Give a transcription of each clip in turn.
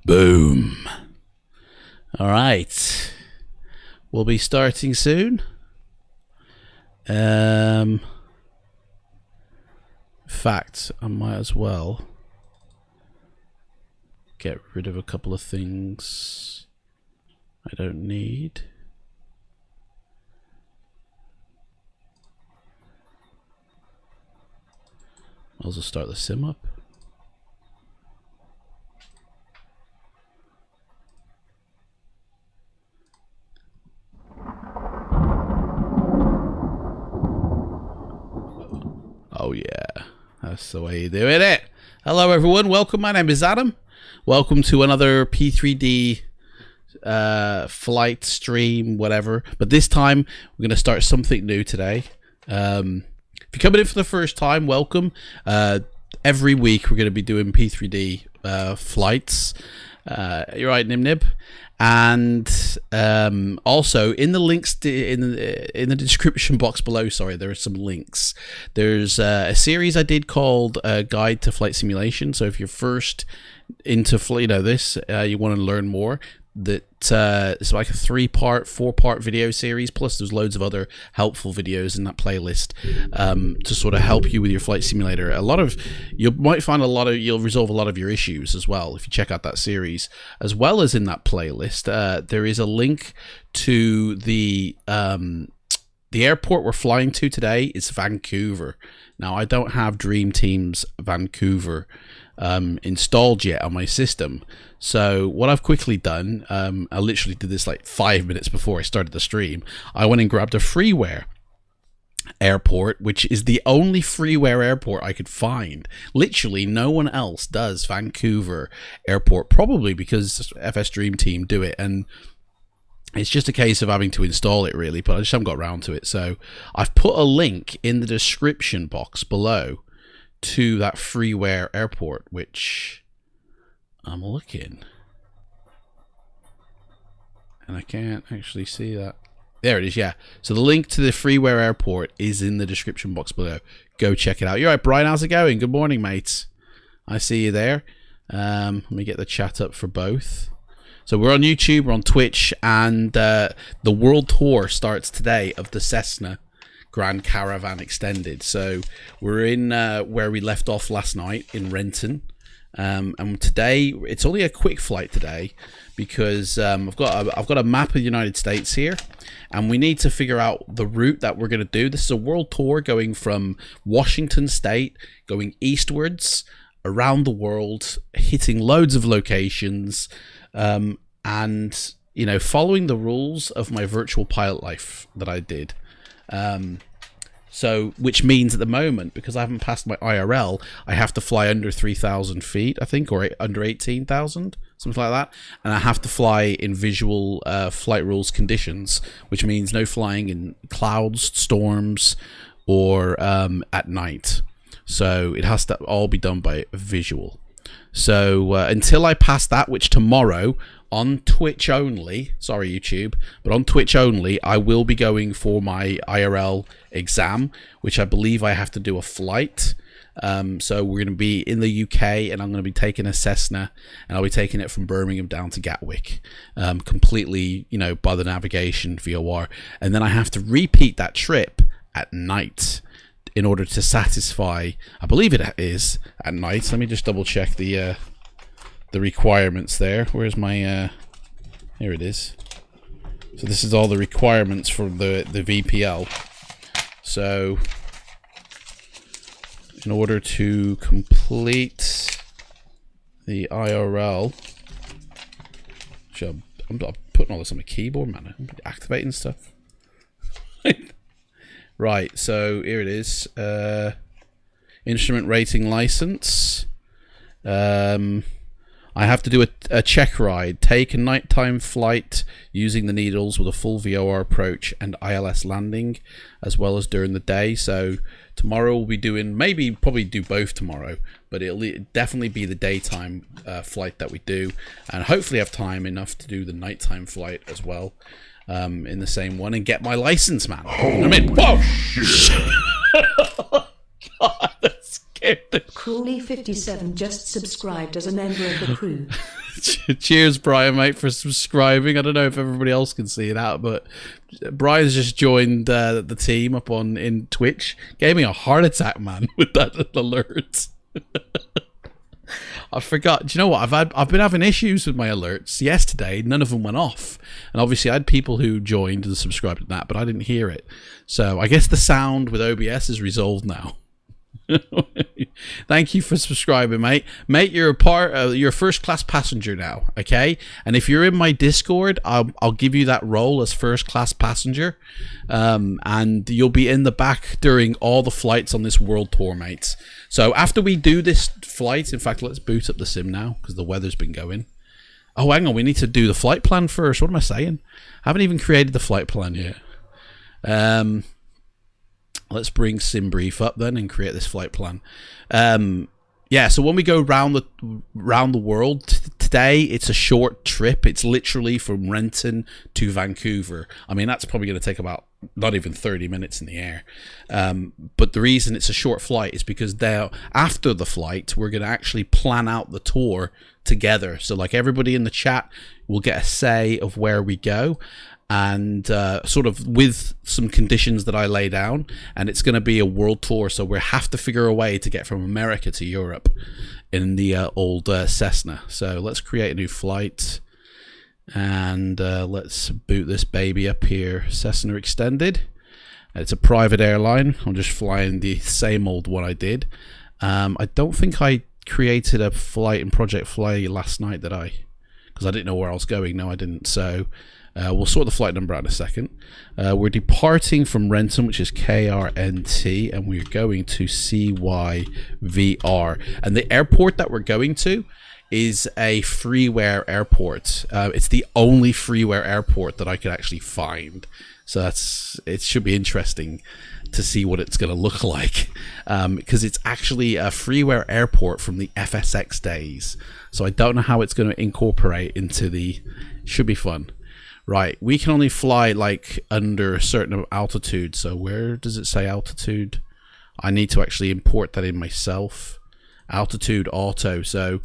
Boom. All right. We'll be starting soon. In fact, I might as well get rid of a couple of things I don't need. I'll also start the sim up. Oh yeah, that's the way you do it. Hello everyone, welcome. My name is Adam. Welcome to another P3D flight stream, whatever. But this time we're going to start something new today. If you're coming in for the first time, welcome. Every week we're going to be doing P3D flights. You're right, Nimnib. And also in the links in the description box below, sorry, there are some links. There's a series I did called Guide to Flight Simulation. So if you're first into flight, you want to learn more, that it's like a 3-part, 4-part video series, plus there's loads of other helpful videos in that playlist to sort of help you with your flight simulator. You might find you'll resolve a lot of your issues as well if you check out that series. As well as in that playlist, there is a link to the airport we're flying to today is Vancouver. Now, I don't have Dream Team's Vancouver installed yet on my system. So what I've quickly done, I literally did this like 5 minutes before I started the stream. I went and grabbed a freeware airport, which is the only freeware airport I could find. Literally no one else does Vancouver airport, probably because FS Dream Team do it, and it's just a case of having to install it really, but I just haven't got around to it. So I've put a link in the description box below to that freeware airport, which I'm looking, and I can't actually see that. There it is, yeah. So the link to the freeware airport is in the description box below. Go check it out. You're right, Brian, how's it going? Good morning, mates. I see you there. Let me get the chat up for both. So we're on YouTube, we're on Twitch, and the world tour starts today of the Cessna Grand Caravan Extended. So we're in where we left off last night in Renton, and today it's only a quick flight today because I've got a map of the United States here, and we need to figure out the route that we're going to do. This is a world tour going from Washington State, going eastwards around the world, hitting loads of locations, and following the rules of my virtual pilot life that I did. So which means at the moment, because I haven't passed my IRL, I have to fly under 3,000 feet, I think, or under 18,000, something like that. And I have to fly in visual flight rules conditions, which means no flying in clouds, storms, or at night. So it has to all be done by visual. So until I pass that, which tomorrow on Twitch only, sorry YouTube, but on Twitch only, I will be going for my IRL exam, which I believe I have to do a flight. So we're going to be in the UK, and I'm going to be taking a Cessna, and I'll be taking it from Birmingham down to Gatwick, completely, by the navigation VOR. And then I have to repeat that trip at night in order to satisfy, I believe it is at night. Let me just double check the requirements there. Where's my here it is. So this is all the requirements for the VPL. So in order to complete the IRL, I'm putting all this on my keyboard, man. I'm activating stuff. Right, so here it is. Instrument rating license. I have to do a check ride, take a nighttime flight using the needles with a full VOR approach and ILS landing, as well as during the day. So tomorrow we'll be doing, probably do both tomorrow, but it'll definitely be the daytime flight that we do, and hopefully have time enough to do the nighttime flight as well in the same one and get my license, man. You know what I mean? Whoa! Oh, God, that scared Crawley57 just subscribed as a member of the crew. Cheers, Brian, mate, for subscribing. I don't know if everybody else can see it out, but Brian's just joined the team up in Twitch. Gave me a heart attack, man, with that alert. I forgot. Do you know what? I've been having issues with my alerts. Yesterday, none of them went off, and obviously I had people who joined and subscribed to that, but I didn't hear it. So I guess the sound with OBS is resolved now. Thank you for subscribing, mate. Mate, you're you're a first class passenger now, okay? And if you're in my Discord, I'll give you that role as first class passenger, and you'll be in the back during all the flights on this world tour, mates. So after we do this flight, in fact, let's boot up the sim now because the weather's been going. Oh, hang on, we need to do the flight plan first. What am I saying? I haven't even created the flight plan yet. Let's bring SimBrief up then and create this flight plan. Yeah, so when we go round the world today, it's a short trip. It's literally from Renton to Vancouver. I mean, that's probably going to take about not even 30 minutes in the air. But the reason it's a short flight is because after the flight, we're going to actually plan out the tour together. So like everybody in the chat will get a say of where we go, and sort of with some conditions that I lay down, and it's going to be a world tour, so we have to figure a way to get from America to Europe in the old Cessna. So let's create a new flight, and let's boot this baby up here. Cessna Extended. It's a private airline. I'm just flying the same old one I did. I don't think I created a flight in Project Fly last night, did I? Because I didn't know where I was going. No, I didn't. So we'll sort the flight number out in a second. We're departing from Renton, which is KRNT, and we're going to CYVR. And the airport that we're going to is a freeware airport. It's the only freeware airport that I could actually find. So it should be interesting to see what it's going to look like, because it's actually a freeware airport from the FSX days. So I don't know how it's going to incorporate into should be fun. Right, we can only fly like under a certain altitude. So where does it say altitude? I need to actually import that in myself. Altitude auto. So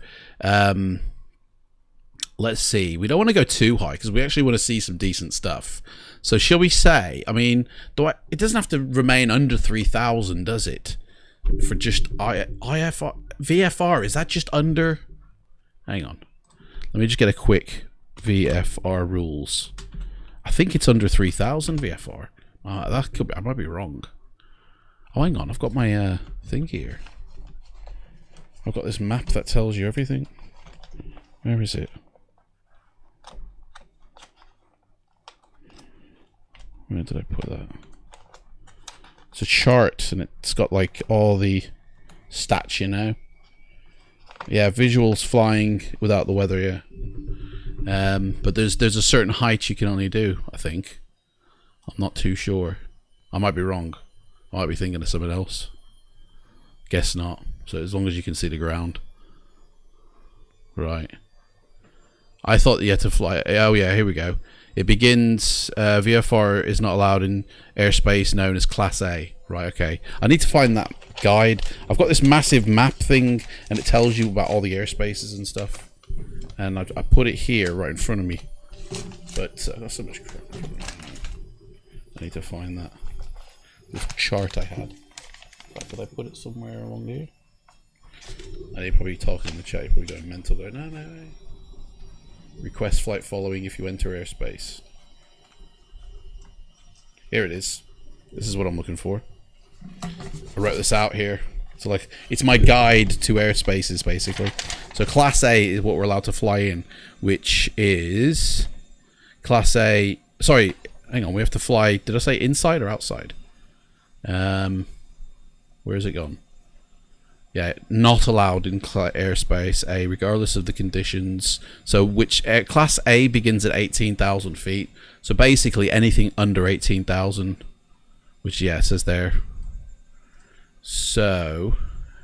let's see. We don't want to go too high because we actually want to see some decent stuff. So shall we say, I mean, it doesn't have to remain under 3,000, does it? For just VFR, is that just under? Hang on. Let me just get a quick VFR rules. I think it's under 3,000 VFR. That could be, I might be wrong. Oh, hang on. I've got my thing here. I've got this map that tells you everything. Where is it? Where did I put that? It's a chart, and it's got like all the stats, you know. Yeah, visuals flying without the weather, yeah. But there's a certain height you can only do, I think. I'm not too sure. I might be wrong. I might be thinking of something else. Guess not. So as long as you can see the ground. Right. I thought you had to fly. Oh yeah, here we go. It begins, VFR is not allowed in airspace known as Class A. Right, okay. I need to find that guide. I've got this massive map thing, and it tells you about all the airspaces and stuff. And I put it here, right in front of me. But I've got so much crap. I need to find that. This chart I had. Did I put it somewhere along here? And you're probably talking in the chat, you're probably going mental there. No. Request flight following if you enter airspace. Here it is. This is what I'm looking for. I wrote this out here. So like, it's my guide to airspaces basically. So Class A is what we're allowed to fly in, which is Class A. Sorry, hang on. We have to fly. Did I say inside or outside? Where is it gone? Yeah, not allowed in airspace A, regardless of the conditions. So Class A begins at 18,000 feet. So basically anything under 18,000, which yeah, it says there. So,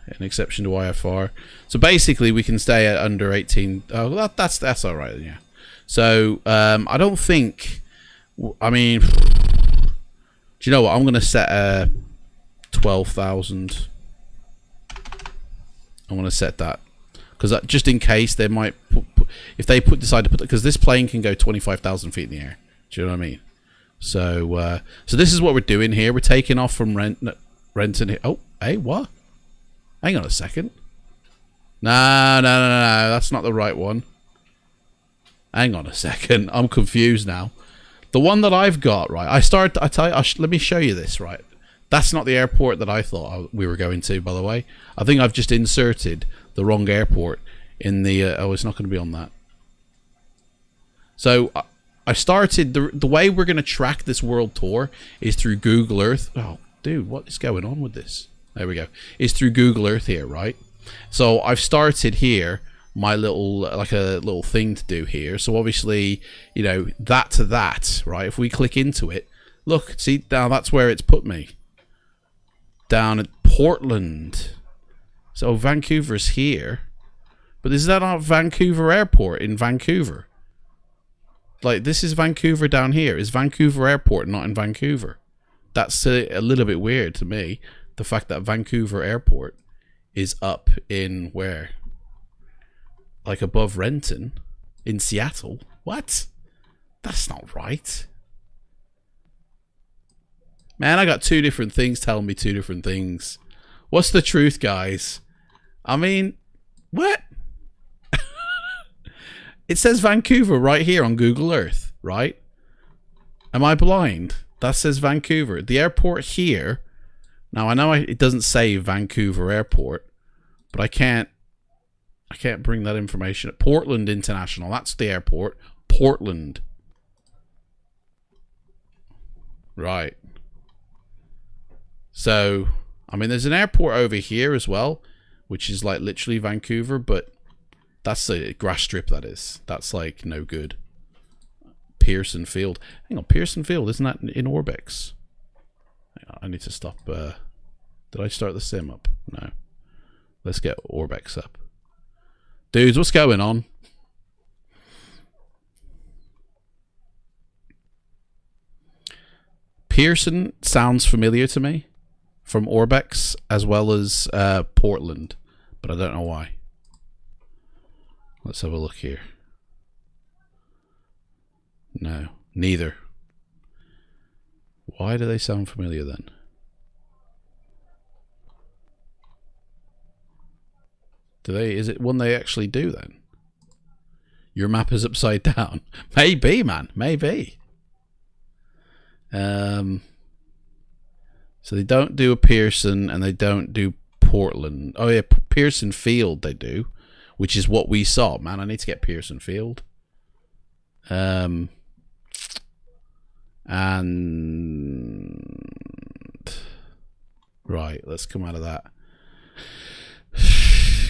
an exception to IFR. So basically we can stay at under 18. Oh, that's all right, yeah. So I don't think. I mean, do you know what? I'm gonna set 12,000. I want to set that because just in case they might if they decide to put it, because this plane can go 25,000 feet in the air. Do you know what I mean? So so this is what we're doing here. We're taking off from Renton here. Oh, hey, what? Hang on a second. No, that's not the right one. Hang on a second. I'm confused now. The one that I've got, right? Let me show you this, right? That's not the airport that I thought we were going to, by the way. I think I've just inserted the wrong airport in the... oh, it's not going to be on that. So I started... The way we're going to track this world tour is through Google Earth. Oh, dude, what is going on with this? There we go. It's through Google Earth here, right? So I've started here my little, like a little thing to do here. So obviously, you know, that to that, right? If we click into it, look, see, now that's where it's put me. Down at Portland. So Vancouver's here. But is that not Vancouver Airport in Vancouver? Like, this is Vancouver down here. Is Vancouver Airport not in Vancouver? That's a little bit weird to me. The fact that Vancouver Airport is up in where? Like above Renton? In Seattle? What? That's not right. Man, I got two different things telling me two different things. What's the truth, guys? I mean, what? It says Vancouver right here on Google Earth, right? Am I blind? That says Vancouver. The airport here... Now, I know it doesn't say Vancouver Airport, but I can't bring that information. Portland International, that's the airport. Portland. Right. So, I mean, there's an airport over here as well, which is like literally Vancouver, but that's a grass strip, that is. That's like no good. Pearson Field. Hang on, Pearson Field, isn't that in Orbex? I need to stop. Did I start the sim up? No. Let's get Orbex up. Dudes, what's going on? Pearson sounds familiar to me from Orbex as well as Portland, but I don't know why. Let's have a look here. No, neither. Why do they sound familiar then? Do they? Is it one they actually do then? Your map is upside down. Maybe, man. Maybe. So they don't do a Pearson and they don't do Portland. Oh yeah, Pearson Field they do, which is what we saw. Man, I need to get Pearson Field. And right, let's come out of that.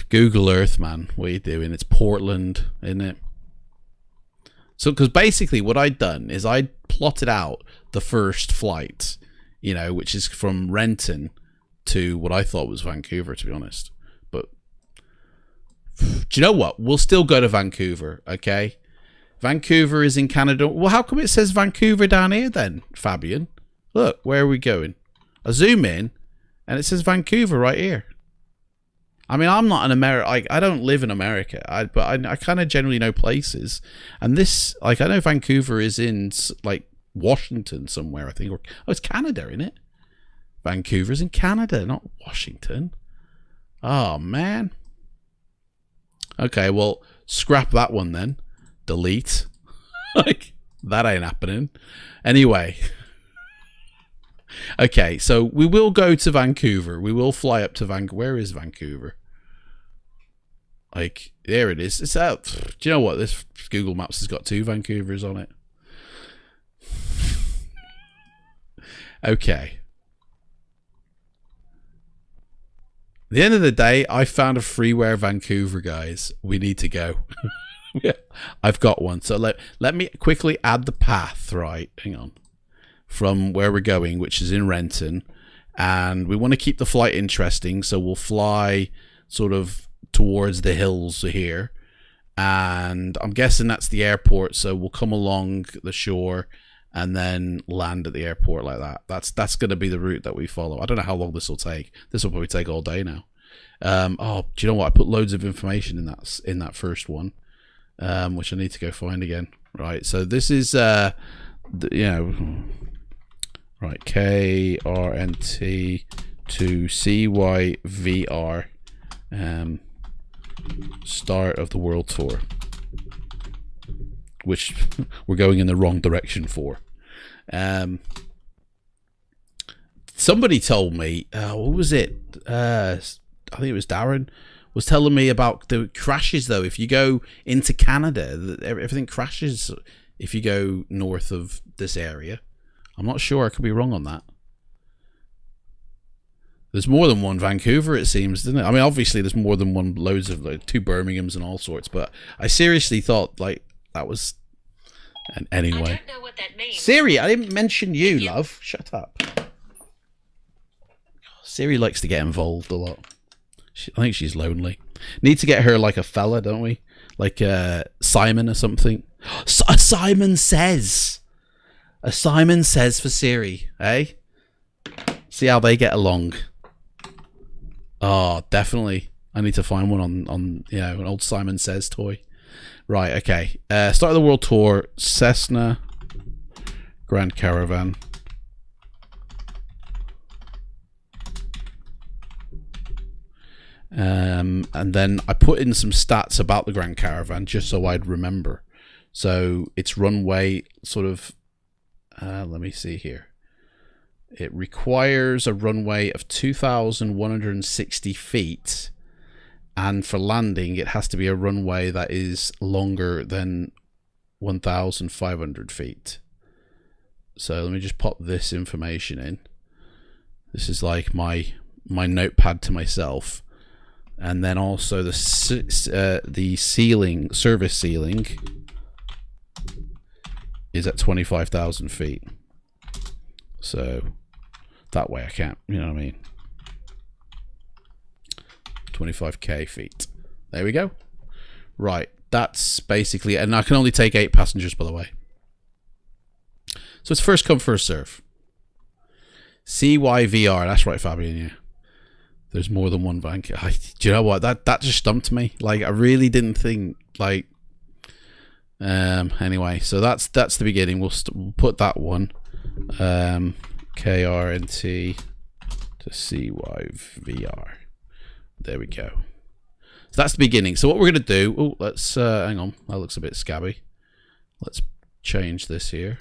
Google Earth, man, what are you doing? It's Portland, isn't it? So, because basically what I'd done is I plotted out the first flight, you know, which is from Renton to what I thought was Vancouver, to be honest. But do you know what? We'll still go to Vancouver, okay? Vancouver is in Canada. Well, how come it says Vancouver down here then, Fabian? Look, where are we going? I zoom in, and it says Vancouver right here. I mean, I'm not an American. I don't live in America, but I kind of generally know places. And this, like, I know Vancouver is in, like, Washington somewhere, I think. Or, oh, it's Canada, isn't it? Vancouver's in Canada, not Washington. Oh, man. Okay, well, scrap that one then. Delete. Like, that ain't happening. Anyway. Okay, so we will go to Vancouver. We will fly up to Vancouver. Where is Vancouver? Like, there it is. It's out. Do you know what? This Google Maps has got 2 Vancouvers on it. Okay. At the end of the day, I found a freeware Vancouver, guys. We need to go. Yeah, I've got one. So let me quickly add the path, right? Hang on. From where we're going, which is in Renton. And we want to keep the flight interesting, so we'll fly sort of towards the hills here. And I'm guessing that's the airport, so we'll come along the shore and then land at the airport like that. That's going to be the route that we follow. I don't know how long this will take. This will probably take all day now. Oh, do you know what? I put loads of information in that first one, which I need to go find again. Right. So this is right, KRNT to CYVR, start of the world tour, which we're going in the wrong direction for. Somebody told me, what was it? I think it was Darren was telling me about the crashes though. If you go into Canada, everything crashes if you go north of this area. I'm not sure. I could be wrong on that. There's more than one Vancouver, it seems, doesn't it? I mean, obviously there's more than one, loads of like 2 Birminghams and all sorts, but I seriously thought like that was. And anyway, I don't know what that means. Siri, I didn't mention you, love. Shut up. Siri likes to get involved a lot. I think she's lonely. Need to get her like a fella, don't we? Like Simon or something. A Simon Says. A Simon Says for Siri, eh? See how they get along. Oh, definitely. I need to find one on an old Simon Says toy. Right, okay. Start of the world tour, Cessna, Grand Caravan. And then I put in some stats about the Grand Caravan just so I'd remember. So its runway sort of, let me see here. It requires a runway of 2,160 feet. And for landing, it has to be a runway that is longer than 1,500 feet. So let me just pop this information in. This is like my notepad to myself. And then also the ceiling, service ceiling, is at 25,000 feet. So that way I can't, you know what I mean? 25k feet. There we go. Right, that's basically, and I can only take 8 passengers, by the way. So it's first come, first serve. CYVR, that's right, Fabian, yeah. There's more than one bank. Do you know what? That just stumped me. Like, I really didn't think, like, anyway, so that's the beginning. We'll put that one. KRNT to CYVR. There we go. So that's the beginning. So what we're going to do... Oh, let's... hang on. That looks a bit scabby. Let's change this here.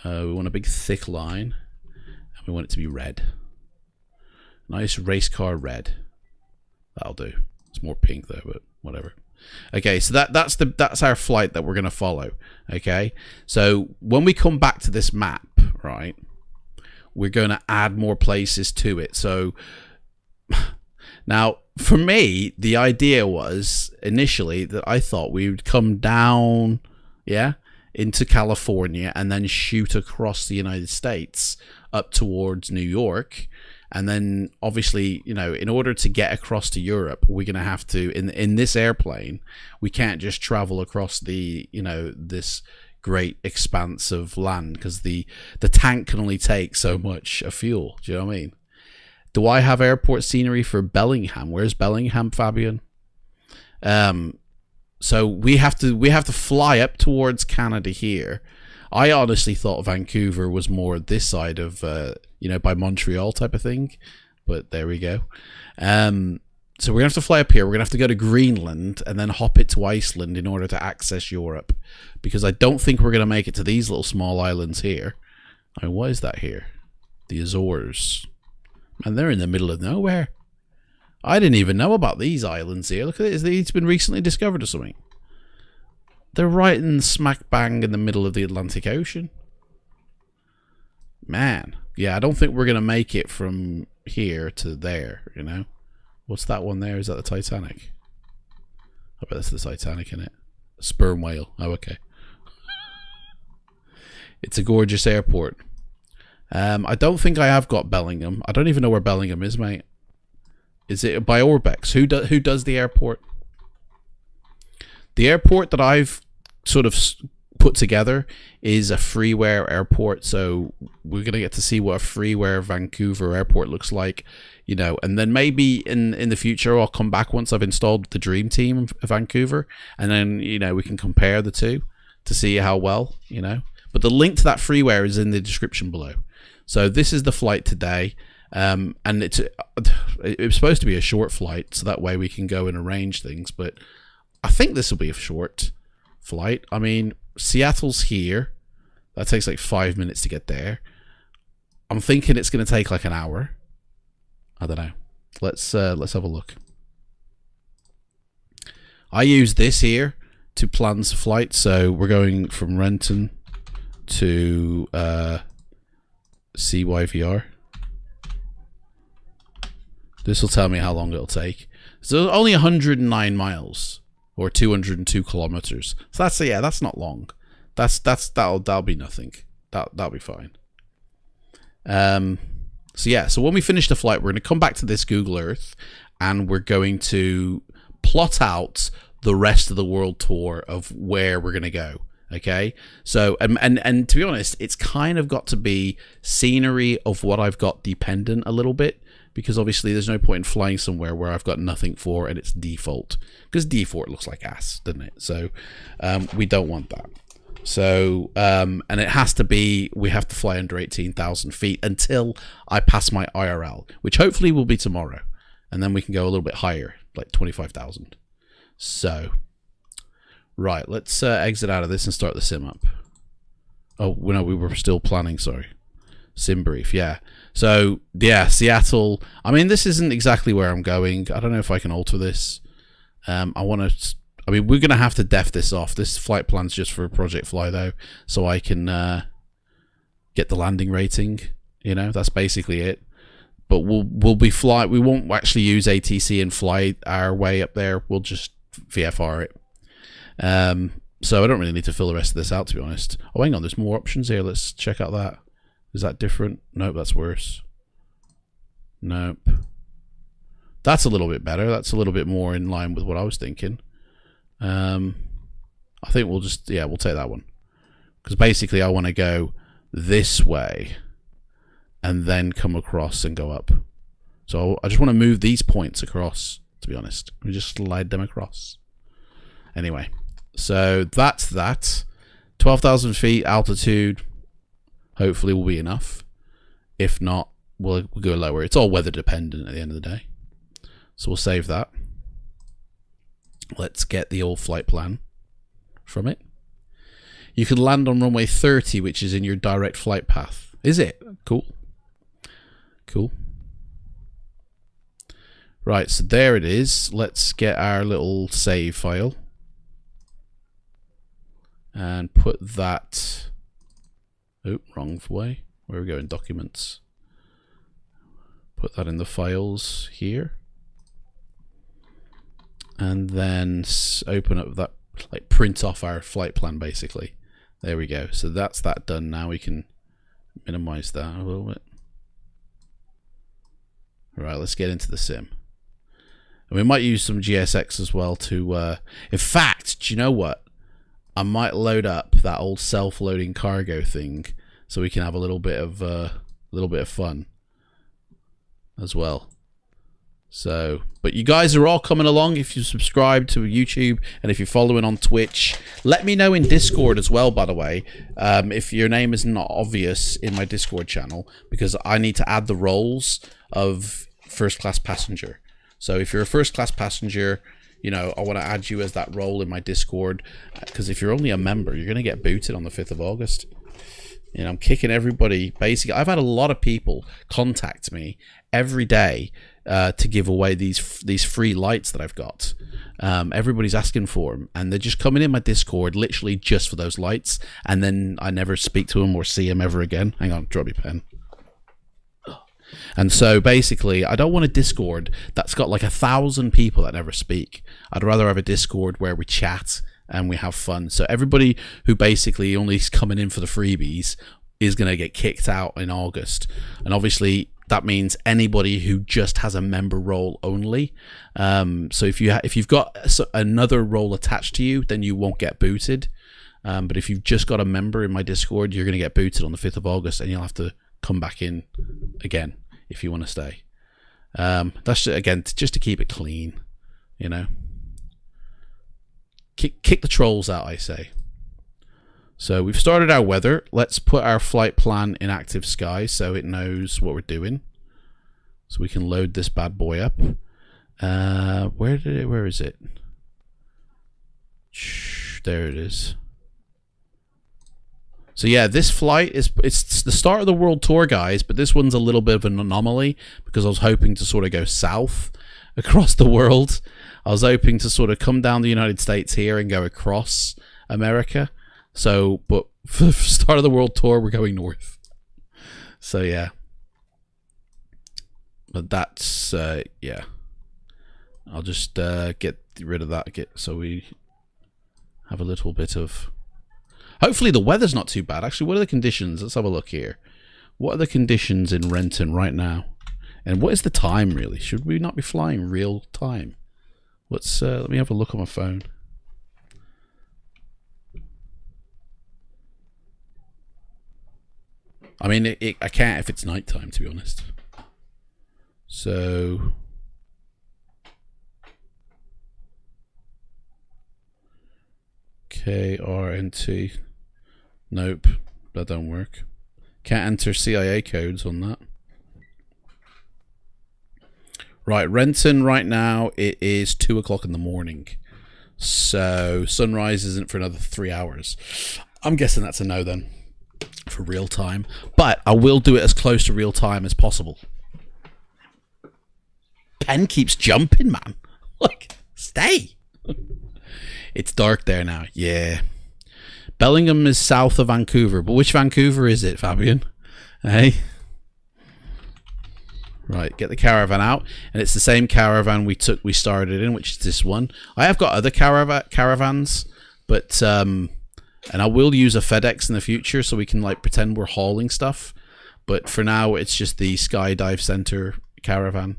We want a big thick line. And we want it to be red. Nice race car red. That'll do. It's more pink though, but whatever. Okay, so that's our flight that we're going to follow. Okay? So when we come back to this map, right, we're going to add more places to it. So... Now, for me, the idea was initially that I thought we would come down, into California and then shoot across the United States up towards New York. And then, obviously, you know, in order to get across to Europe, we're going to have to, in this airplane, we can't just travel across the, you know, this great expanse of land because the tank can only take so much fuel. Do you know what I mean? Do I have airport scenery for Bellingham? Where's Bellingham, Fabian? So we have to fly up towards Canada here. I honestly thought Vancouver was more this side of, you know, by Montreal type of thing. But there we go. So we're going to have to fly up here. We're going to have to go to Greenland and then hop it to Iceland in order to access Europe. Because I don't think we're going to make it to these little small islands here. I mean, what is that here? The Azores. And they're in the middle of nowhere. I didn't even know about these islands here. Look at this. It's been recently discovered or something. They're right in smack bang in the middle of the Atlantic Ocean. Man. Yeah, I don't think we're going to make it from here to there, you know. What's that one there? Is that the Titanic? I bet that's the Titanic, isn't it? A sperm whale. Oh, okay. It's a gorgeous airport. I don't think I have got Bellingham. I don't even know where Bellingham is, mate. Is it by Orbex? Who does the airport? The airport that I've sort of put together is a freeware airport, so we're going to get to see what a freeware Vancouver airport looks like you know, and then maybe in the future I'll come back once I've installed the Dream Team of Vancouver, and then, you know, we can compare the two to see how well, you know. But the link to that freeware is in the description below. So this is the flight today, and it was supposed to be a short flight, so that way we can go and arrange things. But I think this will be a short flight. I mean, Seattle's here. That takes like 5 minutes to get there. I'm thinking it's going to take like an hour. I don't know. Let's have a look. I use this here to plan flights. So we're going from Renton to CYVR. This will tell me how long it'll take. So only 109 miles or 202 kilometers. So that's not long. That'll be nothing. That'll be fine. So when we finish the flight, we're going to come back to this Google Earth, and we're going to plot out the rest of the world tour of where we're going to go. Okay, so and to be honest, it's kind of got to be scenery of what I've got dependent a little bit, because obviously there's no point in flying somewhere where I've got nothing for and it's default, because default looks like ass, doesn't it? So we don't want that. So, and it has to be, we have to fly under 18,000 feet until I pass my IRL, which hopefully will be tomorrow. And then we can go a little bit higher, like 25,000. So, right, let's exit out of this and start the sim up. Oh, no, we were still planning, sorry. Sim brief, yeah. So, yeah, Seattle. I mean, this isn't exactly where I'm going. I don't know if I can alter this. I mean, we're going to have to def this off. This flight plan's just for a project fly, though, so I can get the landing rating. You know, that's basically it. But we'll be fly. We won't actually use ATC and fly our way up there. We'll just VFR it. So I don't really need to fill the rest of this out, to be honest. Oh, hang on, there's more options here. Let's check out that. Is that different? Nope, that's worse. Nope. That's a little bit better. That's a little bit more in line with what I was thinking. I think we'll just, we'll take that one, because basically I want to go this way and then come across and go up. So I just want to move these points across, to be honest. We just slide them across. Anyway, so that's that. 12,000 feet altitude hopefully will be enough. If not, we'll go lower. It's all weather dependent at the end of the day. So we'll save that. Let's get the old flight plan from it. You can land on runway 30, which is in your direct flight path. Is it? Cool. Cool. Right, so there it is. Let's get our little save file and put that... Oh, wrong way. Where are we going? Documents. Put that in the files here. And then open up that, like, print off our flight plan, basically. There we go. So that's that done. Now we can minimize that a little bit. Right, let's get into the sim. And we might use some GSX as well to... in fact, do you know what? I might load up that old self-loading cargo thing so we can have a little bit of fun as well. So, but you guys are all coming along. If you subscribe to YouTube and if you're following on Twitch, let me know in Discord as well, by the way, if your name is not obvious in my Discord channel, because I need to add the roles of first class passenger. So if you're a first class passenger, you know, I want to add you as that role in my Discord, because if you're only a member, you're going to get booted on the 5th of August. You know, I'm kicking everybody. Basically, I've had a lot of people contact me every day to give away these free lights that I've got. Everybody's asking for them, and they're just coming in my Discord literally just for those lights, and then I never speak to them or see them ever again. Hang on, drop your pen. And so basically, I don't want a Discord that's got like 1,000 people that never speak. I'd rather have a Discord where we chat and we have fun. So everybody who basically only is coming in for the freebies is going to get kicked out in August. And obviously that means anybody who just has a member role only. So if you've got another role attached to you, then you won't get booted. But if you've just got a member in my Discord, you're going to get booted on the 5th of August, and you'll have to come back in again if you want to stay. That's again just to keep it clean, you know. Kick the trolls out, I say. So we've started our weather. Let's put our flight plan in active sky so it knows what we're doing. So we can load this bad boy up. Where is it? There it is. So yeah, this flight it's the start of the world tour, guys, but this one's a little bit of an anomaly because I was hoping to sort of go south across the world. I was hoping to sort of come down the United States here and go across America. So, but for the start of the world tour, we're going north. So yeah. But that's yeah. I'll just get rid of that so we have a little bit of... Hopefully the weather's not too bad. Actually, what are the conditions? Let's have a look here. What are the conditions in Renton right now? And what is the time, really? Should we not be flying real time? Let's let me have a look on my phone. I mean, I can't if it's nighttime, to be honest. So... KRNT. Nope, that don't work. Can't enter CIA codes on that. Right, Renton right now, it is 2 o'clock in the morning. So sunrise isn't for another 3 hours. I'm guessing that's a no then, for real time. But I will do it as close to real time as possible. Pen keeps jumping, man. Like, stay. It's dark there now. Yeah. Bellingham is south of Vancouver. But which Vancouver is it, Fabian? Hey? Right, get the Caravan out. And it's the same Caravan we started in, which is this one. I have got other Caravans. But, and I will use a FedEx in the future so we can, like, pretend we're hauling stuff. But for now, it's just the Skydive Center Caravan.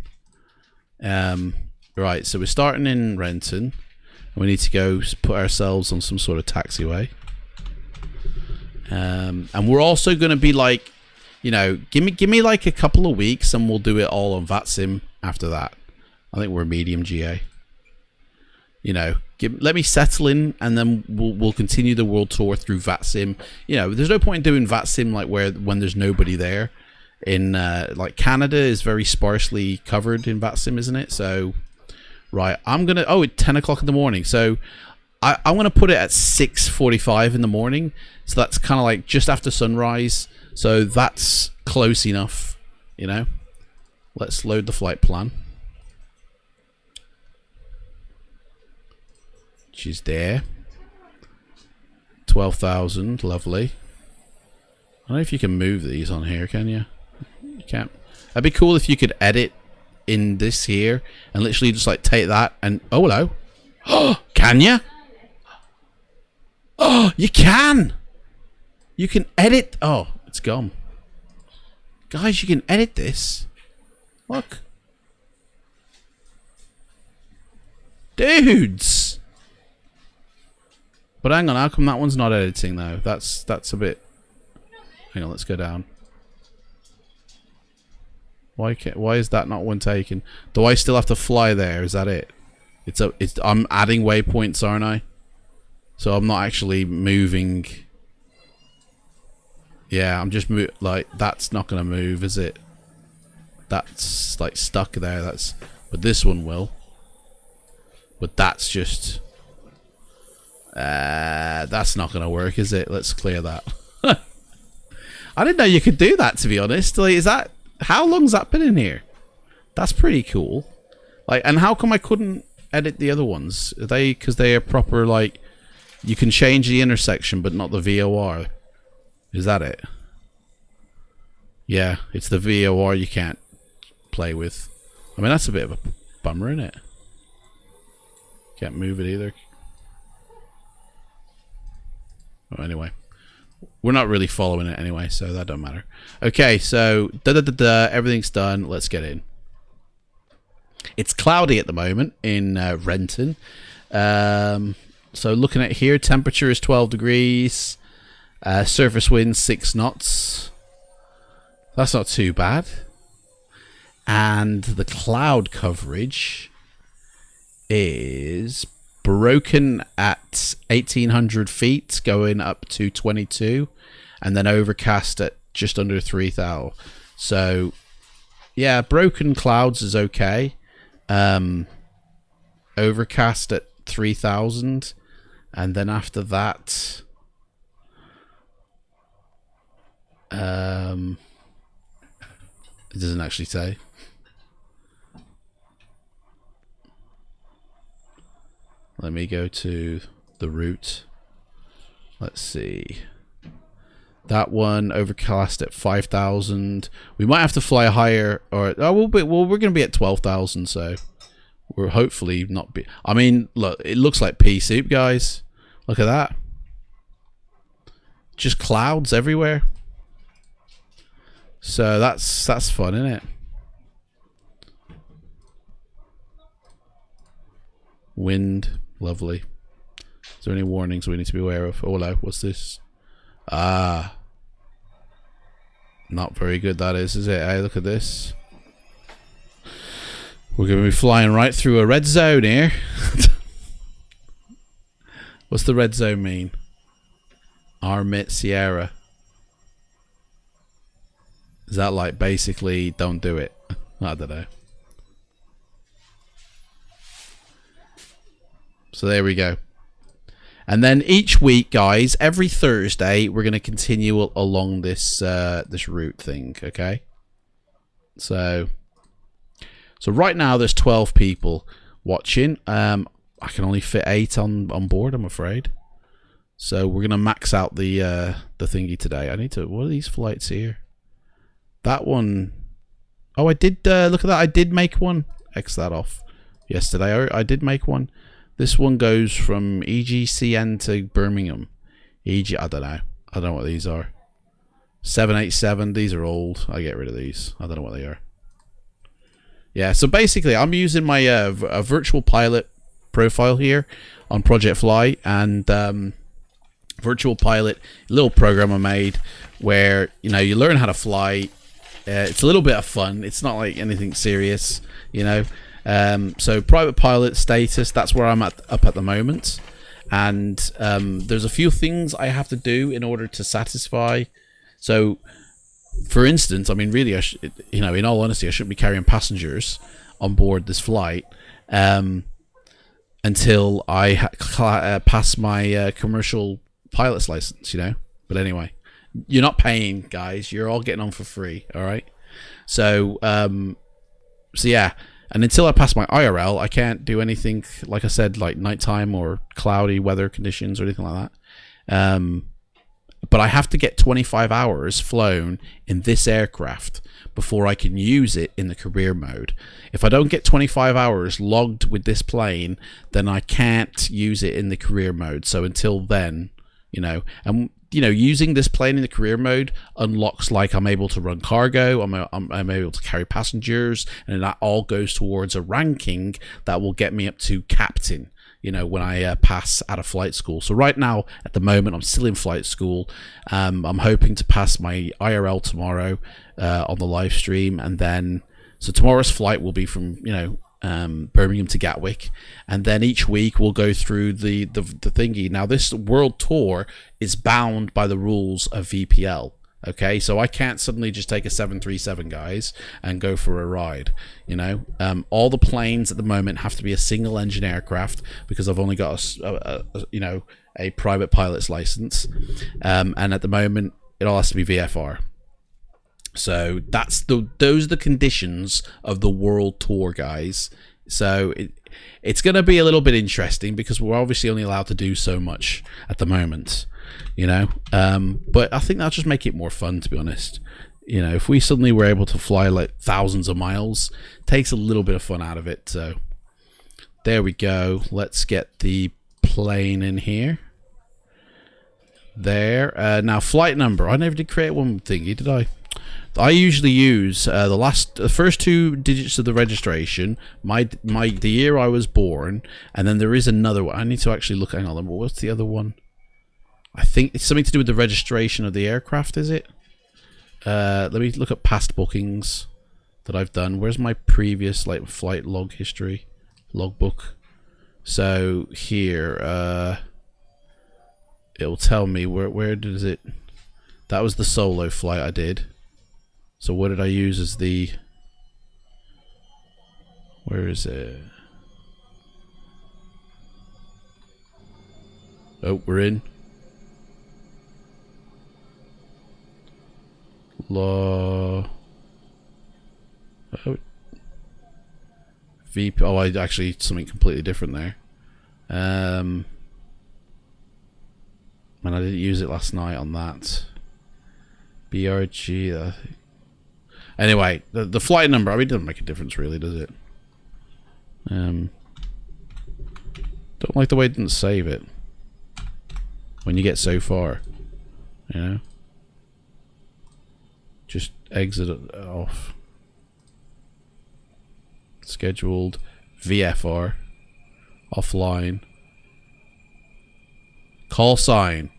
Right, so we're starting in Renton. We need to go put ourselves on some sort of taxiway. And we're also going to be like, you know, give me like a couple of weeks and we'll do it all on VATSIM after that. I think we're medium GA. You know, let me settle in and then we'll continue the world tour through VATSIM. You know, there's no point in doing VATSIM like when there's nobody there. In like Canada is very sparsely covered in VATSIM, isn't it? So... Right, I'm gonna... Oh, it's 10 o'clock in the morning. So I'm gonna put it at 6:45 in the morning. So that's kind of like just after sunrise. So that's close enough, you know. Let's load the flight plan. She's there. 12,000, lovely. I don't know if you can move these on here, can you? You can't. That'd be cool if you could edit in this here and literally just like take that and oh hello. Oh, can you? Oh, you can. You can edit. Oh, it's gone. Guys, you can edit this. Look. Dudes. But hang on, how come that one's not editing though? That's a bit... Hang on, let's go down. Why is that not one taken? Do I still have to fly there? Is that it? I'm adding waypoints, aren't I? So I'm not actually moving. Yeah, I'm just like that's not gonna move, is it? That's like stuck there. But this one will. But that's just that's not gonna work, is it? Let's clear that. I didn't know you could do that, to be honest. Like, is that... How long's that been in here? That's pretty cool. Like, and how come I couldn't edit the other ones? Are they because they are proper, like, you can change the intersection but not the VOR? Is that it? Yeah, it's the VOR you can't play with. I mean, that's a bit of a bummer, isn't it? Can't move it either. Oh, anyway. We're not really following it anyway, so that don't matter. Okay, so everything's done. Let's get in. It's cloudy at the moment in Renton. So looking at here, temperature is 12 degrees. Surface wind 6 knots. That's not too bad. And the cloud coverage is broken at 1,800 feet, going up to 22, and then overcast at just under 3,000. So, yeah, broken clouds is okay. Overcast at 3,000, and then after that, it doesn't actually say. Let me go to the route. Let's see. That one overcast at 5,000. We might have to fly higher, or we're going to be at 12,000. So we're hopefully not be. I mean, look, it looks like pea soup, guys. Look at that. Just clouds everywhere. So that's fun, isn't it? Wind. Lovely. Is there any warnings we need to be aware of? Oh, hello. What's this? Ah. Not very good, that is it? Hey, look at this. We're going to be flying right through a red zone here. What's the red zone mean? Armit Sierra. Is that like basically don't do it? I don't know. So there we go. And then each week, guys, every Thursday, we're going to continue along this this route thing, okay? So right now there's 12 people watching. I can only fit 8 on board, I'm afraid. So we're going to max out the thingy today. I need to. What are these flights here? That one. Oh, I did look at that. I did make one. X that off. Yesterday, I did make one. This one goes from EGCN to Birmingham. I don't know. I don't know what these are. 787. These are old. I get rid of these. I don't know what they are. Yeah, so basically, I'm using my a virtual pilot profile here on Project Fly, and virtual pilot, little program I made where you learn how to fly. It's a little bit of fun. It's not like anything serious, So private pilot status, that's where I'm up at the moment, and there's a few things I have to do in order to satisfy. So for instance, I mean, really, in all honesty, I shouldn't be carrying passengers on board this flight until I pass my commercial pilot's license, But anyway, you're not paying, guys. You're all getting on for free, all right? So yeah. And until I pass my IRL, I can't do anything, like I said, like nighttime or cloudy weather conditions or anything like that. But I have to get 25 hours flown in this aircraft before I can use it in the career mode. If I don't get 25 hours logged with this plane, then I can't use it in the career mode. So until then, using this plane in the career mode unlocks, like, I'm able to run cargo, I'm able to carry passengers, and that all goes towards a ranking that will get me up to captain, when I pass out of flight school. So right now, at the moment, I'm still in flight school. I'm hoping to pass my IRL tomorrow on the live stream, and then, so tomorrow's flight will be from, Birmingham to Gatwick, and then each week we'll go through the thingy. Now, this world tour is bound by the rules of VPL. Okay, so I can't suddenly just take a 737, guys, and go for a ride. All the planes at the moment have to be a single engine aircraft because I've only got a private pilot's license, and at the moment it all has to be VFR. So those are the conditions of the world tour, guys. So it's going to be a little bit interesting because we're obviously only allowed to do so much at the moment, but I think that'll just make it more fun, to be honest. If we suddenly were able to fly like thousands of miles, it takes a little bit of fun out of it. So there we go. Let's get the plane in here. There. Now, flight number. I never did create one thingy, did I? I usually use the first 2 digits of the registration, the year I was born, and then there is another one. I need to actually look. Hang on, what's the other one? I think it's something to do with the registration of the aircraft. Is it? Let me look at past bookings. that I've done. Where's my previous like flight log history, logbook? So here, it'll tell me where does it. That was the solo flight I did. So what did I use as the? Where is it? Oh, we're in. Oh, VP. Oh, I actually something completely different there. Man, I didn't use it last night on that. BRG. Anyway, the flight number. I mean, it doesn't make a difference really, does it? Don't like the way it didn't save it when you get so far. You know. Just exit it off. Scheduled VFR offline. Call sign.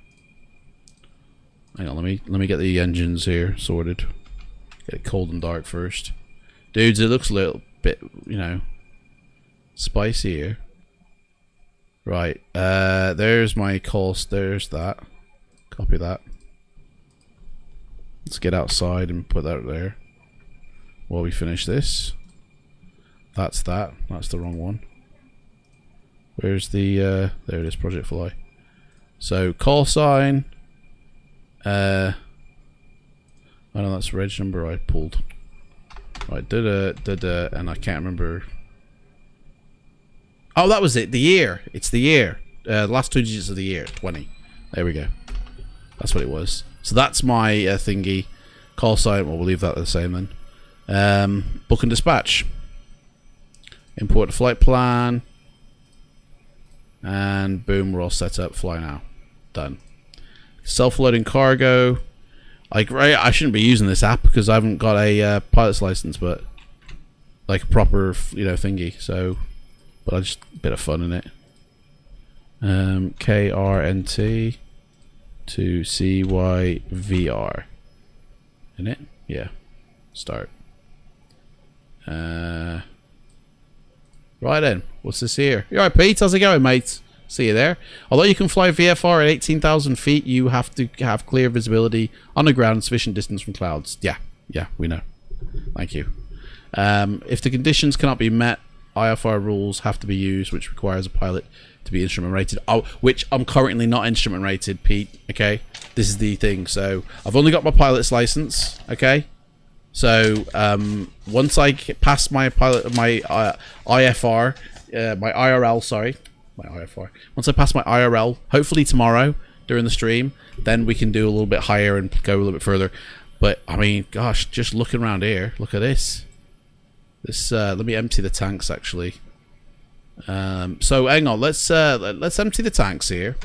Hang on, let me get the engines here sorted. Get it cold and dark first. Dudes, it looks a little bit, you know, spicy here. Right, there's my call. There's that. Copy that. Let's get outside and put that there while we finish this. That's that. That's the wrong one. Where's the there it is, Project Fly. So call sign. I know that's reg number I pulled. Right, and I can't remember. Oh, that was it. The year. It's the year. Last 2 digits of the year. 20. There we go. That's what it was. So that's my thingy. Call sign. Well, we'll leave that the same then. Book and dispatch. Import the flight plan. And boom, we're all set up. Fly now. Done. Self-loading cargo. Like, right, I shouldn't be using this app because I haven't got a pilot's license, but like a proper, you know, thingy. So, but I just a bit of fun in it. KRNT to CYVR. In it? Yeah. Start. Right then. What's this here? You alright, Pete? How's it going, mate? See you there. Although you can fly VFR at 18,000 feet, you have to have clear visibility on the ground and sufficient distance from clouds. Yeah, we know. Thank you. If the conditions cannot be met, IFR rules have to be used, which requires a pilot to be instrument rated. Oh, which I'm currently not instrument rated, Pete. Okay, this is the thing. So I've only got my pilot's license. Okay, so once I pass my IFR, my IRL, sorry. My IFR. Once I pass my IRL, hopefully tomorrow during the stream, then we can do a little bit higher and go a little bit further. But I mean, gosh, just looking around here, look at this. This let me empty the tanks actually. So hang on, let's empty the tanks here,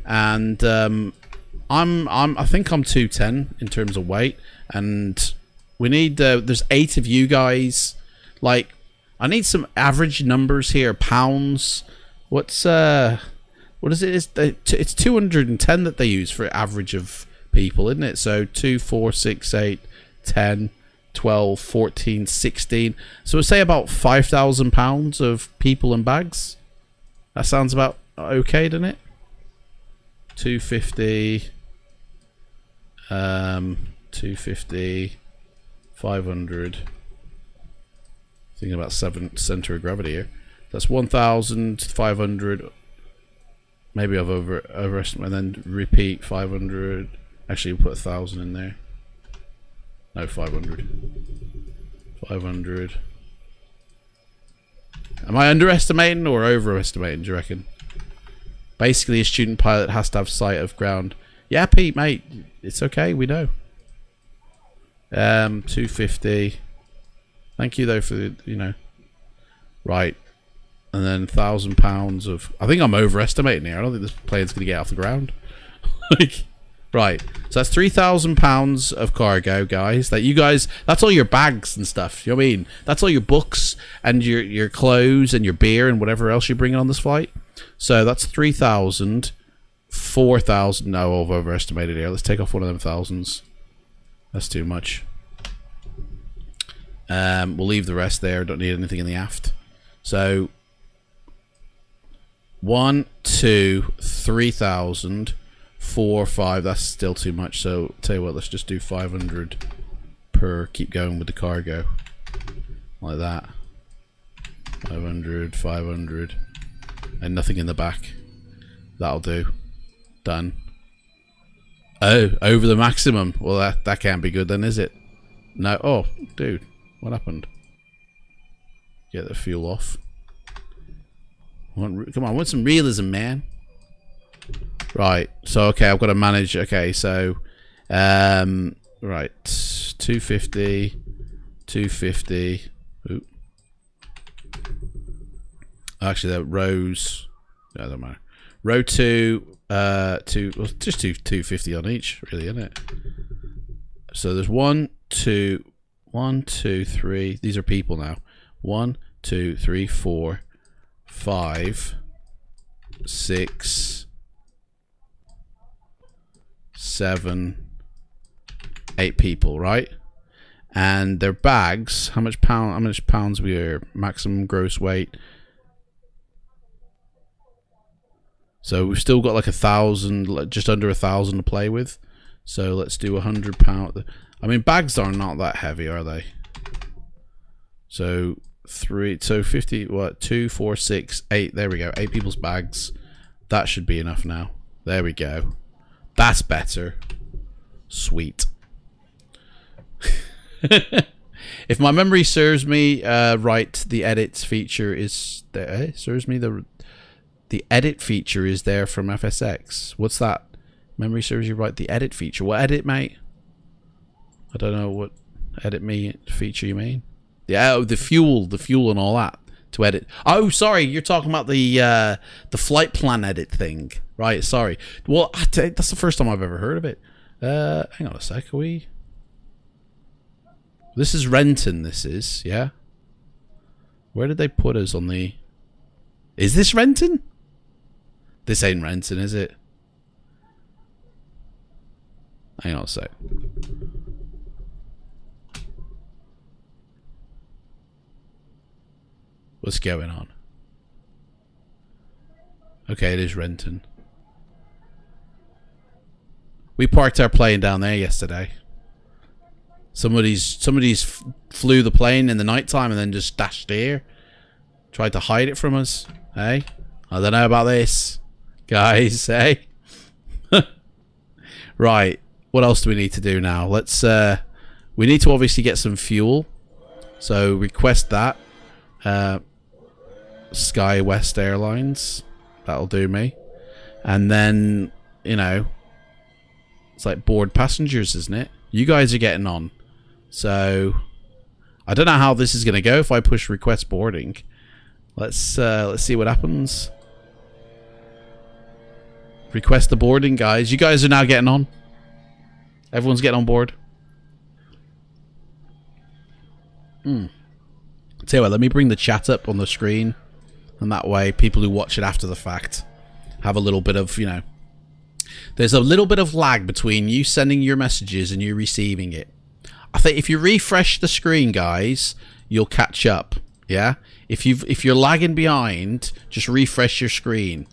and I think I'm 210 in terms of weight, and we need there's 8 of you guys. Like, I need some average numbers here, pounds. What is it? It's 210 that they use for average of people, isn't it? So 2, 4, 6, 8, 10, 12, 14, 16. So we'll say about 5,000 pounds of people and bags. That sounds about okay, doesn't it? 250, 250, 500. Thinking about center of gravity here. That's 1,500. Maybe I've overestimated, and then repeat 500. Actually, we'll put 1,000 in there. No, 500. 500. Am I underestimating or overestimating, do you reckon? Basically, a student pilot has to have sight of ground. Yeah, Pete, mate. It's okay, we know. 250. Thank you, though, for the, you know. Right. And then 1,000 pounds of... I think I'm overestimating here. I don't think this plane's going to get off the ground. Like, right. So that's 3,000 pounds of cargo, guys. That you guys... That's all your bags and stuff. You know what I mean? That's all your books and your clothes and your beer and whatever else you're bringing on this flight. So that's 3,000. 4,000. No, I've overestimated here. Let's take off one of them thousands. That's too much. We'll leave the rest there. Don't need anything in the aft. So 1, 2, 3,000, 4, 5. That's still too much. So tell you what, let's just do 500 per. Keep going with the cargo like that. 500, 500, and nothing in the back. That'll do. Done. Oh, over the maximum. Well, that can't be good then, is it? No. Oh, dude, what happened? Get the fuel off. Come on, I want some realism, man. Right. So okay, I've got to manage. Okay, so right, 250, 250. Ooh. Actually, that rows. No, doesn't matter. Row 2, well, just 250 on each, really, isn't it? So there's 1, 2, 1, 2, 3. These are people now. 1, 2, 3, 4, 5, 6, 7, 8 people, right? And their bags. How much pounds we are? Maximum gross weight. So we've still got like 1,000, just under 1,000 to play with. So let's do 100 pound. I mean, bags are not that heavy, are they? So 50. What? 2, 4, 6, 8. There we go. 8 people's bags. That should be enough now. There we go. That's better. Sweet. If my memory serves me right, the edits feature is there. Serves me the edit feature is there from FSX. What's that? Memory serves you right. The edit feature. What edit, mate? I don't know what edit feature you mean. Yeah, oh, the fuel and all that to edit. Oh, sorry, you're talking about the flight plan edit thing, right? Sorry. Well, that's the first time I've ever heard of it. Hang on a sec. Are we? This is Renton. This is, yeah. Where did they put us on the? Is this Renton? This ain't Renton, is it? Hang on a sec. What's going on? Okay, it is Renton. We parked our plane down there yesterday. Somebody's flew the plane in the nighttime and then just dashed here. Tried to hide it from us. Hey? I don't know about this. Guys, hey? Right. What else do we need to do now? Let's we need to obviously get some fuel. So request that. Sky West Airlines. That'll do me. And then, you know, it's like board passengers, isn't it? You guys are getting on. So I don't know how this is going to go if I push request boarding. Let's see what happens. Request the boarding, guys. You guys are now getting on. Everyone's getting on board. Tell you what, let me bring the chat up on the screen. And that way, people who watch it after the fact have a little bit of, you know... There's a little bit of lag between you sending your messages and you receiving it. I think if you refresh the screen, guys, you'll catch up. Yeah? If you're lagging behind, just refresh your screen.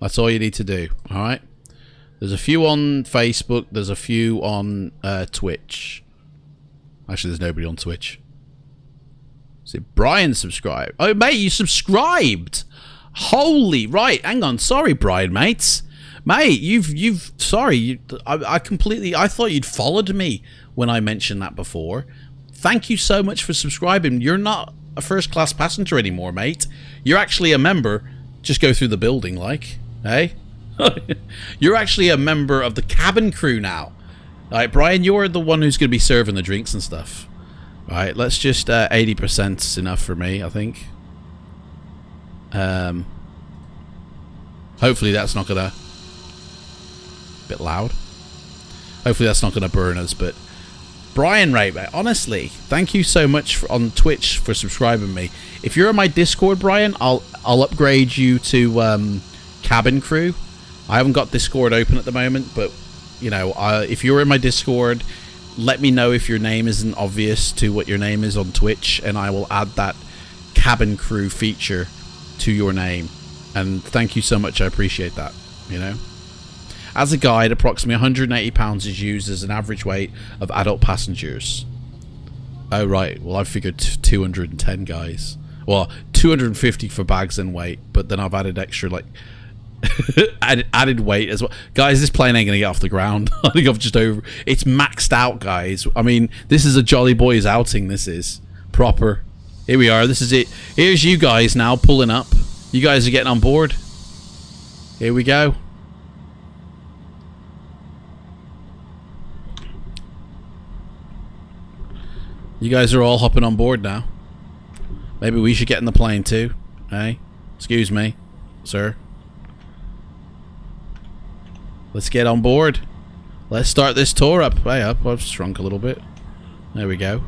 That's all you need to do. Alright? There's a few on Facebook. There's a few on Twitch. Actually, there's nobody on Twitch. See, Brian subscribed. Oh, mate, you subscribed. Holy, right. Hang on. Sorry, Brian, mates. Mate, you've sorry. I completely, I thought you'd followed me when I mentioned that before. Thank you so much for subscribing. You're not a first-class passenger anymore, mate. You're actually a member. Just go through the building, like, hey? You're actually a member of the cabin crew now. All right, Brian, you're the one who's going to be serving the drinks and stuff. All right, let's just 80% is enough for me, I think. Hopefully that's not gonna... Bit loud. Hopefully that's not gonna burn us, but... Brian Ray, honestly, thank you so much on Twitch for subscribing me. If you're on my Discord, Brian, I'll upgrade you to cabin crew. I haven't got Discord open at the moment, but you know, if you're in my Discord, let me know if your name isn't obvious to what your name is on Twitch, and I will add that cabin crew feature to your name. And thank you so much. I appreciate that. You know, as a guide, approximately 180 pounds is used as an average weight of adult passengers. Oh right, well I figured 210 guys. Well, 250 for bags and weight, but then I've added extra, like, added weight as well. Guys, this plane ain't gonna get off the ground. I think I've just over. It's maxed out, guys. I mean, this is a Jolly Boys outing. This is proper. Here we are. This is it. Here's you guys now pulling up. You guys are getting on board. Here we go. You guys are all hopping on board now. Maybe we should get in the plane too. Hey, excuse me, sir. Let's get on board. Let's start this tour up. Hey, up. I've shrunk a little bit. There we go.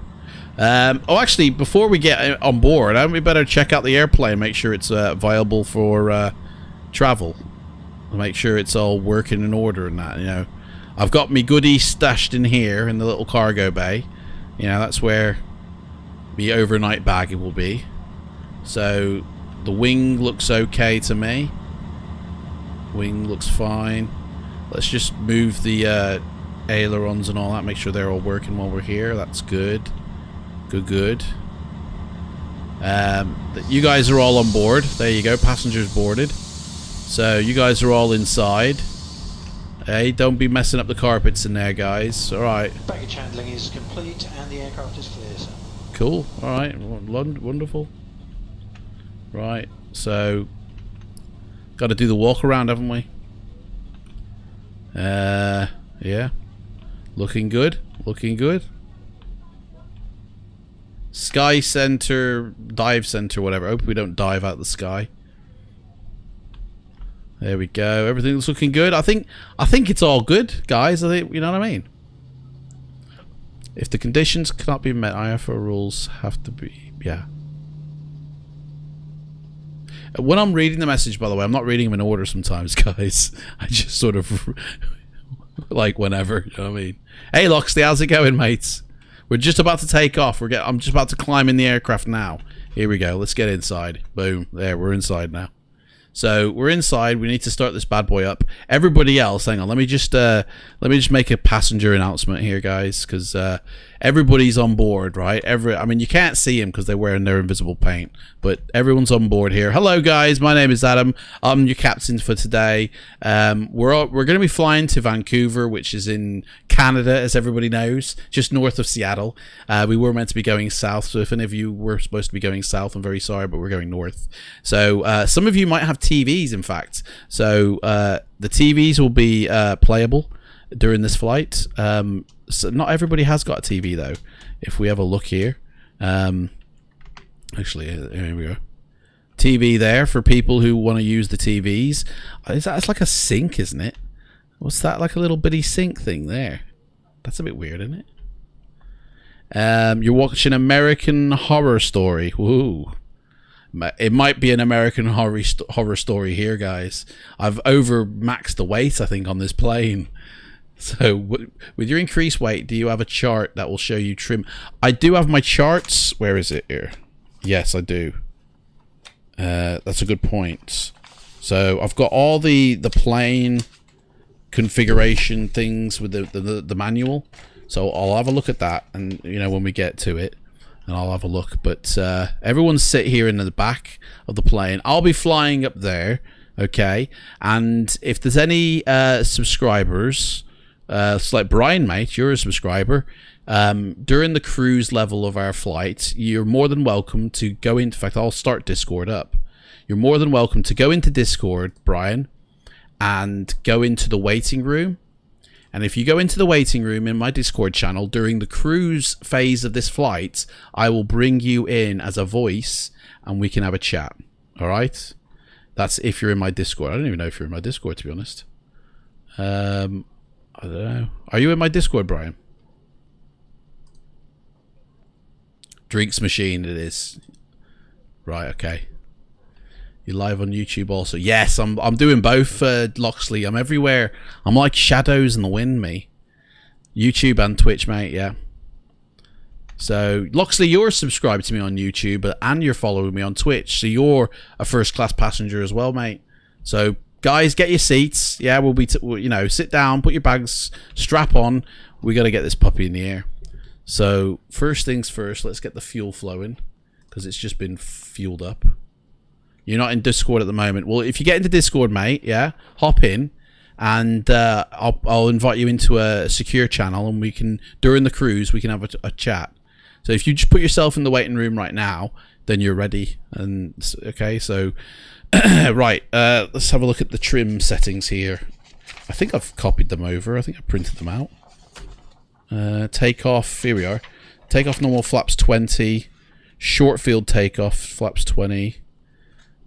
Oh, actually, before we get on board, we better check out the airplane, make sure it's viable for travel. Make sure it's all working in order and that, you know. I've got me goodies stashed in here in the little cargo bay. You know, that's where the overnight bag will be. So the wing looks okay to me. Wing looks fine. Let's just move the ailerons and all that, make sure they're all working while we're here. That's good. Good. You guys are all on board. There you go, passengers boarded. So you guys are all inside. Hey, don't be messing up the carpets in there, guys. Alright. Baggage handling is complete and the aircraft is clear, sir. Cool. Alright. Wonderful. Right. So, got to do the walk around, haven't we? Yeah. Looking good. Looking good. Sky center, dive center, whatever. Hope we don't dive out the sky. There we go. Everything's looking good. I think it's all good, guys. I think, you know what I mean. If the conditions cannot be met, IFR rules have to be, yeah. When I'm reading the message, by the way, I'm not reading them in order sometimes, guys. I just sort of like whenever, you know what I mean. Hey, Loxley, how's it going, mates? We're just about to take off. I'm just about to climb in the aircraft now. Here we go. Let's get inside. Boom. There, we're inside now. So we're inside. We need to start this bad boy up. Everybody else, hang on. Let me just make a passenger announcement here, guys, because everybody's on board, right? I mean, you can't see them because they're wearing their invisible paint, but everyone's on board here. Hello, guys. My name is Adam. I'm your captain for today. We're going to be flying to Vancouver, which is in Canada, as everybody knows, just north of Seattle. We were meant to be going south, so if any of you were supposed to be going south, I'm very sorry, but we're going north. So some of you might have TVs, in fact. So the TVs will be playable during this flight. So not everybody has got a TV though. If we have a look here, actually, here we go. TV there for people who want to use the TVs. It's like a sink, isn't it? What's that? Like a little bitty sink thing there. That's a bit weird, isn't it? You're watching American Horror Story. Woo. It might be an American horror story here, guys. I've overmaxed the weight, I think, on this plane. So with your increased weight, do you have a chart that will show you trim? I do have my charts. Where is it here? Yes, I do. That's a good point. So I've got all the plane configuration things with the manual. So I'll have a look at that, and you know, when we get to it, and I'll have a look. But everyone sit here in the back of the plane. I'll be flying up there, okay? And if there's any subscribers, it's like Brian, mate, you're a subscriber. During the cruise level of our flight, you're more than welcome to go into. In fact, I'll start Discord up. You're more than welcome to go into Discord, Brian, and go into the waiting room. And if you go into the waiting room in my Discord channel during the cruise phase of this flight, I will bring you in as a voice and we can have a chat. All right? That's if you're in my Discord. I don't even know if you're in my Discord, to be honest. I don't know. Are you in my Discord, Brian? Drinks machine it is. Right, okay. You're live on YouTube also. Yes, I'm doing both, Loxley. I'm everywhere. I'm like shadows in the wind, me. YouTube and Twitch, mate, yeah. So, Loxley, you're subscribed to me on YouTube and you're following me on Twitch. So, you're a first-class passenger as well, mate. So, guys, get your seats. Yeah, we'll be, sit down, put your bags, strap on. We got to get this puppy in the air. So, first things first, let's get the fuel flowing because it's just been fueled up. You're not in Discord at the moment. Well, if you get into Discord, mate, yeah, hop in. And I'll invite you into a secure channel, and we can, during the cruise, we can have a chat. So if you just put yourself in the waiting room right now, then you're ready. And okay, so right, let's have a look at the trim settings here. I think I've copied them over. I think I printed them out. Takeoff. Here we are. Takeoff normal flaps 20. Short field takeoff flaps 20.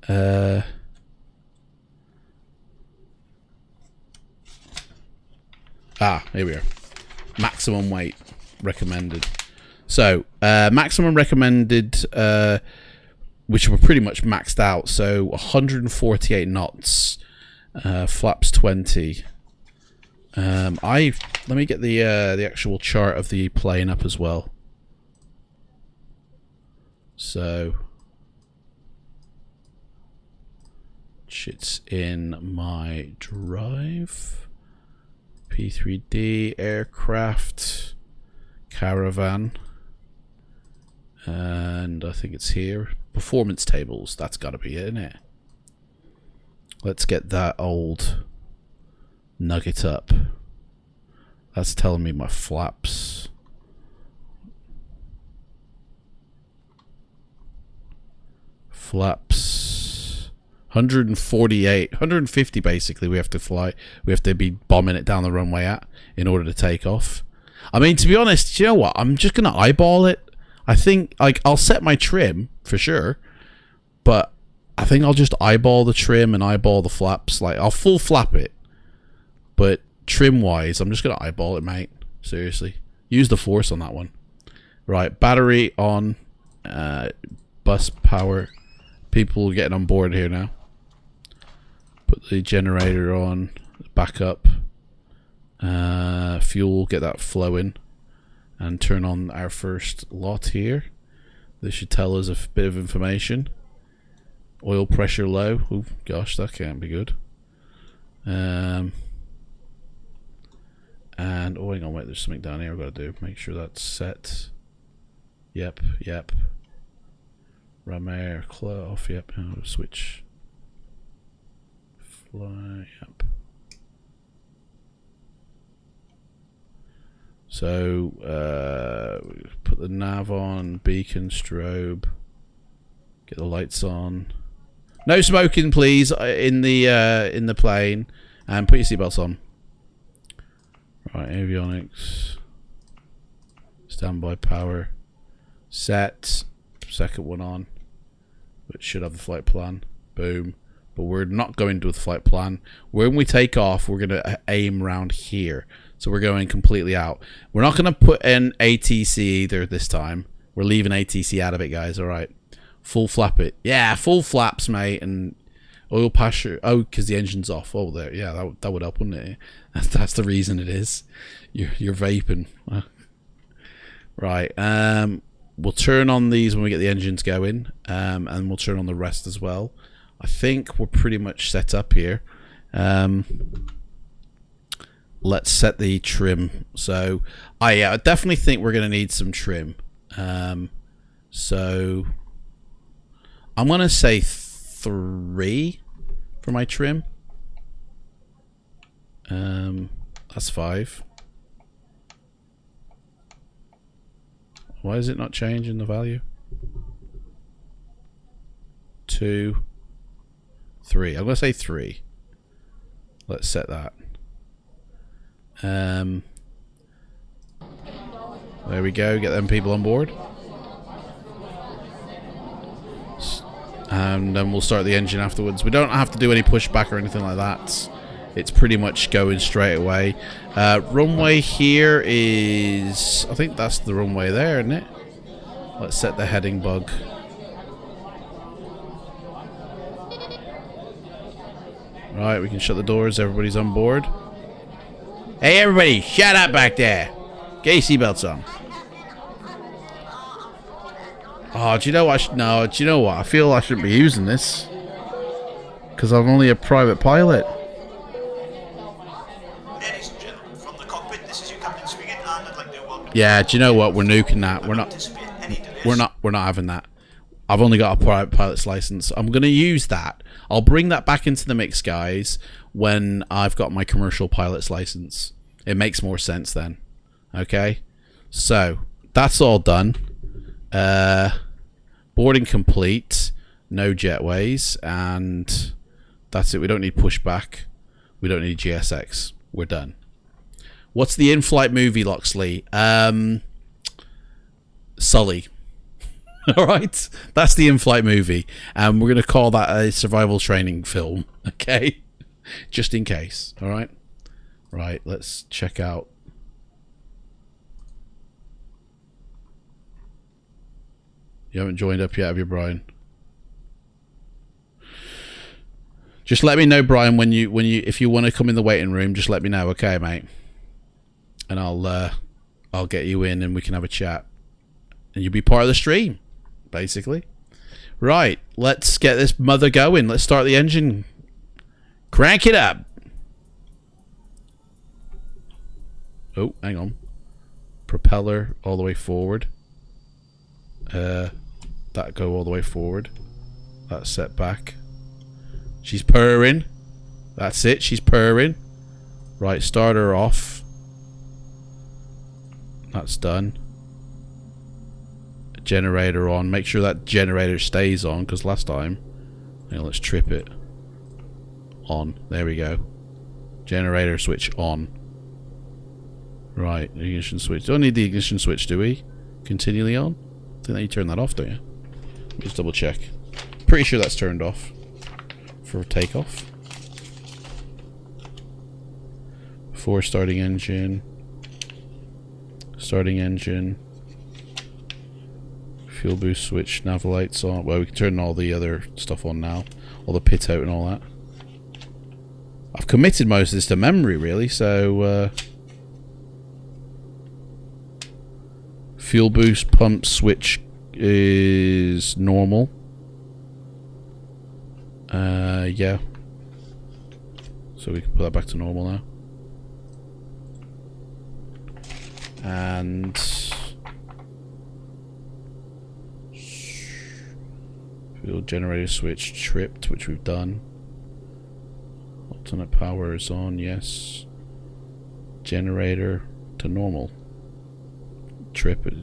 Here we are. Maximum weight recommended. So, maximum recommended, which were pretty much maxed out. So, 148 knots, flaps 20. Let me get the actual chart of the plane up as well. So, it's in my drive. P3D, aircraft, Caravan, and I think it's here. Performance tables, that's got to be it, isn't it? Let's get that old nugget up. That's telling me my flaps. Flaps. 148, 150 basically we have to fly. We have to be bombing it down the runway at in order to take off. I mean, to be honest, you know what? I'm just going to eyeball it. I think, like, I'll set my trim for sure, but I think I'll just eyeball the trim and eyeball the flaps. Like, I'll full flap it, but trim-wise, I'm just going to eyeball it, mate. Seriously. Use the force on that one. Right, battery on, bus power. People getting on board here now. Put the generator on, back up, fuel, get that flowing, and turn on our first lot here. This should tell us a bit of information. Oil pressure low. Oh gosh, that can't be good. And oh, hang on, wait, there's something down here I've got to do. Make sure that's set. Yep. Ram air, off, yep, switch. Fly, yep. So, put the nav on, beacon, strobe, get the lights on. No smoking, please, in the plane, and put your seatbelts on. Right, avionics, standby power, set, second one on. It should have the flight plan. Boom. But we're not going to the flight plan. When we take off, we're going to aim around here. So we're going completely out. We're not going to put in ATC either this time. We're leaving ATC out of it, guys. All right. Full flap it. Yeah, full flaps, mate. And oil pressure. Oh, because the engine's off. Oh, there. Yeah, that would help, wouldn't it? That's the reason it is. You're vaping. Right. We'll turn on these when we get the engines going, and we'll turn on the rest as well. I think we're pretty much set up here. Let's set the trim. So, I definitely think we're going to need some trim. So, I'm going to say 3 for my trim. That's 5. Why is it not changing the value? 2, 3. I'm going to say 3. Let's set that. There we go. Get them people on board. And then we'll start the engine afterwards. We don't have to do any pushback or anything like that. It's pretty much going straight away. Runway here is... I think that's the runway there, isn't it? Let's set the heading bug. Right, we can shut the doors. Everybody's on board. Hey, everybody, shut up back there. Get your seatbelts on. Oh, do you know what? No, do you know what? I feel I shouldn't be using this. Because I'm only a private pilot. Ladies and gentlemen, from the cockpit, this is your captain speaking, and I'd like to welcome. Yeah, do you know what? We're nuking that. We're not having that. I've only got a private pilot's license. I'm going to use that. I'll bring that back into the mix, guys, when I've got my commercial pilot's license. It makes more sense then. Okay? So, that's all done. Boarding complete. No jetways. And that's it. We don't need pushback. We don't need GSX. We're done. What's the in-flight movie, Loxley? Sully. Alright? That's the in-flight movie. And we're going to call that a survival training film. Okay? Just in case. Alright? Right, let's check out. You haven't joined up yet, have you, Brian? Just let me know, Brian, if you want to come in the waiting room, just let me know, okay, mate? And I'll get you in and we can have a chat. And you'll be part of the stream, basically. Right, let's get this mother going. Let's start the engine. Crank it up. Oh, hang on. Propeller all the way forward. That go all the way forward. That's set back. She's purring. That's it, she's purring. Right, start her off. That's done. Generator on. Make sure that generator stays on, because last time... let's trip it. On. There we go. Generator switch on. Right, ignition switch. Don't need the ignition switch, do we? Continually on? I think that you turn that off, don't you? Let me just double check. Pretty sure that's turned off for takeoff. Before starting engine. Starting engine. Fuel boost switch, nav lights on. Well, we can turn all the other stuff on now. All the pit out and all that. I've committed most of this to memory, really, so... fuel boost pump switch is normal. Yeah. So we can put that back to normal now. And fuel generator switch tripped, which we've done. Alternate power is on, yes. Generator to normal. Trip it.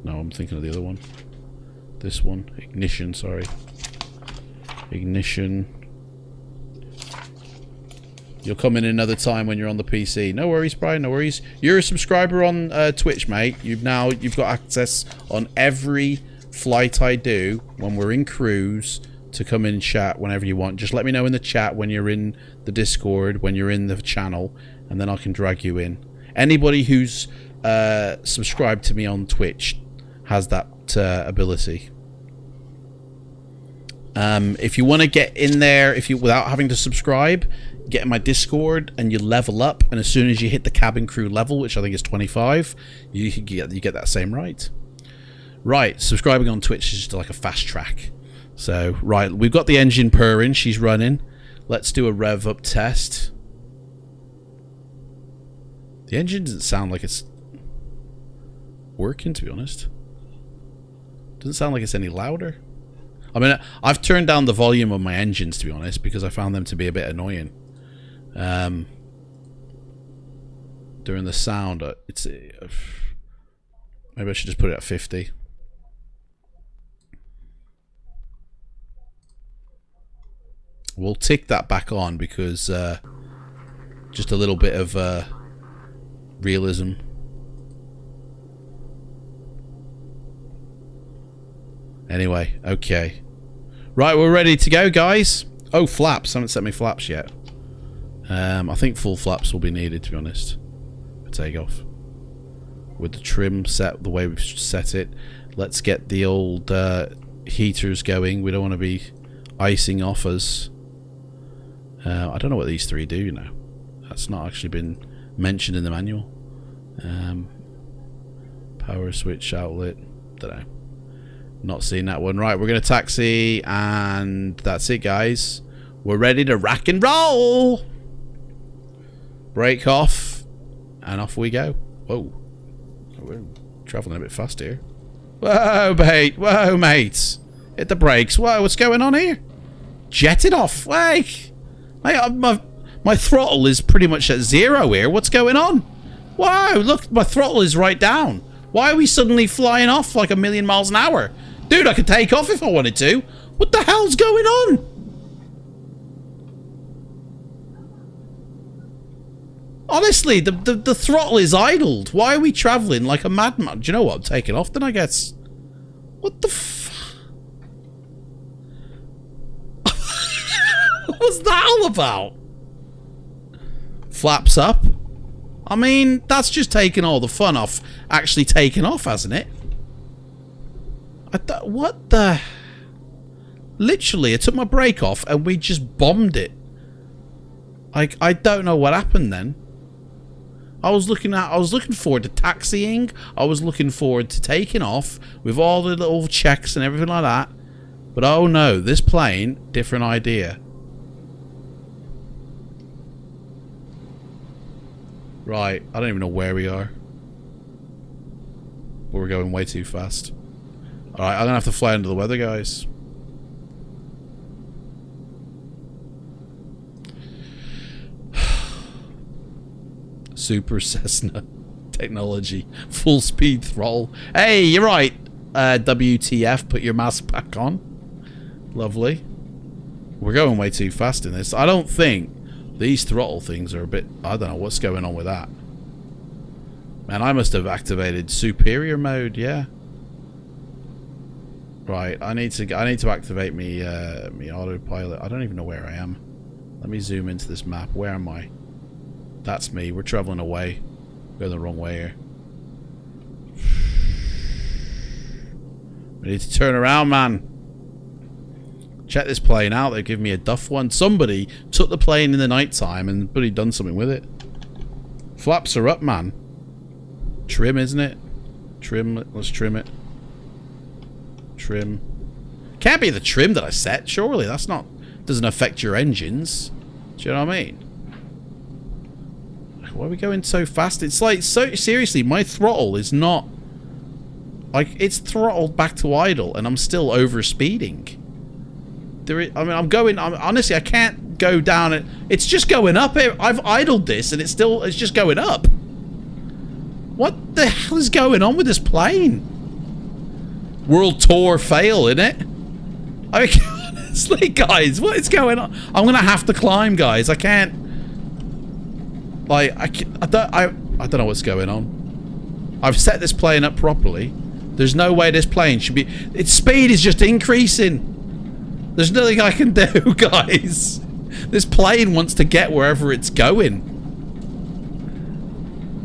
No, I'm thinking of the other one. This one. Ignition, sorry. Ignition. You'll come in another time when you're on the PC. No worries, Brian, no worries. You're a subscriber on Twitch, mate. You've got access on every flight I do when we're in cruise to come in and chat whenever you want. Just let me know in the chat when you're in the Discord, when you're in the channel, and then I can drag you in. Anybody who's subscribed to me on Twitch has that ability. If you want to get in there, without having to subscribe, get in my Discord and you level up, and as soon as you hit the cabin crew level, which I think is 25, you get that same right. Right, subscribing on Twitch is just like a fast track. So, right, we've got the engine purring, she's running. Let's do a rev up test. The engine doesn't sound like it's working, to be honest. Doesn't sound like it's any louder. I mean, I've turned down the volume of my engines, to be honest, because I found them to be a bit annoying. During the sound, maybe I should just put it at 50. We'll tick that back on because just a little bit of realism. Anyway, okay. Right, we're ready to go, guys. Oh, flaps. Haven't set me flaps yet. I think full flaps will be needed, to be honest, for takeoff. With the trim set the way we've set it. Let's get the old heaters going. We don't want to be icing off us. I don't know what these three do, you know. That's not actually been mentioned in the manual. Power switch outlet. Don't know. Not seeing that one. Right, we're going to taxi, and that's it, guys. We're ready to rock and roll. Brake off, and off we go. Whoa. We're traveling a bit fast here. Whoa, mate. Whoa, mate. Hit the brakes. Whoa, what's going on here? Jetted off. Wait. Mate, my throttle is pretty much at 0 here. What's going on? Wow, look, my throttle is right down. Why are we suddenly flying off like 1,000,000 miles an hour? Dude, I could take off if I wanted to. What the hell's going on? Honestly, the throttle is idled. Why are we traveling like a madman? Do you know what? I'm taking off then, I guess. What the f... What was that all about? Flaps up. I mean, that's just taking all the fun off actually taking off, hasn't it? What the... Literally, I took my brake off and we just bombed it. Like, I don't know what happened then. I was looking forward to taxiing. I was looking forward to taking off with all the little checks and everything like that. But oh no, this plane, different idea. Right, I don't even know where we are. But we're going way too fast. Alright, I'm gonna have to fly under the weather, guys. Super Cessna technology. Full speed throttle. Hey, you're right. WTF, put your mask back on. Lovely. We're going way too fast in this. I don't think these throttle things are a bit... I don't know what's going on with that. Man, I must have activated superior mode, yeah. Right, I need to activate me autopilot. I don't even know where I am. Let me zoom into this map. Where am I? That's me. We're traveling away. Going the wrong way here. We need to turn around, man. Check this plane out. They give me a duff one. Somebody took the plane in the night time and bloody done something with it. Flaps are up, man. Trim, isn't it? Trim. Let's trim it. Trim. Can't be the trim that I set, surely. That's not... Doesn't affect your engines. Do you know what I mean? Why are we going so fast? It's like, so seriously, my throttle is not... Like, it's throttled back to idle, and I'm still over speeding. I'm going... honestly, I can't go down it. It's just going up. I've idled this, and it's just going up. What the hell is going on with this plane? World tour fail, innit? I mean, honestly, guys, what is going on? I'm gonna have to climb, guys. I can't... Like, I don't know what's going on. I've set this plane up properly. There's no way this plane should be... Its speed is just increasing. There's nothing I can do, guys. This plane wants to get wherever it's going.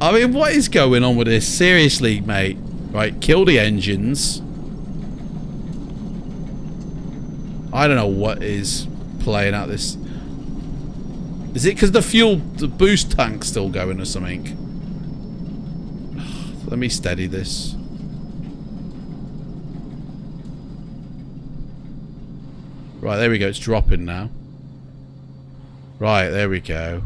I mean, what is going on with this? Seriously, mate. Right, kill the engines. I don't know what is playing out this... Is it because the boost tank's still going or something? Let me steady this. Right, there we go. It's dropping now. Right, there we go.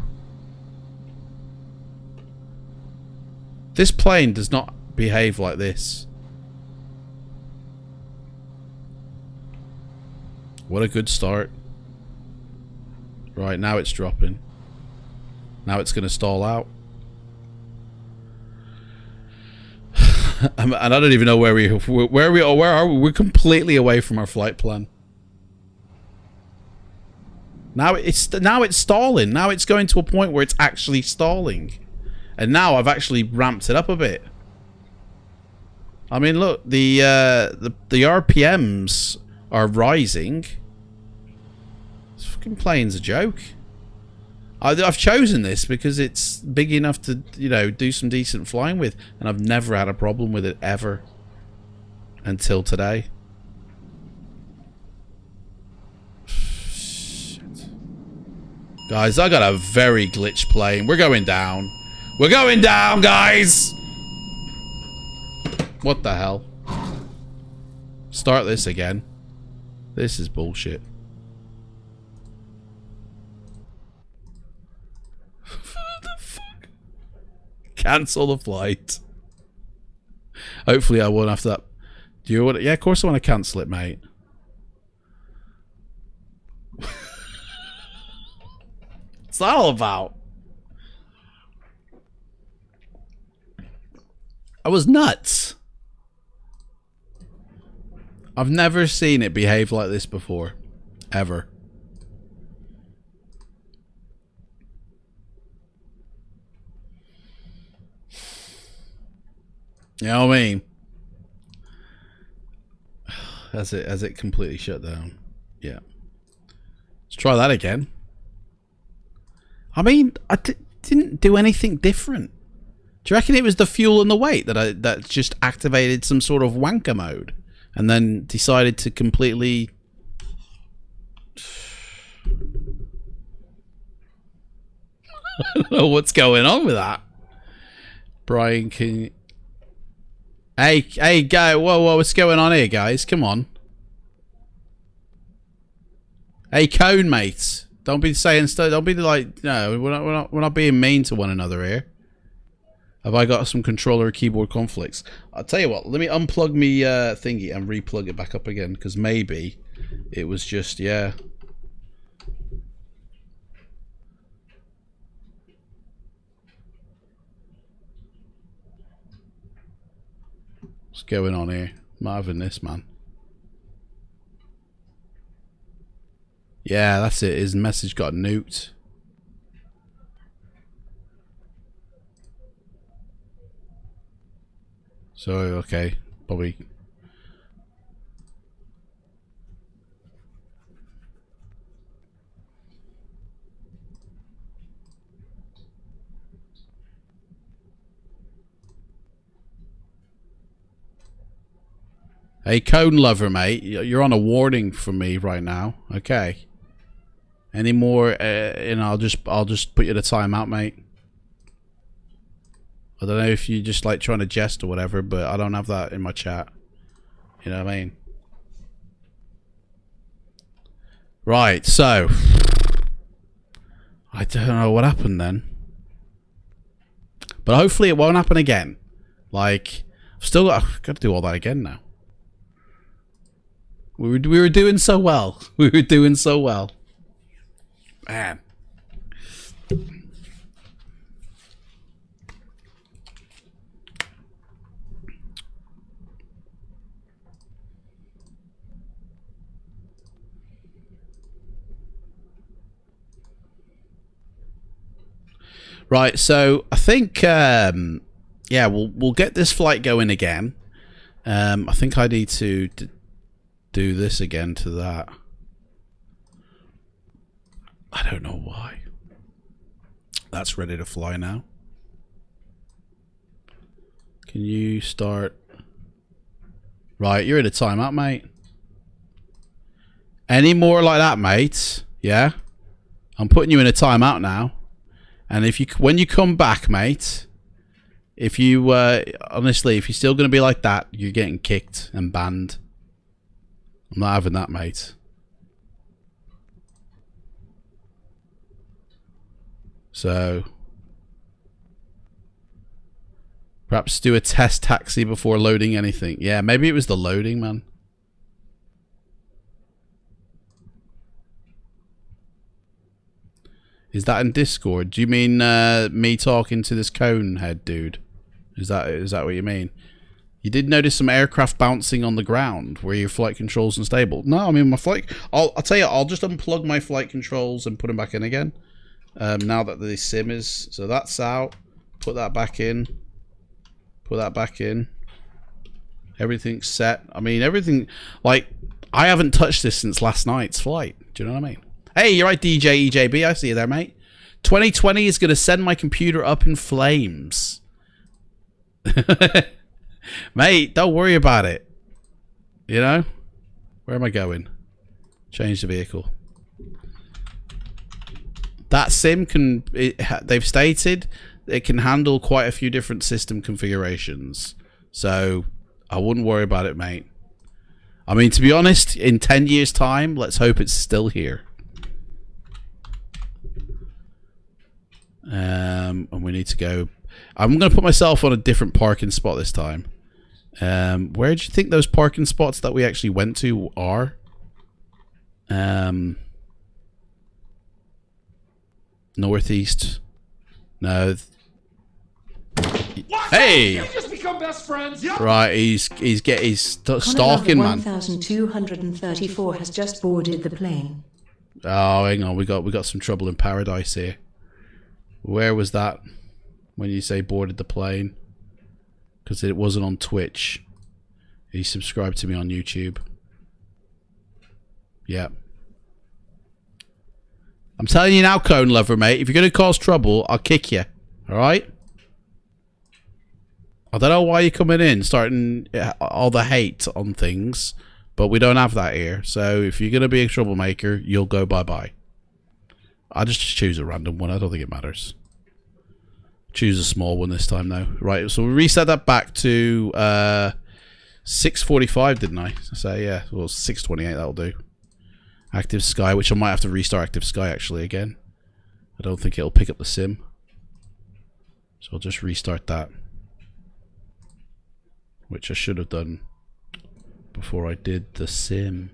This plane does not behave like this. What a good start. Right, now it's dropping. Now it's going to stall out. And I don't even know where are we? We're completely away from our flight plan. Now it's stalling. Now it's going to a point where it's actually stalling. And now I've actually ramped it up a bit. I mean, look, the RPMs are rising. This fucking plane's a joke. I've chosen this because it's big enough to, you know, do some decent flying with, and I've never had a problem with it ever until today. Shit. Guys, I got a very glitched plane. We're going down. We're going down, guys! What the hell? Start this again. This is bullshit. What the fuck? Cancel the flight. Hopefully I won't have to... Do you want... Yeah, of course I want to cancel it, mate. What's that all about? I was nuts. I've never seen it behave like this before. Ever. You know what I mean? Has it completely shut down? Yeah. Let's try that again. I mean, I didn't do anything different. Do you reckon it was the fuel and the weight that just activated some sort of wanker mode and then decided to completely... I don't know what's going on with that. Brian, can you... Hey, guy, whoa, what's going on here, guys? Come on. Hey, Cone, mate. Don't be saying stuff. Don't be like, no, we're not being mean to one another here. Have I got some controller or keyboard conflicts? I'll tell you what. Let me unplug me thingy and replug it back up again, because maybe it was just, yeah. What's going on here? I'm not having this, man. Yeah, that's it. His message got nuked. So, okay. Probably. Hey, Cone Lover, mate. You're on a warning from me right now. Okay. Any more, and I'll just put you to timeout, mate. I don't know if you just like trying to jest or whatever, but I don't have that in my chat. You know what I mean? Right, so I don't know what happened then, but hopefully it won't happen again. Like, I've got to do all that again now. We were doing so well. We were doing so well. Man. Right, so I think yeah, we'll get this flight going again. I think I need to do this again to that. I don't know why. That's ready to fly now. Can you start? Right, you're in a timeout, mate. Any more like that, mate? Yeah? I'm putting you in a timeout now. And if you, when you come back, mate, if you, honestly, if you're still going to be like that, you're getting kicked and banned. I'm not having that, mate. So, perhaps do a test taxi before loading anything. Yeah, maybe it was the loading, man. Is that in Discord? Do you mean me talking to this cone head dude? Is that what you mean? You did notice some aircraft bouncing on the ground. Were your flight controls unstable? No, I mean my flight. I'll tell you. I'll just unplug my flight controls and put them back in again. Now that the sim is, so that's out. Put that back in. Put that back in. Everything's set. I mean everything. Like I haven't touched this since last night's flight. Do you know what I mean? Hey, you're right, DJ EJB. I see you there, mate. 2020 is going to send my computer up in flames. Mate, don't worry about it. You know? Where am I going? Change the vehicle. that sim can, they've stated it can handle quite a few different system configurations. So I wouldn't worry about it, mate. I mean, to be honest, in 10 years' time, let's hope it's still here. And we need to go. I'm going to put myself on a different parking spot this time. Where do you think those parking spots that we actually went to are? Northeast. No. Hey! You just become best friends. Yep. Right, he's stalking, man. 1234 has just boarded the plane. Oh, hang on, we got some trouble in paradise here. Where was that when you say boarded the plane? Because it wasn't on Twitch. He subscribed to me on YouTube. Yep. I'm telling you now, Cone Lover, mate. If you're going to cause trouble, I'll kick you. Alright? I don't know why you're coming in, starting all the hate on things. But we don't have that here. So if you're going to be a troublemaker, you'll go bye-bye. I'll just choose a random one. I don't think it matters. Choose a small one this time, though. Right, so we reset that back to 6:45, didn't I? So, yeah, well, 6:28, that'll do. Active Sky, which I might have to restart Active Sky, actually, again. I don't think it'll pick up the sim. So I'll just restart that. Which I should have done before I did the sim.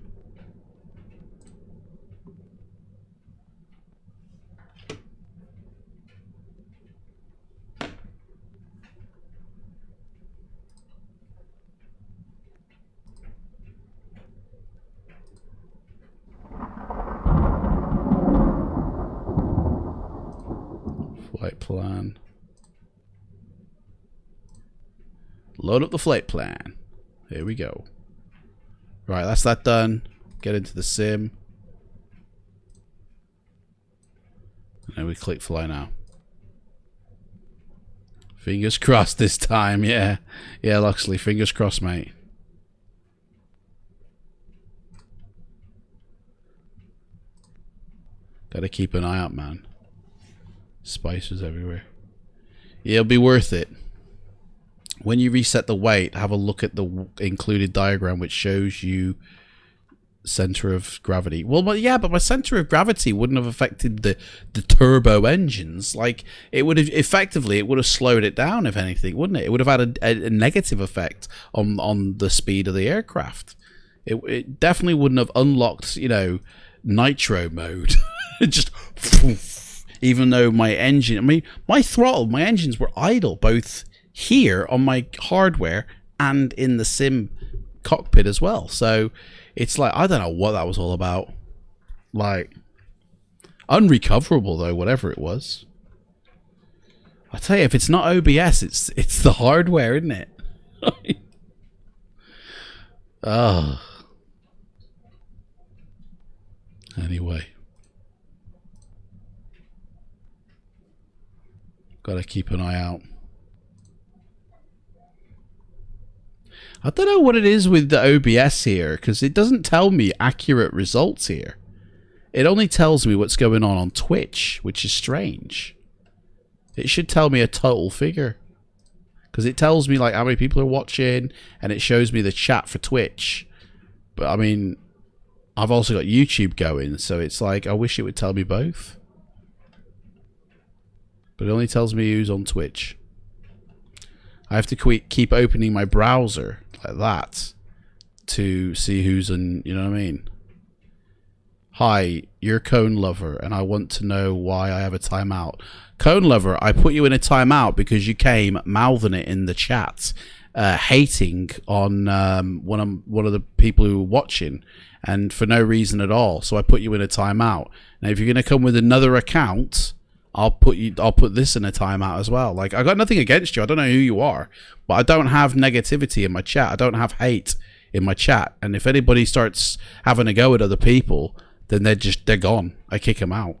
Flight plan. Load up the flight plan. Here we go. Right, that's that done. Get into the sim. And then we click fly now. Fingers crossed this time, yeah. Yeah, Loxley, fingers crossed, mate. Gotta keep an eye out, man. Spices everywhere. Yeah, it'll be worth it. When you reset the weight, have a look at the included diagram which shows you center of gravity. Well, yeah, but my center of gravity wouldn't have affected the turbo engines. Like, it would have effectively, it would have slowed it down, if anything, wouldn't it? It would have had a negative effect on the speed of the aircraft. It definitely wouldn't have unlocked, you know, nitro mode. Just even though my engine, I mean, my throttle, my engines were idle both here on my hardware and in the sim cockpit as well. So it's like, I don't know what that was all about. Like, unrecoverable though, whatever it was. I tell you, if it's not OBS, it's the hardware, isn't it? Oh. Anyway. Gotta keep an eye out. I don't know what it is with the OBS here, because it doesn't tell me accurate results here. It only tells me what's going on Twitch, which is strange. It should tell me a total figure. Because it tells me like how many people are watching, and it shows me the chat for Twitch. But I mean, I've also got YouTube going, so it's like, I wish it would tell me both. But it only tells me who's on Twitch. I have to keep opening my browser like that to see who's in, you know what I mean? Hi, you're Cone Lover, and I want to know why I have a timeout. Cone Lover, I put you in a timeout because you came mouthing it in the chat, hating on one of the people who were watching, and for no reason at all. So I put you in a timeout. Now, if you're gonna come with another account, I'll put this in a timeout as well. Like, I got nothing against you. I don't know who you are, but I don't have negativity in my chat. I don't have hate in my chat. And if anybody starts having a go at other people, then they're gone. I kick them out.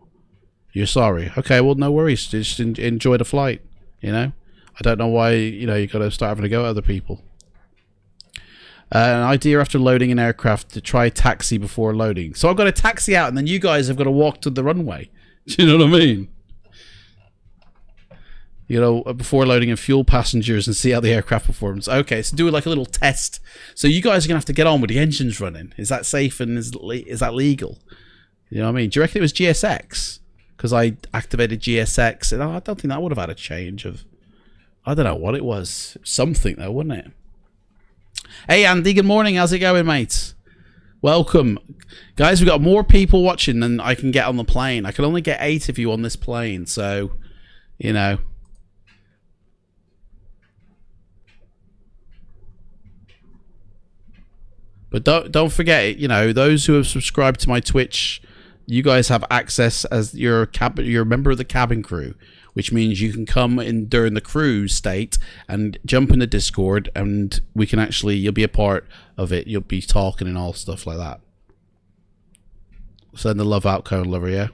You're sorry. Okay, well, no worries. Just enjoy the flight. You know, I don't know why, you know, you got to start having a go at other people. An idea after loading an aircraft to try taxi before loading. So I've got to taxi out, and then you guys have got to walk to the runway. Do you know what I mean? You know, before loading in fuel, passengers, and see how the aircraft performs. Okay, so do like a little test. So you guys are gonna have to get on with the engines running. Is that safe and is that legal? You know what I mean? Do you reckon it was GSX? Because I activated GSX, and I don't think that would have had a change of. I don't know what it was. Something though, wouldn't it? Hey Andy, good morning. How's it going, mate? Welcome, guys. We've got more people watching than I can get on the plane. I can only get 8 of you on this plane, so you know. But don't forget it. You know, those who have subscribed to my Twitch, you guys have access as you're a member of the cabin crew, which means you can come in during the cruise state and jump in the Discord, and we can actually, you'll be a part of it. You'll be talking and all stuff like that. Send the love out, Cone Lover, yeah.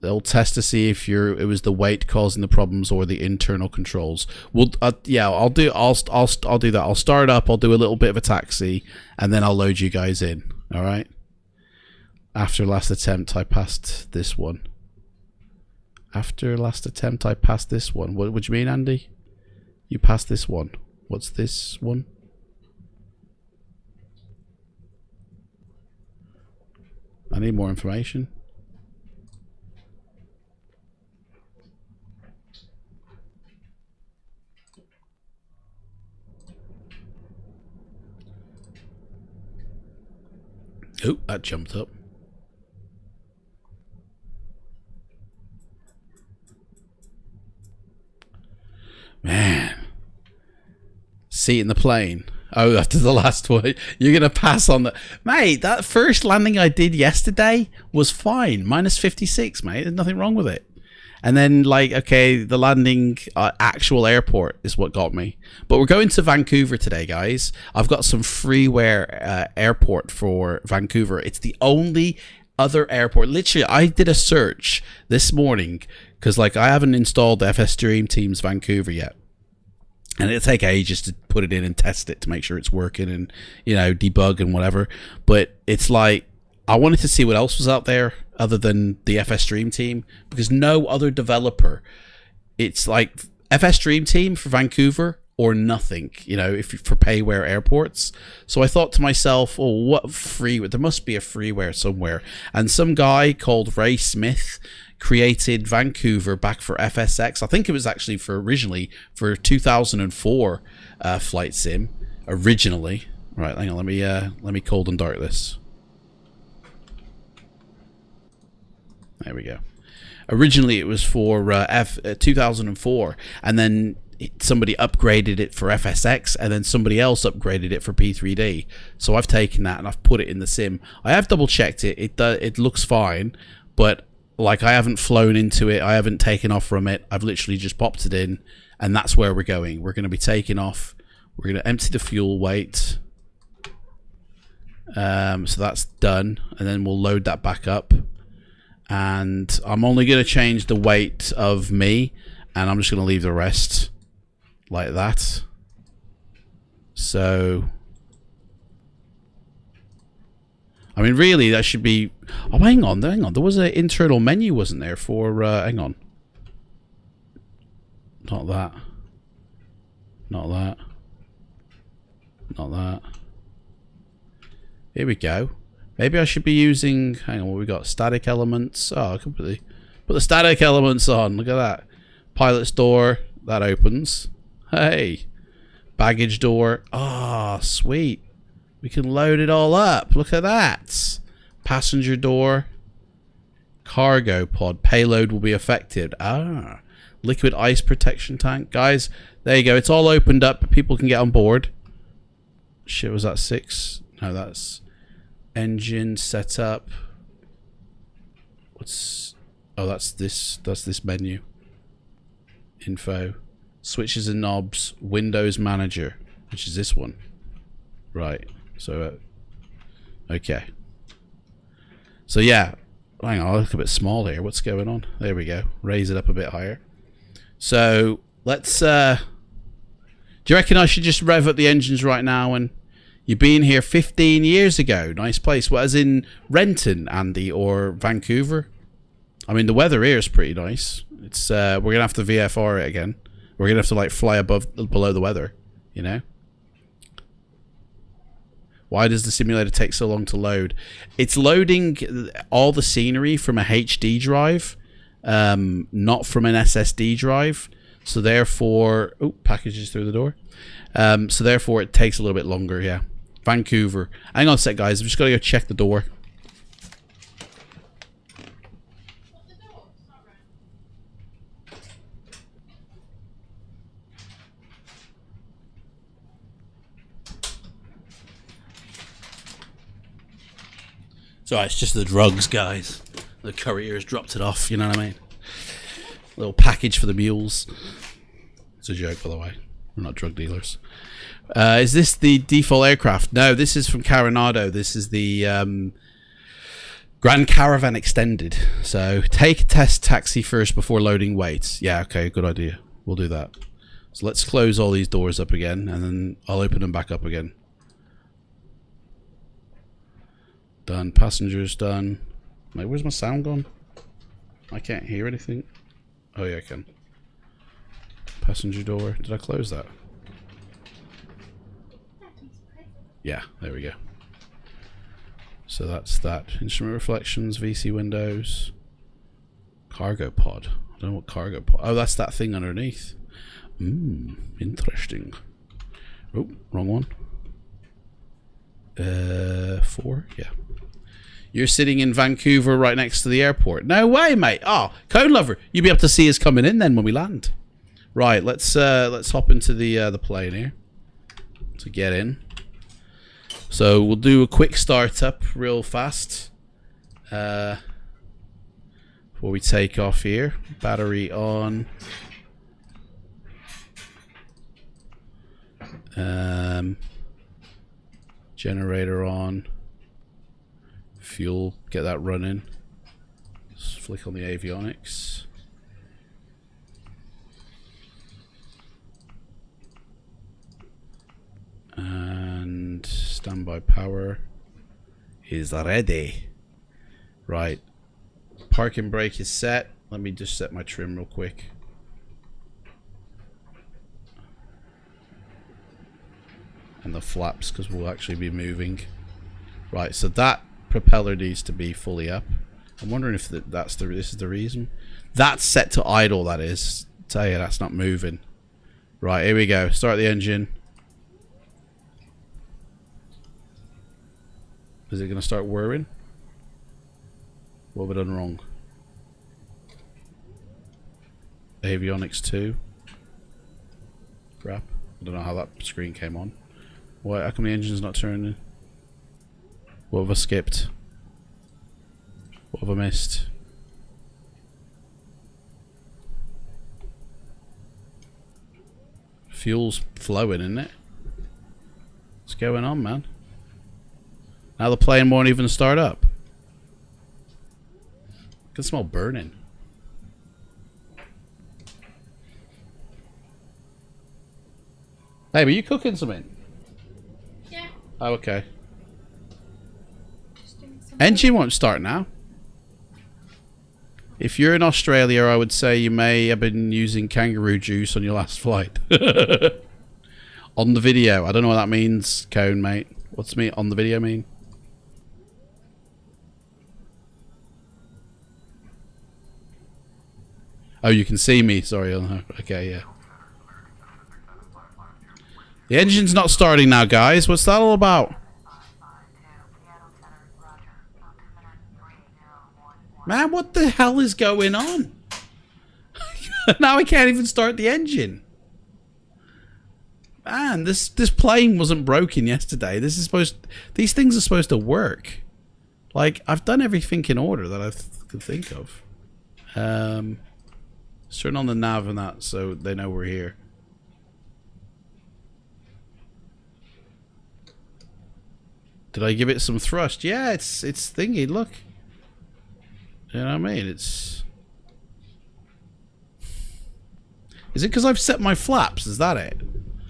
They'll test to see if it was the weight causing the problems or the internal controls. Well, yeah, I'll do that. I'll start up. I'll do a little bit of a taxi, and then I'll load you guys in. All right. After last attempt, I passed this one. After last attempt, I passed this one. What do you mean, Andy? You passed this one. What's this one? I need more information. Oh, that jumped up. Man. Seat in the plane. Oh, after the last one. You're going to pass on the... Mate, that first landing I did yesterday was fine. Minus 56, mate. There's nothing wrong with it. And then, like, okay, the landing actual airport is what got me. But we're going to Vancouver today, guys. I've got some freeware airport for Vancouver. It's the only other airport. Literally, I did a search this morning because, like, I haven't installed FS Dream Teams Vancouver yet. And it'll take ages to put it in and test it to make sure it's working and, you know, debug and whatever. But it's like, I wanted to see what else was out there other than the FS Dream Team, because no other developer, it's like FS Dream Team for Vancouver or nothing, you know, if for payware airports. So I thought to myself, oh, what freeware? There must be a freeware somewhere. And some guy called Ray Smith created Vancouver back for FSX. I think it was actually originally for 2004 flight sim originally. Right, hang on, let me cold and dark this. There we go. Originally, it was for 2004, and then somebody upgraded it for FSX, and then somebody else upgraded it for P3D. So I've taken that and I've put it in the sim. I have double checked it. It looks fine, but like I haven't flown into it. I haven't taken off from it. I've literally just popped it in, and that's where we're going. We're going to be taking off. We're going to empty the fuel weight. So that's done, and then we'll load that back up. And I'm only going to change the weight of me, and I'm just going to leave the rest like that. So, I mean, really, that should be... Oh, hang on. There was an internal menu, wasn't there, for... hang on. Not that. Not that. Not that. Here we go. Maybe I should be using... Hang on, what we got? Static elements. Oh, I can put the static elements on. Look at that. Pilot's door. That opens. Hey. Baggage door. Ah, oh, sweet. We can load it all up. Look at that. Passenger door. Cargo pod. Payload will be affected. Ah. Liquid ice protection tank. Guys, there you go. It's all opened up. People can get on board. Shit, was that 6? No, that's... Engine setup. What's... Oh, that's this menu. Info. Switches and knobs. Windows Manager. Which is this one. Right. So, okay. So, yeah. Hang on, I look a bit small here. What's going on? There we go. Raise it up a bit higher. So, let's... do you reckon I should just rev up the engines right now and You've been here 15 years ago. Nice place. What, as in Renton, Andy, or Vancouver? I mean, the weather here is pretty nice. It's we're gonna have to VFR it again. We're gonna have to like fly below the weather. You know. Why does the simulator take so long to load? It's loading all the scenery from a HD drive, not from an SSD drive. So therefore, oh, packages through the door. So therefore, it takes a little bit longer. Yeah. Vancouver. Hang on a sec, guys. I'm just going to go check the door. So it's just the drugs, guys. The courier's dropped it off, you know what I mean? Little package for the mules. It's a joke, by the way. We're not drug dealers. Is this the default aircraft? No, this is from Coronado. This is the Grand Caravan Extended. So take a test taxi first before loading weights. Yeah, okay, good idea. We'll do that. So let's close all these doors up again, and then I'll open them back up again. Done. Passengers done. Wait, where's my sound gone? I can't hear anything. Oh yeah, I can. Passenger door. Did I close that? Yeah, there we go. So that's that. Instrument reflections, VC windows. Cargo pod. I don't know what cargo pod. Oh, that's that thing underneath. Interesting. Oh, wrong one. 4? Yeah. You're sitting in Vancouver right next to the airport. No way, mate. Oh, Code Lover. You'll be able to see us coming in then when we land. Right, let's hop into the plane here to get in. So we'll do a quick startup real fast before we take off here. Battery on. Generator on. Fuel, get that running. Just flick on the avionics. And standby power is ready. Right. Parking brake is set. Let me just set my trim real quick. And the flaps, because we'll actually be moving. Right, so that propeller needs to be fully up. I'm wondering if this is the reason. That's set to idle, that is. Tell you, that's not moving. Right, here we go. Start the engine. Is it going to start whirring? What have I done wrong? Avionics 2. Crap. I don't know how that screen came on. Why? How come the engine's not turning? What have I skipped? What have I missed? Fuel's flowing, isn't it? What's going on, man? Now the plane won't even start up. I can smell burning. Hey, are you cooking something? Yeah. Oh, okay. Engine won't start now. If you're in Australia, I would say you may have been using kangaroo juice on your last flight. On the video. I don't know what that means, Cone, mate. What's me on the video mean? Oh, you can see me. Sorry. Okay, yeah. The engine's not starting now, guys. What's that all about? Man, what the hell is going on? Now I can't even start the engine. Man, this plane wasn't broken yesterday. These things are supposed to work. Like, I've done everything in order that I could think of. Let's turn on the nav and that so they know we're here. Did I give it some thrust? Yeah, it's thingy, look. You know what I mean? Is it because I've set my flaps? Is that it?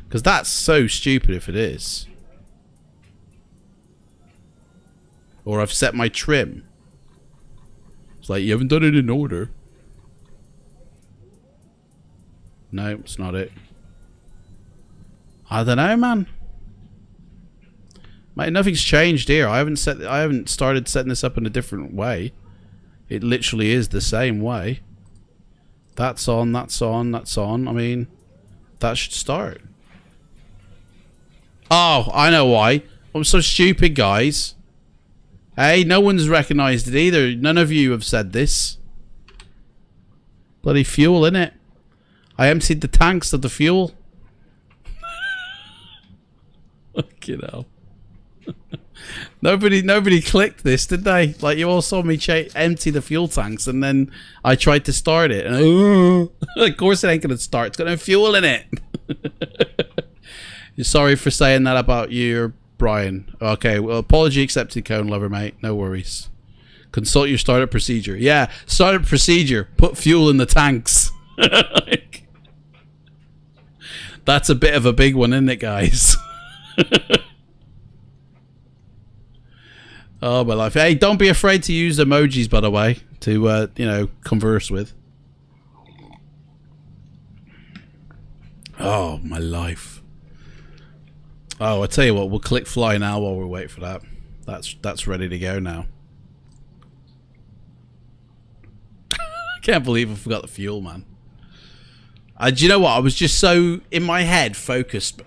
Because that's so stupid if it is. Or I've set my trim. It's like, you haven't done it in order. No, it's not it. I don't know, man. Mate, nothing's changed here. I haven't started setting this up in a different way. It literally is the same way. That's on, that's on, that's on. I mean, that should start. Oh, I know why. I'm so stupid, guys. Hey, no one's recognized it either. None of you have said this. Bloody fuel, innit? I emptied the tanks of the fuel. Fucking hell. Nobody clicked this, did they? Like, you all saw me empty the fuel tanks, and then I tried to start it, and of course it ain't gonna start. It's got no fuel in it. Sorry for saying that about you, Brian. Okay, well, apology accepted, Cone Lover, mate. No worries. Consult your startup procedure. Yeah, startup procedure. Put fuel in the tanks. Like, that's a bit of a big one, isn't it, guys? Oh, my life. Hey, don't be afraid to use emojis, by the way, to, you know, converse with. Oh, my life. Oh, I tell you what, we'll click fly now while we wait for that. That's ready to go now. I can't believe I forgot the fuel, man. Do you know what? I was just so in my head focused,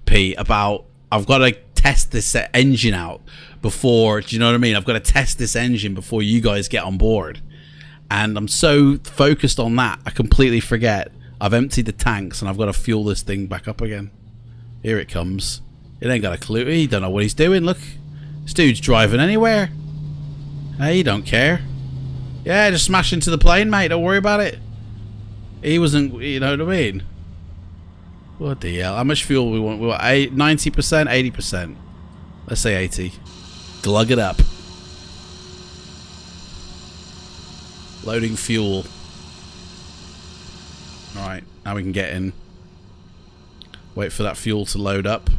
P, about I've got to test this engine out before. Do you know what I mean? I've got to test this engine before you guys get on board, and I'm so focused on that I completely forget I've emptied the tanks and I've got to fuel this thing back up again. Here it comes. It ain't got a clue. He don't know what he's doing. Look, this dude's driving anywhere. Hey, he don't care. Yeah, just smash into the plane, mate. Don't worry about it. He wasn't, you know what I mean? What the hell? How much fuel we want? We want 90%, 80%. Let's say 80. Glug it up. Loading fuel. Alright, now we can get in. Wait for that fuel to load up.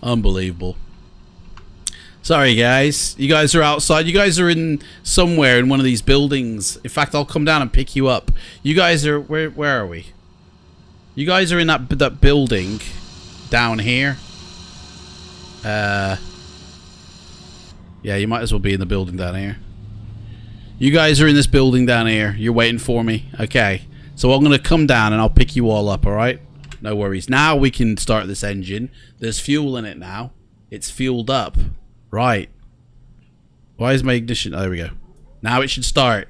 Unbelievable. Sorry, guys. You guys are outside. You guys are in somewhere in one of these buildings. In fact, I'll come down and pick you up. You guys are... Where are we? You guys are in that building down here. Yeah, you might as well be in the building down here. You guys are in this building down here. You're waiting for me. Okay. So I'm going to come down and I'll pick you all up, alright? No worries. Now we can start this engine. There's fuel in it now. It's fueled up. Right. Why is my ignition... Oh, there we go. Now it should start.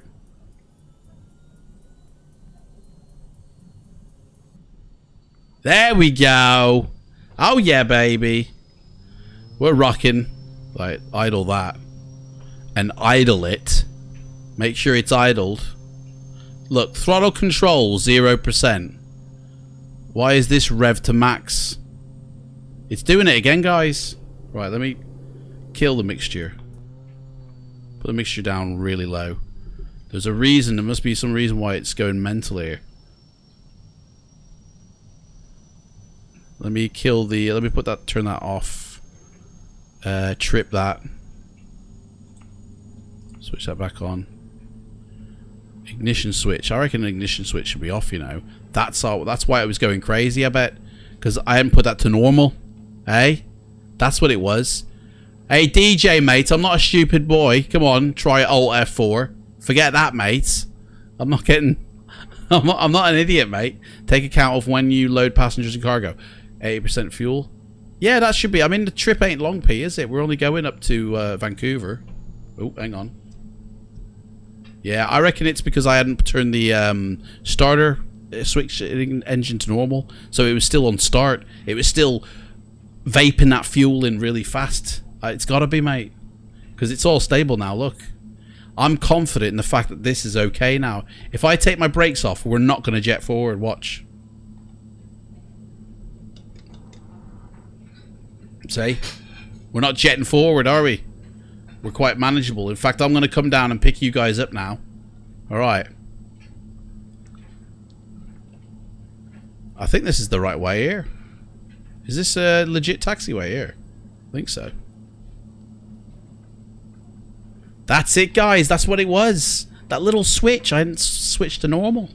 There we go. Oh, yeah, baby. We're rocking. Right, idle that. And idle it. Make sure it's idled. Look, throttle control, 0%. Why is this rev to max? It's doing it again, guys. Right, let me kill the mixture. Put the mixture down really low. There's a reason, there must be some reason why it's going mental here. Let me kill the, let me put that, turn that off. Trip that. Switch that back on. Ignition switch. I reckon an ignition switch should be off, you know. That's why it was going crazy, I bet. Because I hadn't put that to normal. Hey? That's what it was. Hey, DJ, mate, I'm not a stupid boy. Come on, try Alt F4. Forget that, mate. I'm not getting... I'm not an idiot, mate. Take account of when you load passengers and cargo. 80% fuel. Yeah, that should be... I mean, the trip ain't long, P, is it? We're only going up to Vancouver. Oh, hang on. Yeah, I reckon it's because I hadn't turned the starter switch engine to normal. So it was still on start. It was still vaping that fuel in really fast. It's got to be, mate. Because it's all stable now, look. I'm confident in the fact that this is okay now. If I take my brakes off, we're not going to jet forward. Watch. See? We're not jetting forward, are we? We're quite manageable. In fact, I'm going to come down and pick you guys up now. Alright. I think this is the right way here. Is this a legit taxiway here? I think so. That's it, guys. That's what it was. That little switch. I hadn't switched to normal.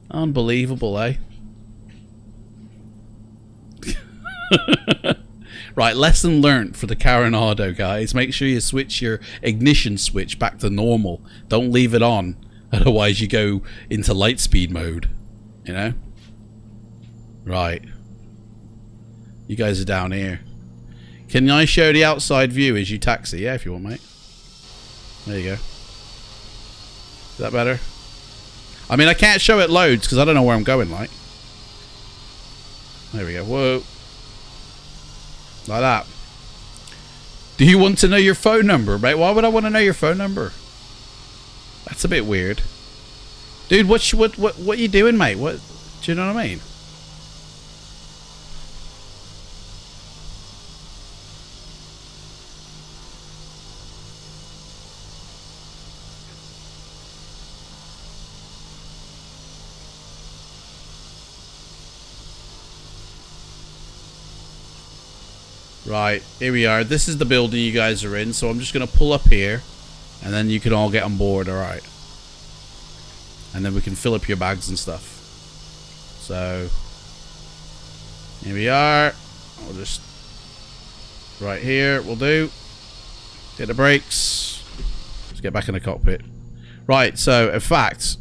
Unbelievable, eh? Right, lesson learned for the Caravan, guys. Make sure you switch your ignition switch back to normal. Don't leave it on. Otherwise you go into light speed mode. You know? Right. You guys are down here. Can I show the outside view as you taxi? Yeah, if you want, mate. There you go. Is that better? I mean, I can't show it loads because I don't know where I'm going, like. There we go. Whoa. Like that. Do you want to know your phone number, mate? Why would I want to know your phone number? That's a bit weird. Dude, what you doing, mate? What? Do you know what I mean? Right, here we are. This is the building you guys are in, so I'm just going to pull up here, and then you can all get on board, alright? And then we can fill up your bags and stuff. So, here we are. I'll just, right here, we'll do. Hit the brakes. Let's get back in the cockpit. Right, so, in fact,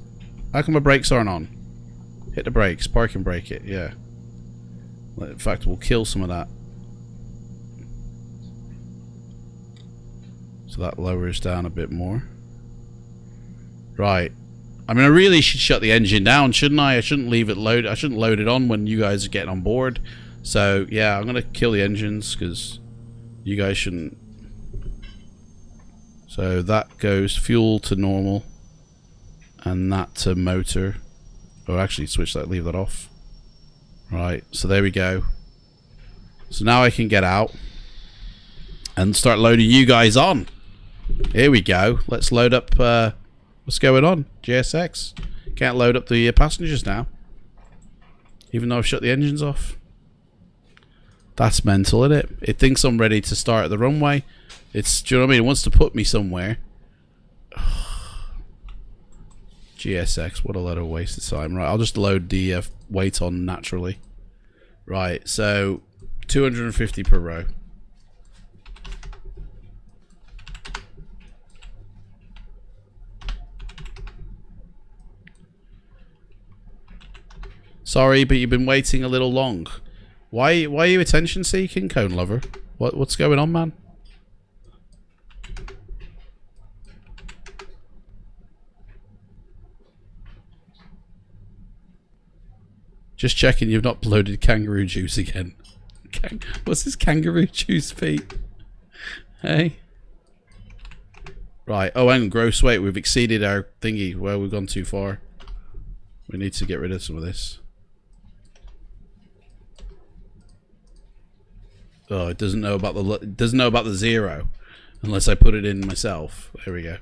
how come my brakes aren't on? Hit the brakes, parking brake it, yeah. In fact, we'll kill some of that. So that lowers down a bit more. Right. I mean, I really should shut the engine down, shouldn't I? I shouldn't leave it loaded. I shouldn't load it on when you guys are getting on board. So, yeah, I'm going to kill the engines because you guys shouldn't. So that goes fuel to normal. And that to motor. Oh, actually, switch that, leave that off. Right, so there we go. So now I can get out and start loading you guys on. Here we go. Let's load up. What's going on? GSX. Can't load up the passengers now. Even though I've shut the engines off. That's mental, isn't it? It thinks I'm ready to start at the runway. It's, do you know what I mean? It wants to put me somewhere. GSX, what a lot of wasted time. Right, I'll just load the weight on naturally. Right, so 250 per row. Sorry, but you've been waiting a little long. Why are you attention seeking, Cone Lover? What's going on, man? Just checking you've not loaded kangaroo juice again. What's this kangaroo juice, Pete? Hey? Right, oh, and gross weight. We've exceeded our thingy. Well, we've gone too far. We need to get rid of some of this. Oh, it doesn't know about the zero unless I put it in myself. There we go.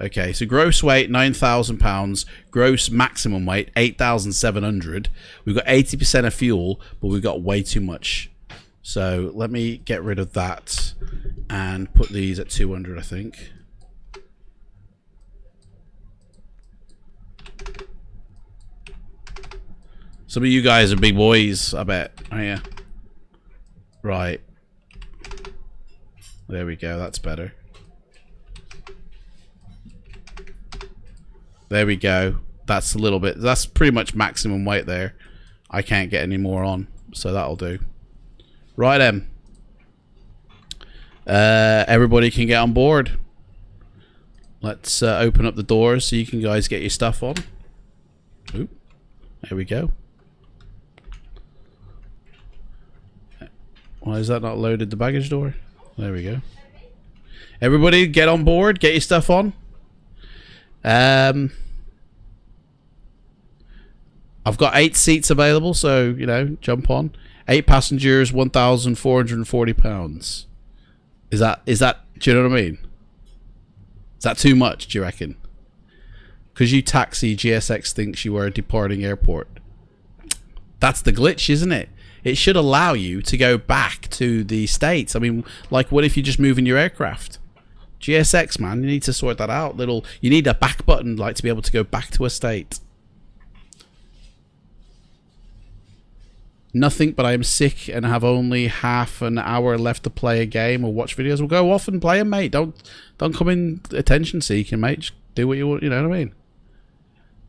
Okay, so gross weight 9,000 pounds, gross maximum weight 8,700. We've got 80% of fuel, but we've got way too much. So let me get rid of that and put these at 200, I think. Some of you guys are big boys, I bet. Oh yeah. Right. There we go, that's better. There we go. That's a little bit, that's pretty much maximum weight there. I can't get any more on, so that'll do. Right then. Everybody can get on board. Let's open up the doors so you can guys get your stuff on. Oop. There we go. Why is that not loaded the baggage door? There we go. Everybody get on board, get your stuff on. I've got 8 seats available, so, you know, jump on. 8 passengers, 1,440 pounds. Is that, do you know what I mean? Is that too much, do you reckon? Because you taxi, GSX thinks you are a departing airport. That's the glitch, isn't it? it should allow you to go back to the States. I mean, like, what if you're just moving your aircraft? GSX, man, you need to sort that out. You need a back button, like, to be able to go back to a state. Nothing, but I am sick and have only half an hour left to play a game or watch videos. We'll go off and play them, mate. Don't come in attention seeking, mate. Just do what you want. You know what I mean?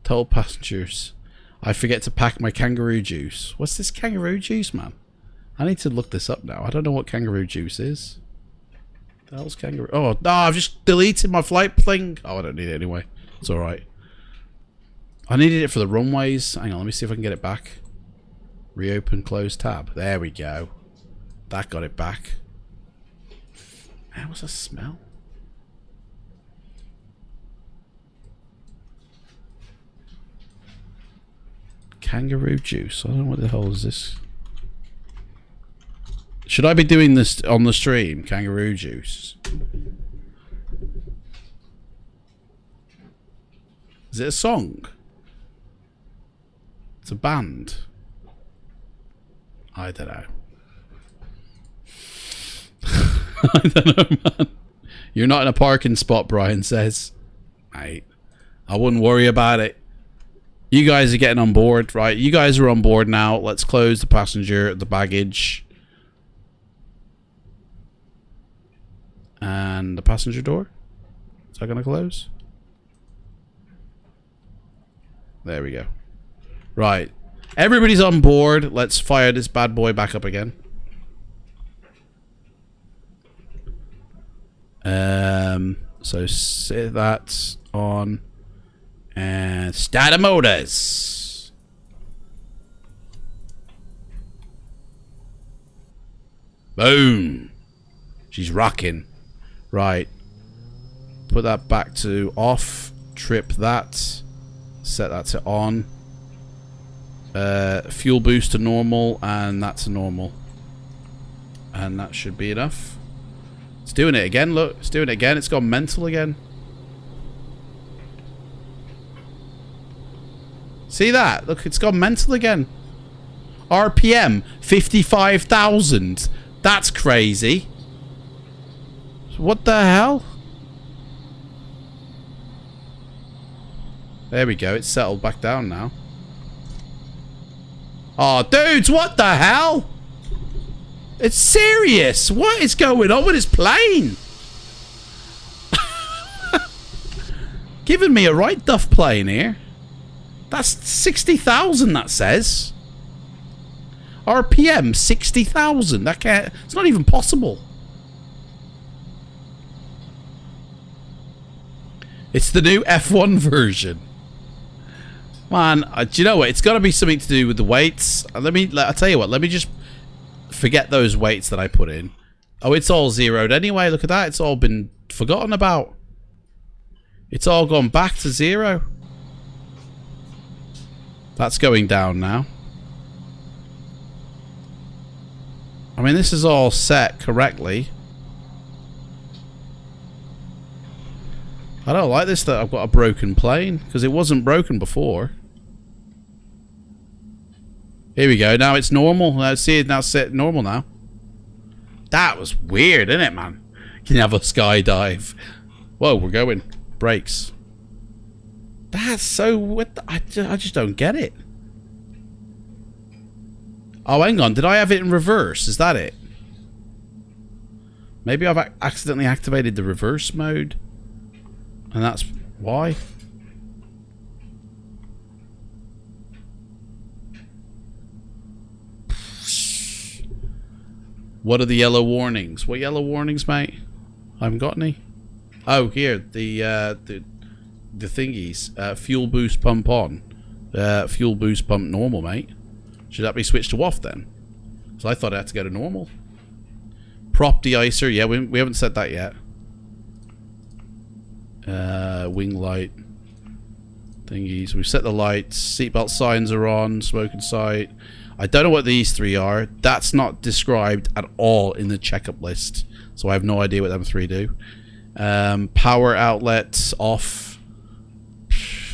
Total passengers. I forget to pack my kangaroo juice. What's this kangaroo juice, man? I need to look this up now. I don't know what kangaroo juice is. The hell's kangaroo? Oh, no, I've just deleted my flight thing. Oh, I don't need it anyway. It's alright. I needed it for the runways. Hang on, let me see if I can get it back. Reopen, close tab. There we go. That got it back. Man, what's that smell? Kangaroo juice. I don't know what the hell is this. Should I be doing this on the stream? Kangaroo juice. Is it a song? It's a band. I don't know. I don't know, man. You're not in a parking spot, Brian says. Mate, I wouldn't worry about it. You guys are getting on board, right? You guys are on board now. Let's close the passenger, the baggage. And the passenger door. Is that going to close? There we go. Right. Everybody's on board. Let's fire this bad boy back up again. So set that on and start the motors. Boom. She's rocking. Right. Put that back to off. Trip that. Set that to on. Fuel boost to normal, and that's a normal. And that should be enough. It's doing it again, look. It's doing it again. It's gone mental again. See that? Look, it's gone mental again. RPM, 55,000. That's crazy. What the hell? There we go. It's settled back down now. Oh, dudes, what the hell? It's serious. What is going on with this plane? Giving me a right duff plane here. That's 60,000, that says. RPM, 60,000. That can't... It's not even possible. It's the new F1 version. Man, do you know what? It's got to be something to do with the weights. I'll tell you what. Let me just forget those weights that I put in. Oh, it's all zeroed anyway. Look at that. It's all been forgotten about. It's all gone back to zero. That's going down now. I mean, this is all set correctly. I don't like this that I've got a broken plane, because it wasn't broken before. Here we go. Now it's normal. Now see it now set normal now. That was weird, isn't it, man? Can you have a skydive? Whoa, we're going. Brakes. That's so... What the, I just don't get it. Oh, hang on. Did I have it in reverse? Is that it? Maybe I've accidentally activated the reverse mode. And that's why. What are the yellow warnings? What yellow warnings, mate? I haven't got any. Oh, here. The thingies. Fuel boost pump on. Fuel boost pump normal, mate. Should that be switched to off then? So I thought I had to go to normal. Prop de-icer. Yeah, we haven't set that yet. Wing light thingies. We've set the lights. Seatbelt signs are on. Smoking sight. I don't know what these three are. That's not described at all in the checkup list, so I have no idea what them three do. Power outlets off.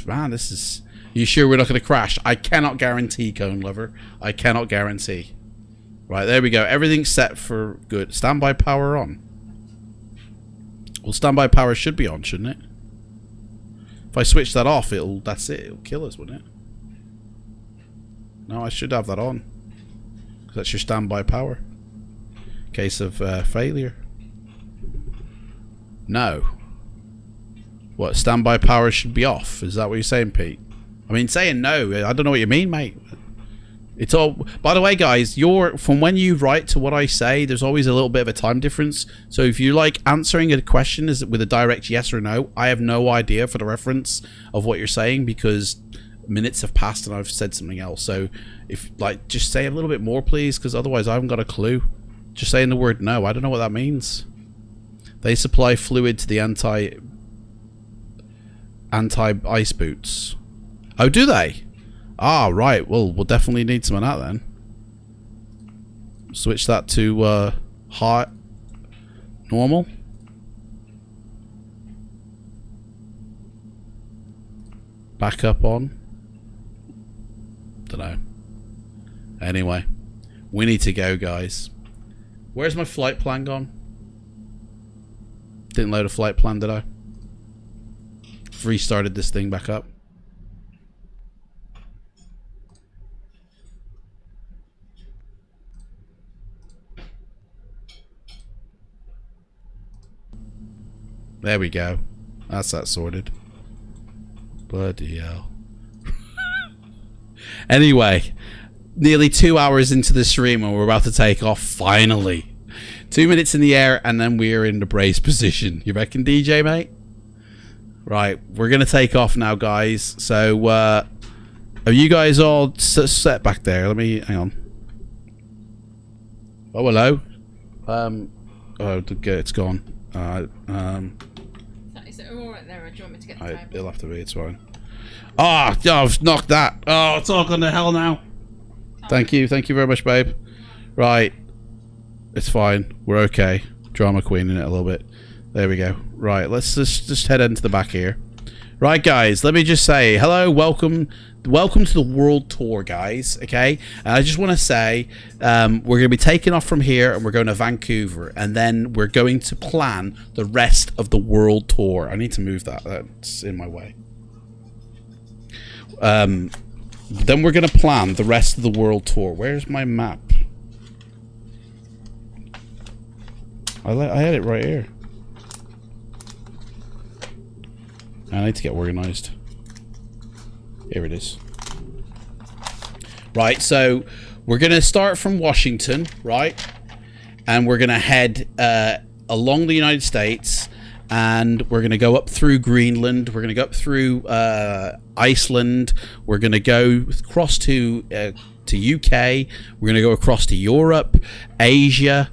Man, this is... You sure we're not going to crash? I cannot guarantee, Cone Lover. I cannot guarantee. Right, there we go. Everything's set for good. Standby power on. Well, standby power should be on, shouldn't it? If I switch that off, that's it. It'll kill us, wouldn't it? No, I should have that on. 'Cause that's your standby power. In case of failure. No. What, standby power should be off? Is that what you're saying, Pete? I mean, saying no, I don't know what you mean, mate. It's all. By the way, guys, from when you write to what I say, there's always a little bit of a time difference. So if you're like answering a question with a direct yes or no, I have no idea for the reference of what you're saying because minutes have passed and I've said something else. So if like, just say a little bit more, please, because otherwise I haven't got a clue. Just saying the word no, I don't know what that means. They supply fluid to the anti-ice boots. Oh, do they? Ah, right. Well, we'll definitely need some of that then. Switch that to hot, normal. Back up on. Dunno. Anyway, we need to go, guys. Where's my flight plan gone? Didn't load a flight plan, did I? Restarted this thing back up. There we go. That's that sorted. Bloody hell. Anyway, nearly 2 hours into the stream and we're about to take off finally. 2 minutes in the air and then we're in the brace position. You reckon, DJ, mate? Right, we're going to take off now, guys. So, are you guys all set back there? Let me, hang on. Oh, hello. Oh, it's gone. Is it all right there, or do you want me to get the table? It'll have to be, it's fine. Oh, I've knocked that. Oh, it's all gone to hell now. Oh. Thank you very much, babe. Right. It's fine. We're okay. Drama queen in it a little bit. There we go. Right, let's just head into the back here. Right, guys, let me just say hello, welcome to the world tour, guys. Okay, and I just want to say we're going to be taking off from here and we're going to Vancouver, and then we're going to plan the rest of the world tour. I need to move that. That's in my way. Then we're going to plan the rest of the world tour. Where's my map? I had it right here. I need to get organized. Here it is. Right, so we're going to start from Washington, right? And we're going to head along the United States, and we're going to go up through Greenland. We're going to go up through Iceland. We're going to go across to UK. We're going to go across to Europe, Asia,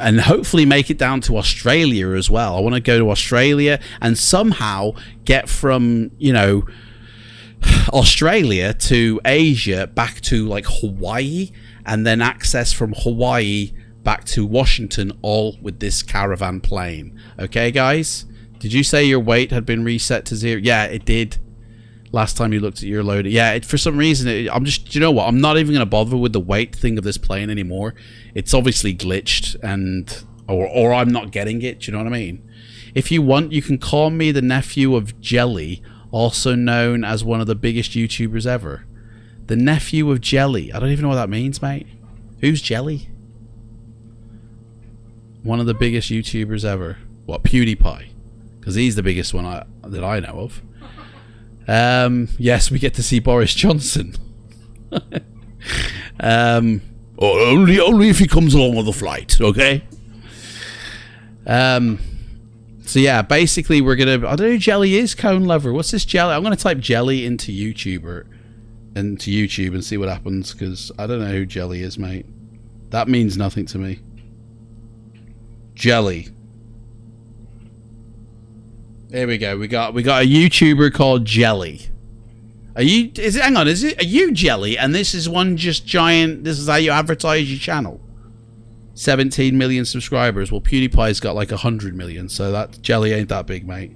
and hopefully make it down to Australia as well. I want to go to Australia and somehow get from, you know, Australia to Asia back to like Hawaii, and then access from Hawaii back to Washington, all with this Caravan plane. Okay, guys? Did you say your weight had been reset to 0? Yeah, it did. Last time you looked at your load. Yeah, for some reason, I'm just, you know what? I'm not even going to bother with the weight thing of this plane anymore. It's obviously glitched, and or I'm not getting it. Do you know what I mean? If you want, you can call me the nephew of Jelly, also known as one of the biggest YouTubers ever. The nephew of Jelly. I don't even know what that means, mate. Who's Jelly? One of the biggest YouTubers ever. What, PewDiePie? Because he's the biggest one that I know of. Yes, we get to see Boris Johnson. Only if he comes along with the flight, okay? So yeah, basically we're gonna. I don't know who Jelly is. Cone Lover. What's this Jelly? I'm gonna type Jelly into YouTube and see what happens, because I don't know who Jelly is, mate. That means nothing to me. Jelly. There we go. We got a YouTuber called Jelly. Hang on, are you Jelly? And this is one just giant. This is how you advertise your channel. 17 million subscribers. Well, PewDiePie's got like 100 million, so that Jelly ain't that big, mate.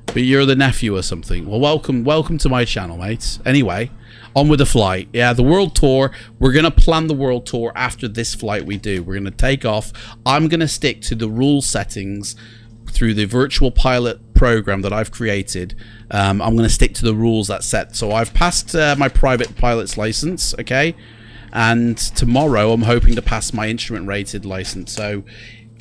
but you're the nephew or something. Well, welcome to my channel, mates. Anyway, on with the flight. Yeah, the world tour. We're going to plan the world tour after this flight we do. We're going to take off. I'm going to stick to the rule settings through the virtual pilot program that I've created. I'm going to stick to the rules that's set. So I've passed my private pilot's license, okay? And tomorrow I'm hoping to pass my instrument rated license. So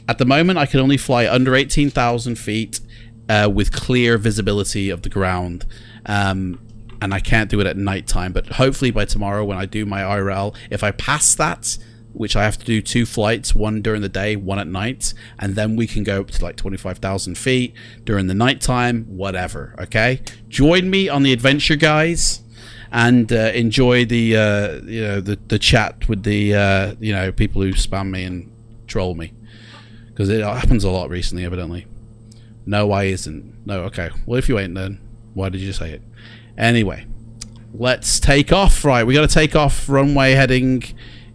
at the moment I can only fly under 18,000 feet with clear visibility of the ground. And I can't do it at night time, but hopefully by tomorrow when I do my IRL, if I pass that, which I have to do 2 flights, one during the day, one at night, and then we can go up to like 25,000 feet during the night time, whatever, okay? Join me on the adventure, guys, and enjoy the you know, the chat with the you know, people who spam me and troll me, because it happens a lot recently, evidently. No, I isn't. No, okay. Well, if you ain't, then why did you say it? Anyway, let's take off. Right, we got to take off. Runway heading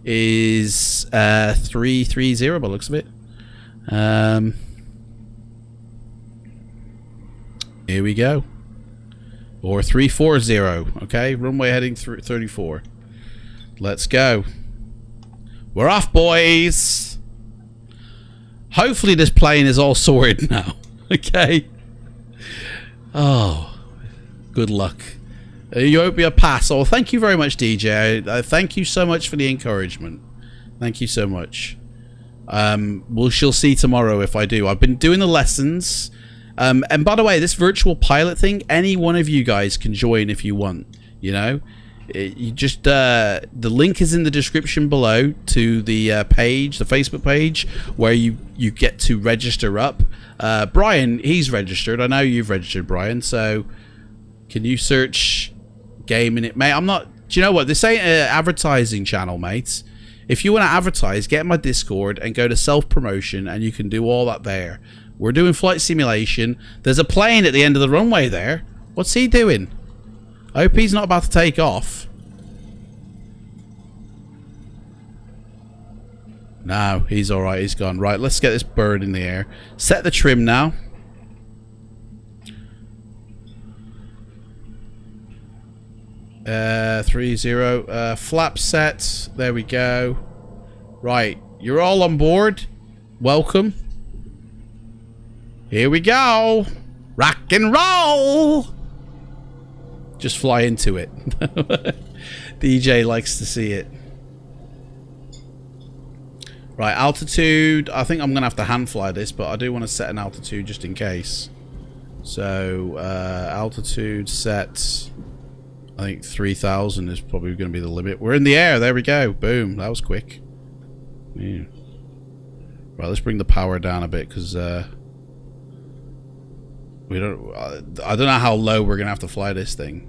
is 330 by the looks of it. Here we go. Or 340. Okay, runway heading 34. Let's go. We're off, boys. Hopefully this plane is all sorted now. Okay. Oh, good luck. You hope you pass. Oh, thank you very much, DJ. Thank you so much for the encouragement. Thank you so much. She'll see tomorrow if I do. I've been doing the lessons. And by the way, this virtual pilot thing, any one of you guys can join if you want. You know, you just the link is in the description below to the page, the Facebook page, where you get to register up. Brian, he's registered. I know you've registered, Brian. So can you search game in it, mate? I'm not. Do you know what? This ain't an advertising channel, mate. If you want to advertise, get my Discord and go to self-promotion, and you can do all that there. We're doing flight simulation. There's a plane at the end of the runway there. What's he doing? I hope he's not about to take off. No, he's alright. He's gone. Right, let's get this bird in the air. Set the trim now. Uh, 30. Flap set. There we go. Right, you're all on board. Welcome. Here we go. Rock and roll. Just fly into it. DJ likes to see it. Right, altitude. I think I'm going to have to hand fly this, but I do want to set an altitude just in case. So, altitude set. I think 3,000 is probably going to be the limit. We're in the air. There we go. Boom. That was quick. Yeah. Right, let's bring the power down a bit because we don't. I don't know how low we're going to have to fly this thing,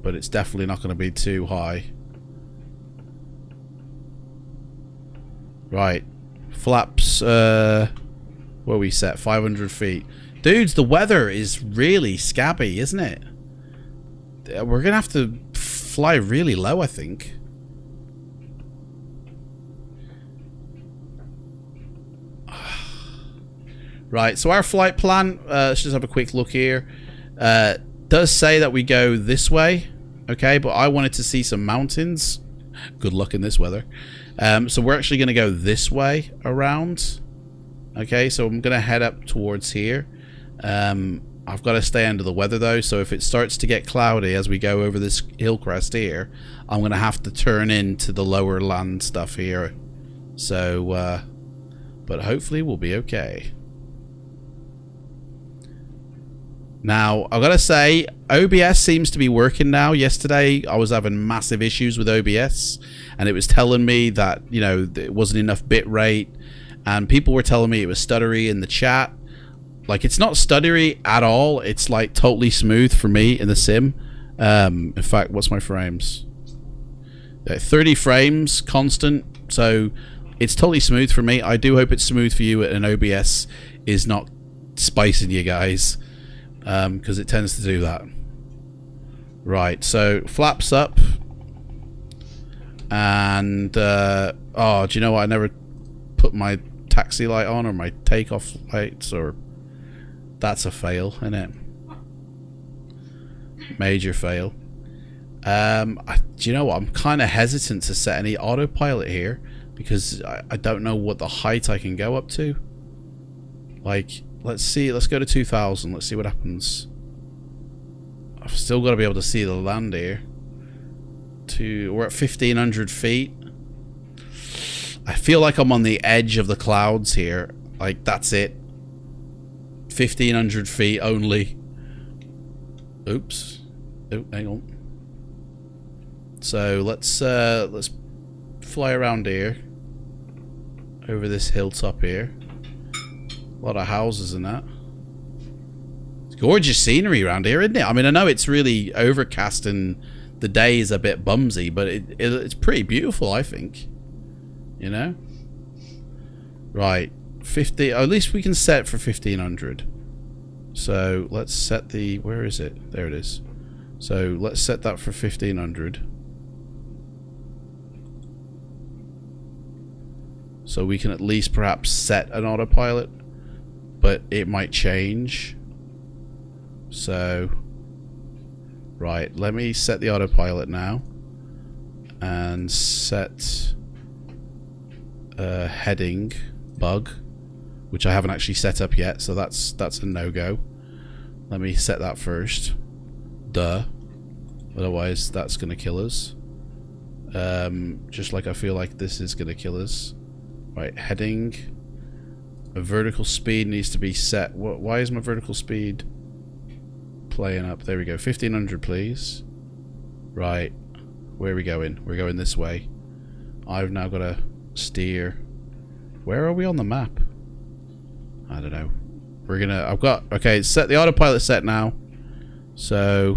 but it's definitely not going to be too high. Right, flaps. Where we set 500 feet. Dudes, the weather is really scabby, isn't it? We're gonna have to fly really low, I think. Right, so our flight plan, let's just have a quick look here. Does say that we go this way, okay, but I wanted to see some mountains. Good luck in this weather. So we're actually gonna go this way around. Okay, so I'm gonna head up towards here. I've got to stay under the weather though, so if it starts to get cloudy as we go over this hill crest here, I'm going to have to turn into the lower land stuff here. So, but hopefully we'll be okay. Now, I've got to say, OBS seems to be working now. Yesterday, I was having massive issues with OBS, and it was telling me that, you know, it wasn't enough bit rate, and people were telling me it was stuttery in the chat. Like, it's not stuttery at all. It's like totally smooth for me in the sim. In fact, what's my frames? 30 frames constant. So it's totally smooth for me. I do hope it's smooth for you, and OBS is not spicing you guys, because it tends to do that. Right, so flaps up. And oh, do you know what? I never put my taxi light on, or my takeoff lights, or that's a fail, isn't it? Major fail. Do you know what? I'm kind of hesitant to set any autopilot here because I don't know what the height I can go up to. Like, let's see. Let's go to 2,000. Let's see what happens. I've still got to be able to see the land here. We're at 1,500 feet. I feel like I'm on the edge of the clouds here. Like, that's it. 1,500 feet only. Oops. Oh, hang on. So let's fly around here. Over this hilltop here. A lot of houses and that. It's gorgeous scenery around here, isn't it? I mean, I know it's really overcast and the day is a bit bumsy, but it's pretty beautiful, I think. You know? Right. 50. At least we can set for 1,500. So let's set the... Where is it? There it is. So let's set that for 1,500. So we can at least perhaps set an autopilot, but it might change. So, right, let me set the autopilot now and set heading bug, which I haven't actually set up yet, so that's a no-go. Let me set that first. Duh. Otherwise, that's gonna kill us. Just like I feel like this is gonna kill us. Right, heading. A vertical speed needs to be set. Why is my vertical speed playing up? There we go. 1,500, please. Right. Where are we going? We're going this way. I've now got to steer. Where are we on the map? I don't know. We're gonna... Okay, set the autopilot set now. So...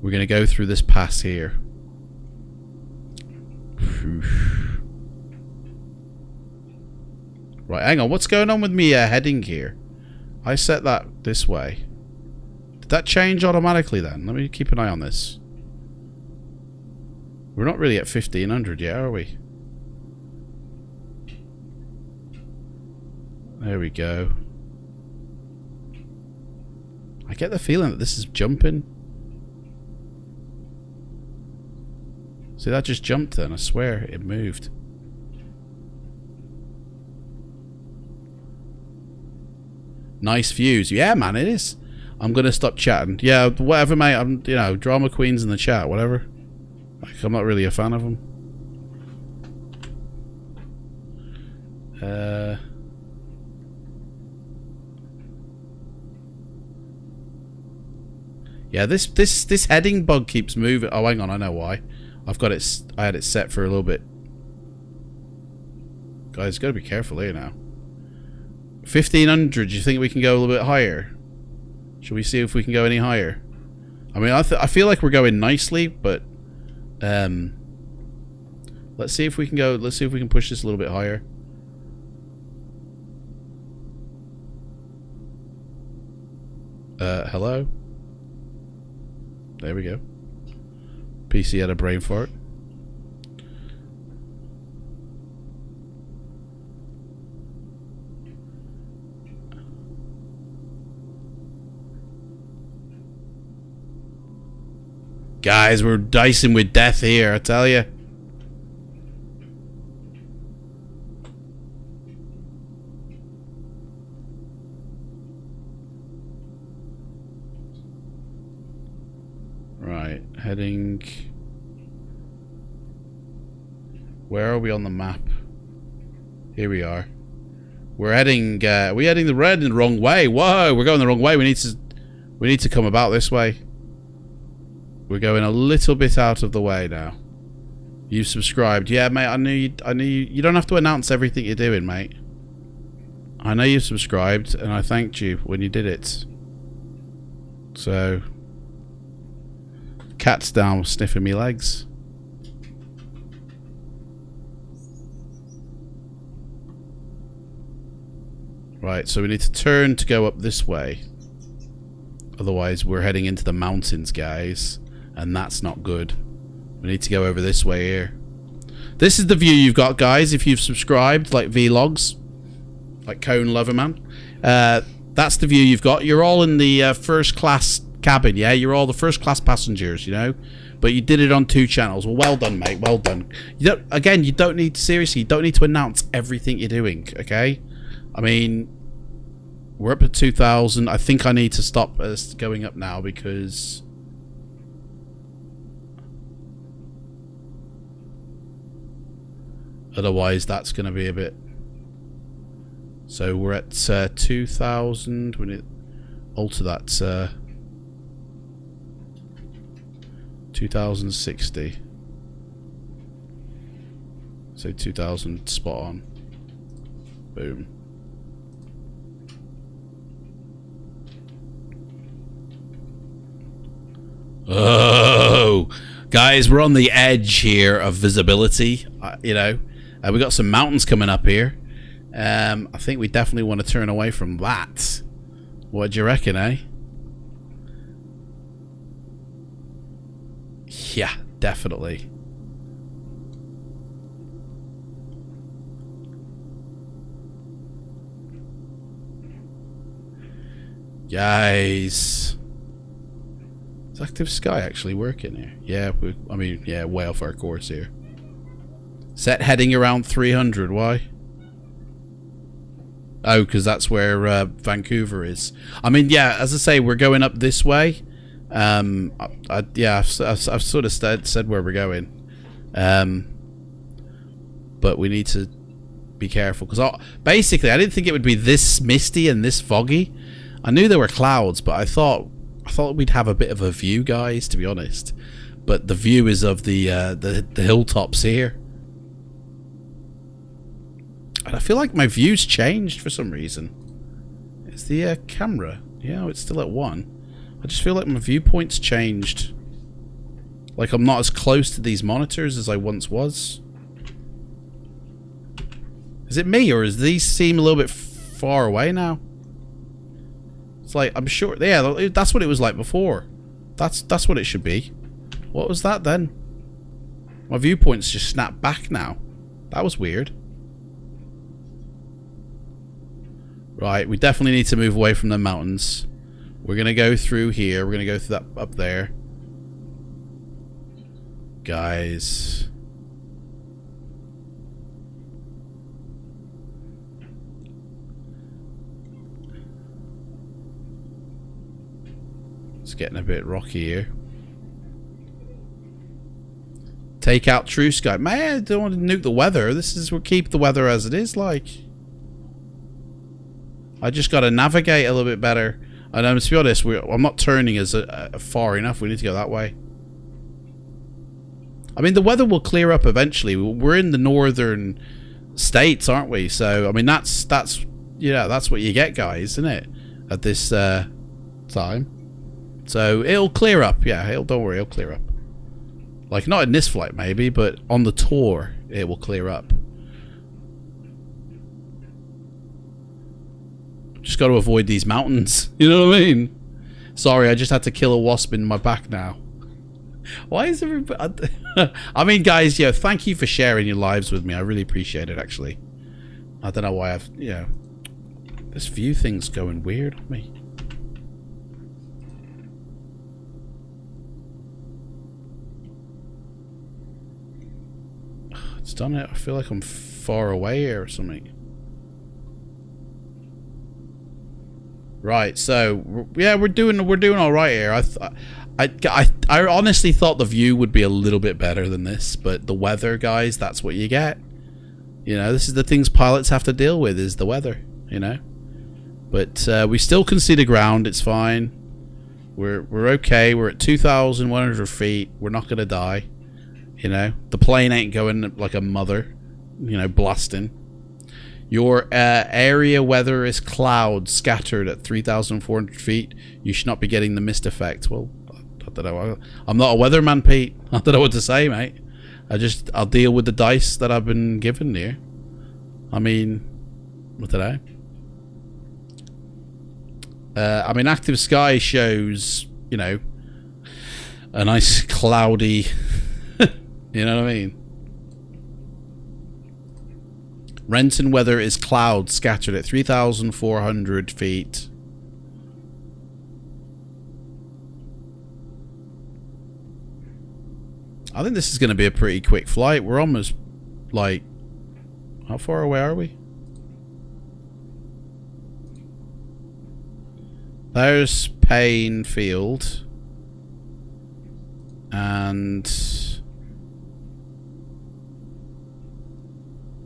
We're gonna go through this pass here. Right, hang on. What's going on with me heading here? I set that this way. Did that change automatically then? Let me keep an eye on this. We're not really at 1,500 yet, are we? There we go. I get the feeling that this is jumping. See, that just jumped then. I swear it moved. Nice views. Yeah, man, it is. I'm going to stop chatting. Yeah, whatever, mate. I'm, you know, drama queens in the chat, whatever. Like, I'm not really a fan of them. Yeah, this heading bug keeps moving. Oh, hang on, I know why. I've got it. I had it set for a little bit. Guys, got to be careful here now. 1,500. Do you think we can go a little bit higher? Should we see if we can go any higher? I mean, I feel like we're going nicely, but let's see if we can go. Let's see if we can push this a little bit higher. Hello. There we go. PC had a brain fart. Guys, we're dicing with death here, I tell you. Right, heading... Where are we on the map? Here we are. We're heading, we're heading the red in the wrong way. Whoa, we're going the wrong way. We need to come about this way. We're going a little bit out of the way now. You've subscribed. Yeah, mate, I knew you don't have to announce everything you're doing, mate. I know you subscribed, and I thanked you when you did it. So... Cat's down sniffing me legs. Right, so we need to turn to go up this way. Otherwise, we're heading into the mountains, guys. And that's not good. We need to go over this way here. This is the view you've got, guys, if you've subscribed, like vlogs. Like Cone Loverman. That's the view you've got. You're all in the first class cabin, yeah? You're all the first class passengers, you know? But you did it on 2 channels. Well done, mate. Well done. You don't need, seriously, you don't need to announce everything you're doing, okay? I mean, we're up at 2,000. I think I need to stop us going up now because... otherwise, that's going to be a bit... So we're at 2,000. We need to alter that. 2,060. So 2,000 spot on. Boom. Oh, guys, we're on the edge here of visibility. You know, we got some mountains coming up here. I think we definitely want to turn away from that. What do you reckon, eh? Yeah, definitely. Guys. Is Active Sky actually working here? Yeah, I mean, yeah, way off our course here. Set heading around 300, why? Oh, because that's where Vancouver is. I mean, yeah, as I say, we're going up this way. Yeah, I've sort of said where we're going. But we need to be careful. Because basically, I didn't think it would be this misty and this foggy. I knew there were clouds, but I thought we'd have a bit of a view, guys, to be honest. But the view is of the hilltops here. And I feel like my view's changed for some reason. Is the camera? Yeah, it's still at 1. I just feel like my viewpoint's changed. Like I'm not as close to these monitors as I once was. Is it me, or does these seem a little bit far away now? It's like, I'm sure, yeah, that's what it was like before. That's what it should be. What was that then? My viewpoint's just snapped back now. That was weird. Right, we definitely need to move away from the mountains. We're going to go through here. We're going to go through that up there. Guys. It's getting a bit rocky here. Take out True Sky. Man, I don't want to nuke the weather. We'll keep the weather as it is, like. I just got to navigate a little bit better. And to be honest, I'm not turning as far enough. We need to go that way. I mean, the weather will clear up eventually. We're in the northern states, aren't we? So, I mean, that's yeah, that's what you get, guys, isn't it? At this time. So, it'll clear up. Yeah, don't worry, it'll clear up. Like, not in this flight, maybe, but on the tour, it will clear up. Just got to avoid these mountains. You know what I mean? Sorry, I just had to kill a wasp in my back now. Why is everybody... I mean, guys, yeah, thank you for sharing your lives with me. I really appreciate it, actually. I don't know why I've... Yeah. This view thing's going weird on me. It's done it. I feel like I'm far away here or something. Right, so yeah, we're doing all right here. I honestly thought the view would be a little bit better than this, but the weather, guys, that's what you get. You know, this is the things pilots have to deal with, is the weather. You know, but we still can see the ground. It's fine. We're okay. We're at 2,100 feet. We're not gonna die. You know, the plane ain't going like a mother. You know, blasting. Your area weather is cloud scattered at 3,400 feet. You should not be getting the mist effect. Well, I don't know. I'm not a weatherman, Pete. I don't know what to say, mate. I'll deal with the dice that I've been given here. I mean, what did I? I mean, Active Sky shows, you know, a nice cloudy. You know what I mean? Renton weather is cloud scattered at 3,400 feet. I think this is going to be a pretty quick flight. We're almost, like... How far away are we? There's Payne Field. And...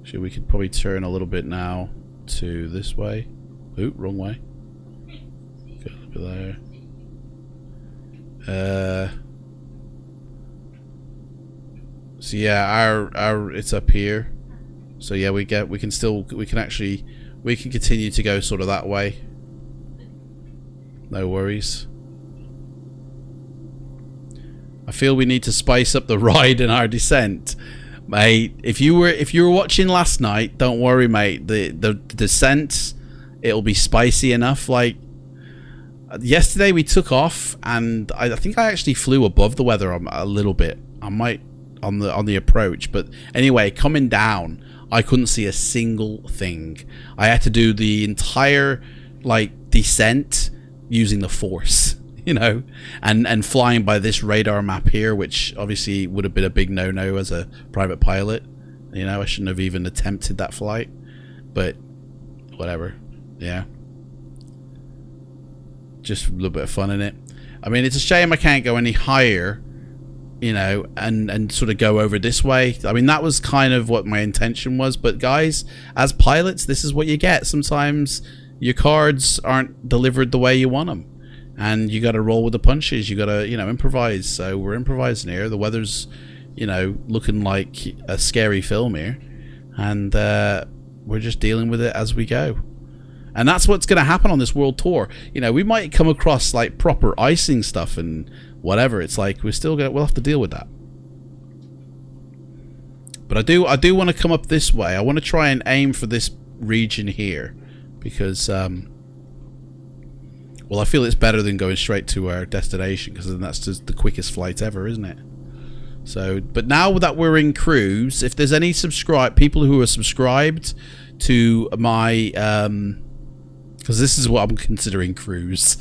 Actually, we could probably turn a little bit now to this way. Ooh, wrong way. Go a little bit there. So yeah, our it's up here. So yeah, we can continue to go sort of that way. No worries. I feel we need to spice up the ride and our descent. Mate, if you were watching last night, don't worry, mate. The descent, it'll be spicy enough. Like yesterday, we took off, and I think I actually flew above the weather a little bit. I might on the approach, but anyway, coming down, I couldn't see a single thing. I had to do the entire like descent using the force, you know, and flying by this radar map here, which obviously would have been a big no-no as a private pilot. You know, I shouldn't have even attempted that flight, but whatever. Yeah, just a little bit of fun in it. I mean, it's a shame I can't go any higher, you know, and sort of go over this way. I mean, that was kind of what my intention was, but guys, as pilots, this is what you get. Sometimes your cards aren't delivered the way you want them, and you got to roll with the punches. You got to, you know, improvise. So we're improvising here. The weather's, you know, looking like a scary film here, and we're just dealing with it as we go. And that's what's going to happen on this world tour. You know, we might come across like proper icing stuff and whatever. It's like we'll have to deal with that. But I do want to come up this way. I want to try and aim for this region here, because well, I feel it's better than going straight to our destination, because then that's just the quickest flight ever, isn't it? So, but now that we're in cruise, if there's any people who are subscribed to my because this is what I'm considering cruise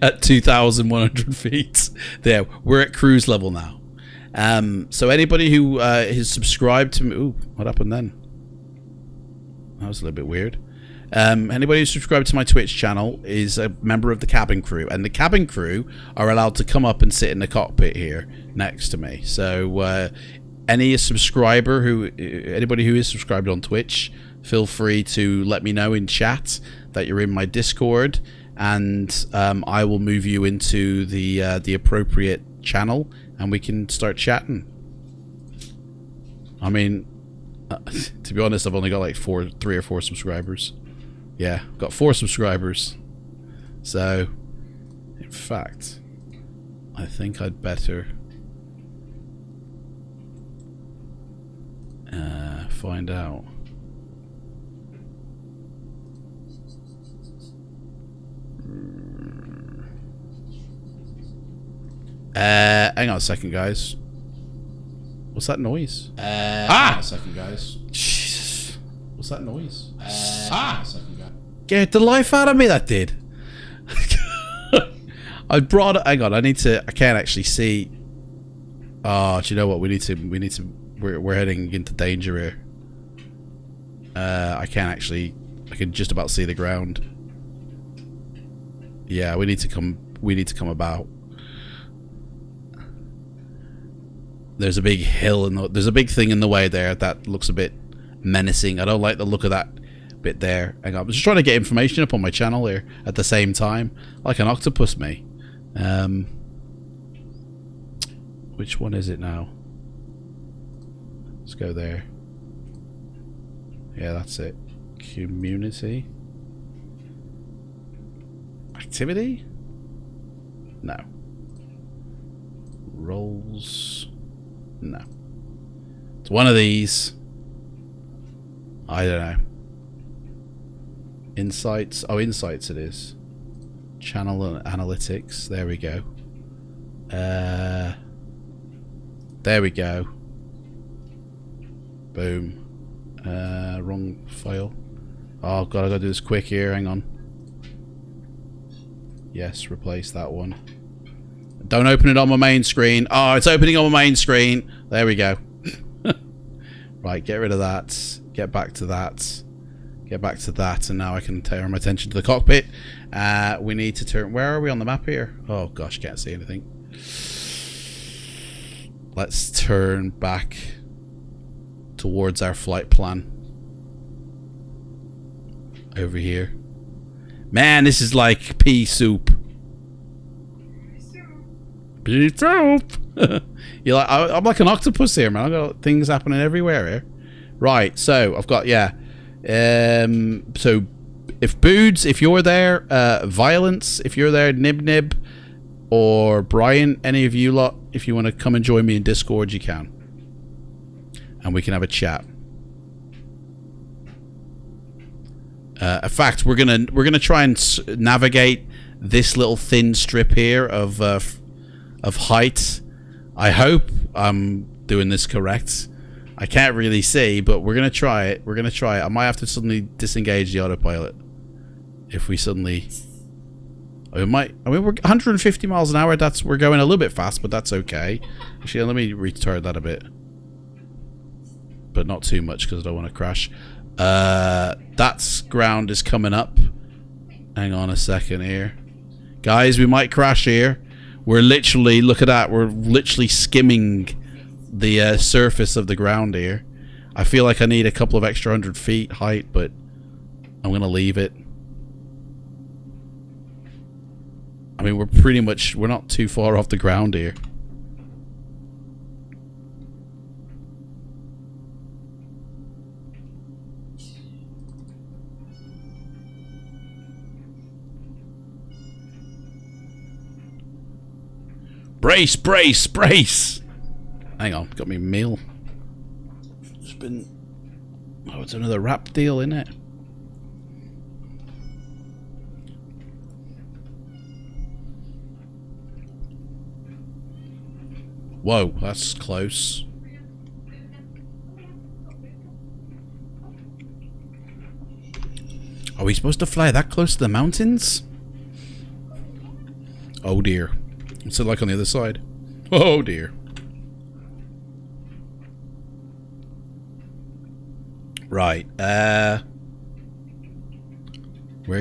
at 2,100 feet. There, we're at cruise level now. So anybody who is subscribed to me, ooh, what happened then? That was a little bit weird. Anybody who's subscribed to my Twitch channel is a member of the cabin crew, and the cabin crew are allowed to come up and sit in the cockpit here next to me. So anybody who is subscribed on Twitch, feel free to let me know in chat that you're in my Discord, and I will move you into the appropriate channel, and we can start chatting. I mean, to be honest, I've only got like 3 or 4 subscribers. Yeah, got 4 subscribers. So, in fact, I think I'd better find out. Hang on a second, guys. What's that noise? Hang on a second, guys. Jesus. What's that noise? Hang on a second, guys. Get the life out of me, that did. I brought it. Hang on, I can't actually see. Oh, do you know what? We're heading into danger here. I can just about see the ground. Yeah, we need to come about. There's a big hill there's a big thing in the way there that looks a bit menacing. I don't like the look of that bit there. Hang on, I'm just trying to get information up on my channel here at the same time, like an octopus, me. Which one is it now? Let's go there. Yeah, that's it. Community. Activity? No. Roles? No. It's one of these. I don't know. Insights? Oh, insights it is. Channel and analytics. There we go. There we go. Boom. Wrong file. Oh god, I gotta do this quick here. Hang on. Yes, replace that one. Don't open it on my main screen. Oh, it's opening on my main screen. There we go. Right, get rid of that. Get back to that. Get back to that. And now I can turn my attention to the cockpit. We need to turn... Where are we on the map here? Oh, gosh, can't see anything. Let's turn back towards our flight plan. Over here. Man, this is like pea soup. Pea soup. You're like, I'm like an octopus here, man. I've got things happening everywhere here. Right, so I've got, yeah. So if Boods, if you're there, Violence, if you're there, Nib, or Brian, any of you lot, if you want to come and join me in Discord, you can. And we can have a chat. In fact, we're gonna try and navigate this little thin strip here of height. I hope I'm doing this correct. I can't really see, but we're gonna try it. We're gonna try it. I might have to suddenly disengage the autopilot if we suddenly. We might. I mean, we're 150 miles an hour. We're going a little bit fast, but that's okay. Actually, let me retard that a bit, but not too much because I don't want to crash. That's ground is coming up. Hang on a second here, guys. We might crash here. We're literally, look at that. We're literally skimming the surface of the ground here. I feel like I need a couple of extra 100 feet height, but I'm gonna leave it. I mean, we're not too far off the ground here. Brace, brace, brace! Hang on, got me meal. It's been... Oh, it's another wrap deal, isn't it? Whoa, that's close. Are we supposed to fly that close to the mountains? Oh dear. What's it like on the other side? Oh dear. Right, where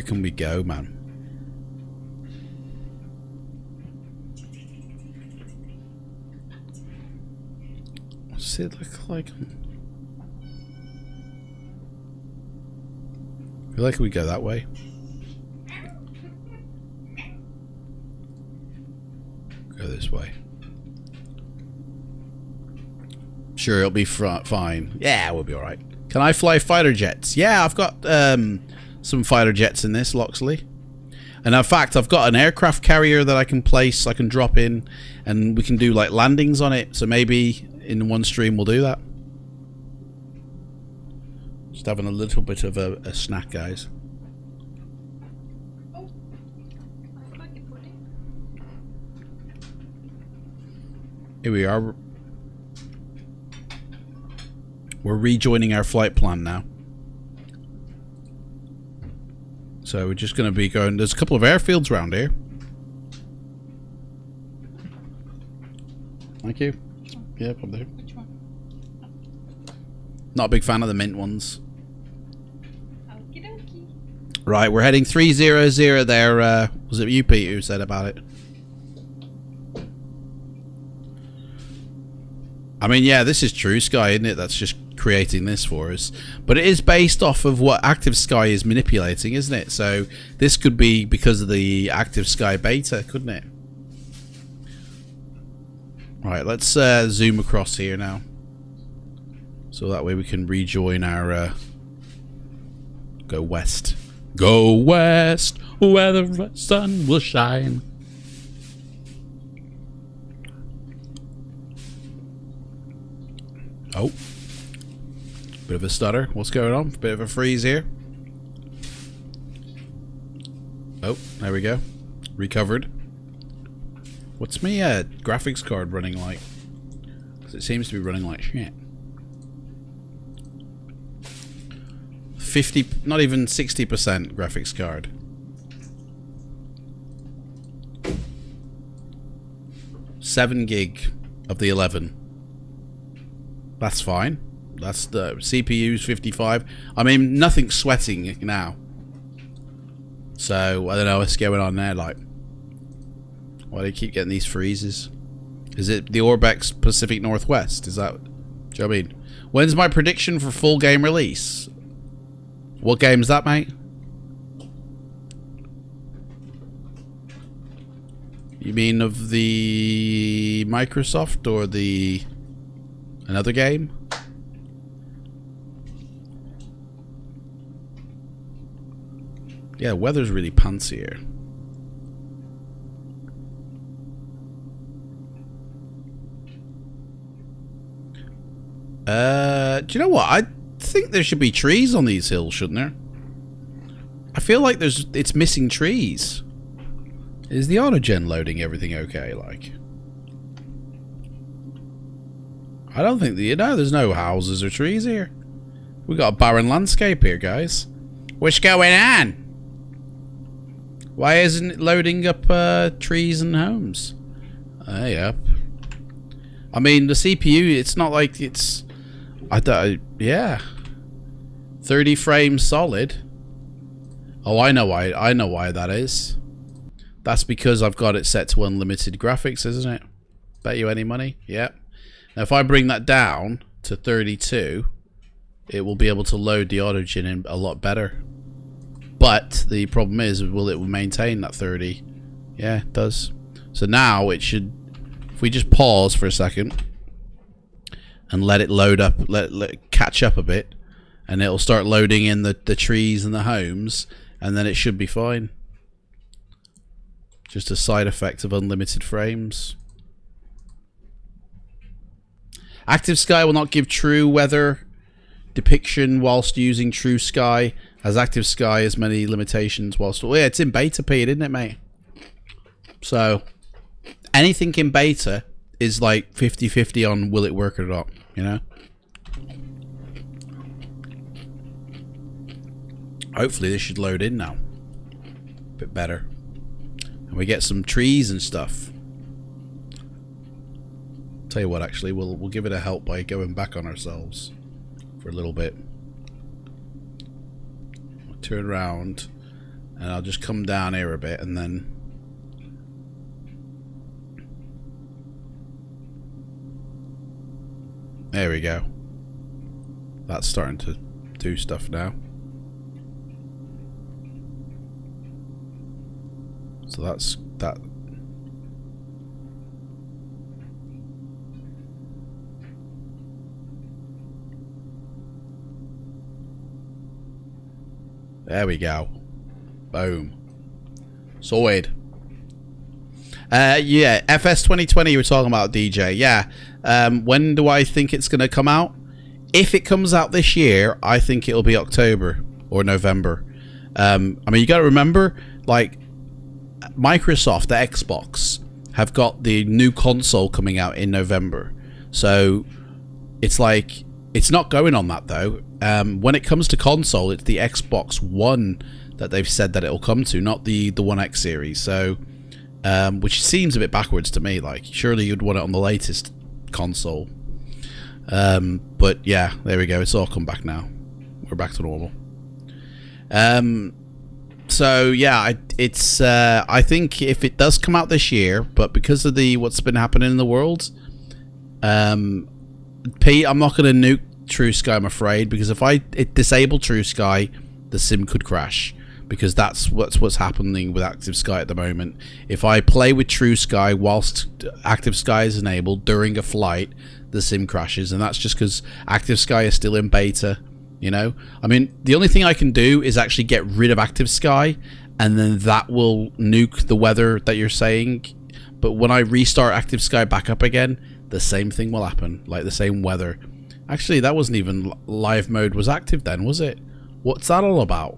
can we go, man? What's it look like? I feel like we go that way. Go this way. Sure, it'll be fine. Yeah, we'll be alright. Can I fly fighter jets? Yeah, I've got some fighter jets in this, Loxley. And in fact, I've got an aircraft carrier that I can place, I can drop in, and we can do like landings on it. So maybe in one stream we'll do that. Just having a little bit of a snack, guys. Oh, I forgot your pudding. Here we are. We're rejoining our flight plan now. So we're just going to be going... There's a couple of airfields around here. Thank you. Yeah, probably. Which one? Not a big fan of the mint ones. Okie dokie. Right, we're heading 300 there. Was it you, Pete, who said about it? I mean, yeah, this is True Sky, isn't it? That's just creating this for us. But it is based off of what Active Sky is manipulating, isn't it? So this could be because of the Active Sky beta, couldn't it? Right, let's zoom across here now. So that way we can rejoin our... go west. Go west, where the sun will shine. Oh. Bit of a stutter. What's going on? Bit of a freeze here. Oh, there we go. Recovered. What's my graphics card running like? Because it seems to be running like shit. 50, not even 60% graphics card. 7 gig of the 11. That's fine. That's the CPU's 55. I mean, nothing's sweating now. So, I don't know what's going on there, like. Why do you keep getting these freezes? Is it the Orbex Pacific Northwest? Is that... Do you know what I mean? When's my prediction for full game release? What game's that, mate? You mean of the Microsoft or the... another game? Yeah, weather's really pants here. Do you know what? I think there should be trees on these hills, shouldn't there? I feel like it's missing trees. Is the autogen loading everything okay, like? I don't think there's no houses or trees here. We got a barren landscape here, guys. What's going on? Why isn't it loading up trees and homes? Yep. I mean, the CPU, it's not like it's... yeah. 30 frames solid. Oh, I know why that is. That's because I've got it set to unlimited graphics, isn't it? Bet you any money? Yep. Now, if I bring that down to 32, it will be able to load the autogen in a lot better. But the problem is, will it maintain that 30? Yeah, it does. So now it should... If we just pause for a second and let it load up, let it catch up a bit, and it'll start loading in the trees and the homes, and then it should be fine. Just a side effect of unlimited frames. Active Sky will not give true weather depiction whilst using True Sky, as Active Sky has many limitations whilst... Well, yeah, it's in beta period, isn't it, mate? So, anything in beta is like 50-50 on will it work or not, you know? Hopefully this should load in now. A bit better. And we get some trees and stuff. Tell you what, actually, we'll give it a help by going back on ourselves for a little bit. I'll turn around and I'll just come down here a bit and then... There we go. That's starting to do stuff now. So that's that. There we go. Boom. Sorted. Yeah, FS 2020 you were talking about, DJ. Yeah. When do I think it's going to come out? If it comes out this year, I think it'll be October or November. I mean, you got to remember, like, Microsoft, the Xbox, have got the new console coming out in November. So, it's like, it's not going on that, though. When it comes to console, it's the Xbox One that they've said that it'll come to, not the One X series. So, which seems a bit backwards to me. Like, surely you'd want it on the latest console. But yeah, there we go. It's all come back now. We're back to normal. So yeah, I think if it does come out this year, but because of what's been happening in the world, Pete, I'm not going to nuke True Sky, I'm afraid, because if I disable True Sky, the sim could crash, because that's what's happening with Active Sky at the moment. If I play with True Sky whilst Active Sky is enabled during a flight, the sim crashes, and that's just because Active Sky is still in beta. You know, I mean, the only thing I can do is actually get rid of Active Sky, and then that will nuke the weather that you're saying. But when I restart Active Sky back up again, the same thing will happen, like the same weather. Actually, that wasn't even live mode was active then, was it? What's that all about?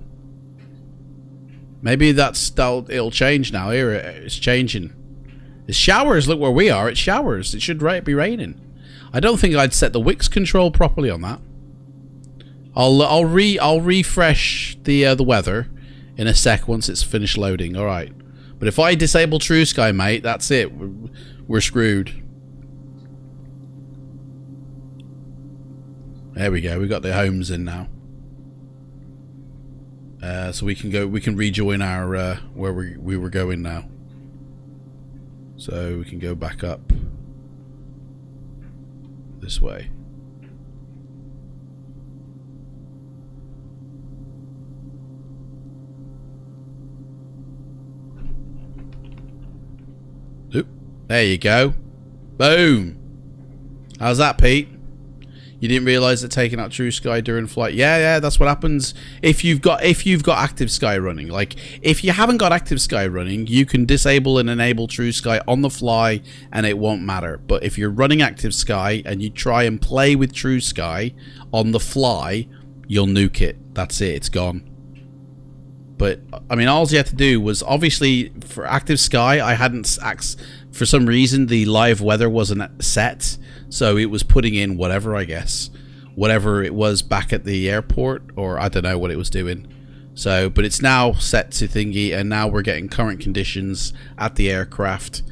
Maybe it'll change now. Here, it's changing. It's showers. Look where we are. It's showers. It should be raining. I don't think I'd set the Wix control properly on that. I'll refresh the weather in a sec once it's finished loading. All right, But if I disable True Sky, mate, that's it. We're screwed. There we go. We got the homes in now. So we can go. We can rejoin our where we were going now. So we can go back up this way. Oop. There you go. Boom. How's that, Pete? You didn't realise that taking out True Sky during flight? Yeah, that's what happens if you've got Active Sky running. Like, if you haven't got Active Sky running, you can disable and enable True Sky on the fly, and it won't matter. But if you're running Active Sky and you try and play with True Sky on the fly, you'll nuke it. That's it. It's gone. But I mean, all you had to do was, obviously for Active Sky, I hadn't for some reason the live weather wasn't set. So it was putting in whatever, I guess. Whatever it was back at the airport, or I don't know what it was doing. So, but it's now set to thingy, and now we're getting current conditions at the aircraft.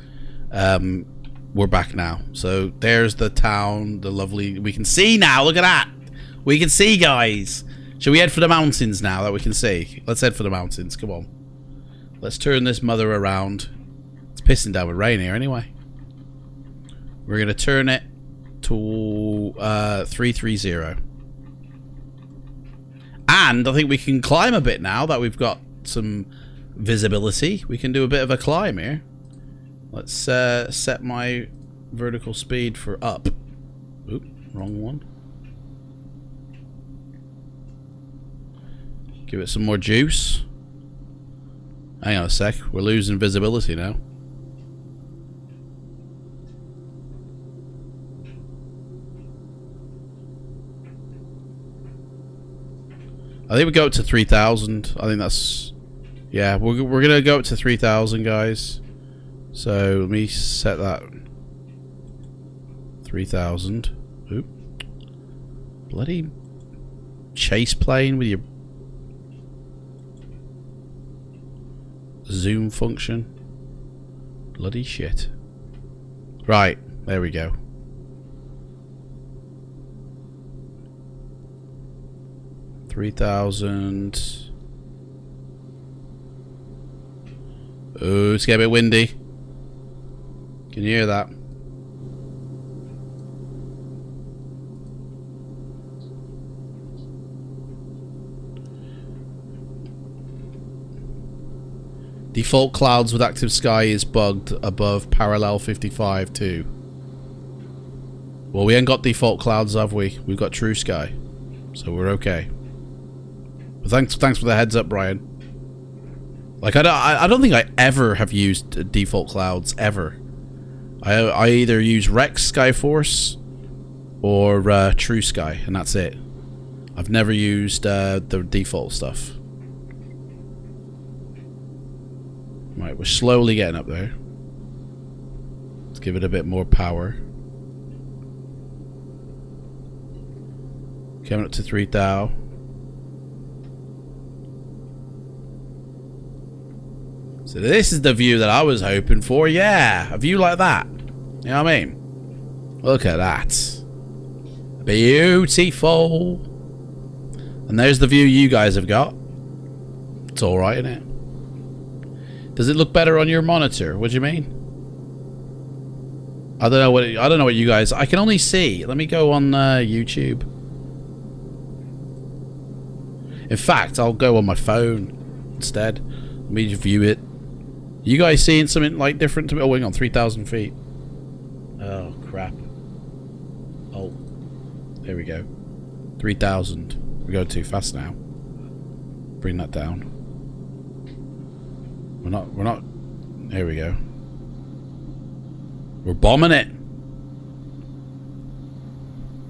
We're back now. So there's the town, the lovely... We can see now, look at that! We can see, guys! Shall we head for the mountains now that we can see? Let's head for the mountains, come on. Let's turn this mother around. It's pissing down with rain here anyway. We're going to turn it to 330, and I think we can climb a bit now that we've got some visibility. We can do a bit of a climb here. Let's set my vertical speed for up. Oop, wrong one. Give it some more juice. Hang on a sec, we're losing visibility now. I think we go up to 3,000. I think that's... Yeah, we're going to go up to 3,000, guys. So, let me set that. 3,000. Oop. Bloody chase plane with your zoom function. Bloody shit. Right, there we go. 3,000. Oh, it's getting a bit windy. Can you hear that? Default clouds with Active Sky is bugged above parallel 55 too. Well, we ain't got default clouds, have we? We've got True Sky, so we're okay. But thanks for the heads up, Brian. Like, I don't think I ever have used default clouds ever. I either use Rex Skyforce or True Sky, and that's it. I've never used the default stuff. Right, we're slowly getting up there. Let's give it a bit more power. Coming up to 3,000. So this is the view that I was hoping for. Yeah, a view like that. You know what I mean? Look at that. Beautiful. And there's the view you guys have got. It's alright, isn't it? Does it look better on your monitor? What do you mean? I don't know what you guys... I can only see. Let me go on YouTube. In fact, I'll go on my phone instead. Let me view it. You guys seeing something like different to me? Oh, hang on, 3,000 feet. Oh, crap. Oh, there we go. 3,000. We're going too fast now. Bring that down. We're not. There we go. We're bombing it.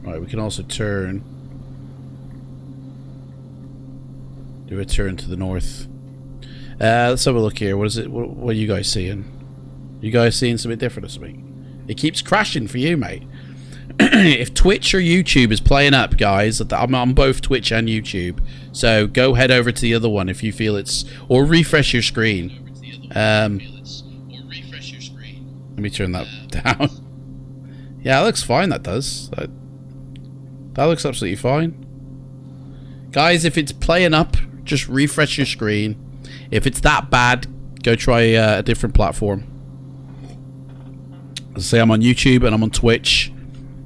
Right, we can also turn. Do a turn to the north. Let's have a look here. What is it? What are you guys seeing? You guys seeing something different to me? It keeps crashing for you, mate. If Twitch or YouTube is playing up, guys, I'm on both Twitch and YouTube. So go head over to the other one if you feel it's... Or refresh your screen. Let me turn that down. Yeah, that looks fine. That does. That looks absolutely fine. Guys, if it's playing up, just refresh your screen. If it's that bad, go try a different platform. As I say, I'm on YouTube and I'm on Twitch.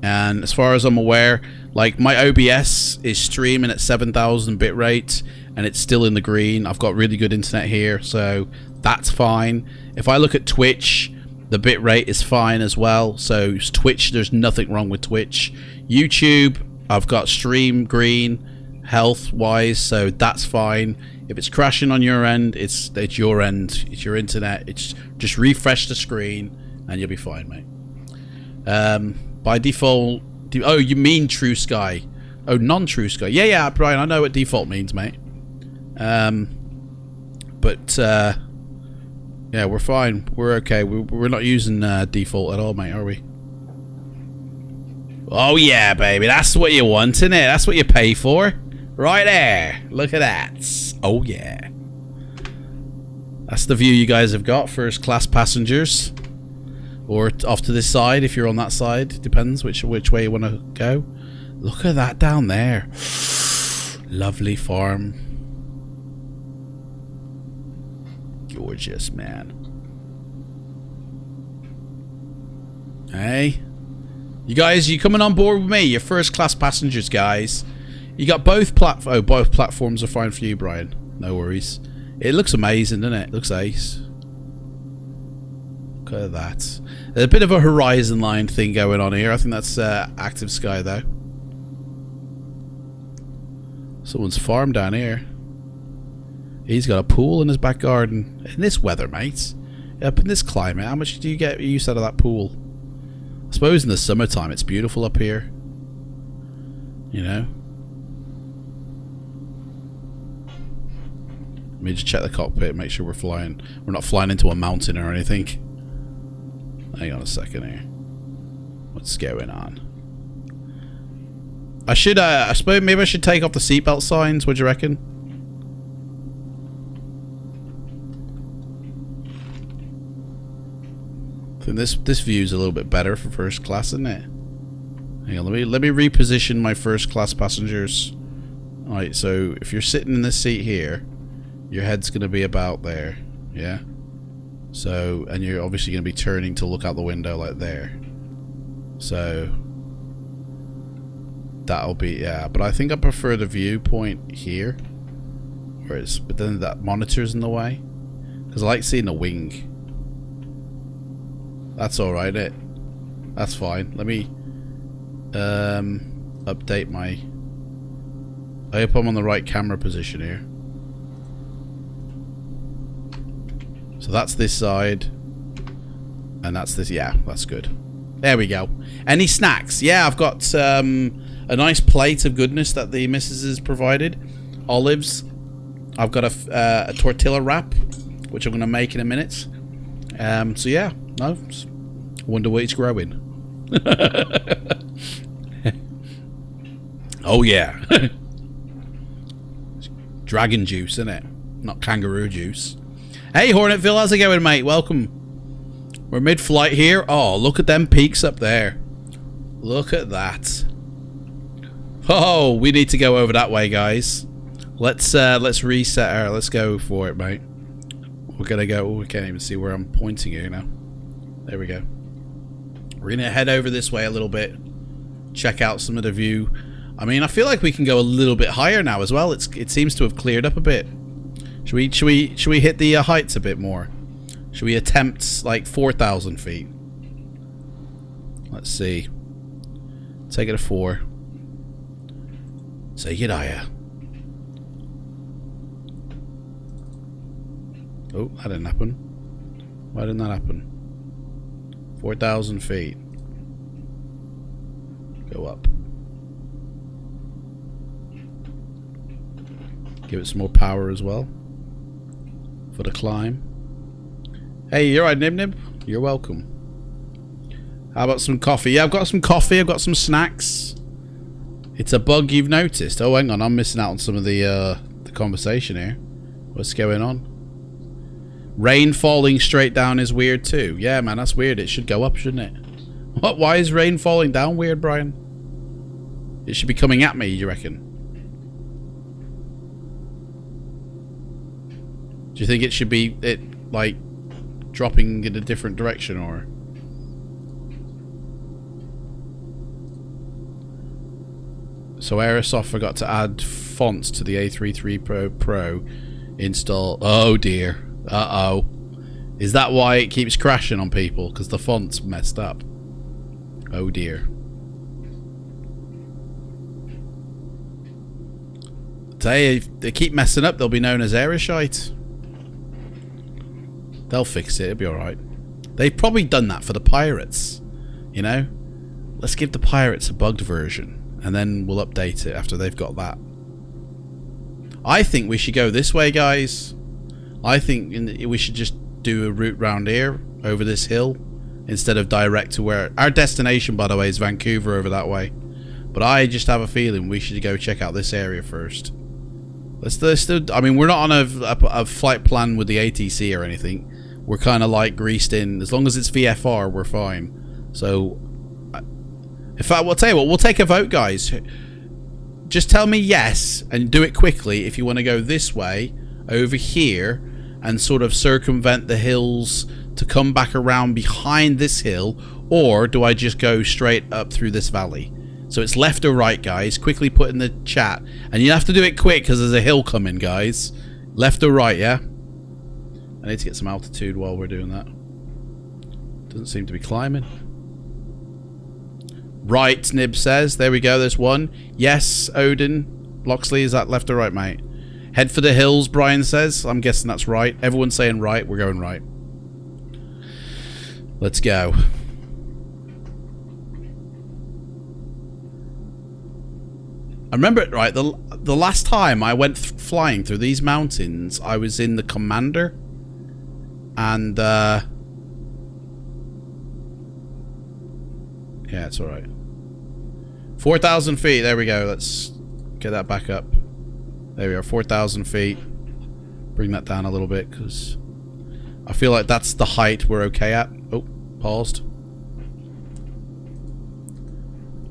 And as far as I'm aware, like my OBS is streaming at 7,000 bitrate and it's still in the green. I've got really good internet here, so that's fine. If I look at Twitch, the bitrate is fine as well. So Twitch, there's nothing wrong with Twitch. YouTube, I've got stream green health wise, so that's fine. If it's crashing on your end, it's your end, it's your internet. It's just refresh the screen and you'll be fine, mate. By default, oh, you mean True Sky? Oh, non-True Sky. Yeah, Brian, I know what default means, mate. But yeah, we're fine. We're okay. We're not using default at all, mate, are we? Oh yeah, baby, that's what you want, isn't it? That's what you pay for. Right there. Look at that. Oh yeah. That's the view you guys have got, first class passengers. Or off to this side if you're on that side. Depends which way you want to go. Look at that down there. Lovely farm. Gorgeous, man. Hey. You guys, you coming on board with me? You're first class passengers, guys. You got both both platforms are fine for you, Brian. No worries. It looks amazing, doesn't it? It looks ace. Look at that. There's a bit of a horizon line thing going on here. I think that's active sky, though. Someone's farm down here. He's got a pool in his back garden. In this weather, mate. Up in this climate, how much do you get use out of that pool? I suppose in the summertime it's beautiful up here. You know? Let me just check the cockpit, make sure we're not flying into a mountain or anything. Hang on a second here. What's going on? I suppose maybe I should take off the seatbelt signs. What do you reckon? I think this view's a little bit better for first class, isn't it? Hang on, let me reposition my first class passengers. Alright, so if you're sitting in this seat here, your head's gonna be about there, yeah? So, and you're obviously gonna be turning to look out the window like there. So that'll be, yeah, but I think I prefer the viewpoint here. But then that monitor's in the way. Because I like seeing the wing. That's alright, that's fine. Let me update my... I hope I'm on the right camera position here. So that's this side. And that's this, yeah, that's good. There we go. Any snacks? Yeah, I've got a nice plate of goodness that the missus has provided. Olives. I've got a tortilla wrap, which I'm going to make in a minute. So yeah, no, I wonder where it's growing. Oh yeah. Dragon juice, isn't it? Not kangaroo juice. Hey Hornetville, how's it going, mate? Welcome. We're mid-flight here. Oh, look at them peaks up there. Look at that. Oh, we need to go over that way, guys. Let's reset our. Let's go for it, mate. We're gonna go. Oh, we can't even see where I'm pointing here now. There we go. We're gonna head over this way a little bit. Check out some of the view. I mean, I feel like we can go a little bit higher now as well. It seems to have cleared up a bit. Should we hit the heights a bit more? Should we attempt like 4,000 feet? Let's see. Take it to 4. Take it higher. Oh, that didn't happen. Why didn't that happen? 4,000 feet. Go up. Give it some more power as well. For the climb. Hey, you're right, Nib Nib. You're welcome. How about some coffee? Yeah, I've got some coffee. I've got some snacks. It's a bug you've noticed. Oh, hang on. I'm missing out on some of the conversation here. What's going on? Rain falling straight down is weird too. Yeah, man, that's weird. It should go up, shouldn't it? What? Why is rain falling down weird, Brian? It should be coming at me, you reckon? Do you think it should be, like, dropping in a different direction, or? So Aerosoft forgot to add fonts to the A33 Pro install. Oh dear. Uh-oh. Is that why it keeps crashing on people? Because the font's messed up. Oh dear. Say if they keep messing up, they'll be known as Aeroshite. They'll fix it, it'll be alright. They've probably done that for the pirates. You know? Let's give the pirates a bugged version. And then we'll update it after they've got that. I think we should go this way, guys. I think we should just do a route round here, over this hill, instead of direct to where... Our destination, by the way, is Vancouver, over that way. But I just have a feeling we should go check out this area first. Let's do... I mean, we're not on a flight plan with the ATC or anything. We're kind of like greased in. As long as it's VFR, we're fine. So... In fact, we'll tell you what, we'll take a vote, guys. Just tell me yes, and do it quickly if you want to go this way, over here, and sort of circumvent the hills to come back around behind this hill, or do I just go straight up through this valley? So it's left or right, guys. Quickly put in the chat. And you have to do it quick because there's a hill coming, guys. Left or right, yeah? I need to get some altitude while we're doing that. Doesn't seem to be climbing. Right, Nib says. There we go, there's one. Yes, Odin. Loxley, is that left or right, mate? Head for the hills, Brian says. I'm guessing that's right. Everyone's saying right. We're going right. Let's go. I remember it right. The last time I went flying through these mountains, I was in the Commander. And, yeah, it's alright. 4,000 feet. There we go. Let's get that back up. There we are. 4,000 feet. Bring that down a little bit because I feel like that's the height we're okay at. Oh, paused.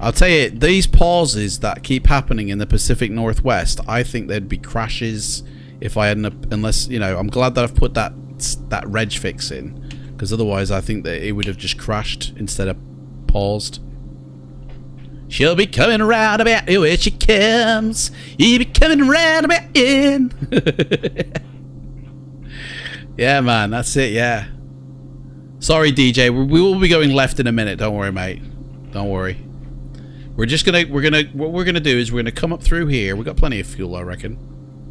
I'll tell you, these pauses that keep happening in the Pacific Northwest, I think there'd be crashes if I hadn't, unless, you know, I'm glad that I've put that reg fix in, because otherwise I think that it would have just crashed instead of paused. She'll be coming around about you when she comes. You'll be coming around about in. Yeah, man, that's it, yeah. Sorry, DJ, we will be going left in a minute. Don't worry, mate. Don't worry. What we're gonna do is we're gonna come up through here. We've got plenty of fuel, I reckon.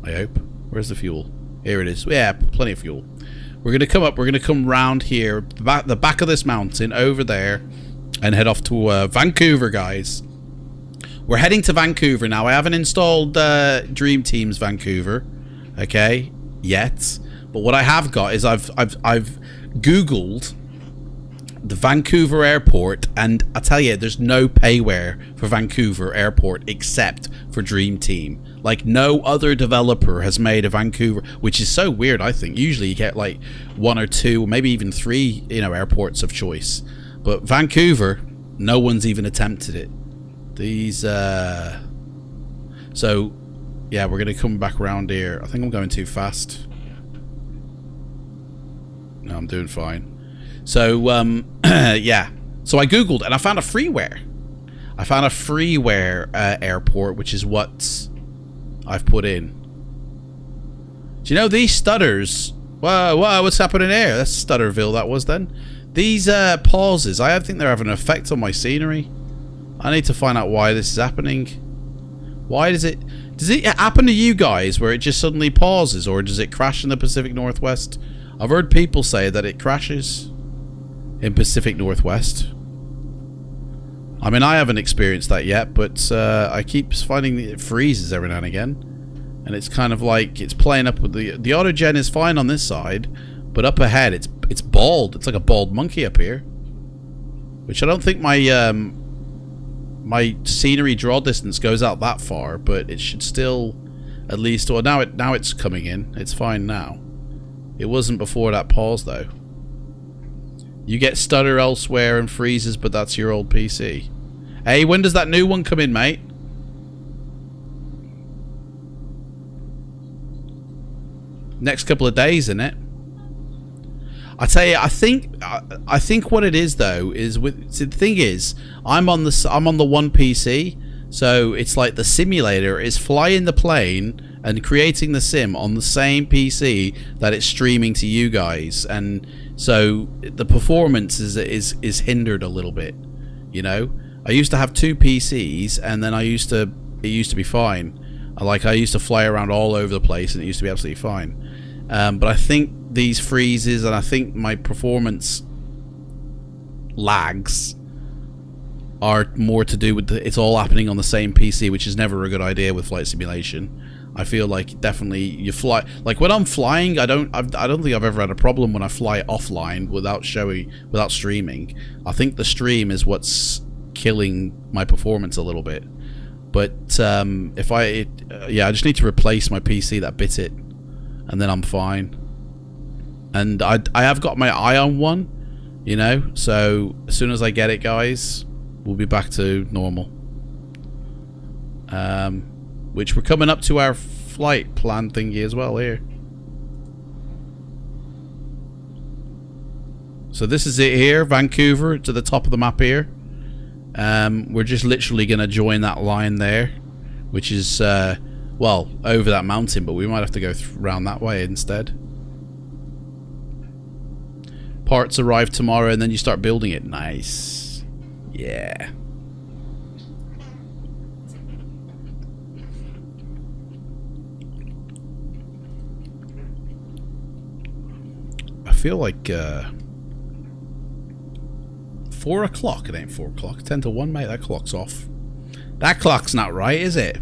I hope. Where's the fuel? Here it is. Yeah, plenty of fuel. We're gonna come up. We're gonna come round here, the back of this mountain, over there, and head off to Vancouver, guys. We're heading to Vancouver now. I haven't installed Dream Team's Vancouver, okay, yet. But what I have got is I've Googled the Vancouver airport, and I tell you, there's no payware for Vancouver airport except for Dream Team. Like, no other developer has made a Vancouver, which is so weird, I think. Usually you get like 1 or 2, maybe even 3, you know, airports of choice. But Vancouver, no one's even attempted it. These, so, yeah, we're going to come back around here. I think I'm going too fast. No, I'm doing fine. So, yeah. So I Googled and I found a freeware. I found a freeware airport, which is what I've put in. Do you know these stutters? Whoa, what's happening here? That's Stutterville, that was then. These pauses, I think they're having an effect on my scenery. I need to find out why this is happening. Why does it happen to you guys where it just suddenly pauses, or does it crash in the Pacific Northwest? I've heard people say that it crashes in Pacific Northwest. I mean, I haven't experienced that yet, but I keep finding that it freezes every now and again. And it's kind of like it's playing up with the autogen is fine on this side, but up ahead it's bald. It's like a bald monkey up here, which I don't think my my scenery draw distance goes out that far, but it should still at least. Well, now it's coming in. It's fine now. It wasn't before that pause though. You get stutter elsewhere and freezes, but that's your old PC. Hey, when does that new one come in, mate? Next couple of days, isn't it? I tell you, I think what it is though is with see, the thing is, I'm on the one PC, so it's like the simulator is flying the plane and creating the sim on the same PC that it's streaming to you guys, and so the performance is hindered a little bit. You know, I used to have 2 PCs, and then it used to be fine. I used to fly around all over the place, and it used to be absolutely fine. But I think these freezes, and I think my performance lags are more to do with it's all happening on the same PC, which is never a good idea with flight simulation. I feel like definitely you fly, like when I'm flying, I don't think I've ever had a problem when I fly offline without streaming. I think the stream is what's killing my performance a little bit. But yeah, I just need to replace my PC that bit it, and then I'm fine. And I have got my eye on one, you know, so as soon as I get it, guys, we'll be back to normal. Which we're coming up to our flight plan thingy as well here. So this is it here, Vancouver, to the top of the map here. We're just literally going to join that line there, which is, well, over that mountain, but we might have to go around that way instead. Parts arrive tomorrow, and then you start building it. Nice. Yeah. I feel like 4 o'clock. It ain't 4 o'clock. 10 to 1, mate. That clock's off. That clock's not right, is it?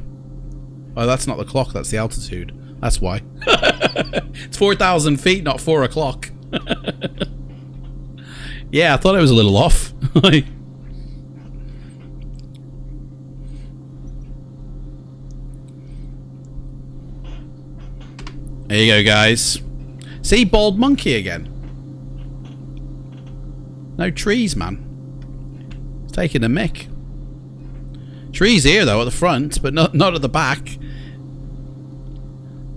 Oh, that's not the clock. That's the altitude. That's why. It's 4,000 feet, not 4 o'clock. Yeah, I thought it was a little off. There you go, guys. See, bald monkey again. No trees, man. It's taking a mick. Trees here, though, at the front, but not at the back.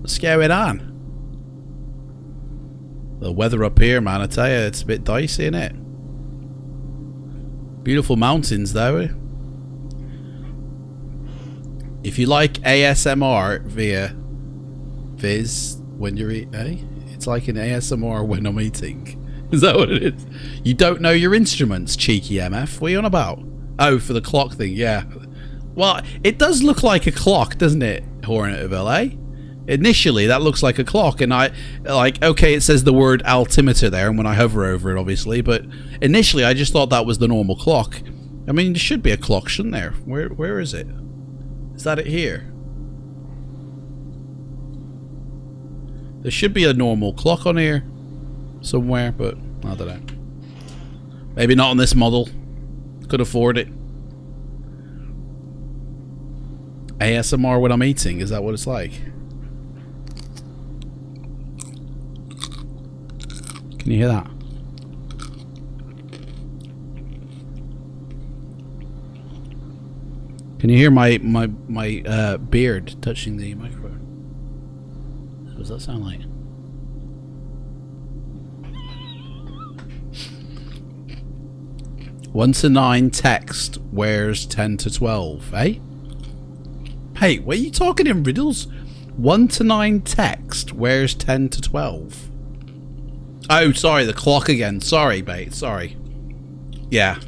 What's going on? The weather up here, man, I tell you, it's a bit dicey, isn't it? Beautiful mountains, though. If you like ASMR via Viz when you're eating, eh? It's like an ASMR when I'm eating. Is that what it is? You don't know your instruments, cheeky MF. What are you on about? Oh, for the clock thing, yeah. Well, it does look like a clock, doesn't it, Hornetville, eh? Initially, that looks like a clock, and okay, it says the word altimeter there, and when I hover over it, obviously, but initially, I just thought that was the normal clock. I mean, there should be a clock, shouldn't there? Where is it? Is that it here? There should be a normal clock on here somewhere, but I don't know. Maybe not on this model. Could afford it. ASMR when I'm eating, is that what it's like? Can you hear that? Can you hear my beard touching the microphone? What does that sound like? One to 9 text wears 10 to 12, eh? Hey, what are you talking in riddles? 1 to 9 text wears 10 to 12. Oh, sorry, the clock again. Sorry, mate. Sorry. Yeah,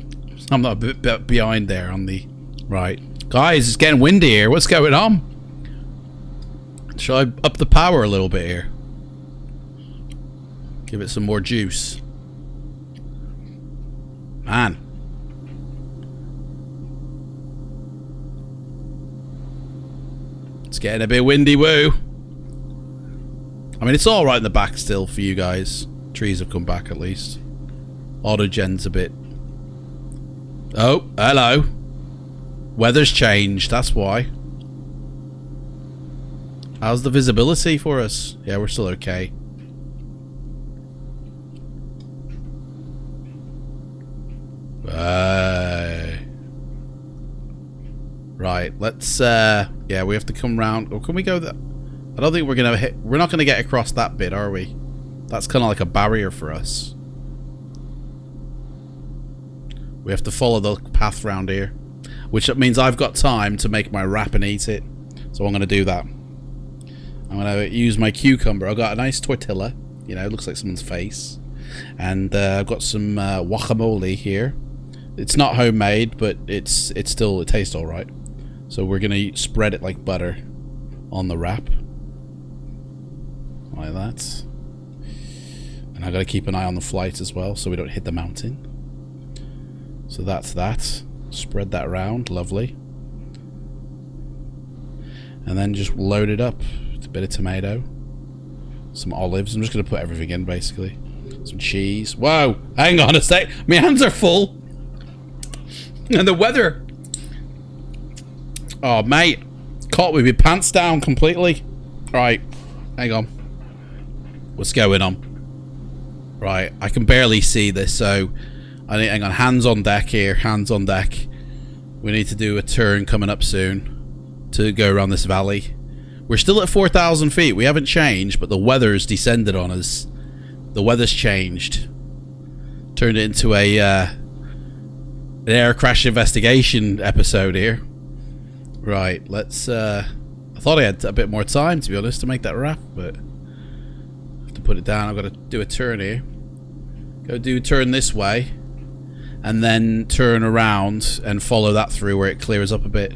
I'm not a bit behind there on the... Right. Guys, it's getting windy here. What's going on? Shall I up the power a little bit here? Give it some more juice. Man. It's getting a bit windy, woo. I mean, it's alright in the back still for you guys. Trees have come back at least. Autogen's a bit... Oh, hello. Weather's changed, that's why. How's the visibility for us? Yeah, we're still okay. Right, let's, yeah, we have to come round. Or can we go that? I don't think we're gonna hit. We're not gonna get across that bit, are we? That's kind of like a barrier for us. We have to follow the path round here, which means I've got time to make my wrap and eat it. So I'm gonna do that. I'm gonna use my cucumber. I've got a nice tortilla. You know, it looks like someone's face. And I've got some guacamole here. It's not homemade, but it tastes all right. So we're gonna spread it like butter on the wrap, like that. And I gotta keep an eye on the flight as well, so we don't hit the mountain. So that's that. Spread that around, lovely. And then just load it up with a bit of tomato, some olives. I'm just gonna put everything in basically. Some cheese. Whoa! Hang on a sec. My hands are full. And the weather. Oh, mate. Caught with my pants down completely. Right. Hang on. What's going on? Right. I can barely see this, so I need, hang on. Hands on deck here. Hands on deck. We need to do a turn coming up soon to go around this valley. We're still at 4,000 feet. We haven't changed, but the weather's descended on us. The weather's changed. Turned it into a an air crash investigation episode here. Right, let's I thought I had a bit more time, to be honest, to make that wrap, but I have to put it down. I've got to do a turn here. Go do a turn this way, and then turn around and follow that through where it clears up a bit.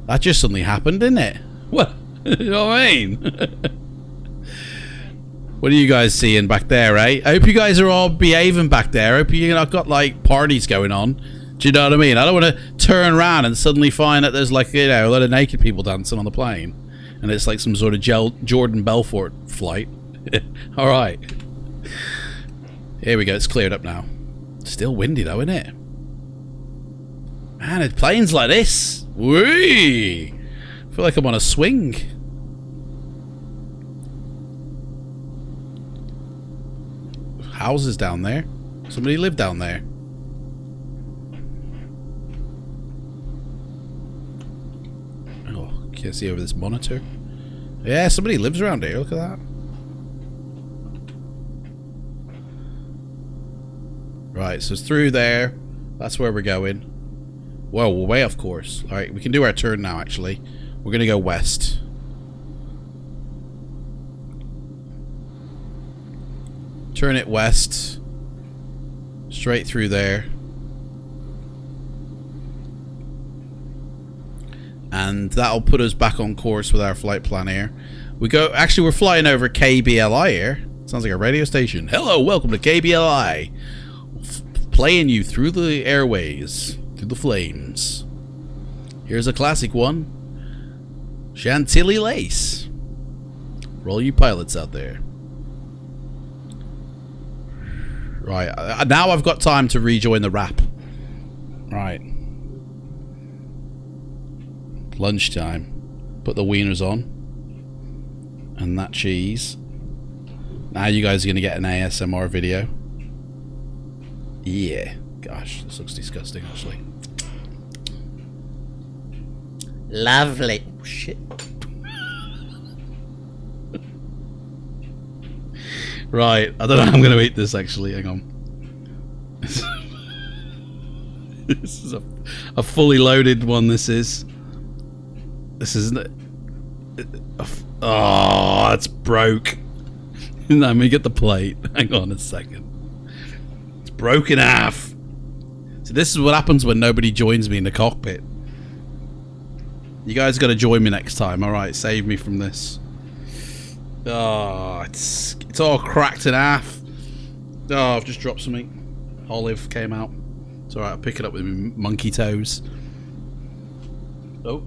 That just suddenly happened, didn't it? What? You know what I mean? What are you guys seeing back there, eh? I hope you guys are all behaving back there. I hope you've not got, like, parties going on. Do you know what I mean? I don't want to turn around and suddenly find that there's, like, you know, a lot of naked people dancing on the plane. And it's like some sort of Jordan Belfort flight. Alright. Here we go. It's cleared up now. Still windy, though, isn't it? Man, it's planes like this. Whee! I feel like I'm on a swing. Houses down there. Somebody lived down there. Oh, can't see over this monitor. Yeah, somebody lives around here. Look at that. Right, so it's through there. That's where we're going. Whoa, we're way off course. Alright, we can do our turn now, actually. We're going to go west. Turn it west. Straight through there. And that'll put us back on course with our flight plan here. We go, actually we're flying over KBLI here. Sounds like a radio station. Hello, welcome to KBLI. Playing you through the airways, through the flames. Here's a classic one. Chantilly Lace. For all you pilots out there. Right, now I've got time to rejoin the wrap. Right. Lunchtime. Put the wieners on. And that cheese. Now you guys are going to get an ASMR video. Yeah. Gosh, this looks disgusting, actually. Lovely. Oh, shit. Right, I don't know how I'm going to eat this, actually. Hang on. This is a fully loaded one, this is. This isn't it. Oh, it's broke. Let me get the plate. Hang on a second. It's broken half. So this is what happens when nobody joins me in the cockpit. You guys got to join me next time. Alright, save me from this. Oh, it's all cracked in half. Oh, I've just dropped something. Olive came out. It's alright, I'll pick it up with my monkey toes. Oh.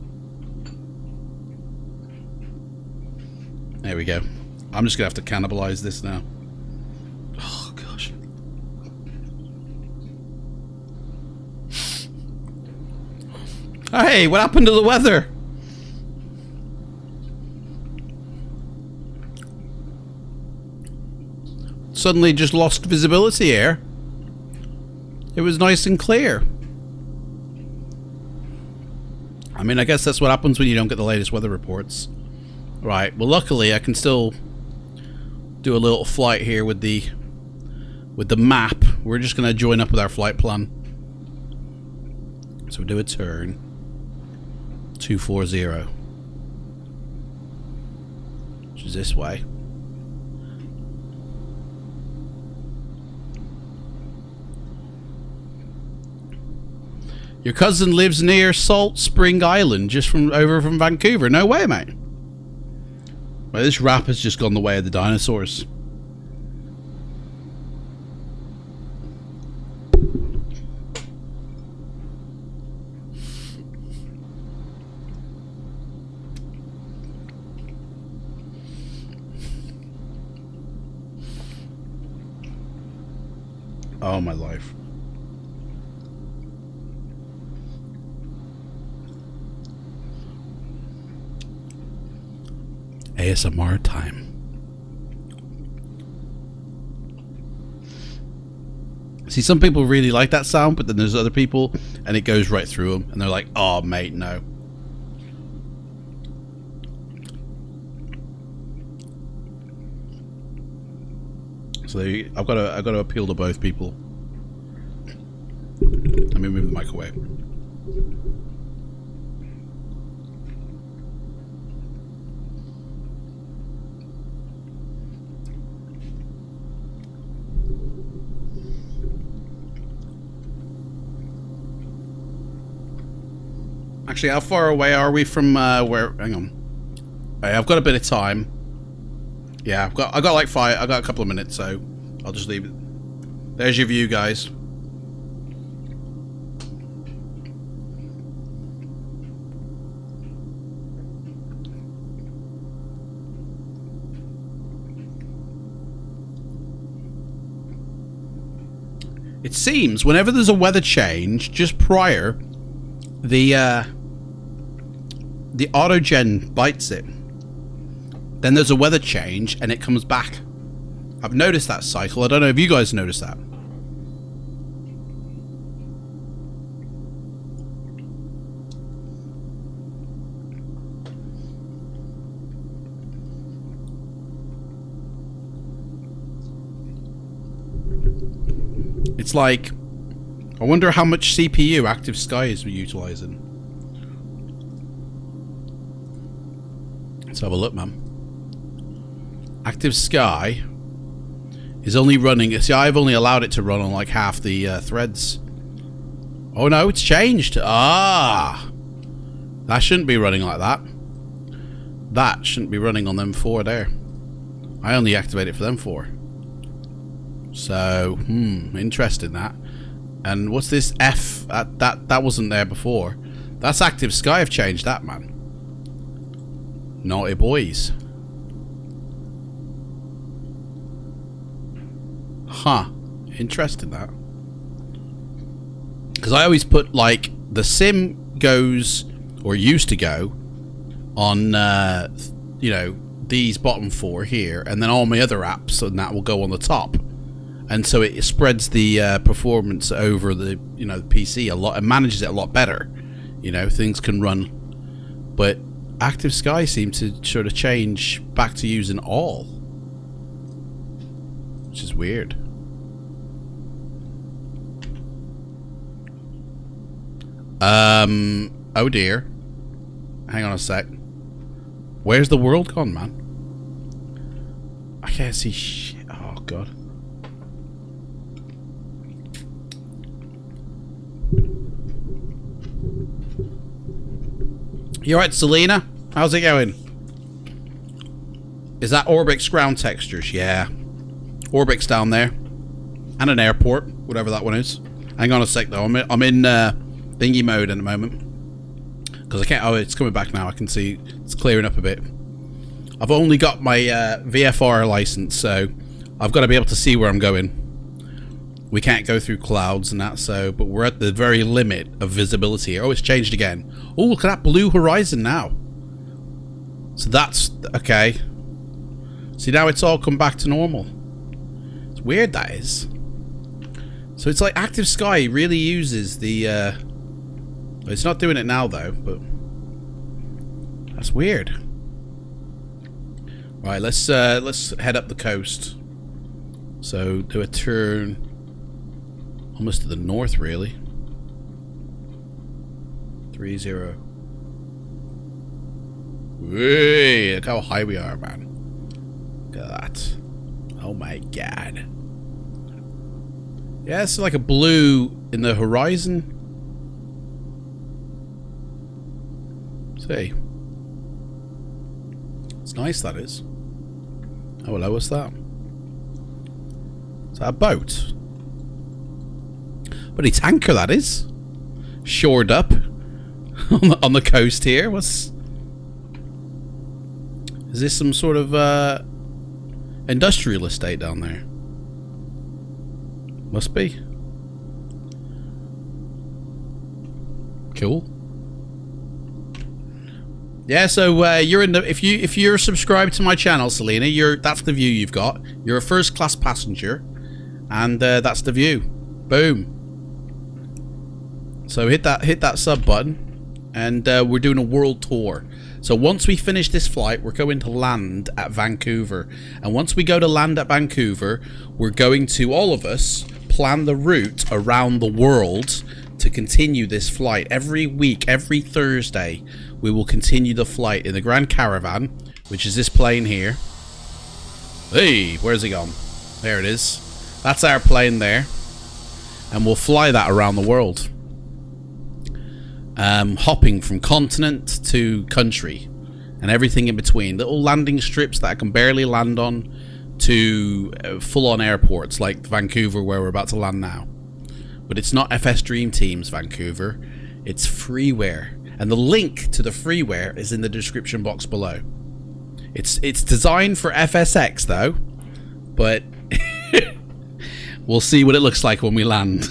There we go. I'm just going to have to cannibalize this now. Oh, gosh. Hey, what happened to the weather? Suddenly just lost visibility here. It was nice and clear. I mean, I guess that's what happens when you don't get the latest weather reports. Right, well luckily I can still do a little flight here with the map. We're just going to join up with our flight plan. So we do a turn. 240. Which is this way. Your cousin lives near Salt Spring Island, just over from Vancouver. No way, mate. Well, this rap has just gone the way of the dinosaurs. Oh, my life. ASMR time. See, some people really like that sound, but then there's other people and it goes right through them and they're like, oh mate, no. So I've got to appeal to both people. Let me move the mic away. Actually, how far away are we from where? Hang on. I've got a bit of time. Yeah, I got like I got a couple of minutes, so I'll just leave it. There's your view, guys. It seems whenever there's a weather change, just prior, the autogen bites it. Then there's a weather change and it comes back. I've noticed that cycle. I don't know if you guys noticed that. It's like, I wonder how much CPU Active Sky is utilizing. Let's have a look, man. Active Sky is only running. See, I've only allowed it to run on like half the threads. Oh no, it's changed. Ah, that shouldn't be running like that. That shouldn't be running on them four there. I only activate it for them four. So, interesting that. And what's this F? That wasn't there before. That's Active Sky. I've changed that, man. Naughty boys. Huh. Interesting that. Because I always put like the sim goes or used to go on you know, these bottom four here, and then all my other apps and that will go on the top. And so it spreads the performance over the, you know, the PC a lot and manages it a lot better. You know, things can run. But Active Sky seemed to sort of change back to using all, which is weird. Oh dear. Hang on a sec. Where's the world gone, man? I can't see shit. Oh god. You alright, Selena? How's it going? Is that Orbix ground textures? Yeah. Orbix down there. And an airport, whatever that one is. Hang on a sec though. I'm in thingy mode at the moment. Because I can't... Oh, it's coming back now. I can see it's clearing up a bit. I've only got my VFR license, so I've got to be able to see where I'm going. We can't go through clouds and that, so... But we're at the very limit of visibility here. Oh, it's changed again. Oh, look at that blue horizon now. So that's... Okay. See, now it's all come back to normal. It's weird, that is. So it's like Active Sky really uses the it's not doing it now though, but that's weird. Right, let's head up the coast. So do a turn almost to the north really. 30. Hey, look how high we are, man. Look at that. Oh my god. Yeah, it's like a blue in the horizon. See. It's nice, that is. Oh, hello, what's that? Is that a boat? Bloody tanker, that is. Shored up on the coast here. What's... Is this some sort of industrial estate down there? Must be. Cool. Yeah, so you're in the if you're subscribed to my channel, Selena, that's the view you've got. You're a first class passenger, and that's the view. Boom. So hit that sub button, and we're doing a world tour. So once we finish this flight, we're going to land at Vancouver. And once we go to land at Vancouver, we're going to, all of us, plan the route around the world to continue this flight. Every week, every Thursday, we will continue the flight in the Grand Caravan, which is this plane here. Hey, where's it gone? There it is. That's our plane there. And we'll fly that around the world. Hopping from continent to country and everything in between. Little landing strips that I can barely land on to full-on airports like Vancouver, where we're about to land now. But it's not FS Dream Team's Vancouver, it's freeware. And the link to the freeware is in the description box below. It's designed for FSX though, but we'll see what it looks like when we land.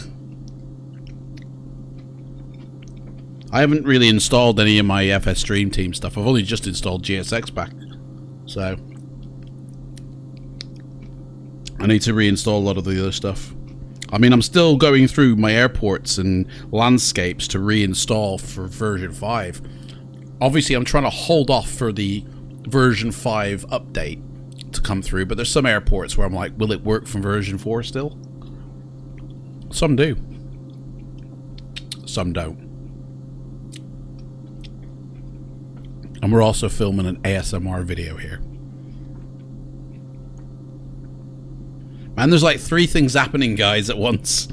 I haven't really installed any of my FS Dream Team stuff. I've only just installed GSX back. So I need to reinstall a lot of the other stuff. I mean, I'm still going through my airports and landscapes to reinstall for version 5. Obviously, I'm trying to hold off for the version 5 update to come through, but there's some airports where I'm like, will it work from version 4 still? Some do. Some don't. And we're also filming an ASMR video here. Man, there's like 3 things happening, guys, at once.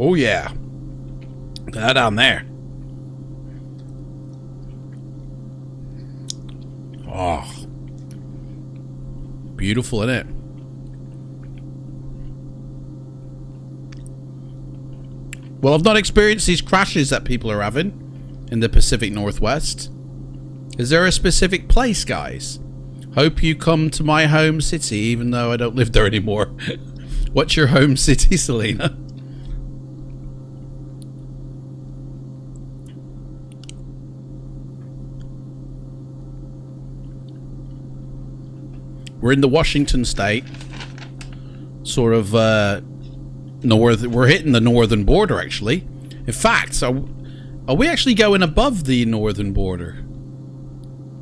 Oh yeah. Look at that down there. Oh. Beautiful, isn't it? Well, I've not experienced these crashes that people are having in the Pacific Northwest. Is there a specific place, guys? Hope you come to my home city, even though I don't live there anymore. What's your home city, Selena? We're in the Washington state, sort of north. We're hitting the northern border, actually. In fact, are we actually going above the northern border?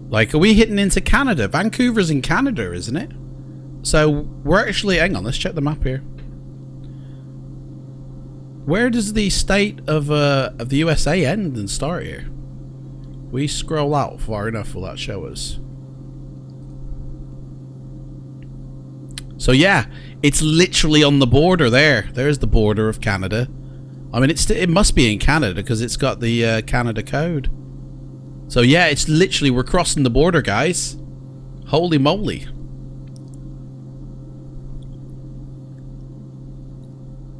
Like, are we hitting into Canada? Vancouver's in Canada, isn't it? So we're actually, hang on, let's check the map here. Where does the state of the USA end and start here? We scroll out far enough, will that show us? So yeah, it's literally on the border there. There's the border of Canada. I mean, it must be in Canada because it's got the Canada code. So yeah, it's literally, we're crossing the border, guys. Holy moly.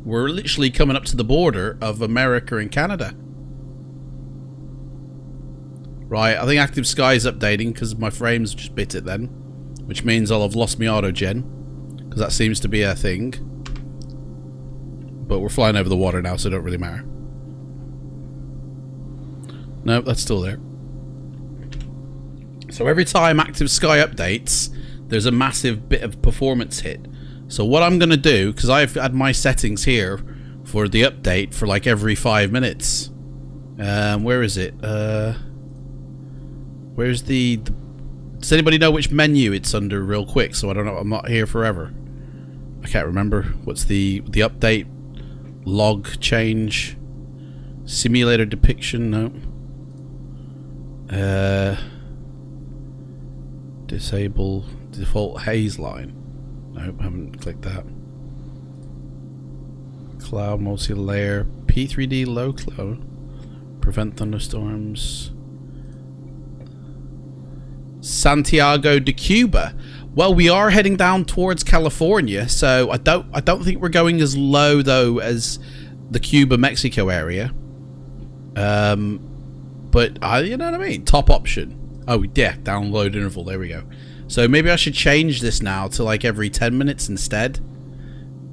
We're literally coming up to the border of America and Canada. Right, I think Active Sky is updating because my frames just bit it then. Which means I'll have lost my auto-gen. Because that seems to be a thing. But we're flying over the water now, so it don't really matter. No, that's still there. So every time Active Sky updates, there's a massive bit of performance hit. So what I'm going to do, because I've had my settings here for the update for like every 5 minutes. Where is it? Where's the... Does anybody know which menu it's under real quick? So I don't know. I'm not here forever. I can't remember. What's the update? Log change. Simulator depiction. No. Disable default haze line. Nope, haven't clicked that. Cloud multi-layer. P3D low cloud. Prevent thunderstorms. Santiago de Cuba. Well, we are heading down towards California, so I don't think we're going as low though as the Cuba Mexico area. But you know what I mean? Top option. Oh yeah, download interval. There we go. So maybe I should change this now to like every 10 minutes instead.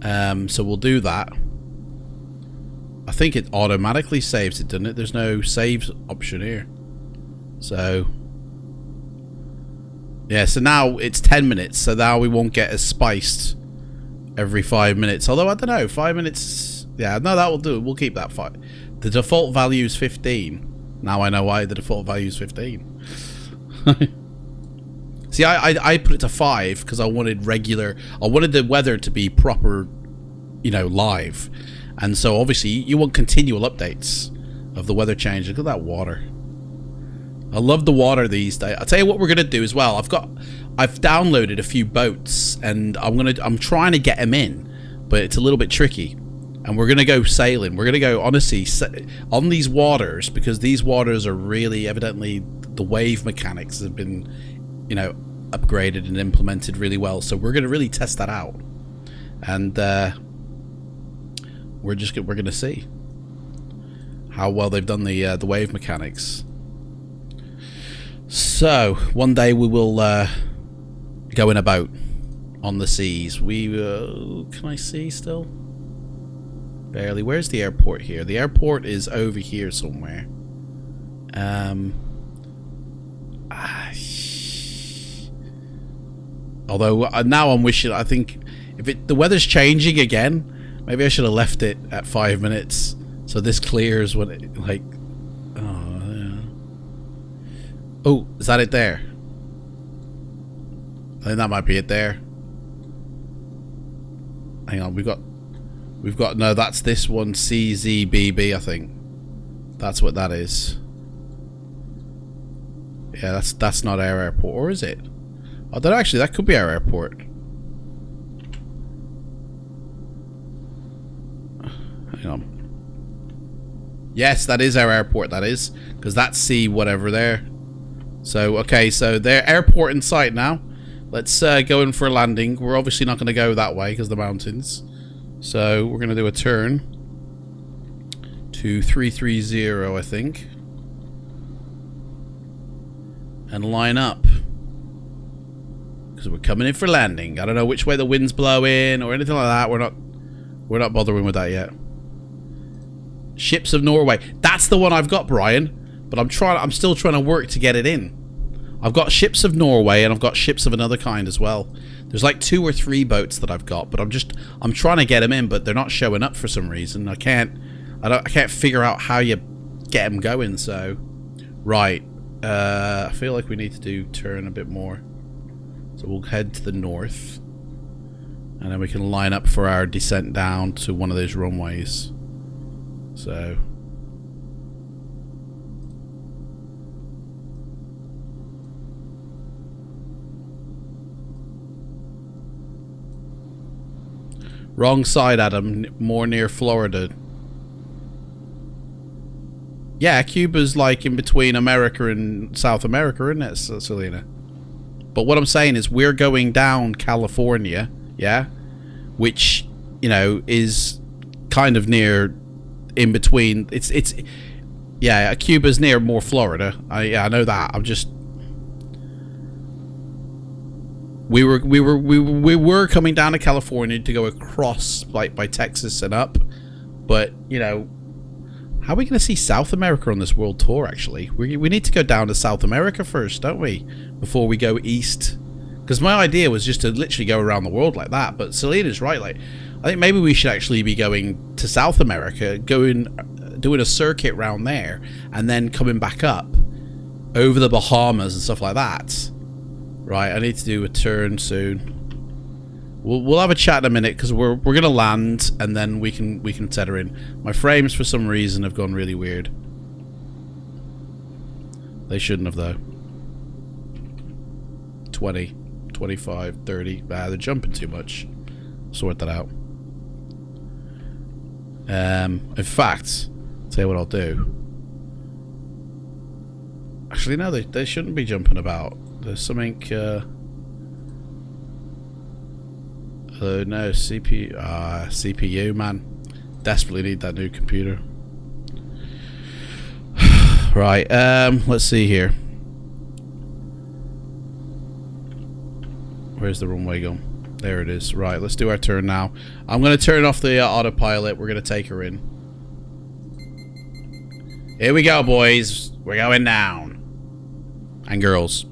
So we'll do that. I think it automatically saves it, doesn't it? There's no saves option here. So yeah, so now it's 10 minutes, so now we won't get as spiced every 5 minutes. Although I don't know, 5 minutes. Yeah, no, that will do. We'll keep that 5. The default value is 15. Now I know why the default value is 15. See, I put it to 5 because I wanted regular. I wanted the weather to be proper, you know, live. And so obviously you want continual updates of the weather change. Look at that water. I love the water these days. I'll tell you what we're gonna do as well. I've downloaded a few boats and I'm trying to get them in, but it's a little bit tricky. And we're gonna go sailing. We're gonna go Odyssey on these waters because these waters are really evidently the wave mechanics have been, you know, upgraded and implemented really well. So we're gonna really test that out, and we're gonna see how well they've done the wave mechanics. So one day we will go in a boat on the seas. We can I see still? Barely. Where's the airport here? The airport is over here somewhere. Although now I'm wishing. I think if the weather's changing again, maybe I should have left it at 5 minutes so this clears when it like. Oh, is that it there? I think that might be it there. Hang on, we've got no, that's this one, CZBB, I think. That's what that is. Yeah, that's not our airport, or is it? Oh, that actually, that could be our airport. Hang on. Yes, that is our airport, that is. Because that's C whatever there. So, okay, so they're airport in sight now. Let's go in for a landing. We're obviously not going to go that way because of the mountains. So, we're going to do a turn to 330, I think. And line up. Because we're coming in for landing. I don't know which way the wind's blowing or anything like that. We're not bothering with that yet. Ships of Norway. That's the one I've got, Brian. But I'm still trying to work to get it in. I've got Ships of Norway and I've got ships of another kind as well. There's like 2 or 3 boats that I've got, but I'm trying to get them in, but they're not showing up for some reason. I can't figure out how you get them going. So, right, I feel like we need to turn a bit more. So we'll head to the north, and then we can line up for our descent down to one of those runways. So. Wrong side, Adam. More near Florida. Yeah, Cuba's like in between America and South America, isn't it, Selena? But what I'm saying is we're going down California, yeah? Which, you know, is kind of near in between. It's yeah, Cuba's near more Florida. I know that. I'm just We were coming down to California to go across like by Texas and up, but you know, How are we going to see South America on this world tour, actually? We need to go down to South America first, don't we? Before we go east. Because my idea was just to literally go around the world like that. But Selena's right. Like, I think maybe we should actually be going to South America, doing a circuit round there, and then coming back up over the Bahamas and stuff like that. Right, I need to do a turn soon. We'll have a chat in a minute because we're gonna land and then we can set her in. My frames for some reason have gone really weird. They shouldn't have though. 20, 25, 30. They're jumping too much. Sort that out. In fact, I'll tell you what I'll do. Actually, no, they shouldn't be jumping about. There's something. No, CPU, man. Desperately need that new computer. Right, let's see here. Where's the runway gone? There it is. Right, let's do our turn now. I'm going to turn off the autopilot. We're going to take her in. Here we go, boys. We're going down. And girls.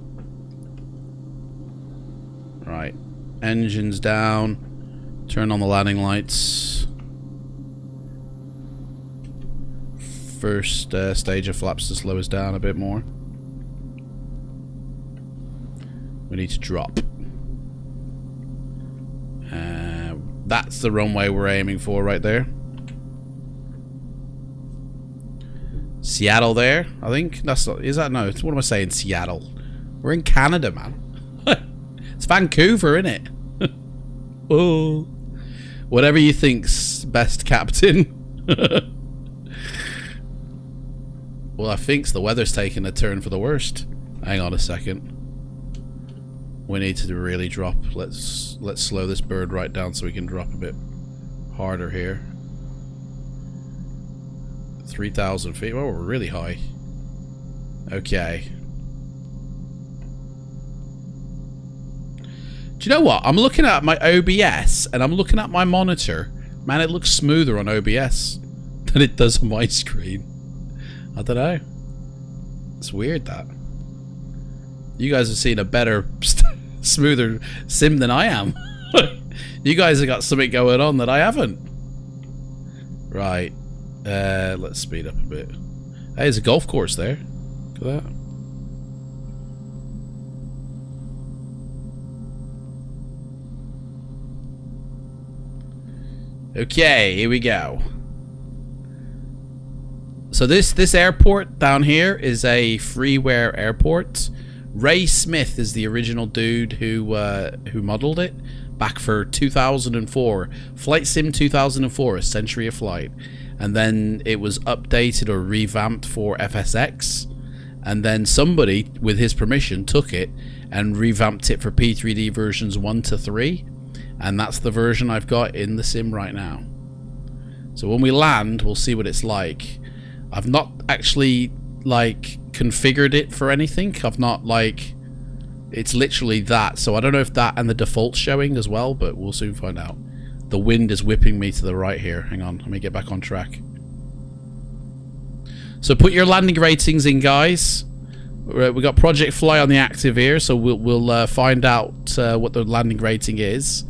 Right. Engines down. Turn on the landing lights. First stage of flaps to slow us down a bit more. We need to drop. That's the runway we're aiming for right there. Seattle there, I think. That's not, is that? No, what am I saying? Seattle. We're in Canada, man. It's Vancouver, isn't it? Oh. Whatever you think's best, Captain. Well, I think the weather's taking a turn for the worst. Hang on a second. We need to really drop. Let's slow this bird right down so we can drop a bit harder here. 3,000 feet. Oh, we're really high. Okay. Do you know what? I'm looking at my OBS and I'm looking at my monitor. Man, it looks smoother on OBS than it does on my screen. I don't know. It's weird that. You guys have seen a better, smoother sim than I am. You guys have got something going on that I haven't. Right. Let's speed up a bit. Hey, there's a golf course there. Look at that. Okay, here we go. So this airport down here is a freeware airport. Ray Smith is the original dude who modeled it back for 2004. Flight Sim 2004, a century of flight. And then it was updated or revamped for FSX. And then somebody, with his permission, took it and revamped it for P3D versions 1 to 3. And that's the version I've got in the sim right now. So when we land, we'll see what it's like. I've not actually, like, configured it for anything. I've not, like... It's literally that. So I don't know if that and the default's showing as well, but we'll soon find out. The wind is whipping me to the right here. Hang on, let me get back on track. So put your landing ratings in, guys. We got Project Fly on the active here, so we'll find out what the landing rating is.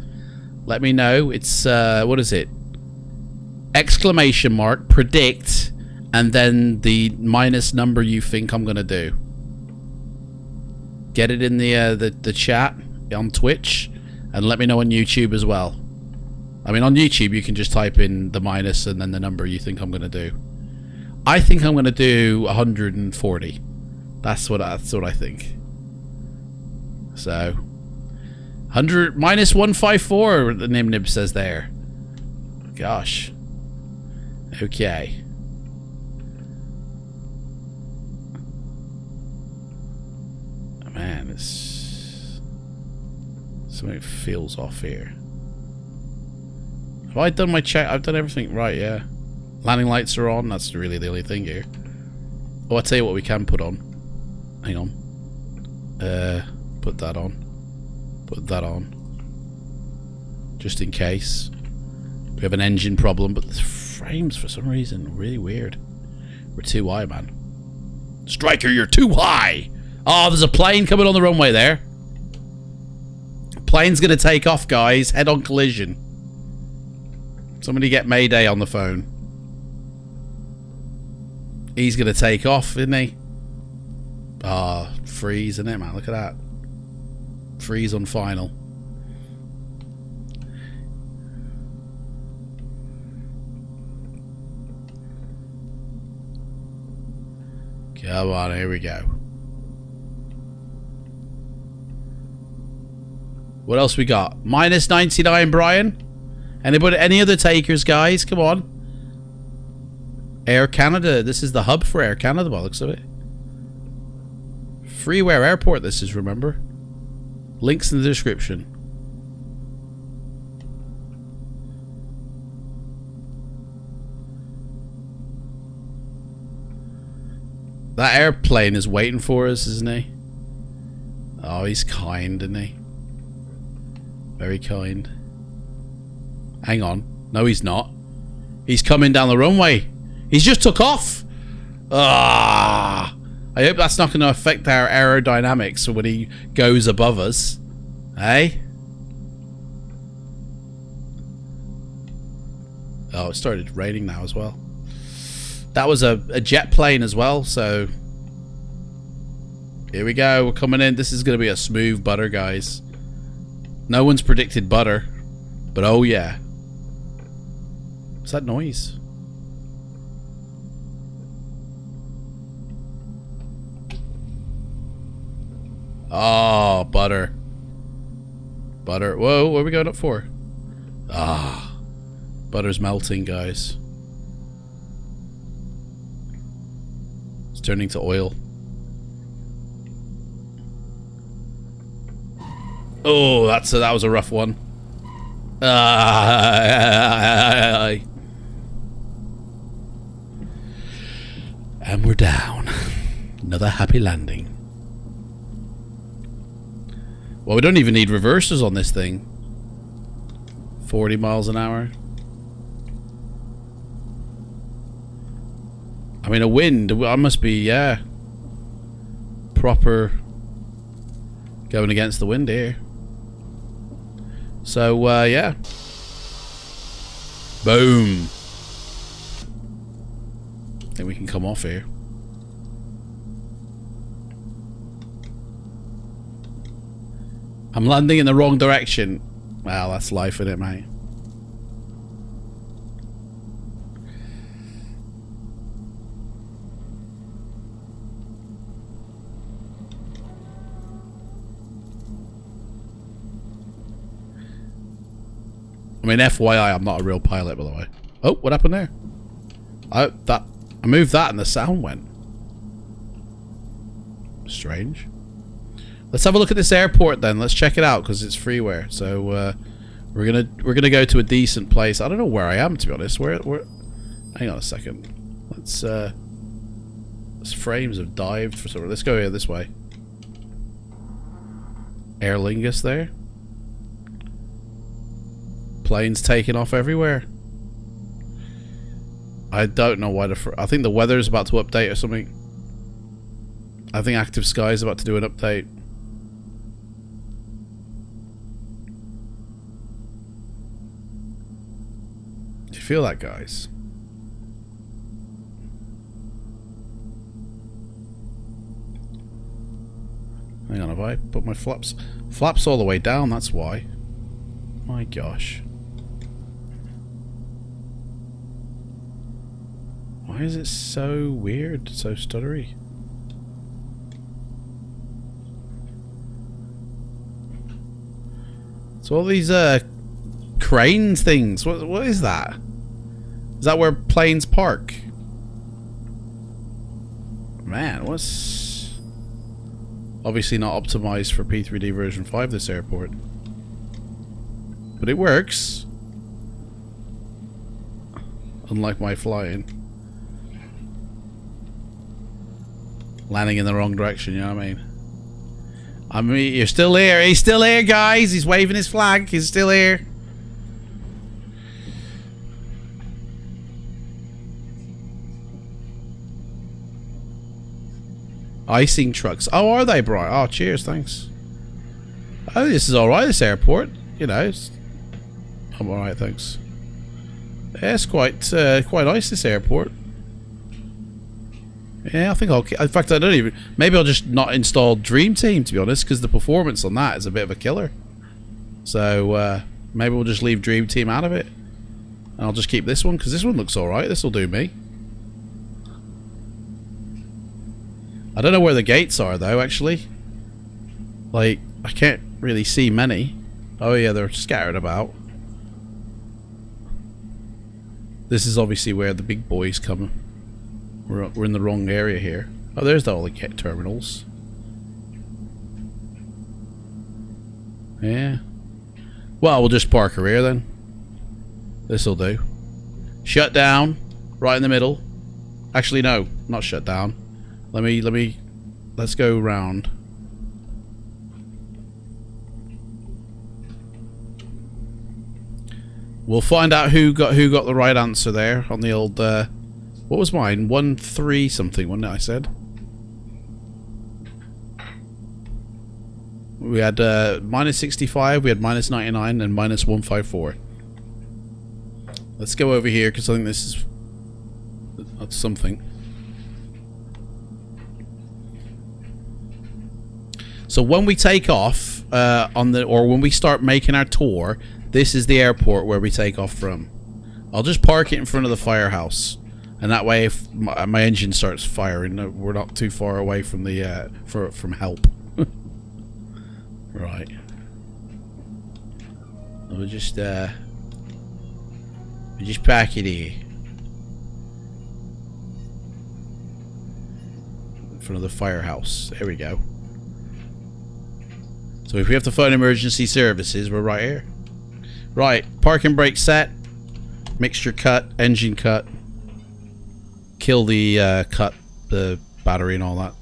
Let me know. It's what is it? Exclamation mark, predict, and then the minus number you think I'm gonna do. Get it in the chat on Twitch, and let me know on YouTube as well. I mean, on YouTube you can just type in the minus and then the number you think I'm gonna do. I think I'm gonna do 140. That's what I think. So 100 minus 154. The Nimnib says there. Gosh. Okay. Man, it's something feels off here. Have I done my check? I've done everything right, yeah. Landing lights are on. That's really the only thing here. Oh, I'll tell you what we can put on. Hang on. Put that on. Put that on. Just in case. We have an engine problem, but the frames for some reason are really weird. We're too high, man. Striker, you're too high. Oh, there's a plane coming on the runway there. Plane's gonna take off, guys. Head-on collision. Somebody get Mayday on the phone. He's gonna take off, isn't he? Ah, oh, freeze, isn't it, man? Look at that. Freeze on final. Come on, here we go. What else we got? Minus 99, Brian. Anybody? Any other takers, guys? Come on. Air Canada. This is the hub for Air Canada, by the looks of it. Freeware Airport, this is, remember? Links in the description. That airplane is waiting for us, isn't he? Oh, he's kind, isn't he? Very kind. Hang on. No, he's not. He's coming down the runway. He's just took off. Ah! I hope that's not going to affect our aerodynamics when he goes above us. Hey? Oh, it started raining now as well. That was a jet plane as well, so... Here we go, we're coming in. This is going to be a smooth butter, guys. No one's predicted butter, but oh yeah. What's that noise? Oh, butter. Butter. Whoa, what are we going up for? Ah, butter's melting, guys. It's turning to oil. Oh, that was a rough one. And we're down. Another happy landing. Well, we don't even need reversers on this thing. 40 miles an hour. I mean, a wind. I must be, yeah. Proper going against the wind here. So, yeah. Boom. I think we can come off here. I'm landing in the wrong direction. Well, that's life, isn't it, mate? I mean, FYI, I'm not a real pilot, by the way. Oh, what happened there? I moved that and the sound went. Strange. Let's have a look at this airport then. Let's check it out because it's freeware. So we're gonna go to a decent place. I don't know where I am, to be honest. Where? Hang on a second. Let's frames have dived for somewhere. Let's go here this way. Aer Lingus there. Planes taking off everywhere. I don't know why I think the weather is about to update or something. I think Active Sky is about to do an update. Do you feel that, guys? Hang on, have I put my flaps all the way down? That's why. My gosh. Why is it so weird, so stuttery? So all these cranes things. What is that? Is that where planes park? Man, what's obviously not optimized for P3D version 5 this airport. But it works. Unlike my flying. Landing in the wrong direction, you know what I mean? You're still here. He's still here, guys. He's waving his flag. He's still here. Icing trucks. Oh, are they, Brian? Oh, cheers, thanks. Oh, this is alright, this airport. You know, I'm alright, thanks. Yeah, it's quite nice, this airport. Yeah, I think I'll... In fact, I don't even... Maybe I'll just not install Dream Team, to be honest, because the performance on that is a bit of a killer. So, maybe we'll just leave Dream Team out of it. And I'll just keep this one, because this one looks alright. This will do me. I don't know where the gates are, though, actually. Like, I can't really see many. Oh, yeah, they're scattered about. This is obviously where the big boys come. We're in the wrong area here. Oh, there's all the terminals. Yeah. Well, we'll just park her here then. This'll do. Shut down. Right in the middle. Actually, no. Not shut down. Let's go round. We'll find out who got the right answer there on the old... what was mine? 1-3 something, wasn't it? I said. We had minus 65, we had minus 99, and minus 154. Let's go over here because I think this is that's something. So when we take off when we start making our tour, this is the airport where we take off from. I'll just park it in front of the firehouse. And that way, if my engine starts firing, we're not too far away from the from help. Right. We'll just park it here in front of the firehouse. There we go. So if we have to phone emergency services, we're right here. Right. Parking brake set. Mixture cut. Engine cut. Kill the the battery and all that.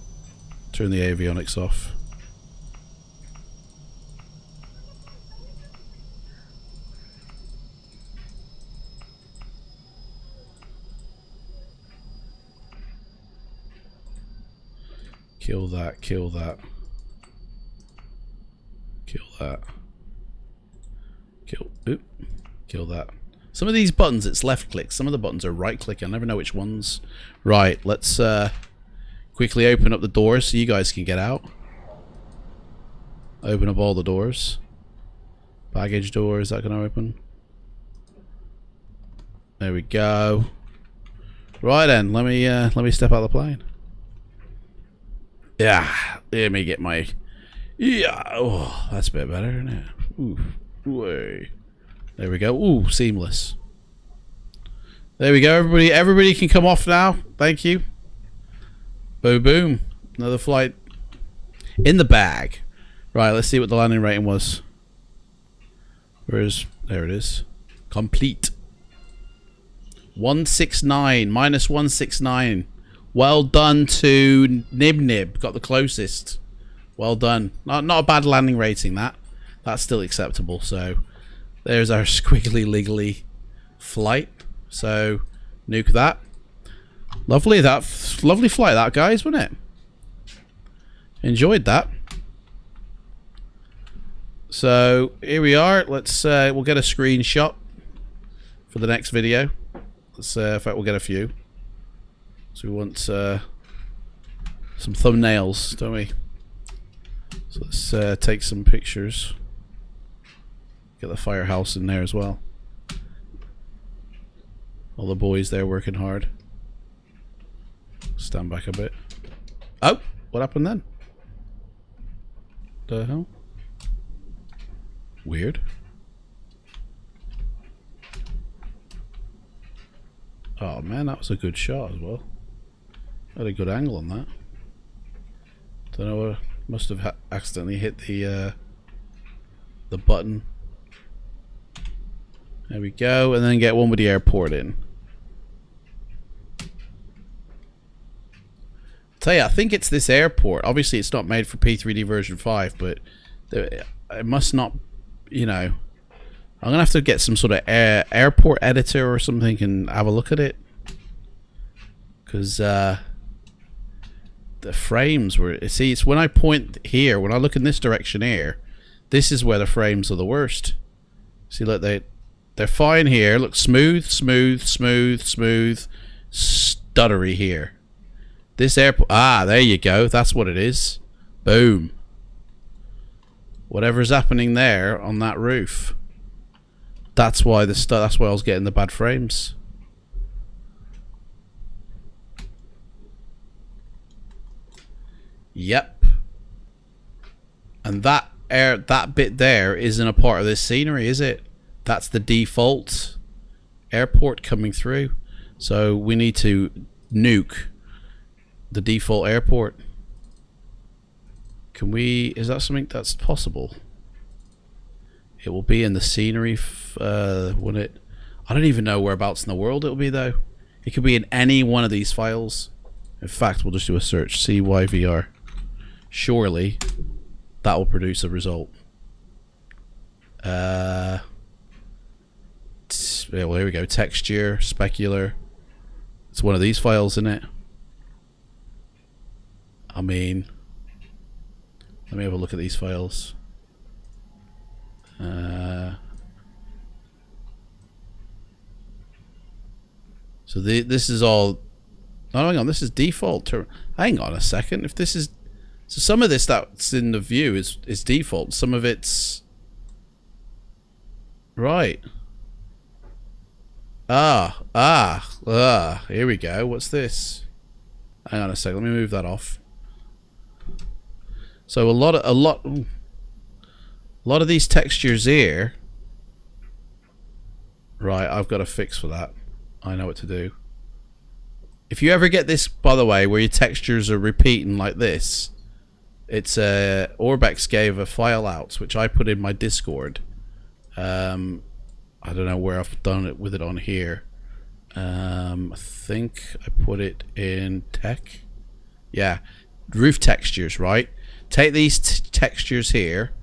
Turn the avionics off. Kill that, kill that. Kill that. Kill that. Some of these buttons, it's left click. Some of the buttons are right click. I never know which ones. Right, let's quickly open up the doors so you guys can get out. Open up all the doors. Baggage door, is that going to open? There we go. Right then, let me step out of the plane. Yeah, let me get my... Yeah, oh, that's a bit better, isn't it? Ooh, way. There we go. Ooh, seamless. There we go. Everybody can come off now. Thank you. Boom, boom. Another flight in the bag. Right, let's see what the landing rating was. There it is. Complete. 169. Minus 169. Well done to Nib. Got the closest. Well done. Not a bad landing rating, that. That's still acceptable, so... There's our squiggly liggly flight. So, nuke that. Lovely flight that, guys, wasn't it? Enjoyed that. So, here we are. Let's we'll get a screenshot for the next video. Let's in fact we'll get a few. So we want some thumbnails, don't we? So let's take some pictures. Get the firehouse in there as well. All the boys there working hard. Stand back a bit. Oh, what happened then? The hell? Weird. Oh man, that was a good shot as well. Had a good angle on that. Don't know. Must have accidentally hit the button. There we go, and then get one with the airport in. Tell you, I think it's this airport. Obviously, it's not made for P3D version 5, but it must not, you know. I'm gonna have to get some sort of airport editor or something and have a look at it, because the frames were... See, it's when I point here, when I look in this direction here, this is where the frames are the worst. See, look, they're fine here. Look, smooth, stuttery here. This airport... Ah, there you go. That's what it is. Boom. Whatever's happening there on that roof. That's why that's why I was getting the bad frames. Yep. And that bit there isn't a part of this scenery, is it? That's the default airport coming through. So we need to nuke the default airport. Can we... Is that something that's possible? It will be in the scenery, won't it? I don't even know whereabouts in the world it will be, though. It could be in any one of these files. In fact, we'll just do a search. CYVR. Surely, that will produce a result. Well, here we go. Texture, specular. It's one of these files, isn't it? I mean... Let me have a look at these files. So this is all... Oh, hang on, this is default. Hang on a second. If this is... So some of this that's in the view is default. Some of it's... Right. Here we go. What's this? Hang on a second. Let me move that off. So a lot of these textures here. Right, I've got a fix for that. I know what to do. If you ever get this, by the way, where your textures are repeating like this, it's Orbex gave a file out, which I put in my Discord. I don't know where I've done it with it on here. I think I put it in tech. Yeah, roof textures, right? Take these textures here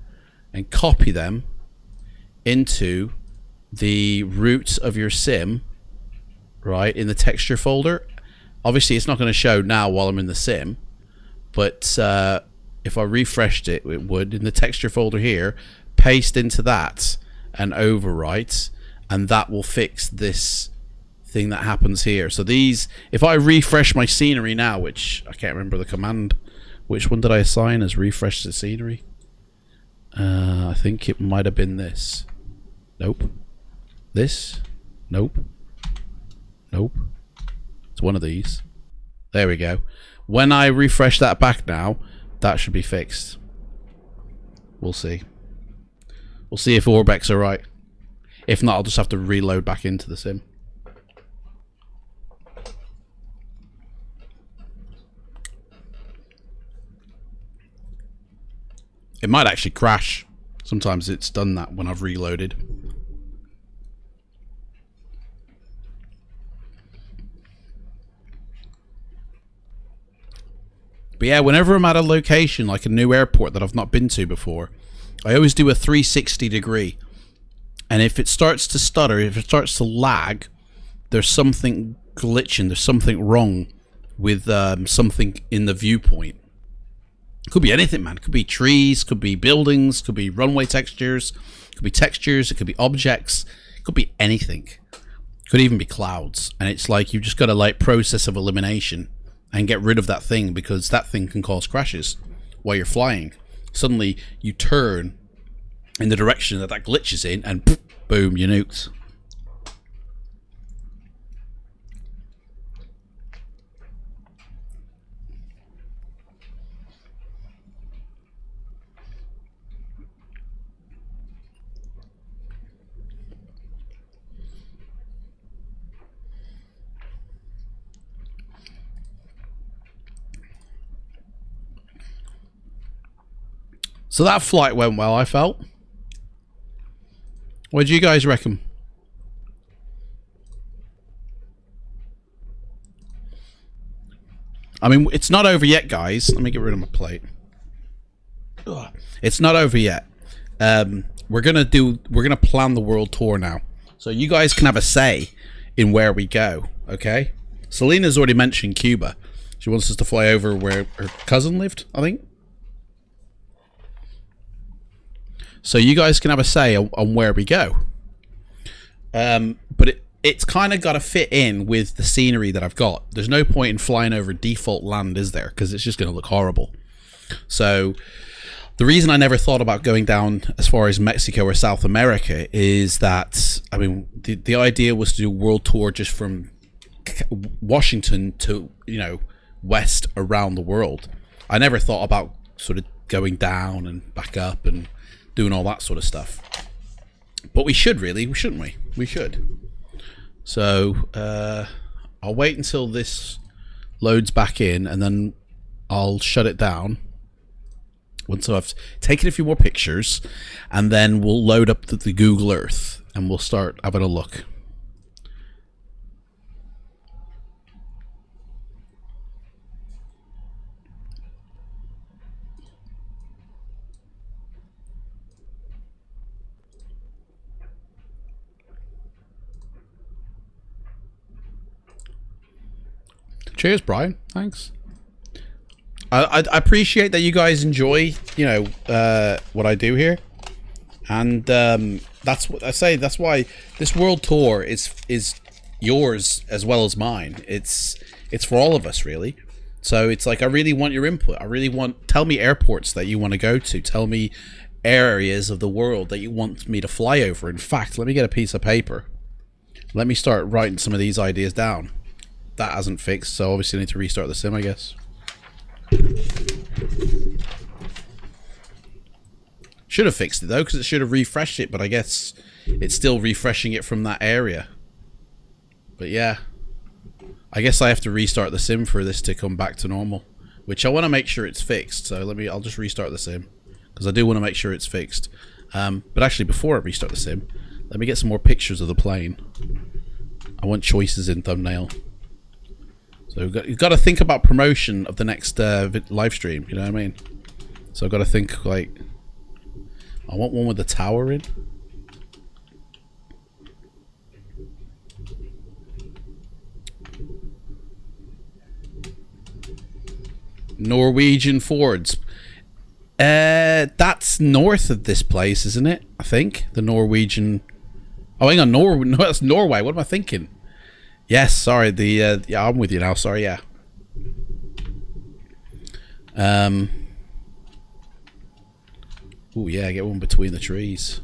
and copy them into the root of your sim, right, in the texture folder. Obviously, it's not going to show now while I'm in the sim, but if I refreshed it, it would. In the texture folder here, paste into that and overwrite, and that will fix this thing that happens here. So these, if I refresh my scenery now, which I can't remember the command, which one did I assign as refresh the scenery? I think it might have been this. Nope. This? Nope. Nope. It's one of these. There we go. When I refresh that back now, that should be fixed. We'll see. We'll see if Orbex are right. If not, I'll just have to reload back into the sim. It might actually crash. Sometimes it's done that when I've reloaded. But yeah, whenever I'm at a location, like a new airport that I've not been to before, I always do a 360 degree. And if it starts to stutter, if it starts to lag, there's something glitching, there's something wrong with something in the viewpoint. Could be anything, man. Could be trees, could be buildings, could be runway textures, could be textures, it could be objects, it could be anything. Could even be clouds. And it's like you've just got to like process of elimination and get rid of that thing, because that thing can cause crashes while you're flying. Suddenly you turn in the direction that that glitch is in and boom, you're nuked. So that flight went well, I felt. What do you guys reckon? I mean, it's not over yet, guys. Let me get rid of my plate. Ugh. It's not over yet. We're gonna plan the world tour now. So you guys can have a say in where we go, okay? Selena's already mentioned Cuba. She wants us to fly over where her cousin lived, I think. So you guys can have a say on where we go. But it's kind of got to fit in with the scenery that I've got. There's no point in flying over default land, is there? Because it's just going to look horrible. So the reason I never thought about going down as far as Mexico or South America is that, I mean, the idea was to do a world tour just from Washington to, you know, west around the world. I never thought about sort of going down and back up and doing all that sort of stuff. But we should really, shouldn't we? We should. So I'll wait until this loads back in, and then I'll shut it down once I've taken a few more pictures, and then we'll load up the Google Earth and we'll start having a look. Cheers, Brian. Thanks. I appreciate that you guys enjoy, you know, what I do here, and that's what I say. That's why this world tour is yours as well as mine. It's for all of us, really. So it's like, I really want your input. I really want, tell me airports that you want to go to. Tell me areas of the world that you want me to fly over. In fact, let me get a piece of paper. Let me start writing some of these ideas down. That hasn't fixed, so obviously I need to restart the sim, I guess. Should have fixed it though, because it should have refreshed it, but I guess it's still refreshing it from that area. But yeah, I guess I have to restart the sim for this to come back to normal, which I want to make sure it's fixed. So I'll just restart the sim because I do want to make sure it's fixed. But actually, before I restart the sim, let me get some more pictures of the plane. I want choices in thumbnail. So you've got to think about promotion of the next live stream, you know what I mean? So I've got to think, like, I want one with the tower in. Norwegian Fords. That's north of this place, isn't it? I think. The Norwegian... Oh, hang on, no, that's Norway. What am I thinking? Yes, sorry, yeah, I'm with you now, sorry, yeah. Oh yeah, get one between the trees.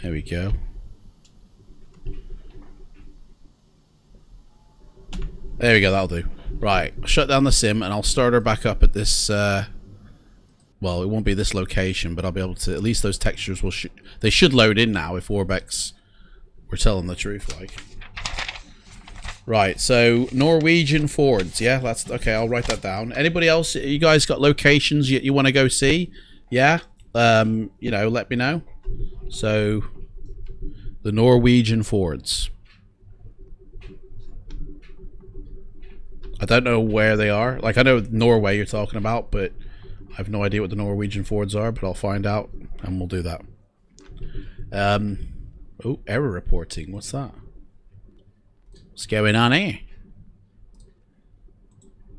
There we go. There we go, that'll do. Right, I'll shut down the sim and I'll start her back up at this, well, it won't be this location, but I'll be able to, at least those textures will, they should load in now if Orbex... We're telling the truth, like. Right, so Norwegian Fords, yeah, that's okay. I'll write that down. Anybody else? You guys got locations you want to go see? Yeah, you know, let me know. So, the Norwegian Fords. I don't know where they are. Like, I know Norway you're talking about, but I have no idea what the Norwegian Fords are. But I'll find out, and we'll do that. Oh, error reporting. What's that? What's going on here?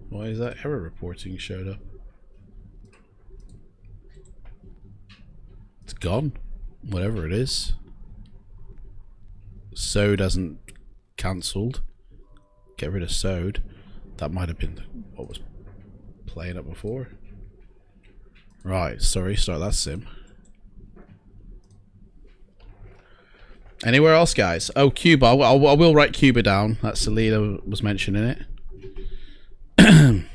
Why is that error reporting showed up? It's gone. Whatever it is. Sewed hasn't cancelled. Get rid of sewed. That might have been what was playing up before. Right, sorry, start that sim. Anywhere else, guys? Oh, Cuba. I will write Cuba down. That Selena was mentioning it.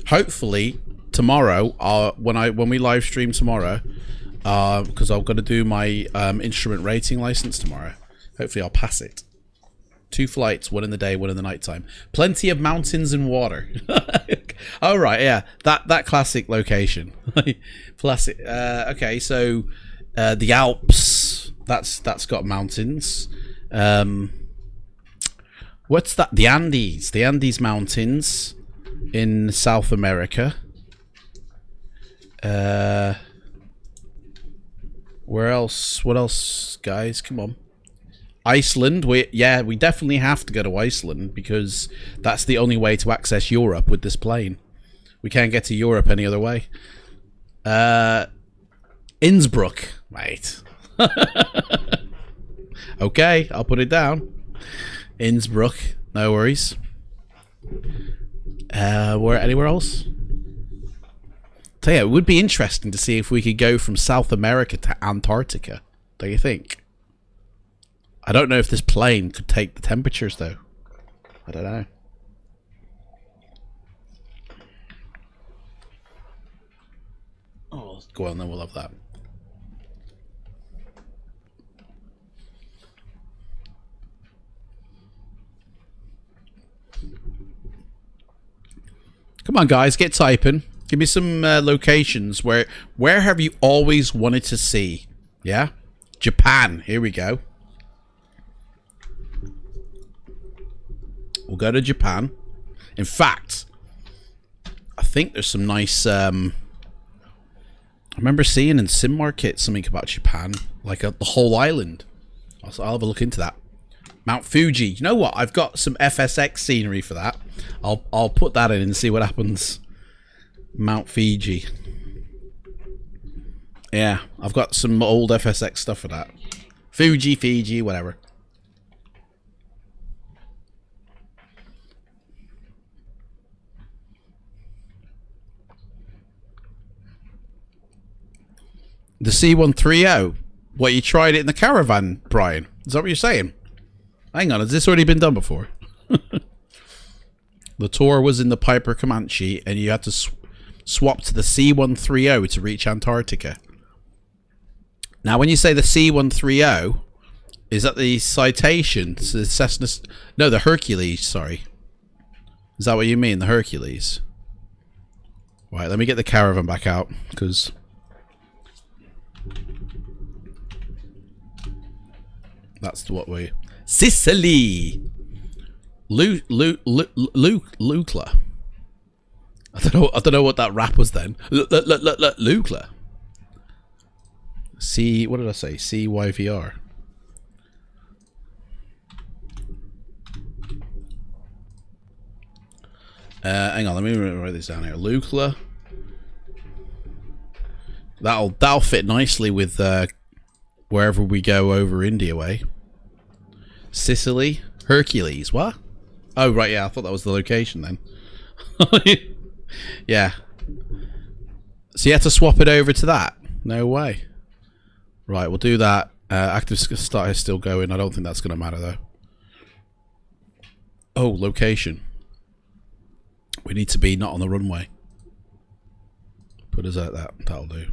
Hopefully, tomorrow, when we live stream tomorrow, because I'm going to do my instrument rating license tomorrow. Hopefully, I'll pass it. 2 flights, 1 in the day, 1 in the nighttime. Plenty of mountains and water. Oh right, yeah, that classic location. Classic. Okay, so the Alps. That's got mountains. What's that? The Andes. The Andes Mountains in South America. Where else? What else, guys? Come on. Iceland, we definitely have to go to Iceland because that's the only way to access Europe with this plane. We can't get to Europe any other way. Innsbruck, mate. Okay, I'll put it down. Innsbruck, no worries. Anywhere else? So yeah, it would be interesting to see if we could go from South America to Antarctica. Do you think? I don't know if this plane could take the temperatures though. I don't know. Oh, go on then, we'll have that. Come on guys, get typing. Give me some locations. Where have you always wanted to see? Yeah? Japan, here we go. We'll go to Japan. In fact, I think there's some nice... I remember seeing in Sim Market something about Japan. Like the whole island. I'll have a look into that. Mount Fuji. You know what? I've got some FSX scenery for that. I'll put that in and see what happens. Mount Fiji. Yeah, I've got some old FSX stuff for that. Fiji, whatever. The C130. What, you tried it in the Caravan, Brian? Is that what you're saying? Hang on, has this already been done before? The tour was in the Piper Comanche, and you had to swap to the C130 to reach Antarctica. Now, when you say the C130, is that the Citation? The Cessna? No, the Hercules, sorry. Is that what you mean, the Hercules? Right, let me get the Caravan back out, because... that's what we... Sicily! Lukla. I don't know what that rap was then. Lukla. What did I say? CYVR. Hang on, let me write this down here. Lukla. That'll fit nicely with wherever we go over India way. Sicily. Hercules. What? Oh, right, yeah, I thought that was the location then. Yeah. So you have to swap it over to that? No way. Right, we'll do that. Active start is still going. I don't think that's going to matter, though. Oh, location. We need to be not on the runway. Put us at that. That'll do.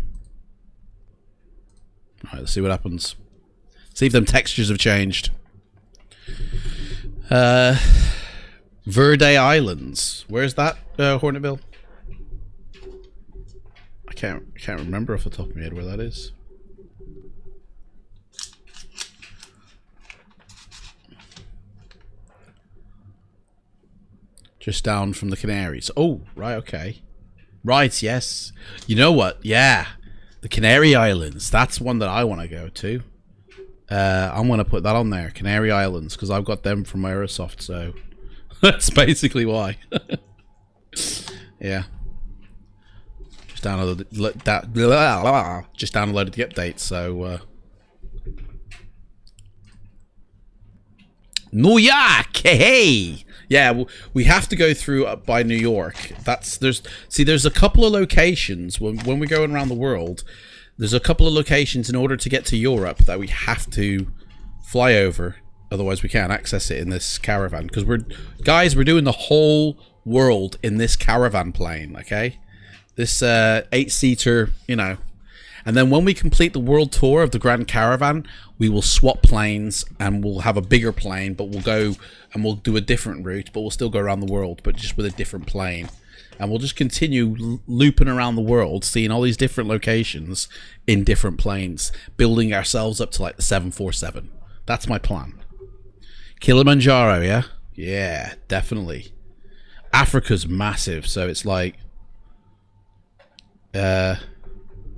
Alright, let's see what happens. See if them textures have changed. Verde Islands. Where's that, Hornetville? I can't remember off the top of my head where that is. Just down from the Canaries. Oh, right, okay. Right, yes. You know what? Yeah. The Canary Islands. That's one that I want to go to. I'm going to put that on there. Canary Islands. Because I've got them from Aerosoft, so... that's basically why. Yeah. Just downloaded that. Just downloaded the update, so... New York! Hey! Yeah, we have to go through by New York. There's a couple of locations when we're going around the world. There's a couple of locations in order to get to Europe that we have to fly over. Otherwise, we can't access it in this Caravan. Because we're doing the whole world in this Caravan plane. Okay, this 8-seater, you know. And then when we complete the world tour of the Grand Caravan, we will swap planes and we'll have a bigger plane, but we'll go and we'll do a different route, but we'll still go around the world, but just with a different plane. And we'll just continue looping around the world, seeing all these different locations in different planes, building ourselves up to like the 747. That's my plan. Kilimanjaro, yeah? Yeah, definitely. Africa's massive, so it's like...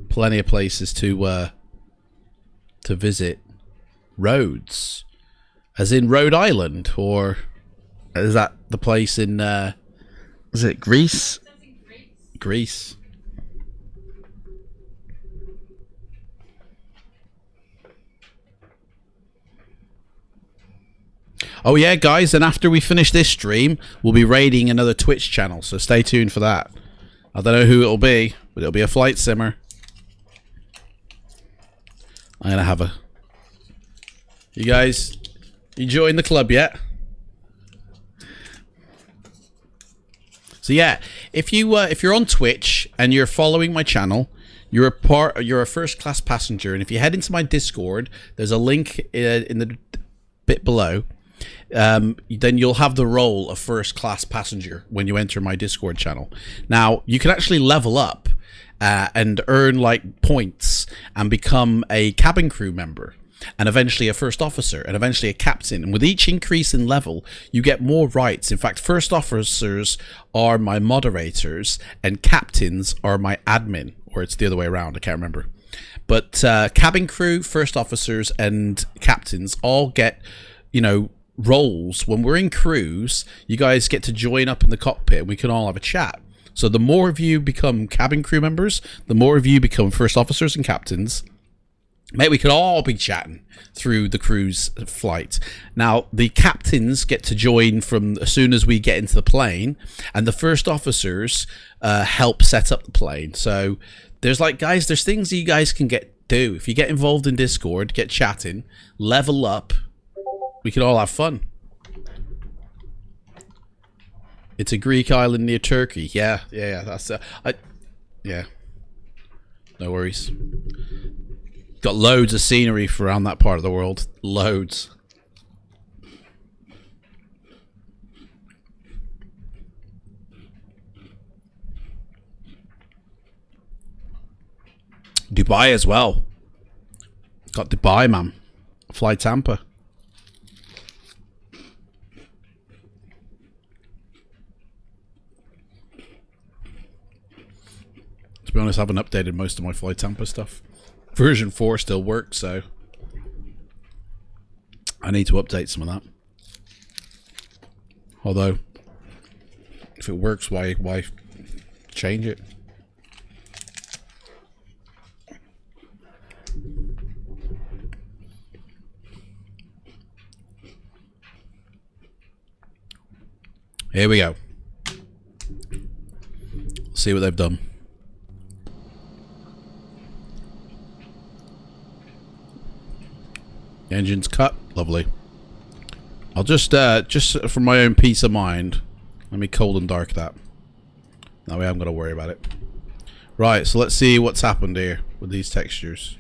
plenty of places to visit. Rhodes. As in Rhode Island, or is that the place in? Is it Greece? Greece. Oh yeah, guys, and after we finish this stream, we'll be raiding another Twitch channel, so stay tuned for that. I don't know who it'll be, but it'll be a flight simmer. I'm gonna have a... You guys, you join the club yet? So yeah, if you're on Twitch and you're following my channel, you're a first class passenger, and if you head into my Discord, there's a link in the bit below. Then you'll have the role of first class passenger when you enter my Discord channel. Now you can actually level up and earn like points and become a cabin crew member, and eventually a first officer, and eventually a captain. And with each increase in level, you get more rights. In fact, first officers are my moderators and captains are my admin, or it's the other way around, I can't remember. But cabin crew, first officers and captains all get, you know, roles. When we're in cruise, you guys get to join up in the cockpit and we can all have a chat. So the more of you become cabin crew members, the more of you become first officers and captains. Mate, we could all be chatting through the cruise flight. Now, the captains get to join from as soon as we get into the plane, and the first officers help set up the plane. So there's like, guys, there's things you guys can do. If you get involved in Discord, get chatting, level up, we can all have fun. It's a Greek island near Turkey. Yeah. That's yeah. No worries. Got loads of scenery for around that part of the world. Loads. Dubai as well. Got Dubai, man. Fly Tampa. To be honest, I haven't updated most of my Fly Tampa stuff. Version 4 still works, so I need to update some of that. Although, if it works, why change it? Here we go. See what they've done. Engine's cut. Lovely. I'll just for my own peace of mind, let me cold and dark that. That way I'm going to worry about it. Right, so let's see what's happened here with these textures.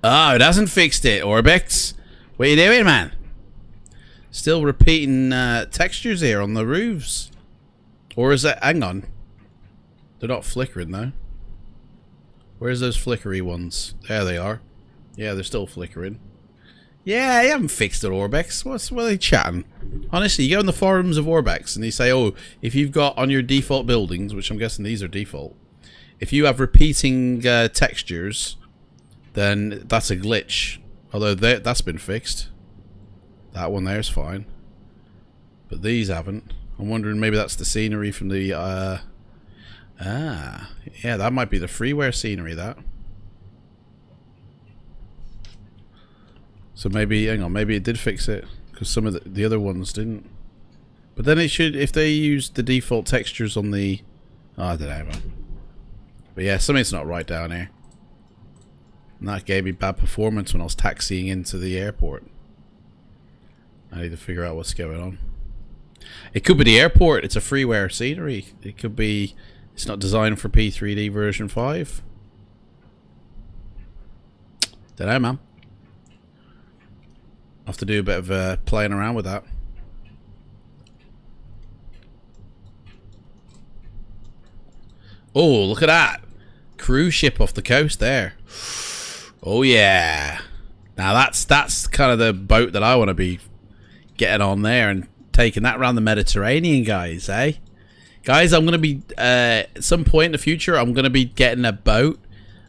Oh, it hasn't fixed it, Orbex. What are you doing, man? Still repeating textures here on the roofs. Or is it... Hang on. They're not flickering, though. Where's those flickery ones? There they are. Yeah, they're still flickering. Yeah, you haven't fixed it, Orbex. What are they chatting? Honestly, you go in the forums of Orbex and they say, oh, if you've got on your default buildings, which I'm guessing these are default, if you have repeating textures, then that's a glitch. Although that's been fixed. That one there's fine. But these haven't. I'm wondering maybe that's the scenery from the... yeah, that might be the freeware scenery, that. So maybe, hang on, maybe it did fix it, because some of the other ones didn't. But then it should, if they use the default textures on the... Oh, I don't know, man. But yeah, something's not right down here. And that gave me bad performance when I was taxiing into the airport. I need to figure out what's going on. It could be the airport, it's a freeware scenery. It could be... It's not designed for P3D version 5. Don't know, man. I'll have to do a bit of playing around with that. Oh, look at that. Cruise ship off the coast there. Oh, yeah. Now, that's kind of the boat that I want to be getting on there and taking that around the Mediterranean, guys, eh? Guys, I'm going to be, at some point in the future, I'm going to be getting a boat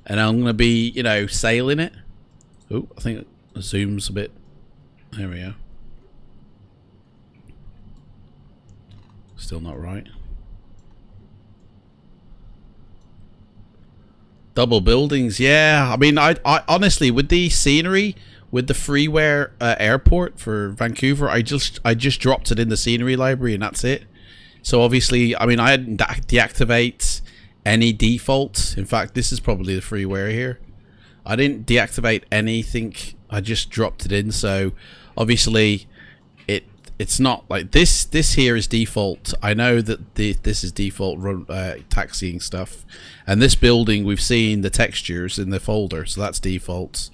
and I'm going to be, you know, sailing it. Oh, I think it zooms a bit. There we go. Still not right. Double buildings, yeah. I mean, I honestly, with the scenery, with the freeware airport for Vancouver, I just dropped it in the scenery library and that's it. So obviously, I mean, I didn't deactivate any defaults. In fact, this is probably the freeware here. I didn't deactivate anything. I just dropped it in. So obviously, it's not like this. This here is default. I know that this is default taxiing stuff, and this building we've seen the textures in the folder, so that's default.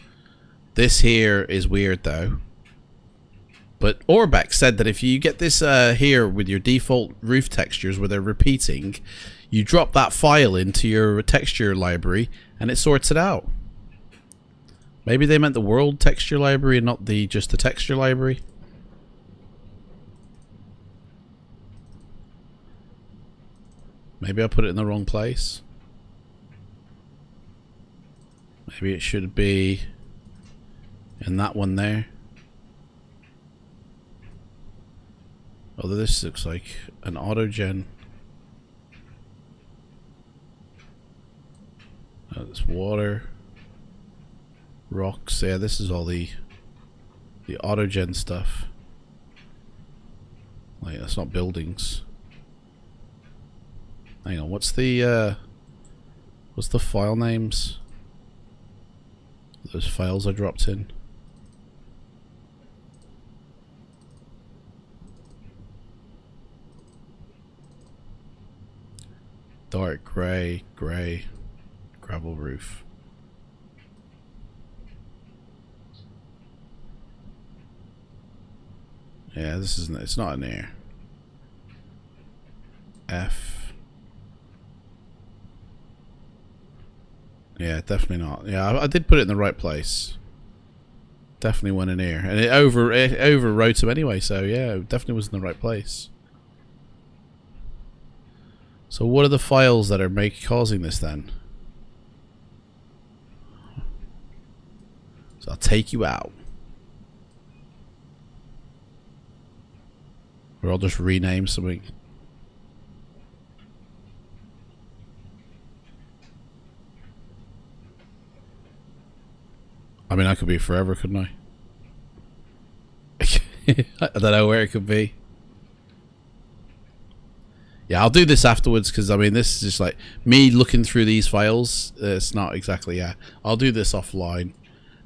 This here is weird though. But Orbeck said that if you get this here with your default roof textures where they're repeating, you drop that file into your texture library and it sorts it out. Maybe they meant the world texture library and not just the texture library. Maybe I put it in the wrong place. Maybe it should be in that one there. Although this looks like an autogen. Oh, it's water. Rocks. Yeah, this is all the autogen stuff. Like, that's not buildings. Hang on, what's the file names? Those files I dropped in. Dark gray, gravel roof. Yeah, this isn't, it's not in here. F. Yeah, definitely not. Yeah, I did put it in the right place. Definitely went in here, and it overwrote them anyway. So yeah, it definitely was in the right place. So what are the files that are causing this then? So I'll take you out. Or I'll just rename something. I mean, I could be forever, couldn't I? I don't know where it could be. Yeah, I'll do this afterwards because, I mean, this is just like me looking through these files. It's not exactly, yeah. I'll do this offline.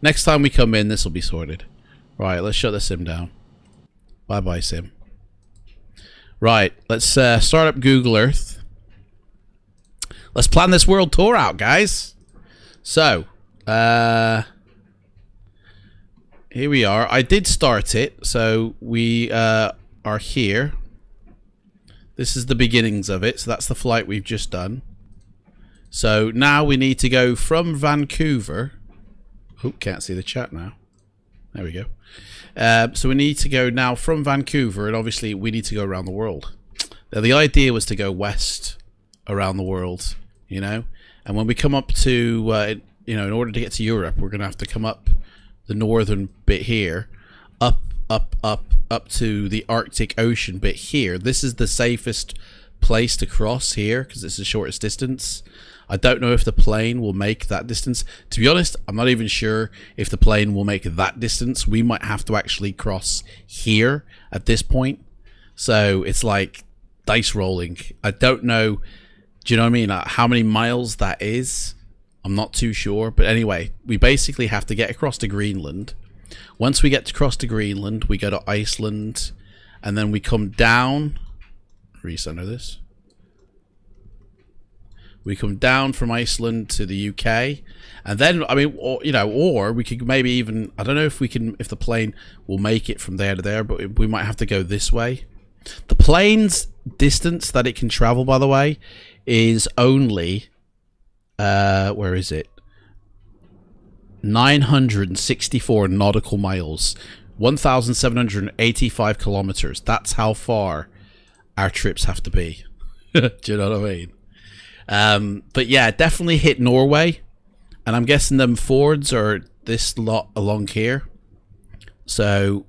Next time we come in, this will be sorted. Right, let's shut the sim down. Bye-bye, sim. Right, let's start up Google Earth. Let's plan this world tour out, guys. So, here we are. I did start it, so we are here. This is the beginnings of it, so that's the flight we've just done. So now we need to go from Vancouver. Oh, can't see the chat now. There we go. So we need to go now from Vancouver, and obviously we need to go around the world. Now, the idea was to go west around the world, you know? And when we come up to, you know, in order to get to Europe, we're going to have to come up the northern bit here, up to the Arctic Ocean bit here. This is the safest place to cross here because it's the shortest distance. I don't know if the plane will make that distance. To be honest, I'm not even sure if the plane will make that distance. We might have to actually cross here at this point. So it's like dice rolling. I don't know. Do you know what I mean? How many miles that is? I'm not too sure. But anyway, we basically have to get across to Greenland. Once we get across to Greenland, we go to Iceland. And then we come down. Recenter this. We come down from Iceland to the UK, and then, I mean, or, you know, or we could maybe even, I don't know if we can, if the plane will make it from there to there, but we might have to go this way. The plane's distance that it can travel, by the way, is only, where is it? 964 nautical miles, 1,785 kilometers. That's how far our trips have to be. Do you know what I mean? But yeah, definitely hit Norway, and I'm guessing them Fords are this lot along here. So,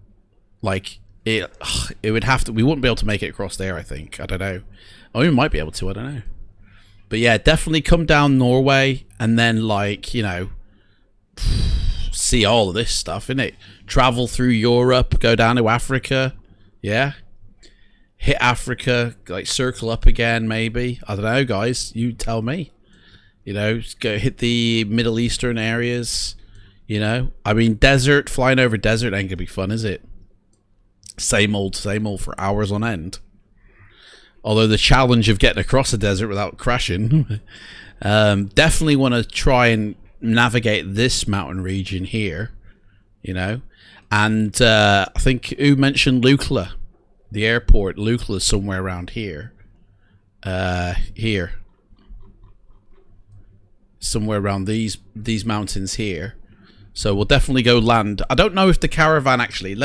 like, it would have to. We wouldn't be able to make it across there. I think. I don't know. Oh, we might be able to. I don't know. But yeah, definitely come down Norway and then, like, you know, see all of this stuff, innit? Travel through Europe, go down to Africa. Yeah. Hit Africa, like circle up again, maybe. I don't know, guys. You tell me. You know, go hit the Middle Eastern areas. You know, I mean, desert, flying over desert ain't gonna be fun, is it? Same old for hours on end. Although the challenge of getting across the desert without crashing. Definitely want to try and navigate this mountain region here. You know, and I think who mentioned Lukla? The airport, Lukla is somewhere around here. Here. Somewhere around these mountains here. So we'll definitely go land. I don't know if the Caravan actually...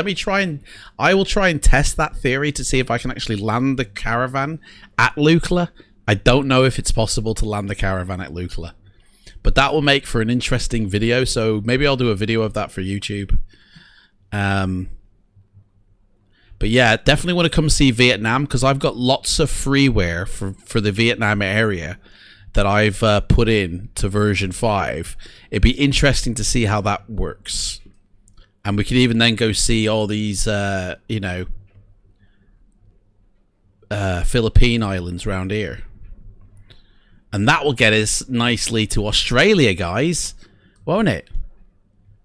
I will try and test that theory to see if I can actually land the Caravan at Lukla. I don't know if it's possible to land the Caravan at Lukla. But that will make for an interesting video. So maybe I'll do a video of that for YouTube. But yeah, definitely want to come see Vietnam because I've got lots of freeware for the Vietnam area that I've put in to version 5. It'd be interesting to see how that works. And we could even then go see all these, you know, Philippine islands around here. And that will get us nicely to Australia, guys. Won't it?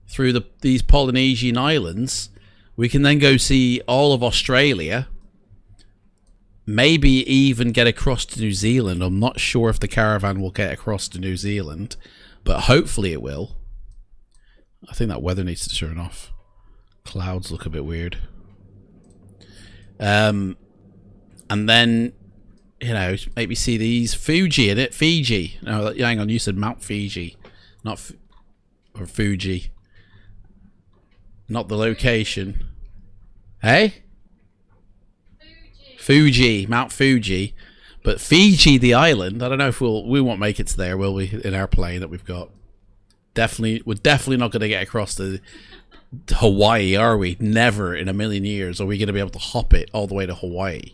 Through these Polynesian islands. We can then go see all of Australia. Maybe even get across to New Zealand. I'm not sure if the Caravan will get across to New Zealand, but hopefully it will. I think that weather needs to turn off. Clouds look a bit weird. And then, you know, maybe see these Fuji in it. Fiji. No, hang on. You said Mount Fiji, not or Fuji. Not the location. Hey? Fuji, Mount Fuji, but Fiji, the island. I don't know if we won't make it to there, will we? In our plane that we've got, we're definitely not going to get across to Hawaii, are we? Never in a million years are we going to be able to hop it all the way to Hawaii.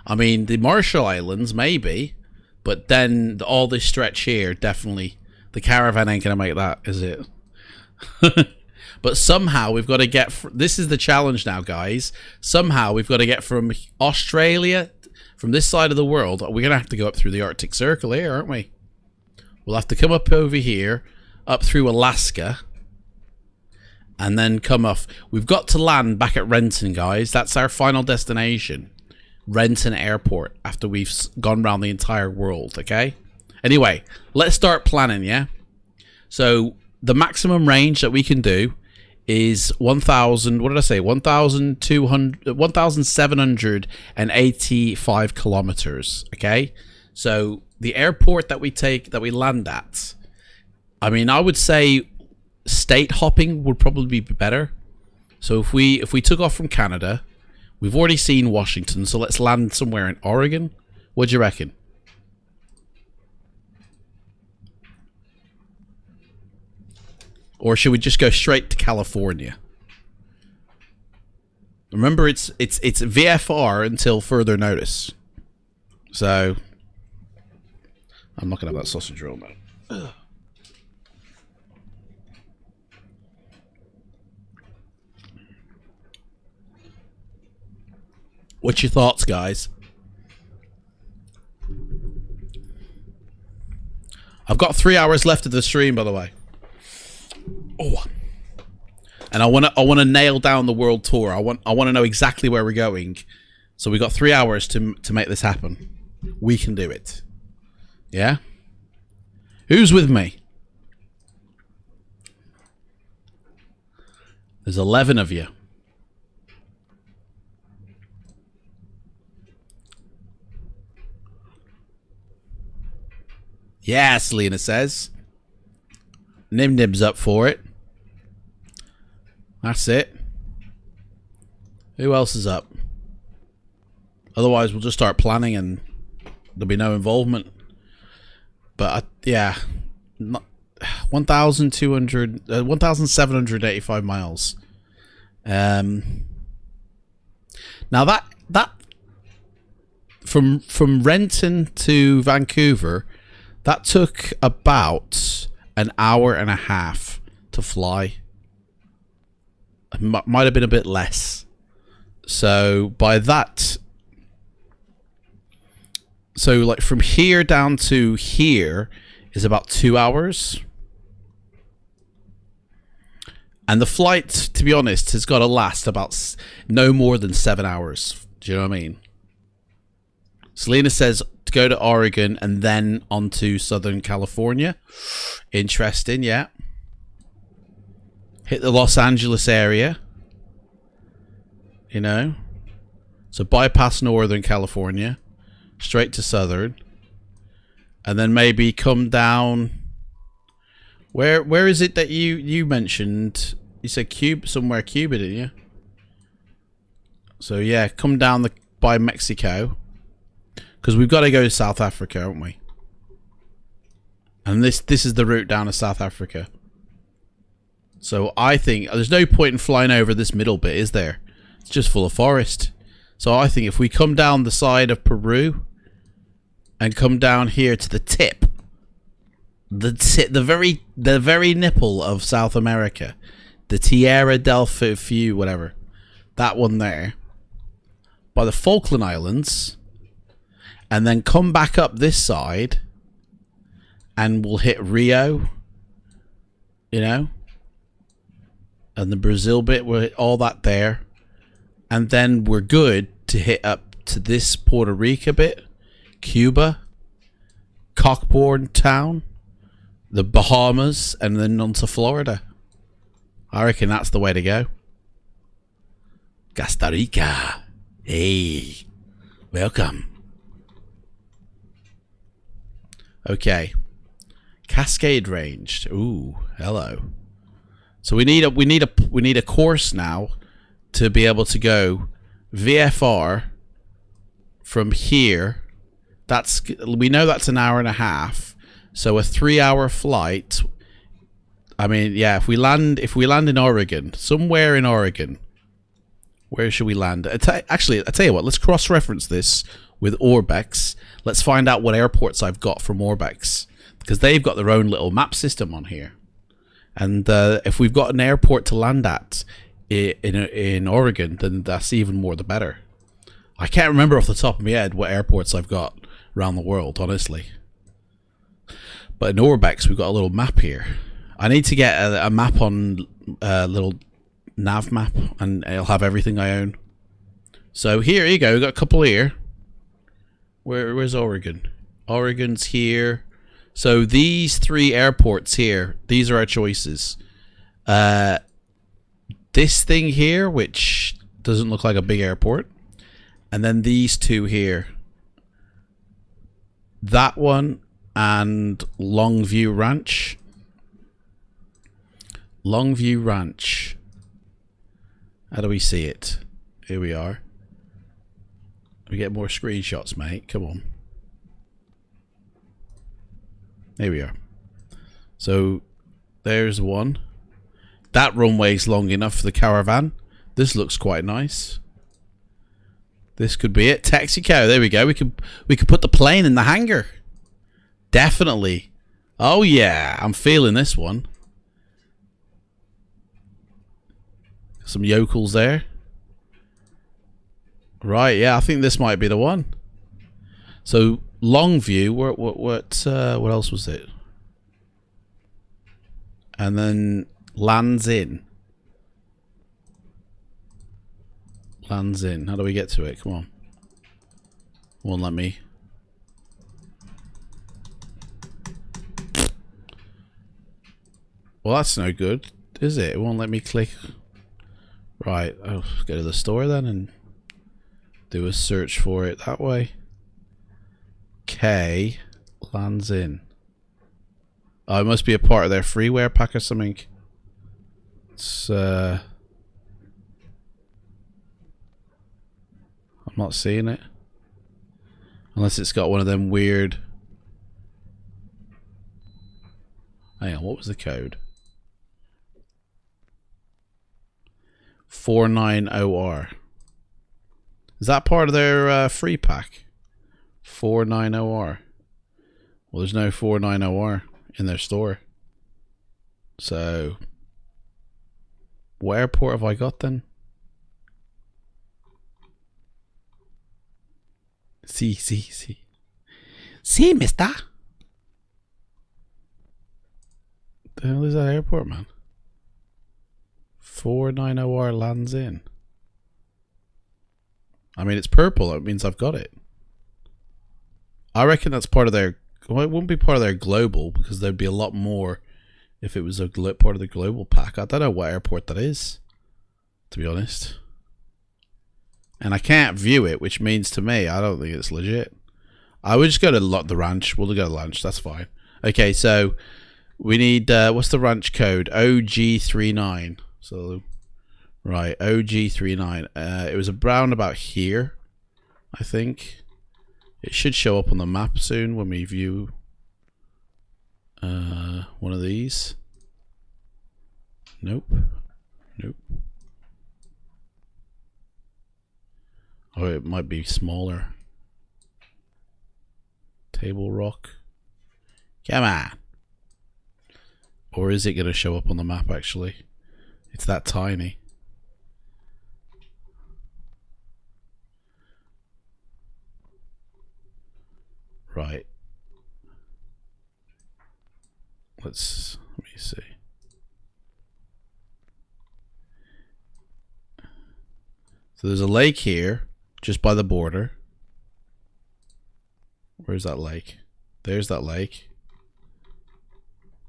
I mean, the Marshall Islands maybe, but then all this stretch here, definitely the Caravan ain't going to make that, is it? But somehow we've got to get... This is the challenge now, guys. Somehow we've got to get from Australia, from this side of the world. We're going to have to go up through the Arctic Circle here, aren't we? We'll have to come up over here, up through Alaska, and then come off. We've got to land back at Renton, guys. That's our final destination. Renton Airport, after we've gone around the entire world, okay? Anyway, let's start planning, yeah? So the maximum range that we can do is 1,000, what did I say? 1,785 kilometers, okay? So the airport that we land at, I mean, I would say state hopping would probably be better. So if we took off from Canada, we've already seen Washington, so let's land somewhere in Oregon. What do you reckon? Or should we just go straight to California? Remember, it's VFR until further notice. So I'm not gonna have that sausage roll now. Ugh. What's your thoughts, guys? I've got 3 hours left of the stream, by the way. Oh, and I want to nail down the world tour. I want to know exactly where we're going. So we got 3 hours to make this happen. We can do it. Yeah. Who's with me? There's 11 of you. Yes, Lena says. Nim Nim's up for it. That's it. Who else is up? Otherwise, we'll just start planning and there'll be no involvement. But yeah, 1,785 miles. Now that from Renton to Vancouver, that took about an hour and a half to fly. It might have been a bit less. So by that, so like from here down to here is about 2 hours. And the flight, to be honest, has got to last about no more than 7 hours. Do you know what I mean? Selena says to go to Oregon and then on to Southern California. Interesting, yeah. Hit the Los Angeles area. You know? So bypass Northern California. Straight to Southern. And then maybe come down... Where is it that you mentioned? You said somewhere Cuba, didn't you? So yeah, come down by Mexico. Because we've got to go to South Africa, haven't we? And this is the route down to South Africa. So I think there's no point in flying over this middle bit, is there? It's just full of forest. So I think if we come down the side of Peru and come down here to the tip, the very nipple of South America, the Tierra del Fuego, whatever, that one there, by the Falkland Islands, and then come back up this side, and we'll hit Rio, you know, and the Brazil bit, we'll hit all that there, and then we're good to hit up to this Puerto Rico bit, Cuba, Cockburn Town, the Bahamas, and then on to Florida. I reckon that's the way to go. Costa Rica. Hey, welcome. Okay, Cascade Range. Ooh, hello. So we need a course now to be able to go VFR from here. We know that's an hour and a half. So a 3-hour flight. I mean, yeah. If we land in Oregon, somewhere in Oregon, where should we land? Actually, I tell you what. Let's cross-reference this with Orbex. Let's find out what airports I've got from Orbex, because they've got their own little map system on here. And if we've got an airport to land at in Oregon, then that's even more the better. I can't remember off the top of my head what airports I've got around the world, honestly. But in Orbex, we've got a little map here. I need to get a map on a little nav map, and it'll have everything I own. So here you go. We've got a couple here. Where's Oregon? Oregon's here. So these 3 airports here, these are our choices. This thing here, which doesn't look like a big airport. And then these 2 here. That one and Longview Ranch. Longview Ranch. How do we see it? Here we are. We get more screenshots, mate. Come on. There we are. So there's one. That runway's long enough for the Caravan. This looks quite nice. This could be it. Texaco. There we go. We could put the plane in the hangar. Definitely. Oh yeah, I'm feeling this one. Some yokels there. Right, yeah, I think this might be the one. So Longview, what else was it? And then Lands Inn. Lands Inn. How do we get to it? Come on. Won't let me. Well, that's no good, is it? It won't let me click. Right, I'll go to the store then and do a search for it that way. K Lands Inn. Oh, it must be a part of their freeware pack or something. It's I'm not seeing it. Unless it's got one of them weird. Hang on, what was the code? 490R. Is that part of their free pack? 490R. Well, there's no 490R in their store. So, what airport have I got then? See, mister. The hell is that airport, man? 490R lands in. I mean, it's purple. That means I've got it. I reckon that's part of their... Well, it wouldn't be part of their global, because there'd be a lot more if it was a part of the global pack. I don't know what airport that is, to be honest. And I can't view it, which means to me, I don't think it's legit. I would just go to the ranch. We'll go to lunch. That's fine. Okay, so we need... what's the ranch code? OG39. So, right, OG39. It was around about here, I think. It should show up on the map soon when we view one of these. Nope. Nope. Oh, it might be smaller. Table Rock. Come on. Or is it going to show up on the map, actually? It's that tiny. Right. Let me see. So there's a lake here, just by the border. Where's that lake? There's that lake.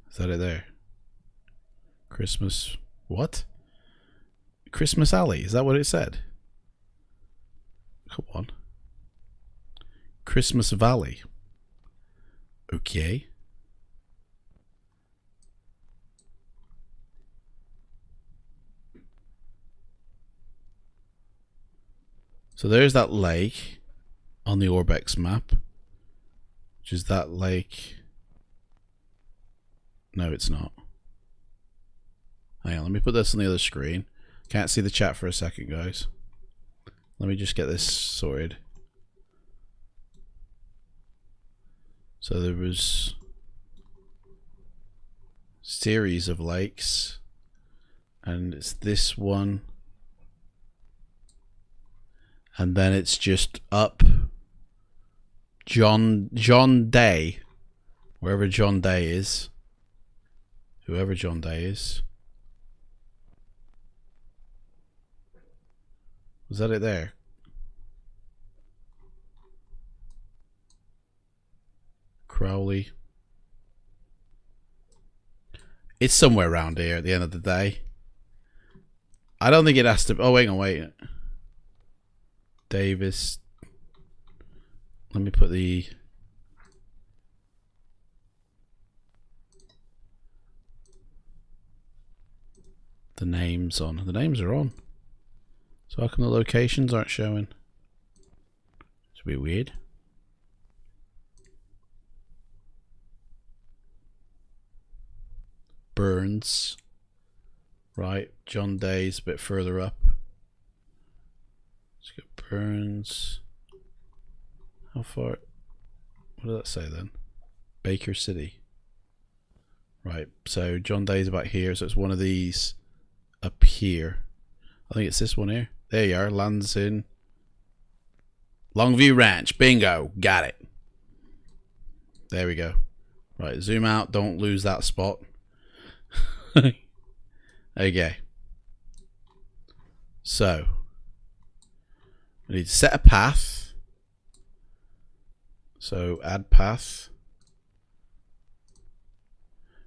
Is that it there? Christmas... What? Christmas Alley, is that what it said? Come on. Christmas Valley. Okay. So there's that lake on the Orbex map. Which is that lake. No, it's not. Hang on, let me put this on the other screen. Can't see the chat for a second, guys. Let me just get this sorted. So there was series of lakes, and it's this one, and then it's just up John Day, wherever John Day is, whoever John Day is. Was that it there? Crowley. It's somewhere around here at the end of the day. I don't think it has to... Oh, hang on, wait. Davis. Let me put the... names on. The names are on. So how come the locations aren't showing? It's a bit weird. Burns. Right, John Day's a bit further up. Let's get Burns. How far? What did that say then? Baker City. Right, so John Day's about here, so it's one of these up here. I think it's this one here. There you are, lands in Longview Ranch. Bingo, got it. There we go. Right, zoom out, don't lose that spot. Okay. So we need to set a path. So add path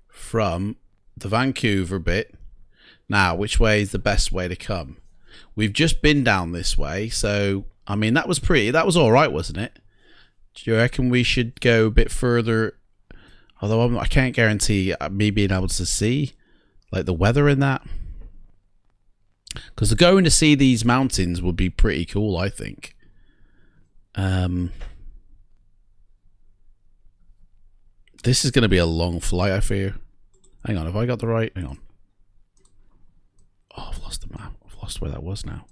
from the Vancouver bit. Now, which way is the best way to come? We've just been down this way, so I mean that was all right, wasn't it? Do you reckon we should go a bit further? Although I can't guarantee me being able to see like the weather in that, because going to see these mountains would be pretty cool, I think. This is going to be a long flight, I fear. Hang on, have I got the right? Hang on. Oh, I've lost the map. I've lost where that was now.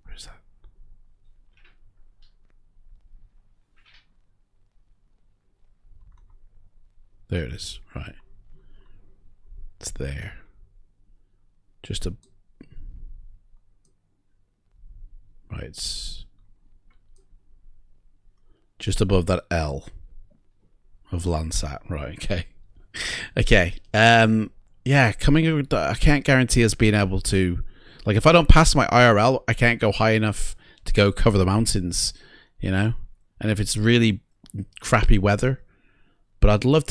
Where's that? There it is. Right. It's there. Just a... Right, it's just above that L of Landsat. Right, okay. Okay. Yeah, coming... I can't guarantee us being able to... Like, if I don't pass my IRL, I can't go high enough to go cover the mountains, you know? And if it's really crappy weather... But I'd love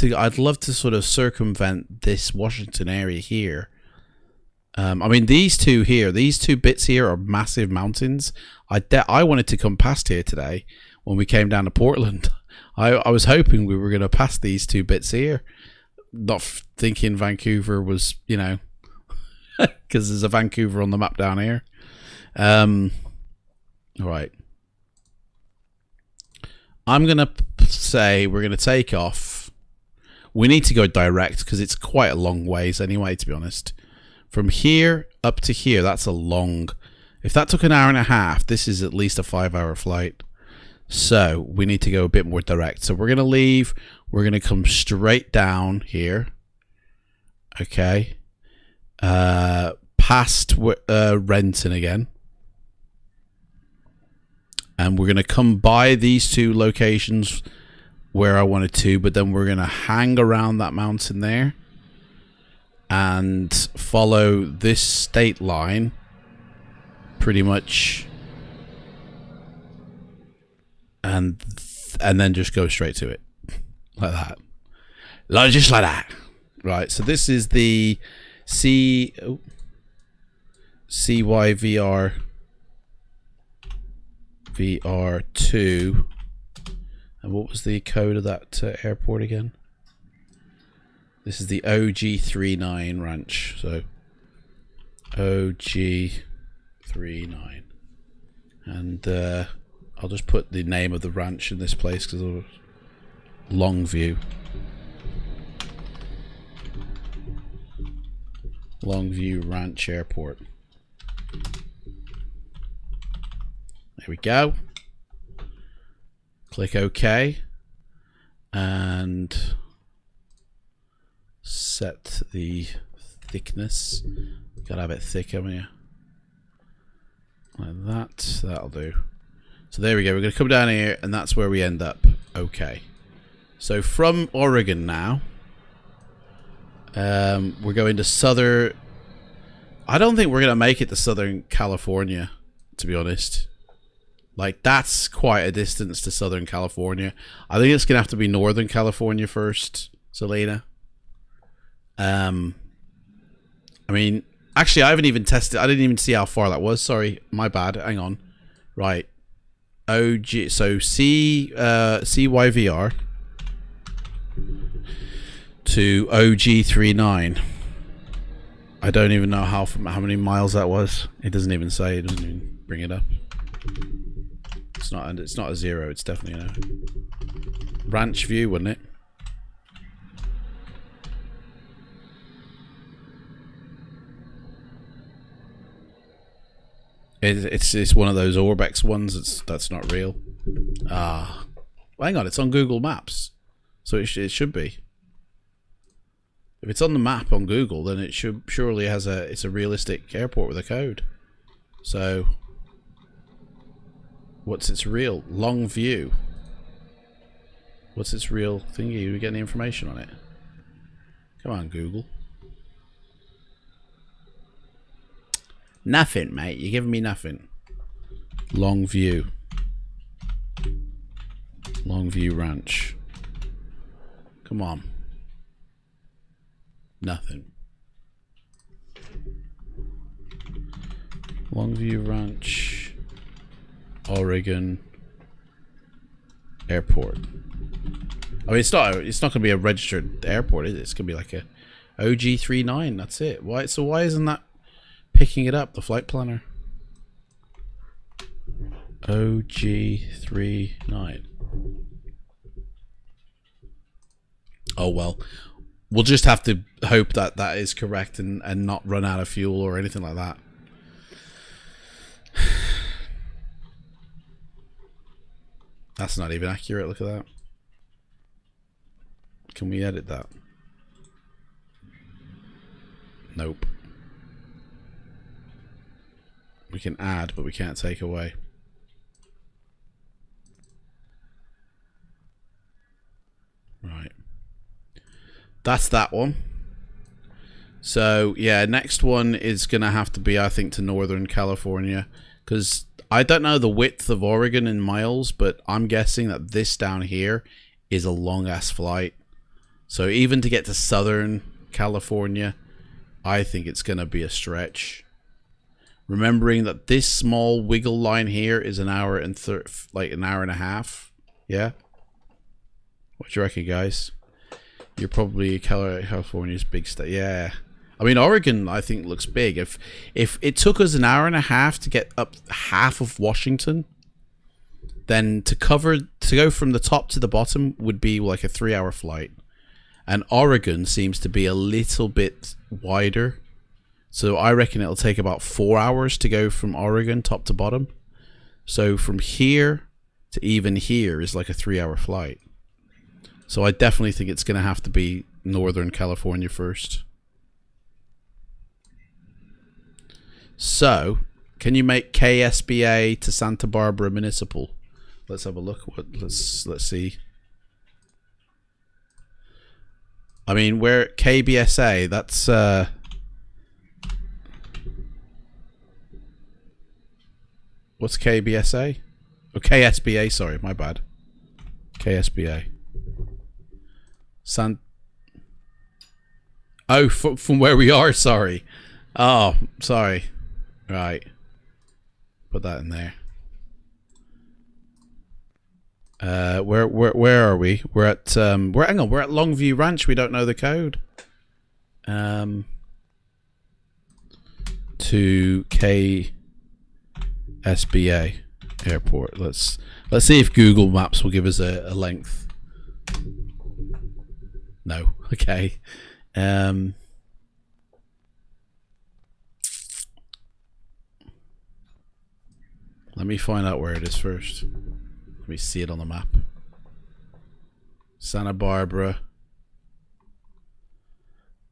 to sort of circumvent this Washington area here. I mean, these two bits here are massive mountains. I wanted to come past here today when we came down to Portland. I was hoping we were going to pass these two bits here. Not thinking Vancouver was, you know, because there's a Vancouver on the map down here. All right. I'm going to say we're going to take off. We need to go direct because it's quite a long ways anyway, to be honest. From here up to here, that's a long... If that took an hour and a half, this is at least a 5-hour flight. So we need to go a bit more direct. So we're going to leave. We're going to come straight down here. Okay. Past Renton again. And we're going to come by these two locations where I wanted to, but then we're going to hang around that mountain there and follow this state line pretty much, and then just go straight to it like that, just like that. Right, so this is the CYVR VR2. And what was the code of that airport again? This is the OG39 ranch. So OG39. And I'll just put the name of the ranch in this place because of Longview. Longview Ranch Airport. There we go. Click OK and set the thickness. Gotta have it thick, haven't you? Like that. That'll do. So there we go. We're going to come down here and that's where we end up. Okay. So from Oregon now, we're going to southern... I don't think we're going to make it to Southern California, to be honest. Like, that's quite a distance to Southern California. I think it's going to have to be Northern California first, Selena. I mean, actually, I haven't even tested. I didn't even see how far that was. Sorry, my bad. Hang on. Right. OG. So, CYVR to OG39. I don't even know how many miles that was. It doesn't even say. It doesn't even bring it up. It's not a 0. It's definitely a ranch view, wouldn't it? It's one of those Orbex ones that's not real. Ah, hang on. It's on Google Maps, so it should be. If it's on the map on Google, then it surely has it's a realistic airport with a code. So. What's its real Longview? What's its real thingy? You get any information on it? Come on, Google. Nothing, mate. You're giving me nothing. Longview. Longview Ranch. Come on. Nothing. Longview Ranch. Oregon Airport. I mean, it's not going to be a registered airport, is it? It's going to be like a OG39. That's it. Why isn't that picking it up? The flight planner. OG39. Oh well. We'll just have to hope that that is correct and not run out of fuel or anything like that. That's not even accurate. Look at that. Can we edit that? Nope. We can add, but we can't take away. Right. That's that one. So, yeah, next one is going to have to be, I think, to Northern California. Because I don't know the width of Oregon in miles, but I'm guessing that this down here is a long-ass flight. So even to get to Southern California, I think it's going to be a stretch. Remembering that this small wiggle line here is an hour and like an hour and a half. Yeah? What do you reckon, guys? You're probably California's big state. Yeah. I mean, Oregon, I think, looks big. If it took us an hour and a half to get up half of Washington, then to go from the top to the bottom would be like a 3-hour flight. And Oregon seems to be a little bit wider. So I reckon it'll take about 4 hours to go from Oregon top to bottom. So from here to even here is like a 3-hour flight. So I definitely think it's going to have to be Northern California first. So, can you make KSBA to Santa Barbara Municipal? Let's have a look. Let's see. I mean, where KBSA, that's what's KBSA? Oh, KSBA, sorry, my bad. KSBA. Oh, from where we are, sorry. Oh, sorry. Right. Put that in there. Where are we? We're at hang on, we're at Longview Ranch. We don't know the code. To KSBA Airport. Let's see if Google Maps will give us a length. No. Okay. Let me find out where it is first. Let me see it on the map. Santa Barbara.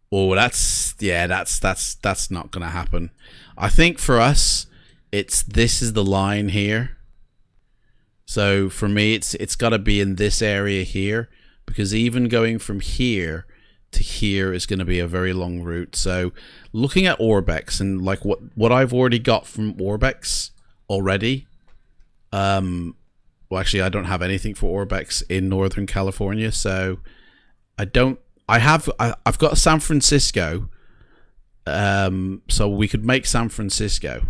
Oh, that's not gonna happen. I think for us, this is the line here. So for me, it's got to be in this area here, because even going from here to here is going to be a very long route. So looking at Orbex and like what I've already got from Orbex already. Well, actually, I don't have anything for Orbex in Northern California, so I've got San Francisco. So we could make San Francisco.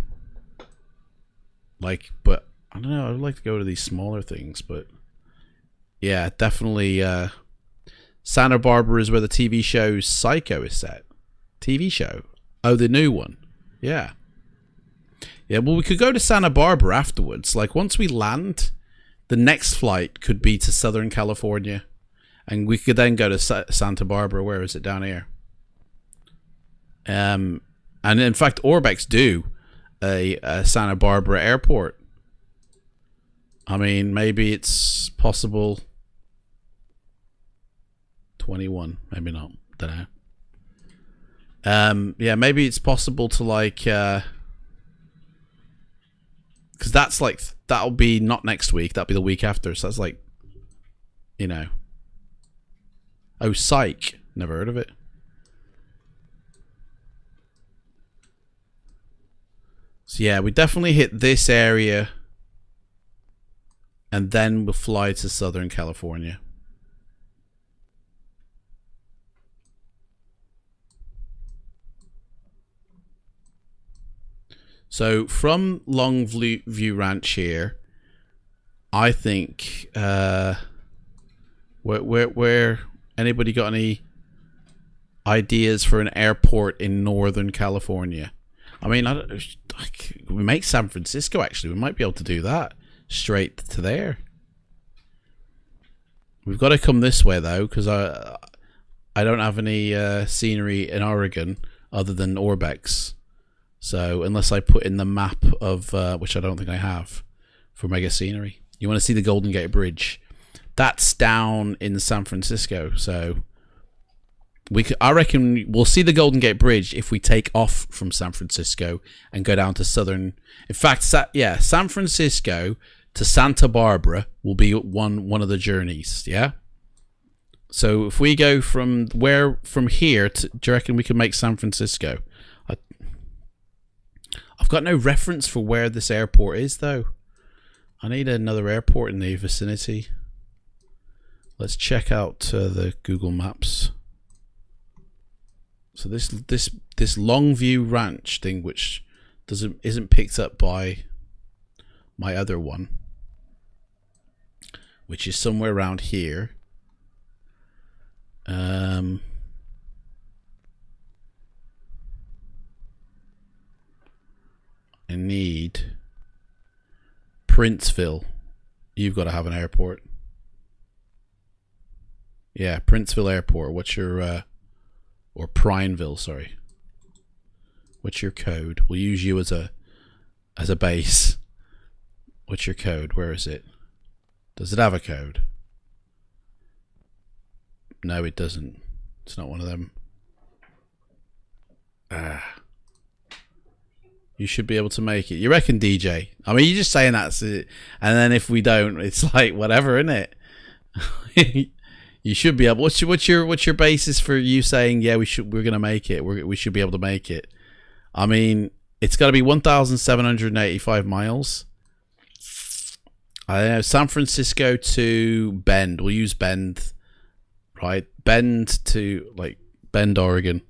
Like, but I don't know. I'd like to go to these smaller things, but yeah, definitely. Santa Barbara is where the TV show Psycho is set. TV show. Oh, the new one. Yeah. Yeah, well, we could go to Santa Barbara afterwards. Like, once we land, the next flight could be to Southern California. And we could then go to Santa Barbara. Where is it? Down here. And in fact, Orbex do a Santa Barbara airport. I mean, maybe it's possible. 21, maybe not. Don't know. Yeah, maybe it's possible to like, because that's like, that'll be not next week. That'll be the week after. So that's like, you know. Oh, Psych. Never heard of it. So yeah, we definitely hit this area. And then we'll fly to Southern California. So from Longview Ranch here, I think where anybody got any ideas for an airport in Northern California? I mean, we make San Francisco, actually. We might be able to do that. straight to there. We've got to come this way though, because I don't have any scenery in Oregon other than Orbex. So unless I put in the map of which I don't think I have for mega scenery. You want to see the Golden Gate Bridge? That's down in San Francisco. So I reckon we'll see the Golden Gate Bridge if we take off from San Francisco and go down to southern. In fact, San Francisco to Santa Barbara will be one of the journeys. Yeah. So if we go from here to, do you reckon we can make San Francisco? I've got no reference for where this airport is though. I need another airport in the vicinity. Let's check out the Google Maps. So this Longview Ranch thing, which isn't picked up by my other one, which is somewhere around here. I need Princeville. You've got to have an airport. Yeah, Princeville Airport. What's your or Prineville, sorry. What's your code? We'll use you as a base. What's your code? Where is it? Does it have a code? No, it doesn't. It's not one of them. You should be able to make it. You reckon, DJ? I mean, you're just saying that's it. And then if we don't, it's like whatever, isn't it? You should be able. What's your basis for you saying we're gonna make it? We should be able to make it. I mean, it's got to be 1,785 miles. I don't know. San Francisco to Bend. We'll use Bend. Right, Bend to like Bend, Oregon.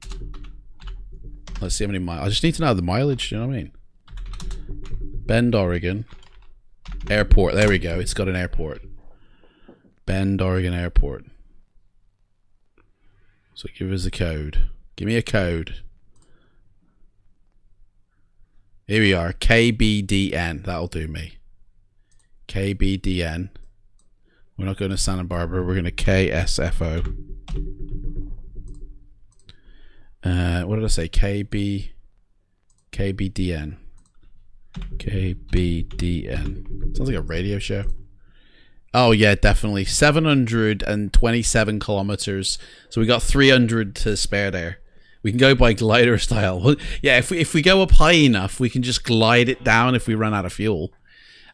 Let's see how many miles. I just need to know the mileage. You know what I mean? Bend, Oregon. Airport. There we go. It's got an airport. Bend, Oregon Airport. So give us a code. Give me a code. Here we are. KBDN. That'll do me. KBDN. We're not going to Santa Barbara. We're going to KSFO. What did I say? KBDN. KBDN. Sounds like a radio show. Oh yeah, definitely. 727 kilometers. So we got 300 to spare there. We can go by glider style. Yeah, if we go up high enough, we can just glide it down if we run out of fuel.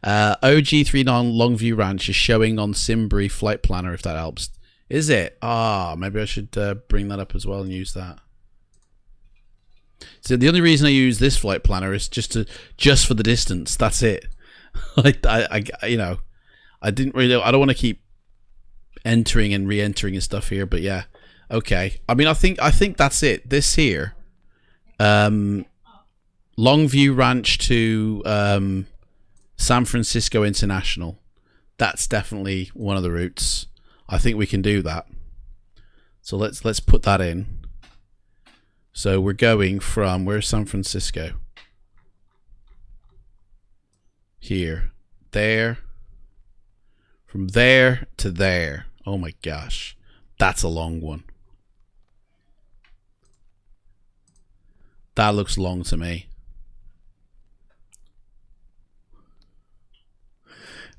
OG39 Longview Ranch is showing on Simbri Flight Planner, if that helps. Is it? Maybe I should bring that up as well and use that. So the only reason I use this flight planner is just for the distance. That's it. Like I don't want to keep entering and re-entering and stuff here, but yeah. Okay. I mean, I think that's it. This here, Longview Ranch to San Francisco International. That's definitely one of the routes. I think we can do that. So let's put that in. So we're going from, where's San Francisco? Here, there, from there to there. Oh my gosh, that's a long one. That looks long to me.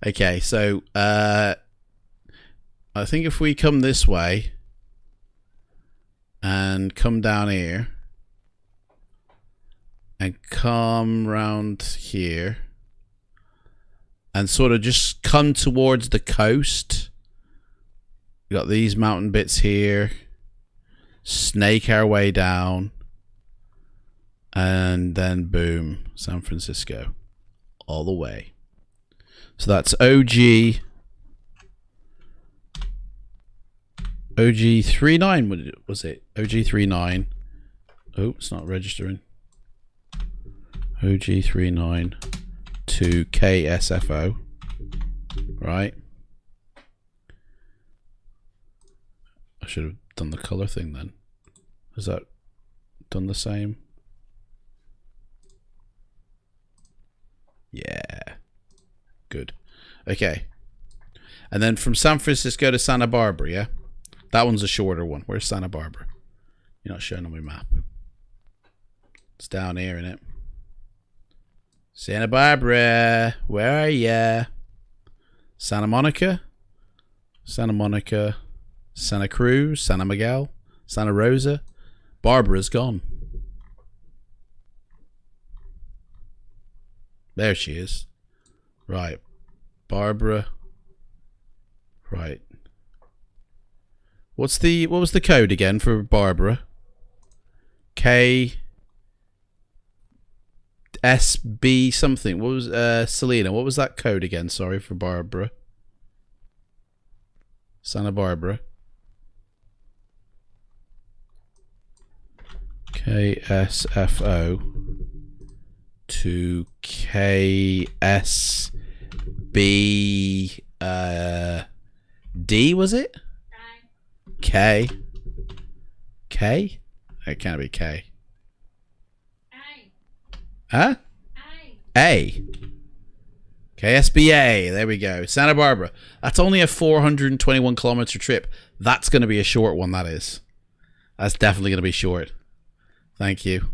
Okay, so I think if we come this way and come down here and come round here and sort of just come towards the coast. We got these mountain bits here, snake our way down, and then boom, San Francisco all the way. So that's OG39, was it? OG39. Oh, it's not registering. OG39 to KSFO. Right. I should have done the color thing then. Has that done the same? Yeah. Good. Okay. And then from San Francisco to Santa Barbara, yeah? That one's a shorter one. Where's Santa Barbara? You're not showing on my map. It's down here, isn't it? Santa Barbara, where are ya? Santa Monica? Santa Monica. Santa Cruz? Santa Miguel? Santa Rosa? Barbara's gone. There she is. Right. Barbara. Right. What was the code again for Barbara? KSB something. What was Selena? What was that code again? Sorry, for Barbara. Santa Barbara. KSFO to KSB D, was it? K. K? It can't be K. Huh? A. KSBA. There we go. Santa Barbara. That's only a 421 kilometer trip. That's going to be a short one, that is. That's definitely going to be short. Thank you.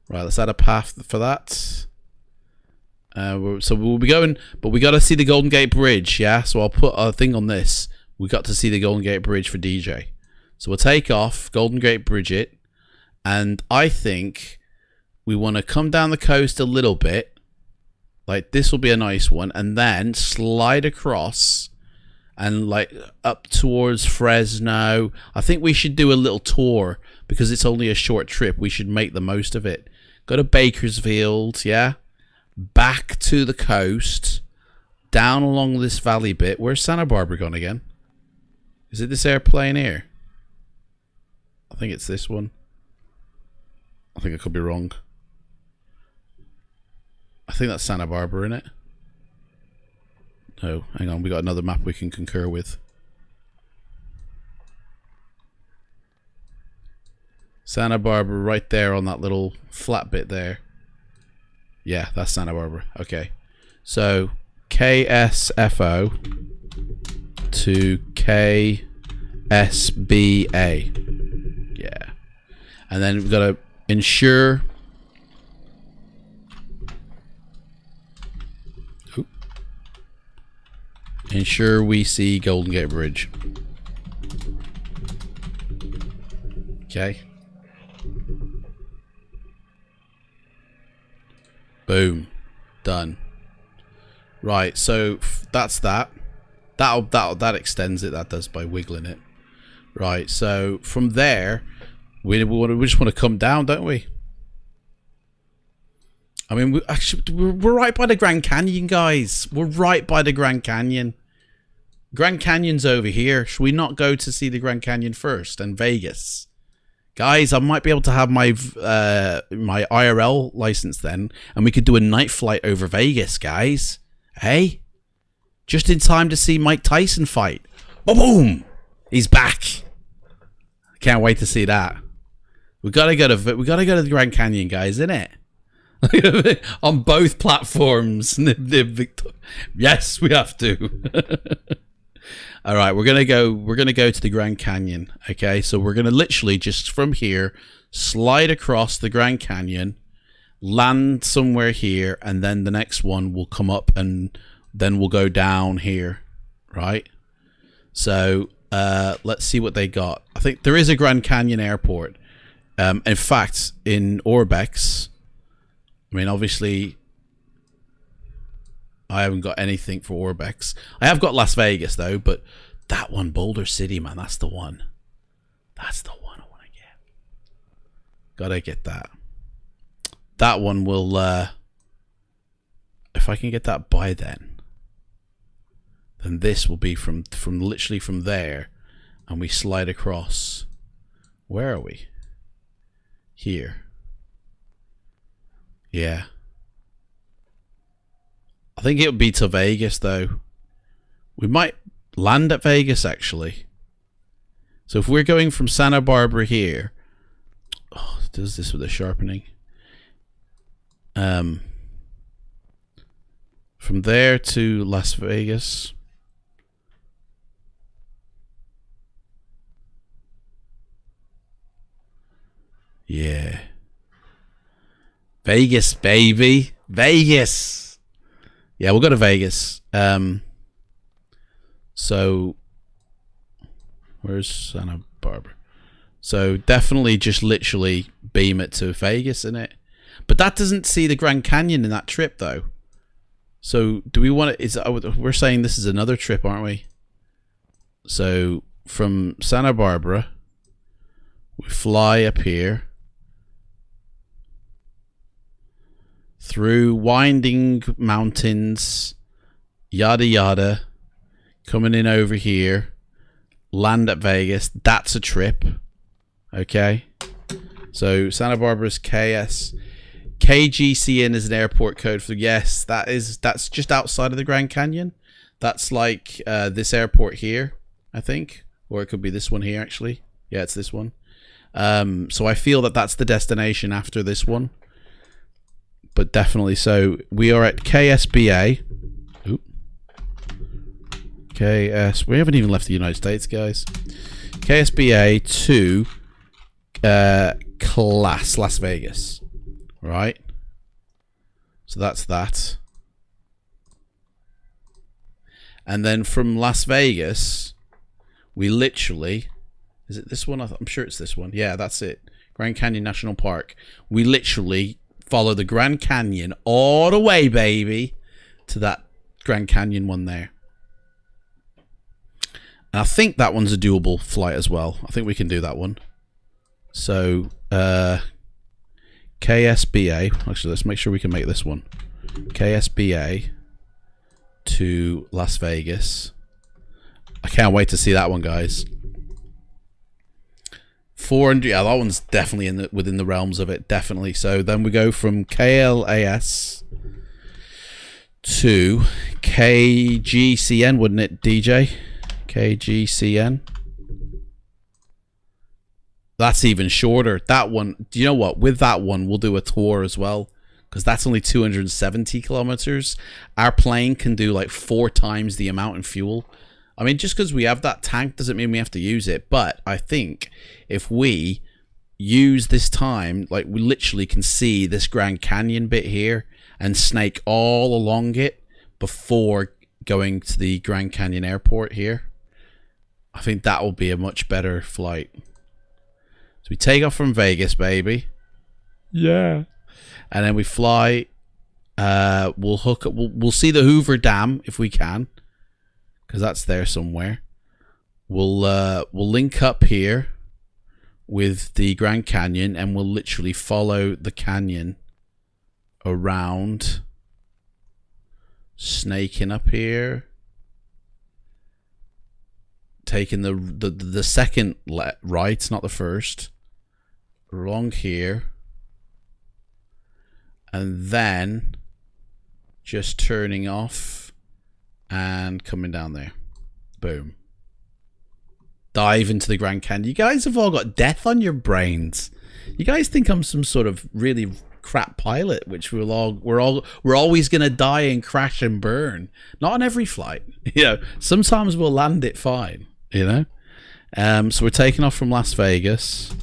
Right, let's add a path for that. So we'll be going, but we got to see the Golden Gate Bridge, yeah? So I'll put a thing on this. We got to see the Golden Gate Bridge for DJ. So we'll take off, Golden Gate Bridge it, and I think we want to come down the coast a little bit. Like, this will be a nice one, and then slide across and like up towards Fresno. I think we should do a little tour because it's only a short trip. We should make the most of it. Go to Bakersfield, yeah? Back to the coast, down along this valley bit. Where's Santa Barbara gone again? Is it this airplane here? I think it's this one. I think I could be wrong. I think that's Santa Barbara, isn't it? No, hang on. We got another map we can concur with. Santa Barbara right there on that little flat bit there. Yeah, that's Santa Barbara. Okay. So, KSFO to KSBA. Yeah. And then we've got to ensure... ensure we see Golden Gate Bridge. Okay. Boom. Done. Right, so that's that. That extends it. That does by wiggling it. Right, so from there, we just want to come down, don't we? I mean, we're right by the Grand Canyon, guys. We're right by the Grand Canyon. Grand Canyon's over here. Should we not go to see the Grand Canyon first and Vegas? Guys, I might be able to have my my IRL license then, and we could do a night flight over Vegas, guys. Hey? Just in time to see Mike Tyson fight. Boom! He's back. Can't wait to see that. We gotta go to the Grand Canyon, guys, innit? On both platforms. Yes, we have to. All right, we're gonna go to the Grand Canyon. Okay, so we're gonna literally just from here slide across the Grand Canyon, land somewhere here, and then the next one will come up, and then we'll go down here. Right. So let's see what they got. I think there is a Grand Canyon airport. In fact, in Orbex. I mean, obviously, I haven't got anything for Orbex. I have got Las Vegas, though, but that one, Boulder City, man, that's the one. That's the one I want to get. Gotta get that. That one will, if I can get that by then this will be from literally from there, and we slide across. Where are we? Here. Yeah. I think it would be to Vegas, though. We might land at Vegas, actually. So if we're going from Santa Barbara here... Oh, it does this with the sharpening. From there to Las Vegas. Yeah. Vegas, baby. Vegas. Yeah, we'll go to Vegas. So where's Santa Barbara? So definitely just literally beam it to Vegas, innit? But that doesn't see the Grand Canyon in that trip, though. So do we want to... we're saying this is another trip, aren't we? So from Santa Barbara, we fly up here. Through winding mountains. Yada yada. Coming in over here. Land at Vegas. That's a trip. Okay. So Santa Barbara's KS. KGCN is an airport code for... Yes, that's just outside of the Grand Canyon. That's like this airport here, I think. Or it could be this one here, actually. Yeah, it's this one. So I feel that that's the destination after this one. But definitely, so we are at KSBA. Oop. KS... We haven't even left the United States, guys. KSBA to Las Vegas. Right? So that's that. And then from Las Vegas, we literally... Is it this one? I'm sure it's this one. Yeah, that's it. Grand Canyon National Park. We literally follow the Grand Canyon all the way, baby, to that Grand Canyon one there. And I think that one's a doable flight as well. I think we can do that one. So, KSBA. Actually, let's make sure we can make this one. KSBA to Las Vegas. I can't wait to see that one, guys. 400. Yeah, that one's definitely within the realms of it. Definitely. So then we go from KLAS to KGCN, wouldn't it, DJ? KGCN. That's even shorter. That one, do you know what? With that one, we'll do a tour as well, because that's only 270 kilometers. Our plane can do like 4 times the amount in fuel. I mean, just because we have that tank doesn't mean we have to use it. But I think if we use this time, like we literally can see this Grand Canyon bit here and snake all along it before going to the Grand Canyon airport here. I think that will be a much better flight. So we take off from Vegas, baby. Yeah. And then we fly. We'll hook up. We'll see the Hoover Dam if we can, because that's there somewhere. We'll link up here with the Grand Canyon, and we'll literally follow the canyon around, snaking up here, taking the second right, not the first, along here, and then just turning off and coming down there. Boom. Dive into the Grand Canyon. You guys have all got death on your brains. You guys think I'm some sort of really crap pilot, which we're always gonna die and crash and burn. Not on every flight. You know, sometimes we'll land it fine. You know. So we're taking off from Las Vegas,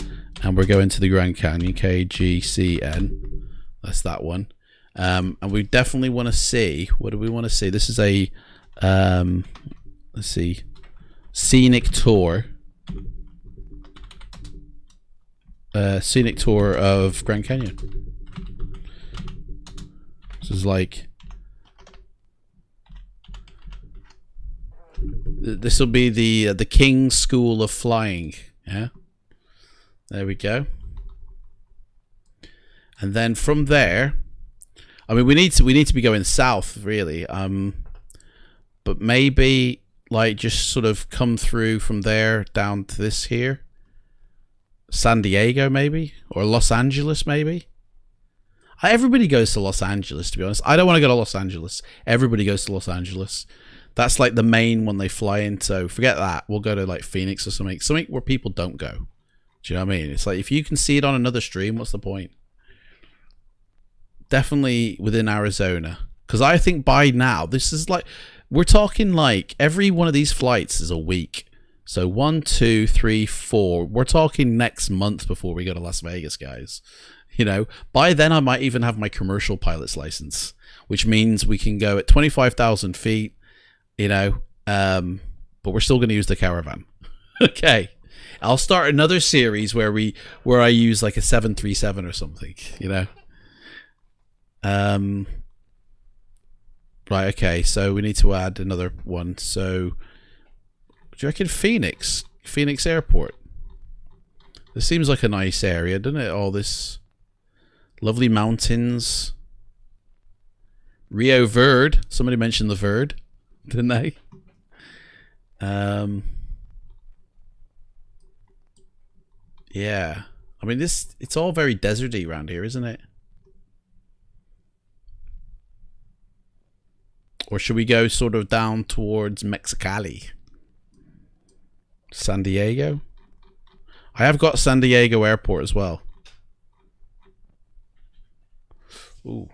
and we're going to the Grand Canyon. KGCN. That's that one. And we definitely want to see. What do we want to see? This is a let's see, scenic tour. Scenic tour of Grand Canyon. This is like, this will be the King's School of Flying. Yeah, there we go. And then from there, I mean, we need to be going south, really. But maybe like just sort of come through from there down to this here, San Diego maybe, or Los Angeles maybe. Everybody goes to Los Angeles, to be honest. I don't want to go to Los Angeles. Everybody goes to Los Angeles. That's like the main one they fly in. So forget that. We'll go to like Phoenix or something where people don't go. Do you know what I mean? It's like if you can see it on another stream, what's the point? Definitely within Arizona. Because I think by now, this is like, we're talking like every one of these flights is a week. So 1, 2, 3, 4. We're talking next month before we go to Las Vegas, guys. You know, by then I might even have my commercial pilot's license, which means we can go at 25,000 feet, you know, but we're still going to use the Caravan. Okay. I'll start another series where I use like a 737 or something, you know. Right, okay, so we need to add another one. So, do you reckon Phoenix Airport? This seems like a nice area, doesn't it? All this lovely mountains. Rio Verde. Somebody mentioned the Verde, didn't they? Yeah. I mean, it's all very deserty around here, isn't it? Or should we go sort of down towards Mexicali? San Diego? I have got San Diego Airport as well. Ooh.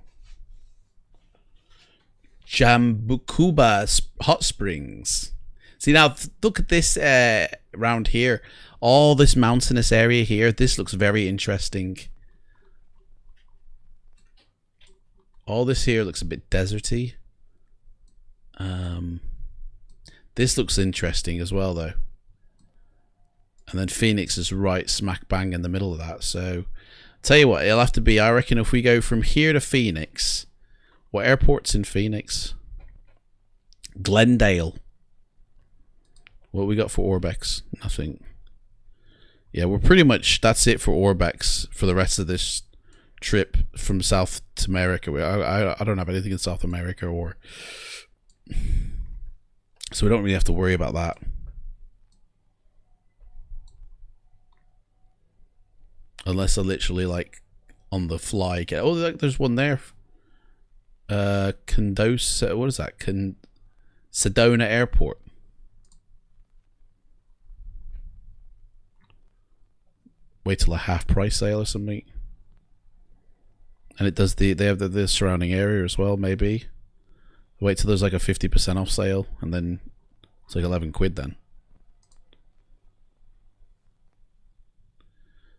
Jambucuba Hot Springs. See now, look at this around here. All this mountainous area here. This looks very interesting. All this here looks a bit deserty. This looks interesting as well, though. And then Phoenix is right smack bang in the middle of that. So, tell you what, it'll have to be, I reckon, if we go from here to Phoenix. What airport's in Phoenix? Glendale. What we got for Orbex? Nothing. Yeah, we're pretty much, that's it for Orbex for the rest of this trip from South America. I don't have anything in South America or... So we don't really have to worry about that. Unless I literally, like, on the fly get... Oh, there's one there. Condosa... What is that? Sedona Airport. Wait till a half price sale or something. And it does they have the surrounding area as well, maybe. Wait till there's like a 50% off sale, and then it's like 11 quid then.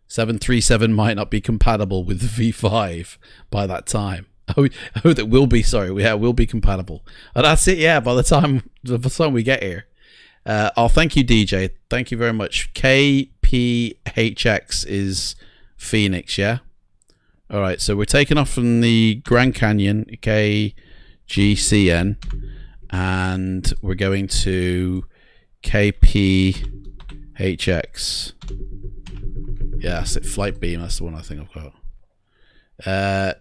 737 might not be compatible with the V5 by that time. Oh, that will be, sorry, yeah, will be compatible. Oh, that's it, yeah, by the time we get here. Oh, thank you, DJ. Thank you very much. KPHX is Phoenix, yeah? Alright, so we're taking off from the Grand Canyon, KGCN, and we're going to KPHX. Yeah, that's it. Flight Beam, that's the one I think I've got.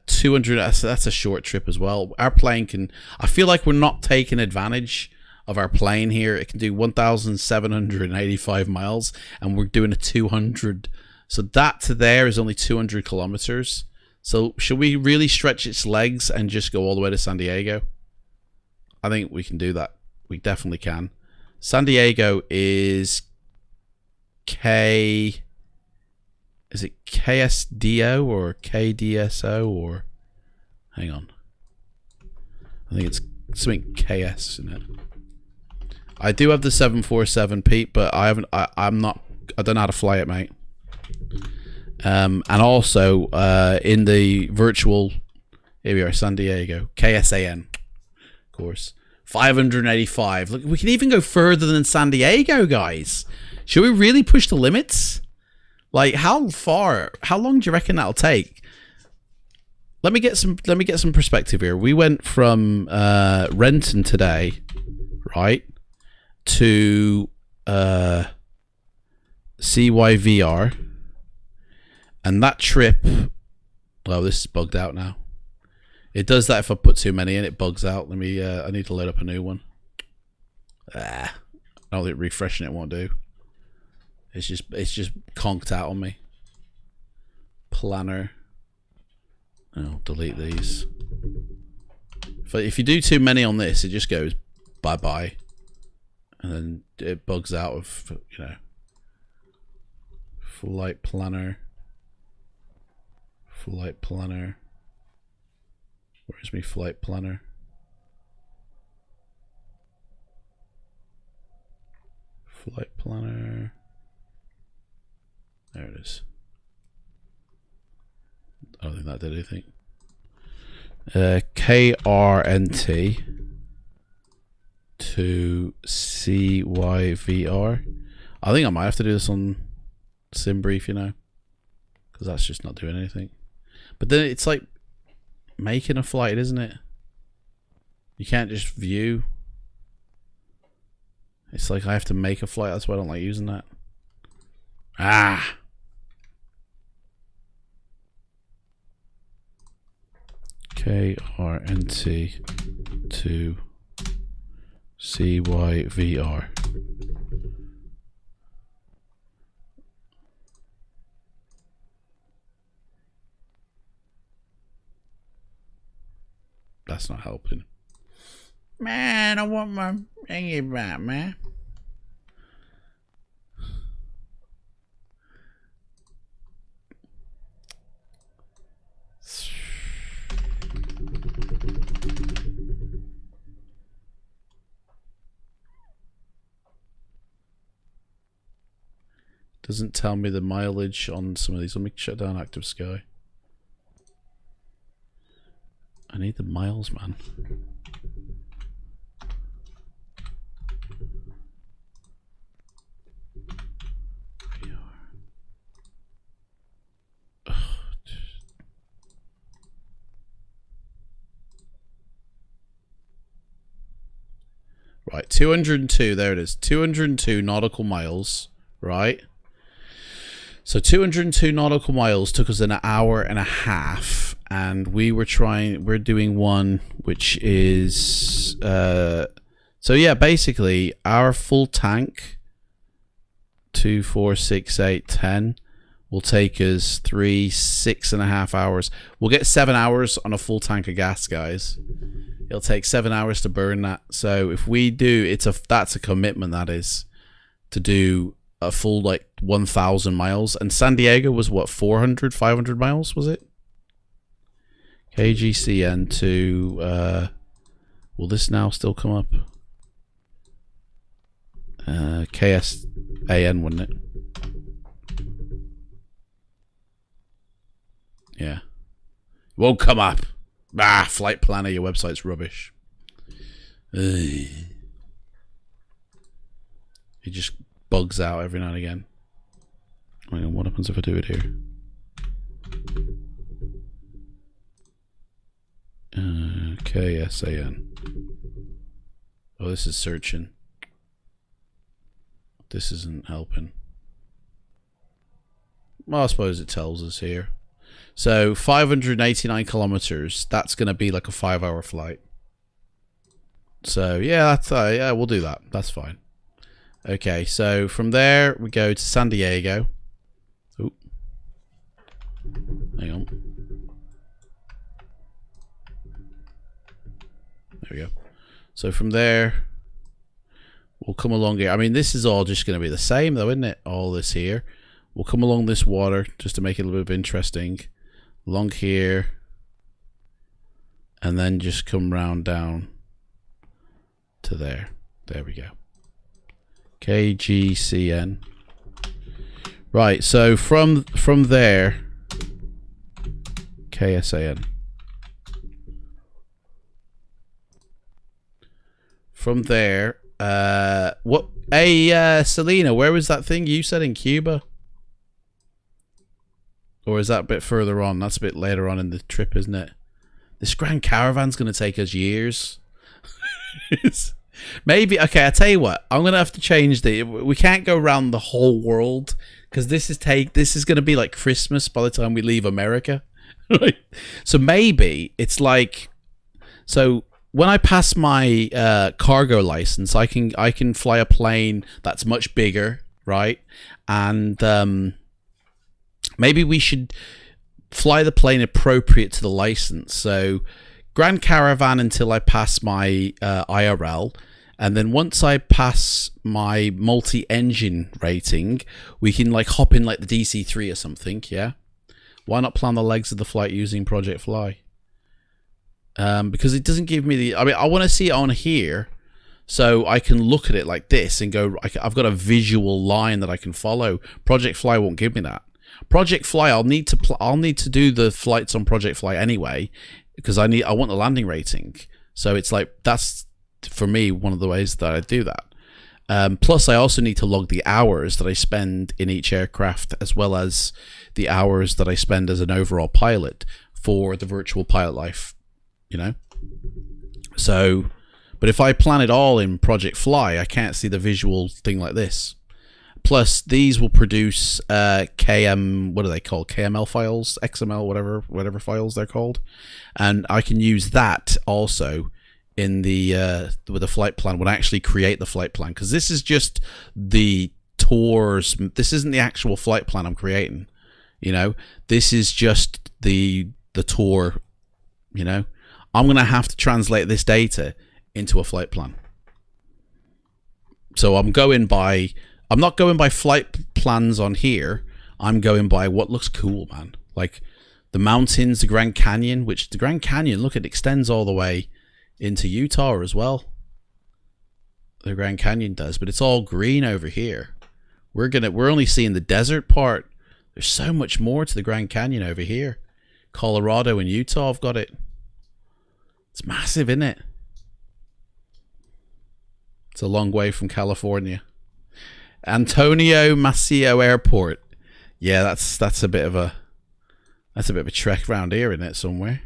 200, that's a short trip as well. Our plane can, I feel like we're not taking advantage of our plane here. It can do 1,785 miles, and we're doing a 200. So that to there is only 200 kilometers. So should we really stretch its legs and just go all the way to San Diego? I think we can do that. We definitely can. San Diego is is it KSDO or KDSO or hang on. I think it's something KS, isn't it? I do have the 747, Pete, but I don't know how to fly it, mate. And also in the virtual, here we are, San Diego, KSAN, of course, 585. Look, we can even go further than San Diego, guys. Should we really push the limits? Like, how long do you reckon that'll take? Let me get some perspective here. We went from Renton today, right, to CYVR, and that trip, well, this is bugged out now. It does that if I put too many in, it bugs out. Let me I need to load up a new one. I don't think refreshing it won't do. It's just conked out on me. Planner. I'll delete these. If you do too many on this, it just goes bye bye, and then it bugs out of, you know. Flight planner. Flight planner. Where's my flight planner? Flight planner. There it is. I don't think that did anything. KRNT to CYVR. I think I might have to do this on SimBrief, you know, because that's just not doing anything. But then it's like making a flight, isn't it? You can't just view. It's like I have to make a flight. That's why I don't like using that. Ah. KRNT to CYVR. That's not helping. Man, I want my thingy back, man. Doesn't tell me the mileage on some of these. Let me shut down Active Sky. I need the miles, man. Right, 202, there it is. 202 nautical miles, right? So 202 nautical miles took us an hour and a half, and we're doing one which is so yeah, basically our full tank 2, 4, 6, 8, 10 will take us 6.5 hours. We'll get 7 hours on a full tank of gas, guys. It'll take 7 hours to burn that. So if we do, that's a commitment, that is, to do a full like 1,000 miles. And San Diego was what, 400, 500 miles, was it? KGCN to will this now still come up? KSAN, wouldn't it? Yeah. Won't come up. Ah, Flight Planner, your website's rubbish. Ugh. It just bugs out every now and again. Hang on, what happens if I do it here? KSAN. Oh, this is searching. This isn't helping. Well, I suppose it tells us here. So 589 kilometers. That's going to be like a 5-hour flight. So yeah, that's yeah, we'll do that. That's fine. Okay, so from there we go to San Diego. Ooh. Hang on. There we go. So from there we'll come along here. I mean, this is all just going to be the same though, isn't it? All this here. We'll come along this water just to make it a little bit interesting. Along here. And then just come round down to there. There we go. KGCN. Right, so from there, KSAN. From there, what? Hey, Selena, where was that thing you said in Cuba? Or is that a bit further on? That's a bit later on in the trip, isn't it? This Grand Caravan's going to take us years. Maybe, okay, I'll tell you what. I'm going to have to change we can't go around the whole world, because this is going to be like Christmas by the time we leave America. Right? So maybe it's like, so when I pass my cargo license, I can fly a plane that's much bigger, right? And maybe we should fly the plane appropriate to the license. So Grand Caravan until I pass my IRL. And then once I pass my multi-engine rating, we can like hop in like the DC-3 or something, yeah? Why not plan the legs of the flight using Project Fly? Because it doesn't give me the... I mean, I want to see it on here So I can look at it like this and go, I've got a visual line that I can follow. Project Fly won't give me that. Project Fly, I'll need to do the flights on Project Fly anyway, because I want the landing rating. So it's like, that's for me one of the ways that I do that. Plus I also need to log the hours that I spend in each aircraft, as well as the hours that I spend as an overall pilot for the virtual pilot life, you know. So, but if I plan it all in Project Fly, I can't see the visual thing like this. Plus, these will produce KM, what are they called? KML files, XML, whatever files they're called, and I can use that also in the with the flight plan when I actually create the flight plan, because this is just the tours. This isn't the actual flight plan I'm creating. You know, this is just the tour. You know, I'm gonna have to translate this data into a flight plan. So I'm not going by flight plans on here. I'm going by what looks cool, man. Like the mountains, the Grand Canyon, which the Grand Canyon, look, it extends all the way into Utah as well. The Grand Canyon does, but it's all green over here. We're only seeing the desert part. There's so much more to the Grand Canyon over here. Colorado and Utah have got it. It's massive, isn't it? It's a long way from California. Antonio Maceo Airport. Yeah, that's a bit of a trek around here, isn't it, somewhere?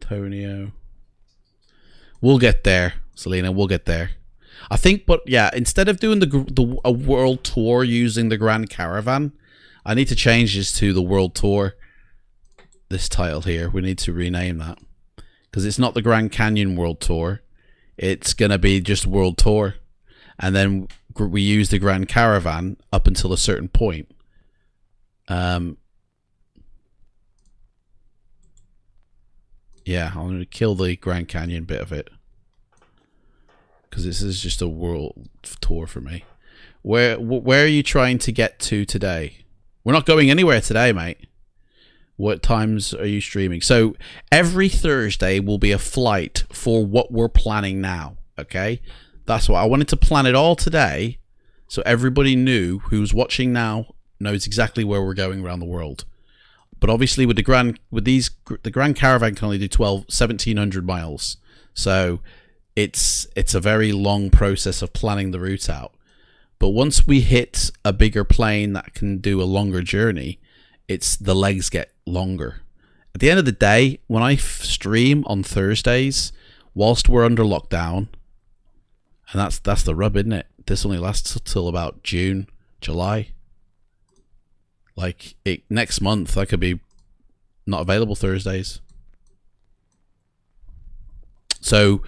Antonio. We'll get there, Selena. We'll get there. I think, but yeah, instead of doing a world tour using the Grand Caravan, I need to change this to the World Tour. This title here, we need to rename that, because it's not the Grand Canyon World Tour. It's gonna be just World Tour, and then we use the Grand Caravan up until a certain point. Yeah, I'm gonna kill the Grand Canyon bit of it, because this is just a world tour for me. Where are you trying to get to today? We're not going anywhere today, mate. What times are you streaming? So every Thursday will be a flight for what we're planning now. Okay, that's why I wanted to plan it all today, so everybody who's watching now knows exactly where we're going around the world. But obviously, with the Grand Caravan can only do 1,700 miles, so it's a very long process of planning the route out. But once we hit a bigger plane that can do a longer journey, the legs get longer. At the end of the day, when I stream on Thursdays, whilst we're under lockdown, and that's the rub, isn't it? This only lasts till about June, July. Like next month, I could be not available Thursdays. So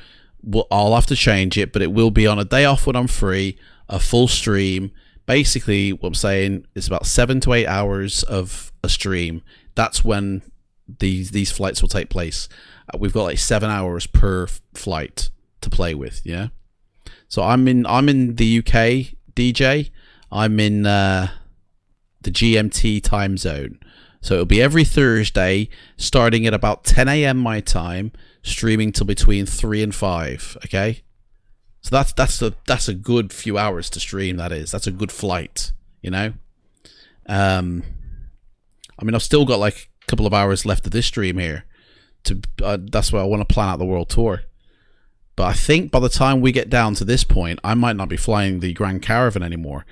I'll have to change it, but it will be on a day off when I'm free, a full stream. Basically, what I'm saying is about 7 to 8 hours of a stream. That's when these flights will take place. We've got like 7 hours per flight to play with. Yeah. So I'm in the UK, DJ. I'm in the GMT time zone. So it'll be every Thursday, starting at about 10 a.m. my time, streaming till between 3 and 5. Okay. So that's a good few hours to stream. That's a good flight, you know. I mean, I've still got like a couple of hours left of this stream here. That's why I want to plan out the world tour. But I think by the time we get down to this point, I might not be flying the Grand Caravan anymore.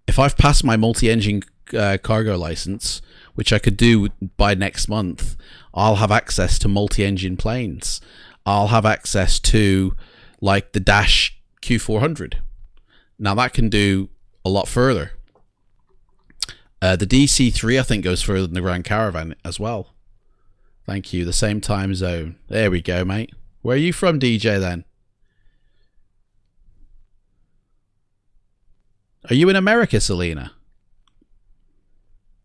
If I've passed my multi-engine cargo license, which I could do by next month, I'll have access to multi-engine planes. I'll have access to like the Dash Q400. Now that can do a lot further. The DC-3 I think goes further than the Grand Caravan as well. Thank you. The same time zone. There we go, mate. Where are you from, DJ, then? Are you in America, Selena?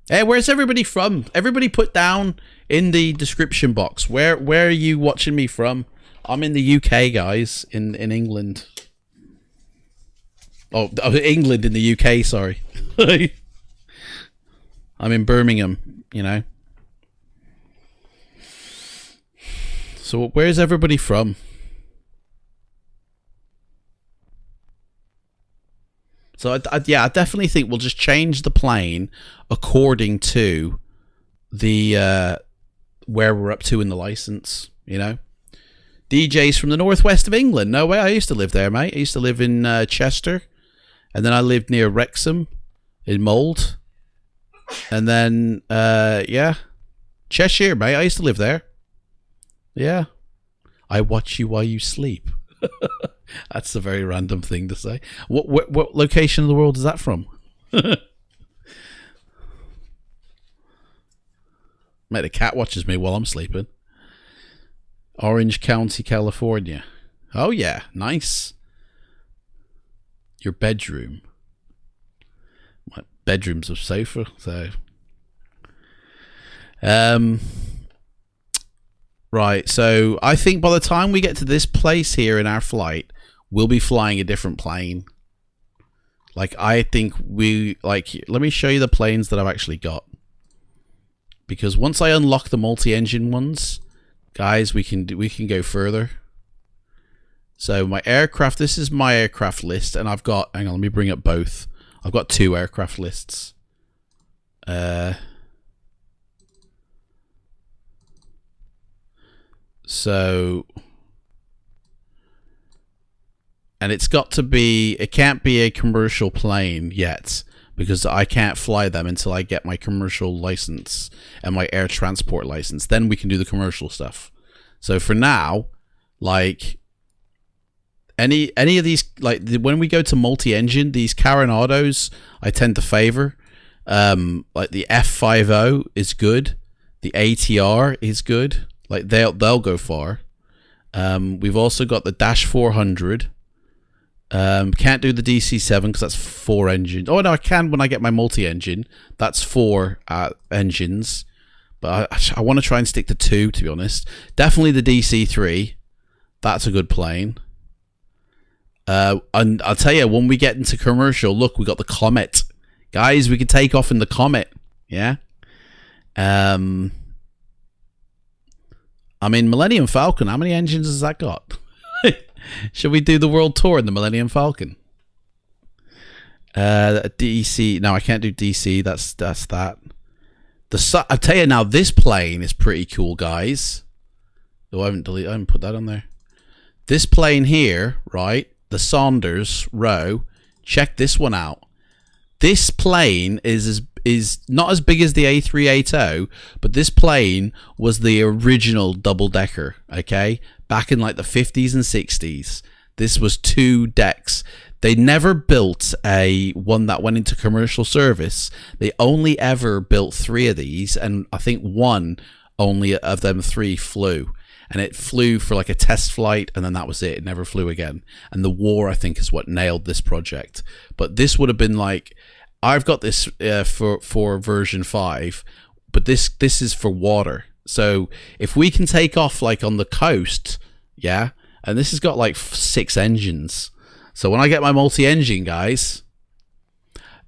Hey, where's everybody from? Everybody put down in the description box. Where are you watching me from? I'm in the UK, guys. In England. Oh, England in the UK, sorry. I'm in Birmingham, you know. So where's everybody from? So yeah, I definitely think we'll just change the plane according to the where we're up to in the license, you know. DJ's from the northwest of England. No way, I used to live there, mate. I used to live in Chester, and then I lived near Wrexham in Mould, and then yeah, Cheshire, mate. I used to live there. Yeah, I watch you while you sleep. That's a very random thing to say. What location of the world is that from? Mate, the cat watches me while I'm sleeping. Orange County, California. Oh yeah, nice. Your bedroom. My bedroom's a sofa, so. Right, so I think by the time we get to this place here in our flight, we'll be flying a different plane. Like, I think let me show you the planes that I've actually got. Because once I unlock the multi-engine ones, guys, we can go further. So my aircraft, this is my aircraft list, and I've got, hang on, let me bring up both. I've got 2 aircraft lists. So, and it's got to be, it can't be a commercial plane yet, because I can't fly them until I get my commercial license and my air transport license. Then we can do the commercial stuff. So for now, like, any of these, like, when we go to multi-engine, these Caravan autos, I tend to favor. Like the F50 is good. The ATR is good. Like, they'll go far. We've also got the Dash 400. Can't do the DC7 because that's 4 engines. Oh no, I can when I get my multi-engine. That's 4 engines. But I want to try and stick to 2, to be honest. Definitely the DC3. That's a good plane. And I'll tell you, when we get into commercial, look, we got the Comet. Guys, we can take off in the Comet. Yeah. I mean, Millennium Falcon, how many engines has that got? Should we do the world tour in the Millennium Falcon? DC. No, I can't do DC. That's that. I'll tell you now, this plane is pretty cool, guys. Oh, I haven't put that on there. This plane here, right? The Saunders row. Check this one out. This plane is not as big as the A380, but this plane was the original double-decker, okay? Back in like the 50s and 60s. This was 2 decks. They never built one that went into commercial service. They only ever built 3 of these, and I think 1 only of them 3 flew. And it flew for like a test flight, and then that was it. It never flew again. And the war, I think, is what nailed this project. But this would have been like, I've got this for version 5, but this is for water. So if we can take off like on the coast, yeah, and this has got like 6 engines. So when I get my multi-engine, guys,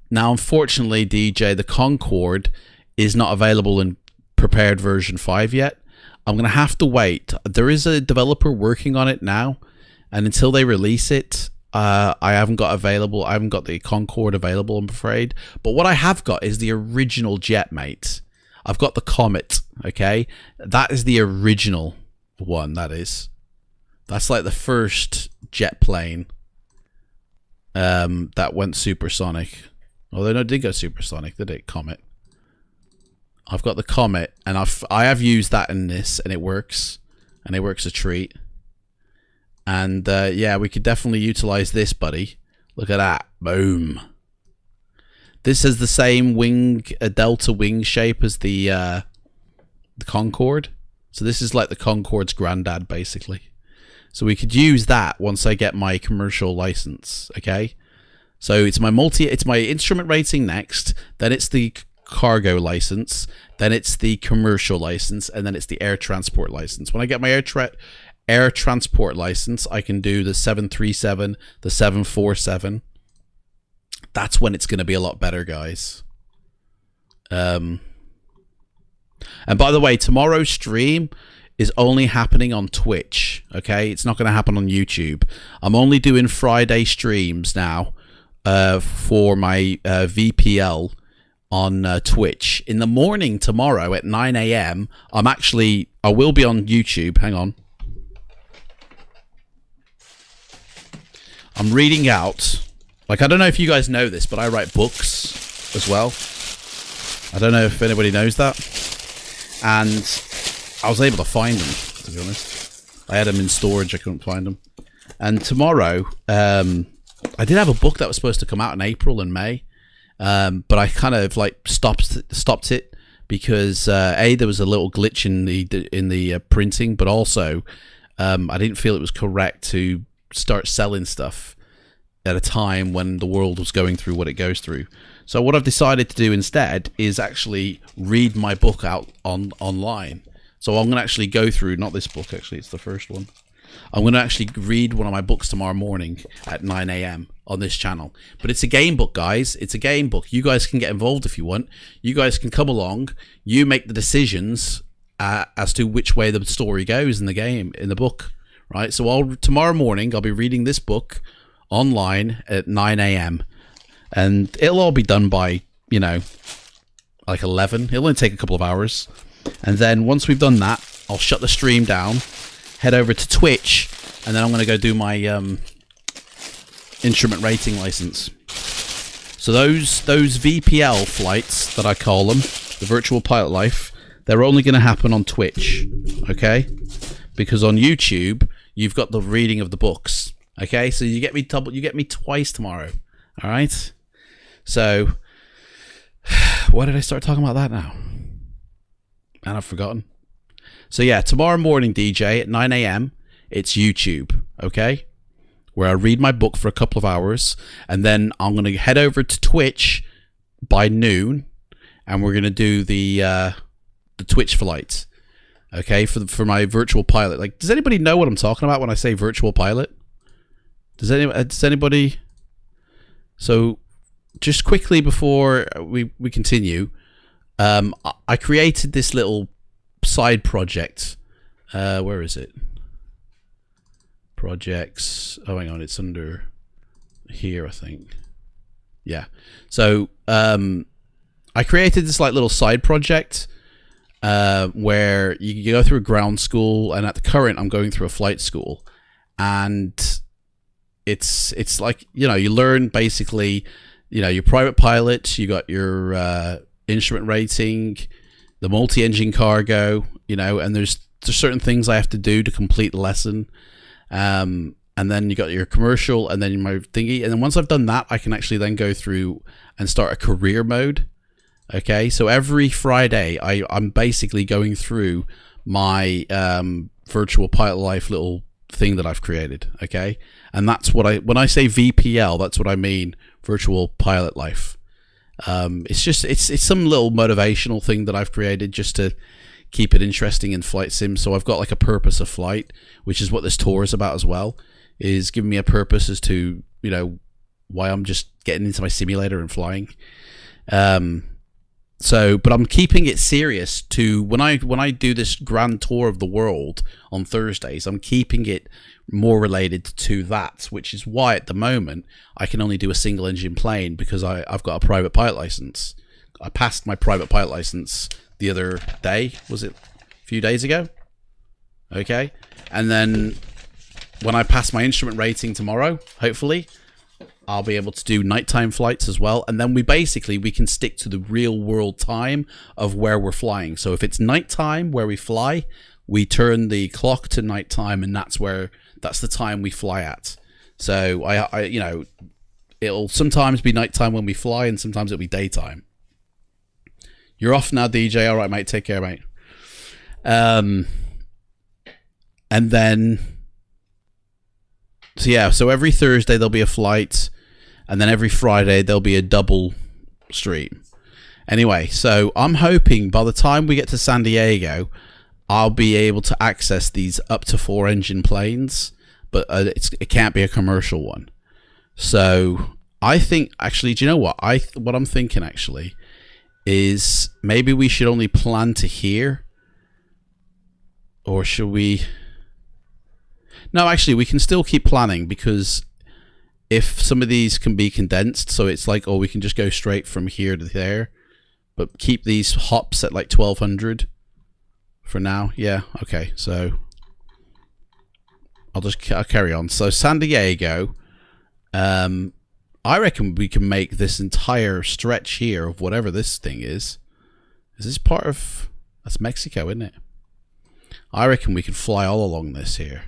now unfortunately, DJ, the Concorde is not available in prepared version 5 yet. I'm going to have to wait. There is a developer working on it now, and until they release it, I haven't got the Concorde available, I'm afraid. But what I have got is the original jet, mate. I've got the Comet, okay? That is the original one, that is. That's like the first jet plane that went supersonic. Although no, it did go supersonic, did it? Comet. I've got the Comet, and I have used that in this, and it works. And it works a treat. And yeah, we could definitely utilize this, buddy. Look at that. Boom. This has the same wing, a delta wing shape as the Concorde. So this is like the Concorde's granddad, basically. So we could use that once I get my commercial license, okay? So it's my instrument rating next, then it's the cargo license, then it's the commercial license, and then it's the air transport license. When I get my air transport license, I can do the 737, the 747. That's when it's going to be a lot better, guys. And by the way, tomorrow's stream is only happening on Twitch. Okay, it's not going to happen on YouTube. I'm only doing Friday streams now for my VPL on Twitch. In the morning tomorrow at 9 a.m. I will be on YouTube. Hang on. I'm reading out. Like, I don't know if you guys know this, but I write books as well. I don't know if anybody knows that. And I was able to find them, to be honest. I had them in storage. I couldn't find them. And tomorrow, I did have a book that was supposed to come out in April and May. But I kind of like stopped it because there was a little glitch in the printing, but also I didn't feel it was correct to start selling stuff at a time when the world was going through what it goes through. So what I've decided to do instead is actually read my book out online. So I'm going to actually go through, not this book actually, it's the first one. I'm going to actually read one of my books tomorrow morning at 9 a.m. on this channel. But it's a game book, guys. It's a game book. You guys can get involved if you want. You guys can come along. You make the decisions as to which way the story goes in the game, in the book. Right? So tomorrow morning, I'll be reading this book online at 9 a.m. And it'll all be done by, like 11. It'll only take a couple of hours. And then once we've done that, I'll shut the stream down, head over to Twitch, and then I'm going to go do my instrument rating license. So those VPL flights that I call them, the virtual pilot life, they're only going to happen on Twitch, okay? Because on YouTube, you've got the reading of the books, okay? So you get me twice tomorrow, all right? So why did I start talking about that now? And I've forgotten. So yeah, tomorrow morning, DJ, at 9 a.m., it's YouTube, okay? Where I read my book for a couple of hours, and then I'm going to head over to Twitch by noon, and we're going to do the Twitch flight, okay, for my virtual pilot. Like, does anybody know what I'm talking about when I say virtual pilot? Does anybody? So, just quickly before we continue, I created this little side project. Where is it? Projects. Oh, hang on, it's under here, I think. Yeah. So I created this like little side project where you go through a ground school, and at the current I'm going through a flight school, and it's like, you learn basically, your private pilot, you got your instrument rating, the multi-engine cargo, and there's certain things I have to do to complete the lesson. And then you got your commercial, and then my thingy. And then once I've done that, I can actually then go through and start a career mode. Okay, so every Friday, I'm basically going through my virtual pilot life little thing that I've created. Okay, and that's what when I say VPL, that's what I mean, virtual pilot life. It's some little motivational thing that I've created just to keep it interesting in flight sim. So I've got like a purpose of flight, which is what this tour is about as well, is giving me a purpose as to, why I'm just getting into my simulator and flying. But I'm keeping it serious to when I do this grand tour of the world on Thursdays, I'm keeping it more related to that, which is why at the moment I can only do a single engine plane, because I've got a private pilot license. I passed my private pilot license the other day. Was it a few days ago? Okay. And then when I pass my instrument rating tomorrow, hopefully, I'll be able to do nighttime flights as well. And then we can stick to the real world time of where we're flying. So if it's nighttime where we fly, we turn the clock to nighttime, and that's the time we fly at. So I it'll sometimes be nighttime when we fly, and sometimes it'll be daytime. You're off now, DJ. All right, mate. Take care, mate. And then, so every Thursday there'll be a flight, and then every Friday there'll be a double stream. Anyway, so I'm hoping by the time we get to San Diego, I'll be able to access these up to 4 engine planes, but it can't be a commercial one. So I think, actually, do you know what? What I'm thinking actually is maybe we should only plan to here. Or should we... No, actually, we can still keep planning, because if some of these can be condensed, so it's like, oh, we can just go straight from here to there, but keep these hops at like 1200 for now. Yeah, okay, so I'll carry on. So San Diego, I reckon we can make this entire stretch here of whatever this thing is. Is this part of... That's Mexico, isn't it? I reckon we can fly all along this here.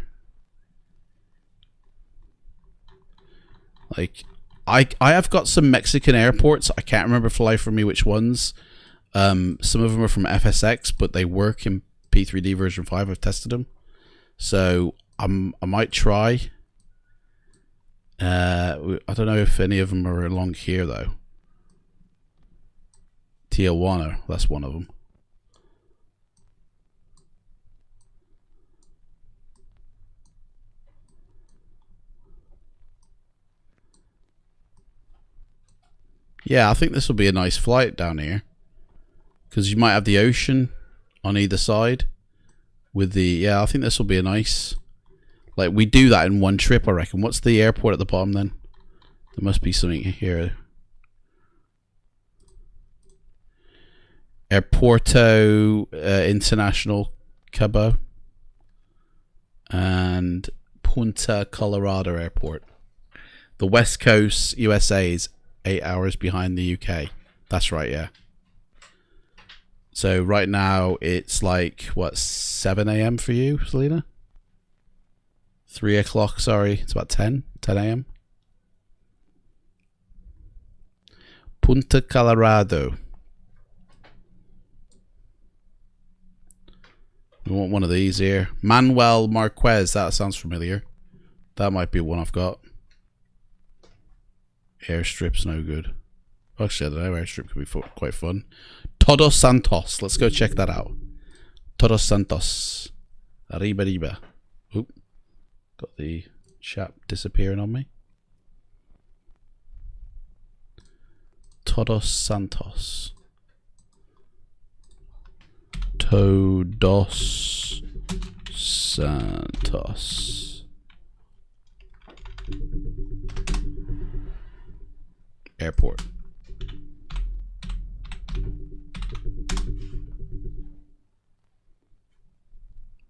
Like, I have got some Mexican airports. I can't remember for life for me which ones. Some of them are from FSX, but they work in P3D version 5. I've tested them. So I might try. I don't know if any of them are along here though. Tijuana, that's one of them. Yeah, I think this will be a nice flight down here, because you might have the ocean on either side with the... Yeah, I think this will be a nice... Like, we do that in one trip, I reckon. What's the airport at the bottom then? There must be something here. Airporto International Cabo and Punta Colorado Airport. The West Coast USA is 8 hours behind the UK. That's right, yeah. So right now it's like, what, 7 a.m. for you, Selena? 3 o'clock, sorry. It's about 10 a.m. Punta Colorado. We want one of these here. Manuel Marquez, that sounds familiar. That might be one I've got. Airstrip's no good. Actually, I don't know. Airstrip could be quite fun. Todos Santos. Let's go check that out. Todos Santos. Arriba. Oop. Got the chap disappearing on me. Todos Santos. Todos Santos. Airport.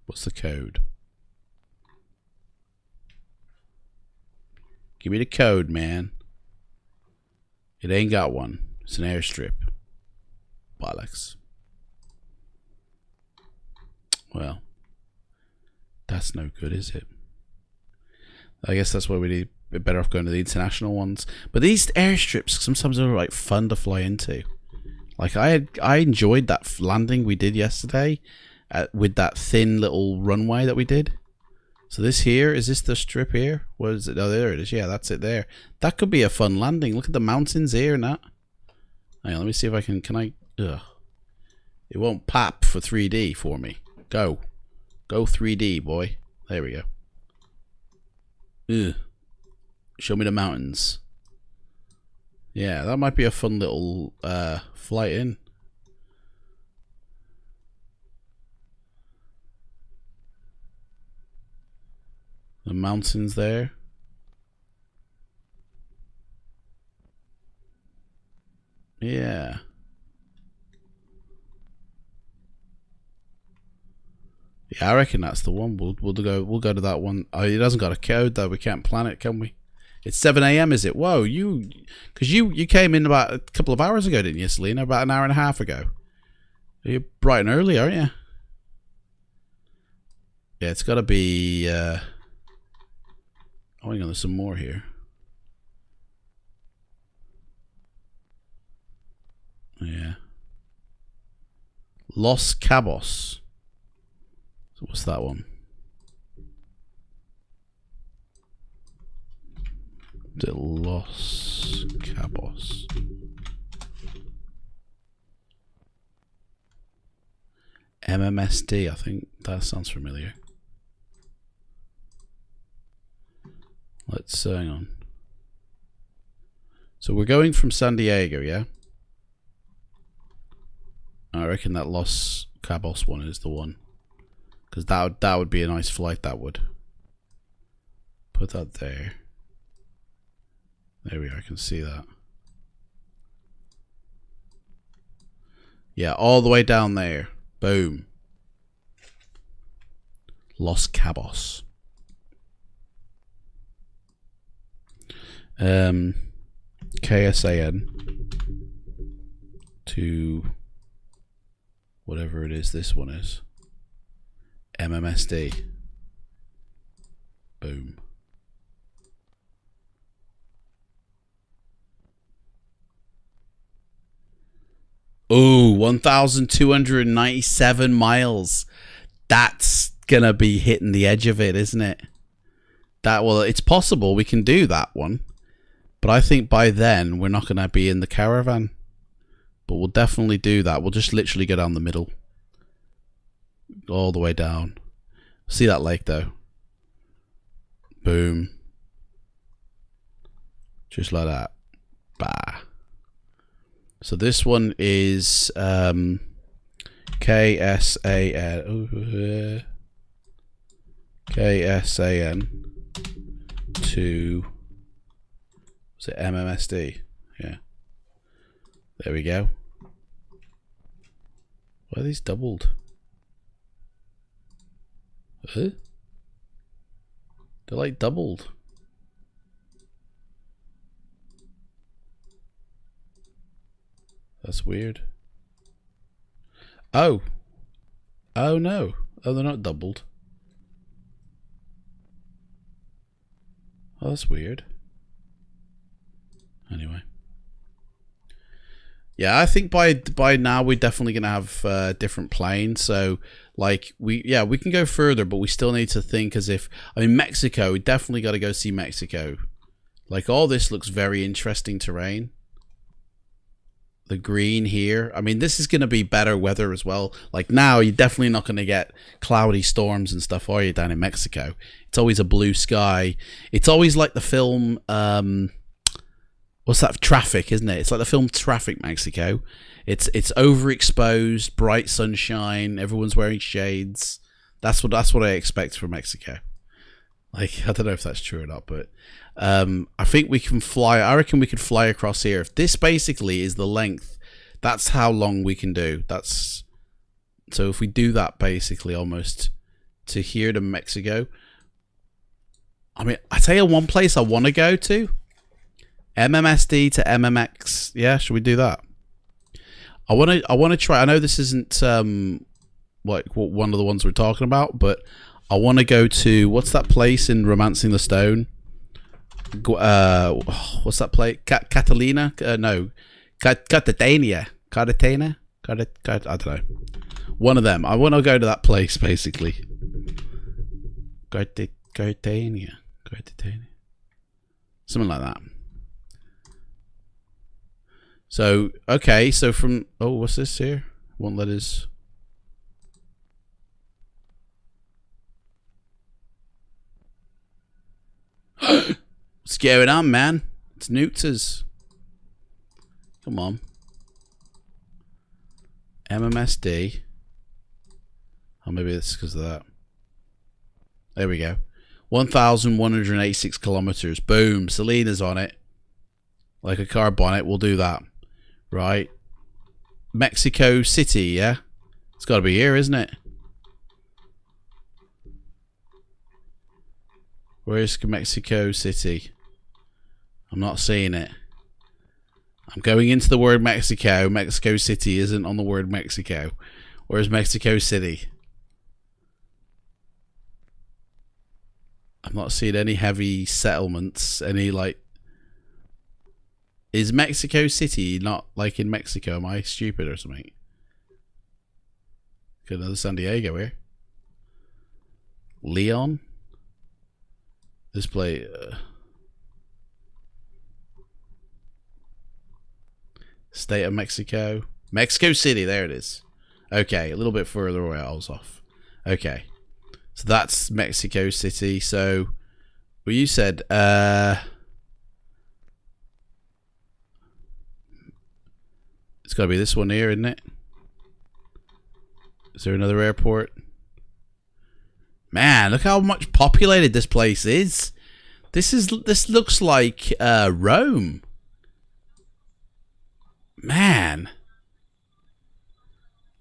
What's the code? Give me the code, man. It ain't got one. It's an airstrip. Bollocks. Well, that's no good, is it? I guess that's why we need better off going to the international ones. But these airstrips sometimes are like fun to fly into. Like I enjoyed that landing we did yesterday with that thin little runway that we did. So this here, is this the strip here? What is it? Oh, there it is. Yeah, that's it there. That could be a fun landing. Look at the mountains here and that. Hang on, let me see if I can I... Ugh. It won't pop for 3D for me. Go 3D, boy. There we go. Ugh. Show me the mountains. Yeah, that might be a fun little flight in. The mountains there. Yeah. Yeah, I reckon that's the one. We'll go to that one. Oh, it hasn't got a code though. We can't plan it, can we? It's 7 a.m. is it? Whoa, because you came in about a couple of hours ago, didn't you, Selena? About an hour and a half ago. You're bright and early, aren't you? Yeah, it's got to be. Oh, hang on, there's some more here. Yeah. Los Cabos. So what's that one? De Los Cabos. MMSD, I think that sounds familiar. Let's hang on. So we're going from San Diego, yeah? reckon that Los Cabos one is the one. Because that would be a nice flight, that would. Put that there. There we are, I can see that. Yeah, all the way down there. Boom. Los Cabos. KSAN to whatever it is this one is. MMSD. Boom. Oh, 1,297 miles. That's gonna be hitting the edge of it, isn't it? Well, it's possible we can do that one. But I think by then we're not gonna be in the Caravan. But we'll definitely do that. We'll just literally go down the middle. All the way down. See that lake though. Boom. Just like that. Bah. So this one is KSAN to, was it MMSD? Yeah. There we go. Why are these doubled? Huh? They're like doubled. That's weird. Oh. Oh no. Oh, they're not doubled. Oh, that's weird. Anyway. Yeah, I think by now we're definitely gonna have different planes. So like we can go further, but we still need to think as if, I mean, Mexico, we definitely got to go see Mexico. Like all this looks very interesting terrain. The green here, I mean, this is going to be better weather as well. Like now, you're definitely not going to get cloudy storms and stuff, are you, down in Mexico? It's always a blue sky. It's always like the film, what's that, Traffic, isn't it? It's like the film Traffic, Mexico. It's overexposed, bright sunshine, everyone's wearing shades. That's what I expect from Mexico. Like, I don't know if that's true or not, but I think we can fly. I reckon we could fly across here. If this basically is the length, that's how long we can do. That's so if we do that basically almost to here to Mexico. I mean, I tell you one place I want to go to. MMSD to MMX. Yeah, should we do that? I want to try. I know this isn't like one of the ones we're talking about, but I want to go to, what's that place in Romancing the Stone? What's that place? Catalina? No, Cartagena. Cartagena? I don't know. One of them. I want to go to that place basically. Cartagena. Something like that. So okay, so from, oh, what's this here? One letters. What's going on, man? It's Newters. Come on. MMSD. Oh, maybe it's because of that. There we go. 1,186 kilometers. Boom. Selena's on it. Like a car bonnet. We'll do that. Right. Mexico City, yeah? It's got to be here, isn't it? Where's Mexico City? I'm not seeing it. I'm going into the word Mexico. Mexico City isn't on the word Mexico. Where's Mexico City? I'm not seeing any heavy settlements. Any like... Is Mexico City not like in Mexico? Am I stupid or something? Got another San Diego here. Leon? This play... State of Mexico. Mexico City, there it is. Okay, a little bit further away, I was off. Okay. So that's Mexico City. So, well, you said, it's got to be this one here, isn't it? Is there another airport? Man, look how much populated this place is. This looks like Rome. Man.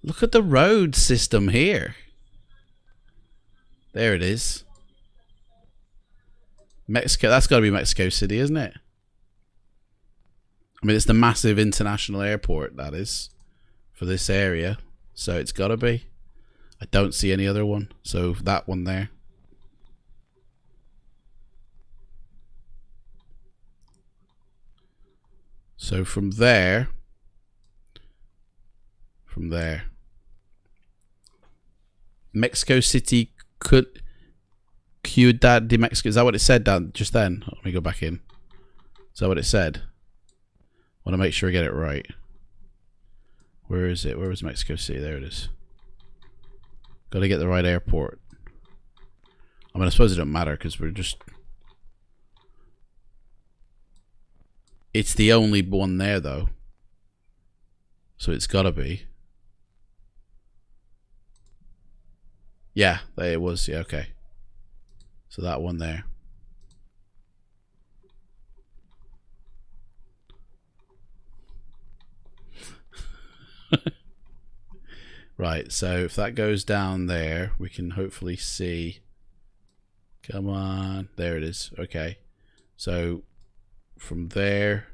Look at the road system here. There it is. Mexico, that's got to be Mexico City, isn't it? I mean, it's the massive international airport, that is, for this area. So it's got to be. I don't see any other one. So that one there. So from there, Mexico City Ciudad de Mexico. Is that what it said down just then? Let me go back in. Is that what it said? I want to make sure I get it right. Where is it? Where was Mexico City? There it is. Got to get the right airport. I mean, I suppose it don't matter because we're just... It's the only one there, though. So it's got to be. Yeah, there it was. Yeah, okay. So that one there. Right, so if that goes down there, we can hopefully see. Come on. There it is. Okay. So from there,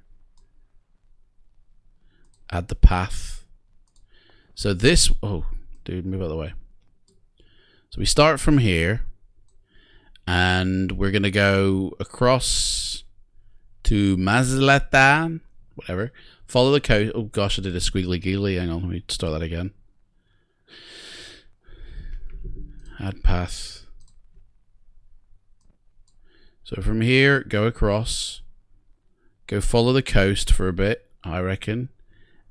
add the path. So this, oh, dude, move out of the way. So we start from here, and we're going to go across to Mazatlan, whatever. Follow the coast. Oh gosh, I did a squiggly giggly. Hang on, let me start that again. Add path. So from here, go across. Go follow the coast for a bit, I reckon.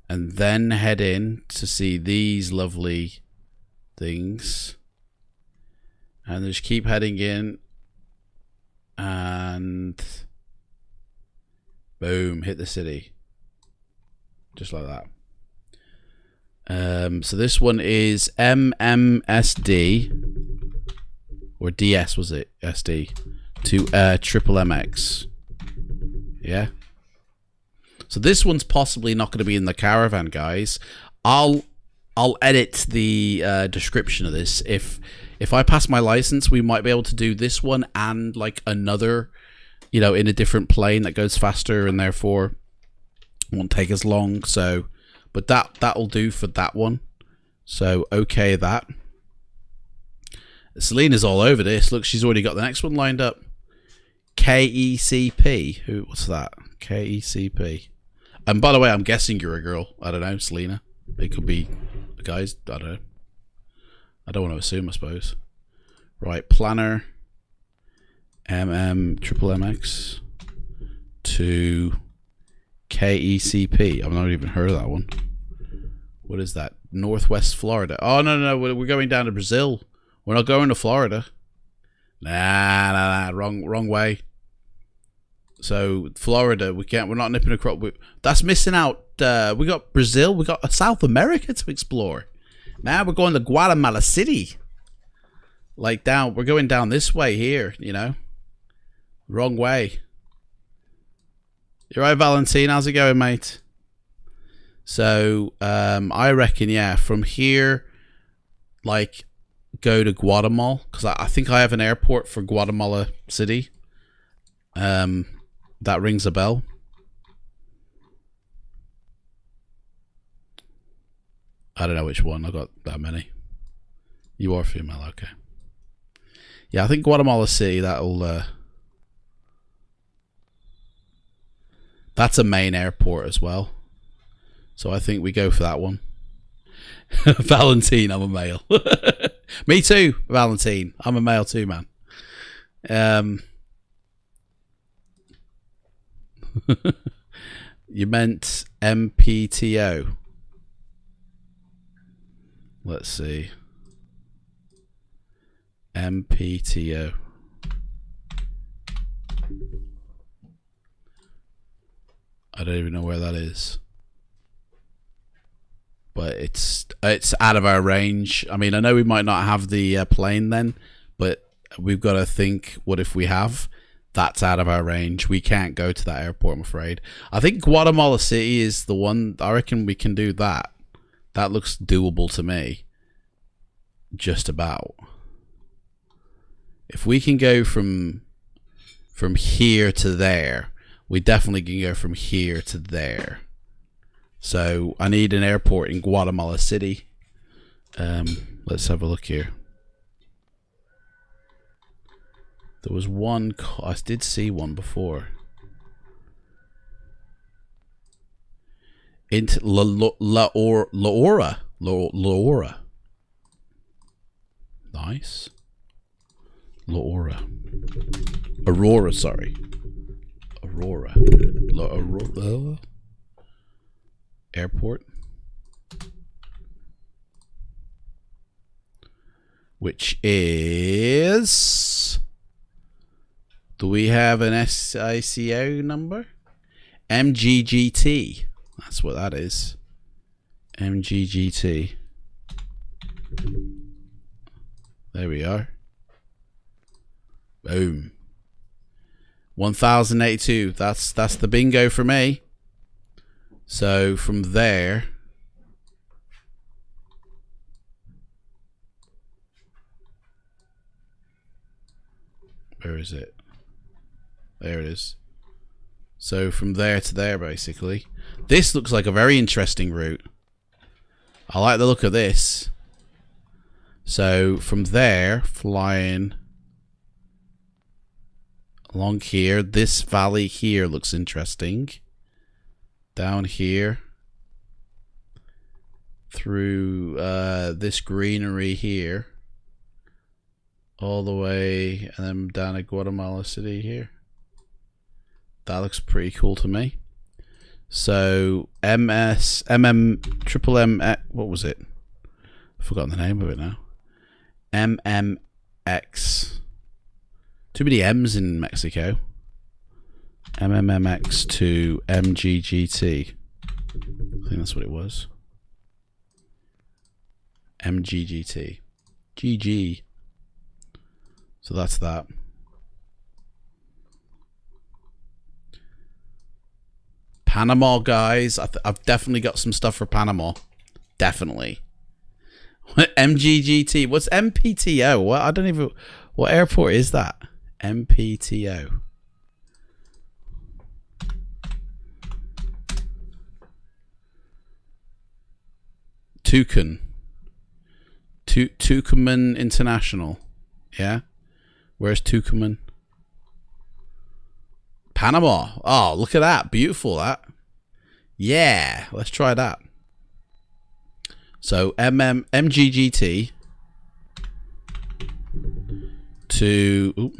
And then head in to see these lovely things. And just keep heading in. And boom, hit the city. Just like that. So this one is MMSD. Or DS was it? SD. To triple MX. Yeah. So this one's possibly not going to be in the Caravan, guys. I'll edit the description of this. If I pass my license, we might be able to do this one and like another, you know, in a different plane that goes faster and therefore won't take as long. So, but that'll do for that one. So okay, that. Selena's all over this. Look, she's already got the next one lined up. KECP. What's that? KECP. And by the way, I'm guessing you're a girl. I don't know, Selena. It could be guys. I don't know. I don't want to assume, I suppose. Right, planner. Triple MX to KECP. I've not even heard of that one. What is that? Northwest Florida. Oh, no, we're going down to Brazil. We're not going to Florida. Nah. Wrong way. So Florida, we're not nipping across. That's missing out. We got Brazil. We got South America to explore. Now we're going to Guatemala City. Like down, we're going down this way here. You know, wrong way. You're right, Valentine. How's it going, mate? So I reckon, yeah, from here, like, go to Guatemala, because I think I have an airport for Guatemala City. That rings a bell. I don't know which one. I got that many. You are female, okay. Yeah, I think Guatemala City, that'll that's a main airport as well. So I think we go for that one. Valentine, I'm a male. Me too, Valentine. I'm a male too, man. You meant MPTO. Let's see. MPTO. I don't even know where that is. but it's out of our range. I mean, I know we might not have the plane then, but we've got to think, what if we have? That's out of our range. We can't go to that airport, I'm afraid. I think Guatemala City is the one. I reckon we can do that. That looks doable to me. Just about. If we can go from here to there, we definitely can go from here to there. So I need an airport in Guatemala City. Let's have a look here. There was one. I did see one before. Into La Aurora. Nice. Aurora, sorry. Aurora. Airport. Which is... Do we have an SICO number? MGGT. That's what that is. MGGT. There we are. Boom. 1082. That's the bingo for me. So from there, where is it? There it is. So from there to there, basically. This looks like a very interesting route. I like the look of this. So from there, flying along here, this valley here looks interesting. Down here, through this greenery here, all the way, and then down at Guatemala City here. That looks pretty cool to me. So triple M, what was it? I've forgotten the name of it now. MMX. Too many M's in Mexico. MMMX to MGGT. I think that's what it was. MGGT. GG. So that's that. Panama, guys. I've definitely got some stuff for Panama. Definitely. MGGT. What's MPTO? What? I don't even... What airport is that? MPTO. Tucumán International. Yeah? Where's Tucumán? Panama. Oh, look at that. Beautiful, that. Yeah. Let's try that. So, MGGT to... Ooh,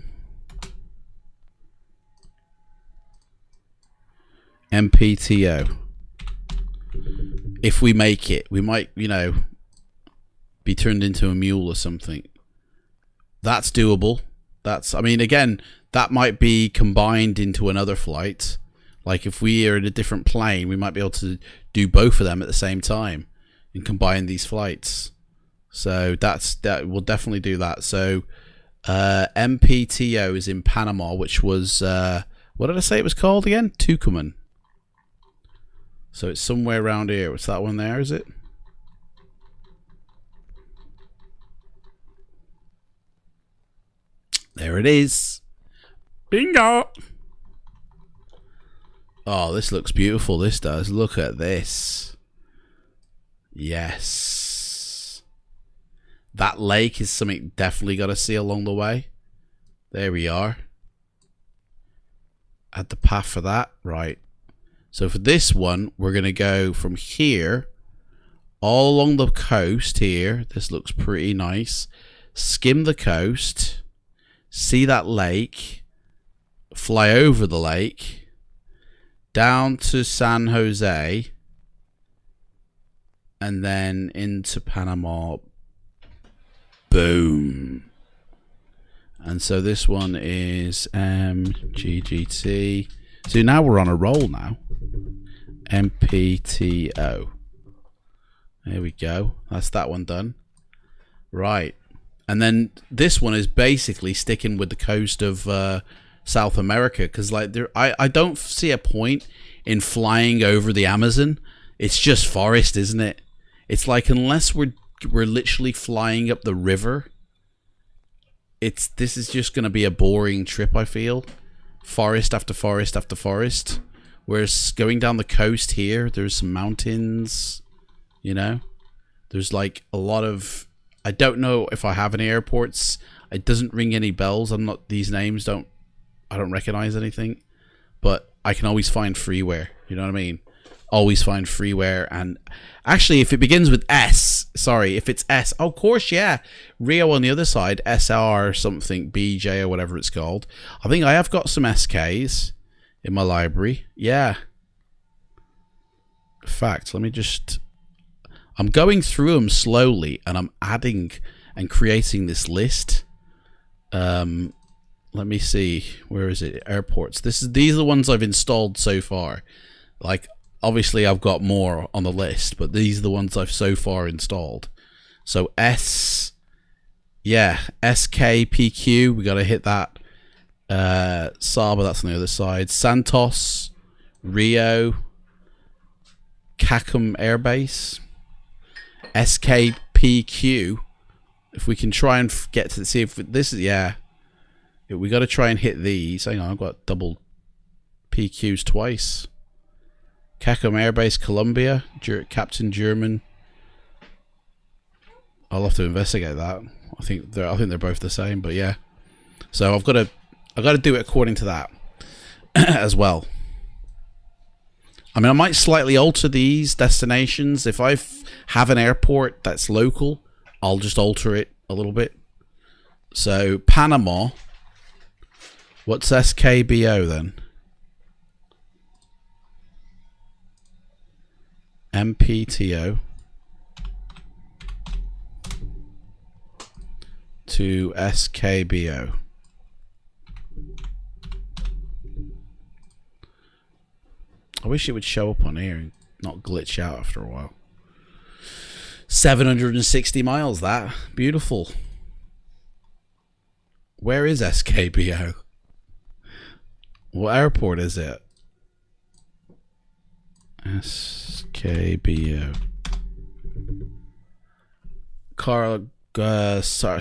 MPTO. If we make it, we might, you know, be turned into a mule or something. That's doable. That's, I mean, again, that might be combined into another flight. Like if we are in a different plane, we might be able to do both of them at the same time and combine these flights. So that we'll definitely do that. So MPTO is in Panama, which was what did I say it was called again? Tucumán. So it's somewhere around here. What's that one there, is it? There it is. Bingo! Oh, this looks beautiful. This does. Look at this. Yes. That lake is something definitely got to see along the way. There we are. Add the path for that. Right. So for this one, we're going to go from here all along the coast here. This looks pretty nice. Skim the coast. See that lake. Fly over the lake. Down to San Jose. And then into Panama. Boom. And so this one is MGGT. So now we're on a roll now. MPTO. There we go. That's that one done. Right. And then this one is basically sticking with the coast of South America, because like I don't see a point in flying over the Amazon. It's just forest, isn't it? It's like, unless we're literally flying up the river, this is just going to be a boring trip, I feel. Forest after forest after forest. Whereas going down the coast here, there's some mountains, you know? There's like a lot of... I don't know if I have any airports. It doesn't ring any bells. These names don't... I don't recognize anything. But I can always find freeware. You know what I mean? Always find freeware. And actually, if it begins with S... Sorry, if it's S... Oh, of course, yeah. Rio on the other side. SR something. BJ or whatever it's called. I think I have got some SKs in my library. Yeah. In fact, let me just... I'm going through them slowly, and I'm adding and creating this list. Let me see. Where is it? Airports. These are the ones I've installed so far. Like, obviously I've got more on the list, but these are the ones I've so far installed. So SKPQ, we got to hit that. Saba, that's on the other side. Santos, Rio, Cacum Air Base. SKPQ. If we can try and get to see if this is... Yeah. We got to try and hit these. Hang on, I've got double PQs twice. Cacum Air Base, Colombia. Captain German. I'll have to investigate that. I think they're both the same, but yeah. So I've got to do it according to that as well. I mean, I might slightly alter these destinations. If I have an airport that's local, I'll just alter it a little bit. So, Panama. What's SKBO then? MPTO. To SKBO. I wish it would show up on here and not glitch out after a while. 760 miles, that. Beautiful. Where is SKBO? What airport is it? SKBO.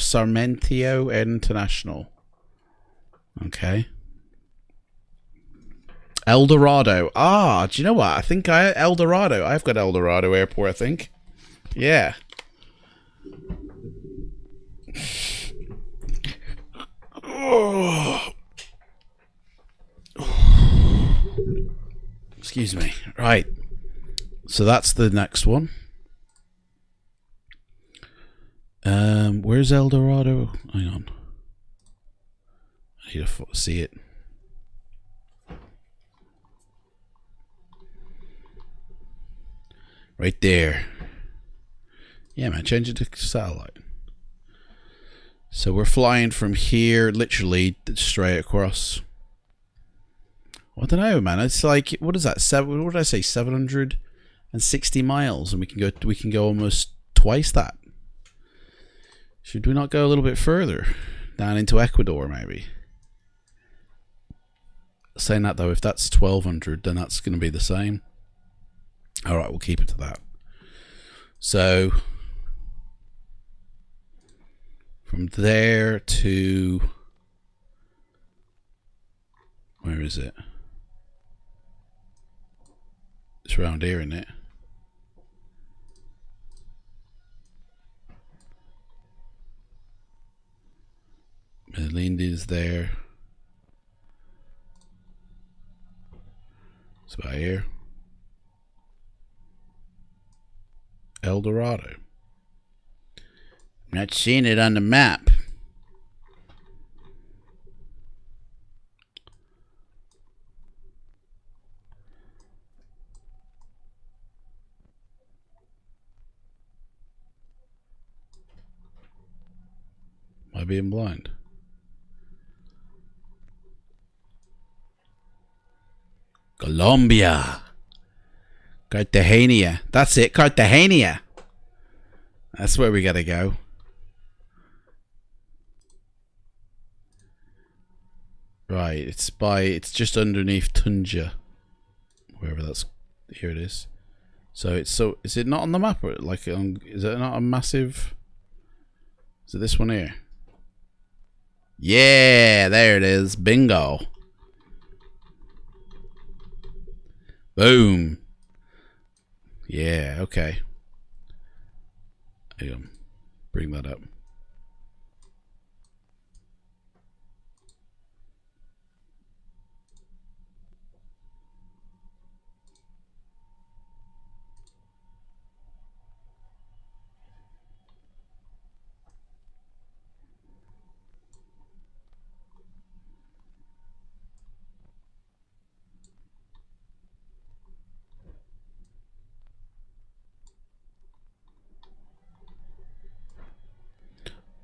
Sarmentio International. Okay. El Dorado. Ah, do you know what? I think El Dorado. I've got El Dorado Airport, I think. Yeah. Excuse me. Right. So that's the next one. Where's El Dorado? Hang on. I need to see it. Right there. Yeah, man, change it to satellite. So we're flying from here, literally straight across. I don't know, man. It's like, what is that? What did I say? 760 miles, and we can go almost twice that. Should we not go a little bit further down into Ecuador, maybe? Saying that though, if that's 1200, then that's going to be the same. All right, we'll keep it to that. So from there to, where is it? It's around here, isn't it? Melinda's there. It's about here. El Dorado. I'm not seeing it on the map. Am I being blind? Colombia. Cartagena. That's it, Cartagena. That's where we gotta go. Right, it's just underneath Tunja. Wherever that's, here it is. So is it not on the map? Or like, is it not a massive, is it this one here? Yeah, there it is. Bingo. Boom. Yeah, okay. Hang on. Bring that up.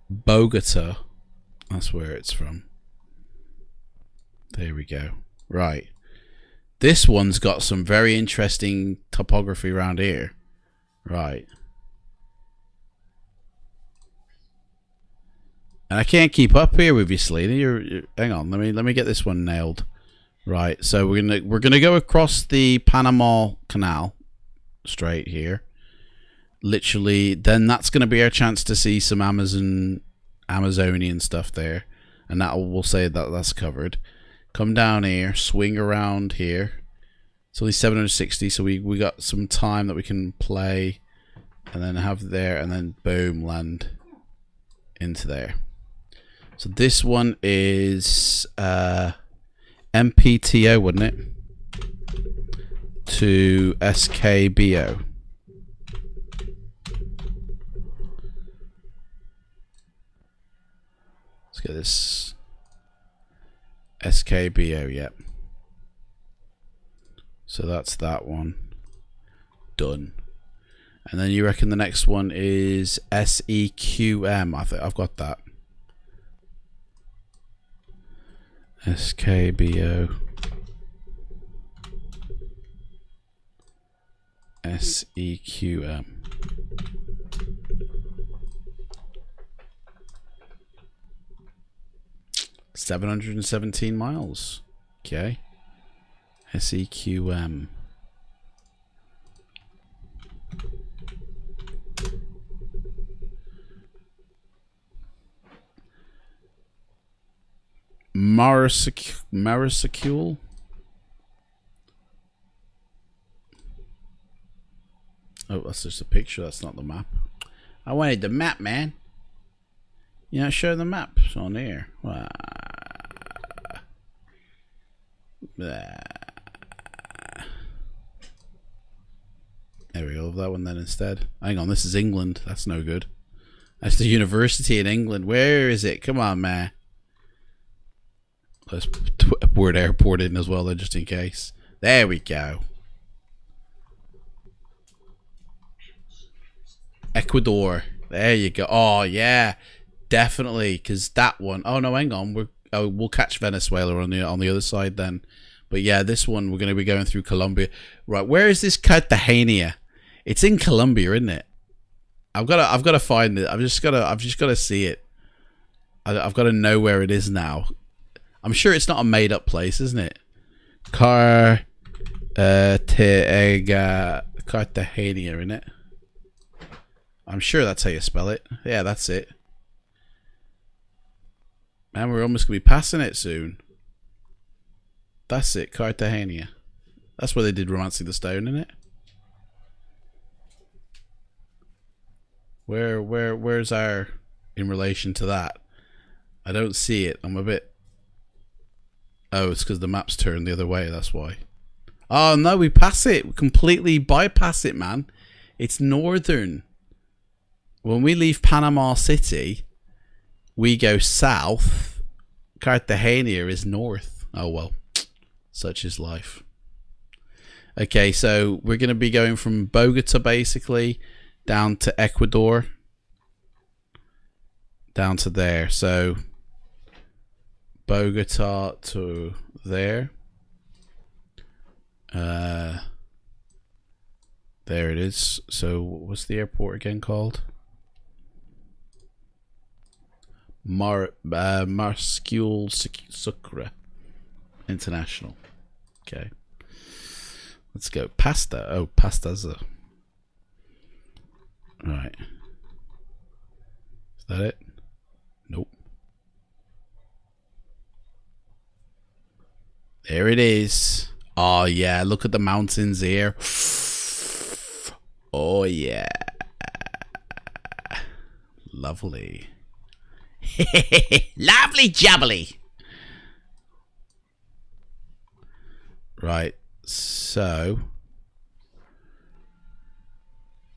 Bogota. That's where it's from. There we go. Right. This one's got some very interesting topography around here. Right. And I can't keep up here with you, Selena. You're hang on, let me get this one nailed. Right, so we're gonna go across the Panama Canal straight here. Literally, then that's gonna be our chance to see some Amazonian stuff there. And we'll say that that's covered. Come down here, swing around here. It's only 760, so we got some time that we can play and then have there, and then boom, land into there. So this one is MPTO, wouldn't it? To SKBO. Let's get this. SKBO, yep. So that's that one. Done. And then you reckon the next one is SEQM. I think I've got that. SKBO. SEQM. $717 miles. Okay. SEQM. Marasacule. Oh, that's just a picture. That's not the map. I wanted the map, man. You know, show the map. It's on here. There we go. That one then instead. Hang on, this is England. That's no good. That's the university in England. Where is it? Come on, man. Let's put Word Airport in as well, then, just in case. There we go. Ecuador. There you go. Oh yeah, definitely. Because that one. Oh no, hang on. We'll catch Venezuela on the other side then. But yeah, this one we're going to be going through Colombia. Right, where is this Cartagena? It's in Colombia, isn't it? I've got to find it. I've just got to see it. I've got to know where it is now. I'm sure it's not a made up place, isn't it? Cartagena, isn't it? I'm sure that's how you spell it. Yeah, that's it. Man, we're almost going to be passing it soon. That's it, Cartagena. That's where they did Romancing the Stone, isn't it? Where's our in relation to that? I don't see it. I'm a bit... Oh, it's because the map's turned the other way, that's why. Oh no, we pass it. We completely bypass it, man. It's northern. When we leave Panama City, we go south. Cartagena is north. Oh well, such is life. Okay, so we're going to be going from Bogota basically down to Ecuador. Down to there. So Bogota to there. There it is. So what's the airport again called? Marskul Sucre International. Okay. Let's go. Pasta. Oh, pasta's a... Right. Is that it? Nope. There it is. Oh, yeah. Look at the mountains here. Oh, yeah. Lovely. Lovely jubbly. Right. So.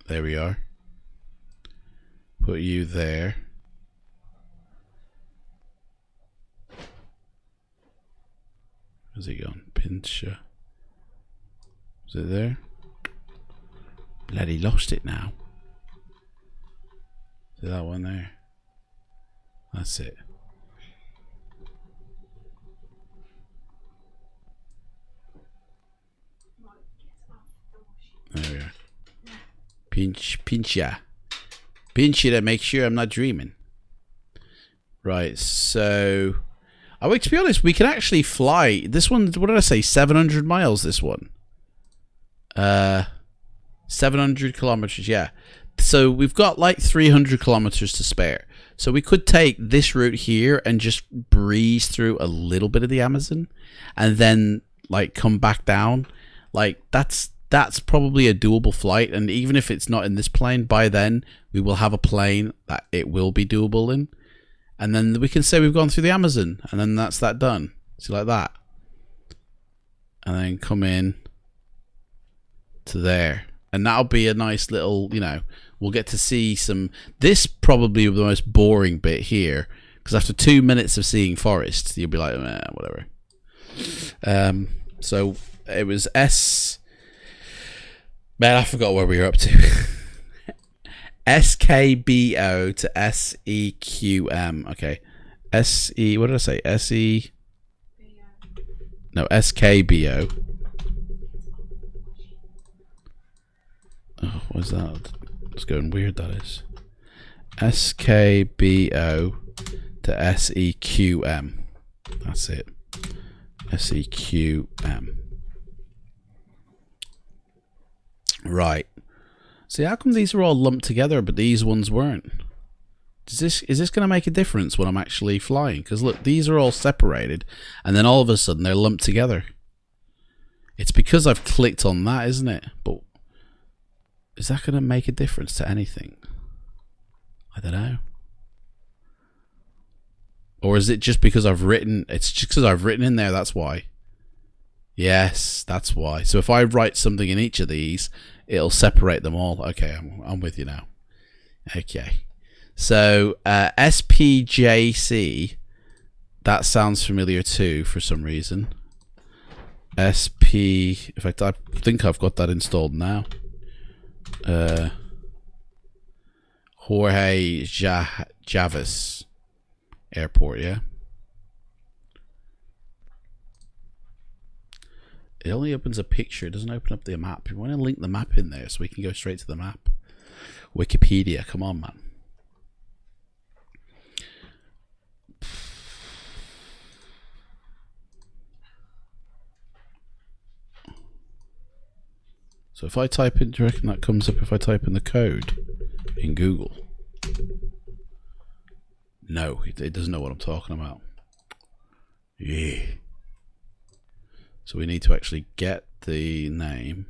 There we are. Put you there. Where's he going? Pincher. Is it there? Bloody lost it now. Is that one there? That's it. There we are. Pinch ya to make sure I'm not dreaming. Right, so to be honest, we can actually fly this one. What did I say? 700 miles. This one. 700 kilometers. Yeah. So we've got like 300 kilometers to spare. So we could take this route here and just breeze through a little bit of the Amazon, and then like come back down. Like that's probably a doable flight. And even if it's not in this plane, by then we will have a plane that it will be doable in. And then we can say we've gone through the Amazon, and then that's that done. See, like that. And then come in to there. And that'll be a nice little, you know, we'll get to see some... This probably the most boring bit here, because after 2 minutes of seeing forests, you'll be like, whatever. So it was S... Man, I forgot where we were up to. SKBO to SEQM. Okay. SE... What did I say? SE... No, SKBO. Oh, what's that? It's going weird, that is. SKBO to SEQM. That's it. SEQM. Right. See, how come these are all lumped together, but these ones weren't? Is this going to make a difference when I'm actually flying? Because look, these are all separated, and then all of a sudden they're lumped together. It's because I've clicked on that, isn't it? But is that going to make a difference to anything? I don't know. Or is it just because I've written... It's just because I've written in there, that's why. Yes, that's why. So if I write something in each of these, it'll separate them all. Okay, I'm with you now. Okay. So, SPJC, that sounds familiar too for some reason. SP... In fact, I think I've got that installed now. Jorge Javis Airport, yeah. It only opens a picture, it doesn't open up the map. You want to link the map in there so we can go straight to the map. Wikipedia, come on, man. So if I type in, do you reckon that comes up if I type in the code in Google? No, it doesn't know what I'm talking about. Yeah. So we need to actually get the name,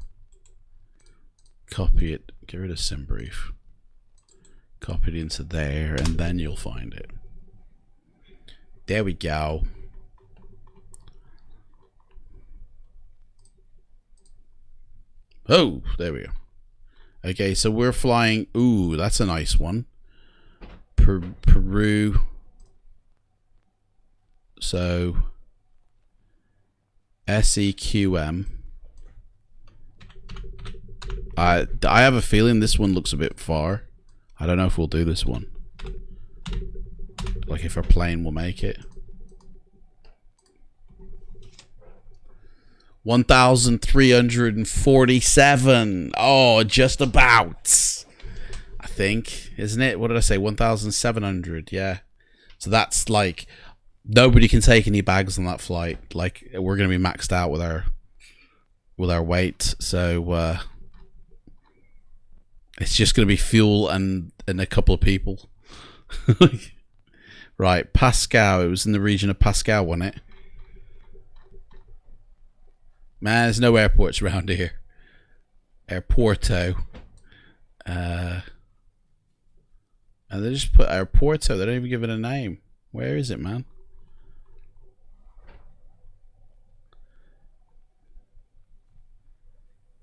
copy it, get rid of SimBrief, copy it into there, and then you'll find it. There we go. Oh, there we go. Okay, so we're flying. Ooh, that's a nice one. Peru. So SEQM. I have a feeling this one looks a bit far. I don't know if we'll do this one. Like if our plane will make it. 1,347. Oh, just about. I think, isn't it? What did I say? 1,700. Yeah. So that's like nobody can take any bags on that flight. Like we're going to be maxed out with our weight. So it's just going to be fuel and a couple of people. Right, Pascal. It was in the region of Pascal, wasn't it? Man, there's no airports around here. Airporto. And they just put Airporto. They don't even give it a name. Where is it, man?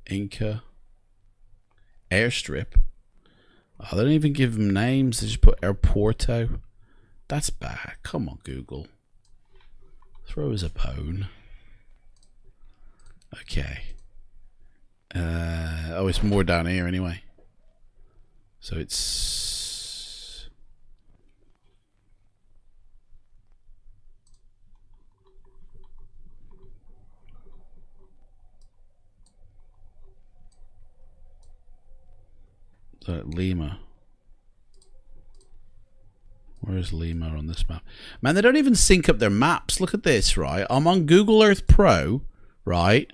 Inca. Airstrip. Oh, they don't even give them names. They just put Airporto. That's bad. Come on, Google. Throw us a bone. Okay. Oh, it's more down here anyway. So it's... Lima. Where's Lima on this map? Man, they don't even sync up their maps. Look at this, right? I'm on Google Earth Pro, right?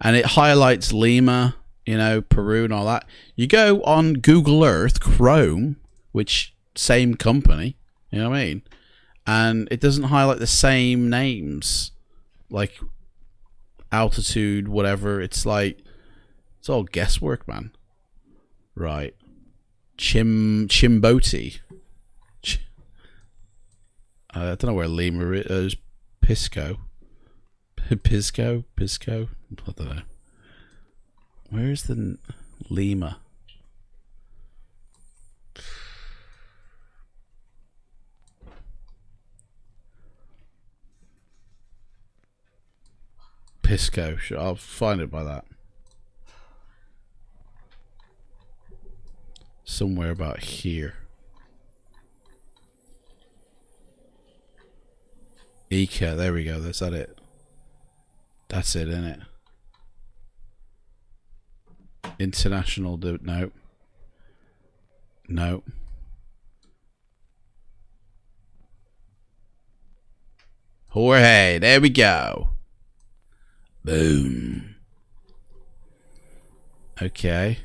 And it highlights Lima, you know, Peru and all that. You go on Google Earth, Chrome, which same company, you know what I mean? And it doesn't highlight the same names, like altitude, whatever. It's like, it's all guesswork, man. Right. Chimbote. I don't know where Lima is. Pisco. Pisco? I don't know. Where's the Lima? Pisco. Sure, I'll find it by that. Somewhere about here. Ica, there we go. Is that it? That's it, isn't it? International, no. No. Jorge, there we go. Boom. Okay.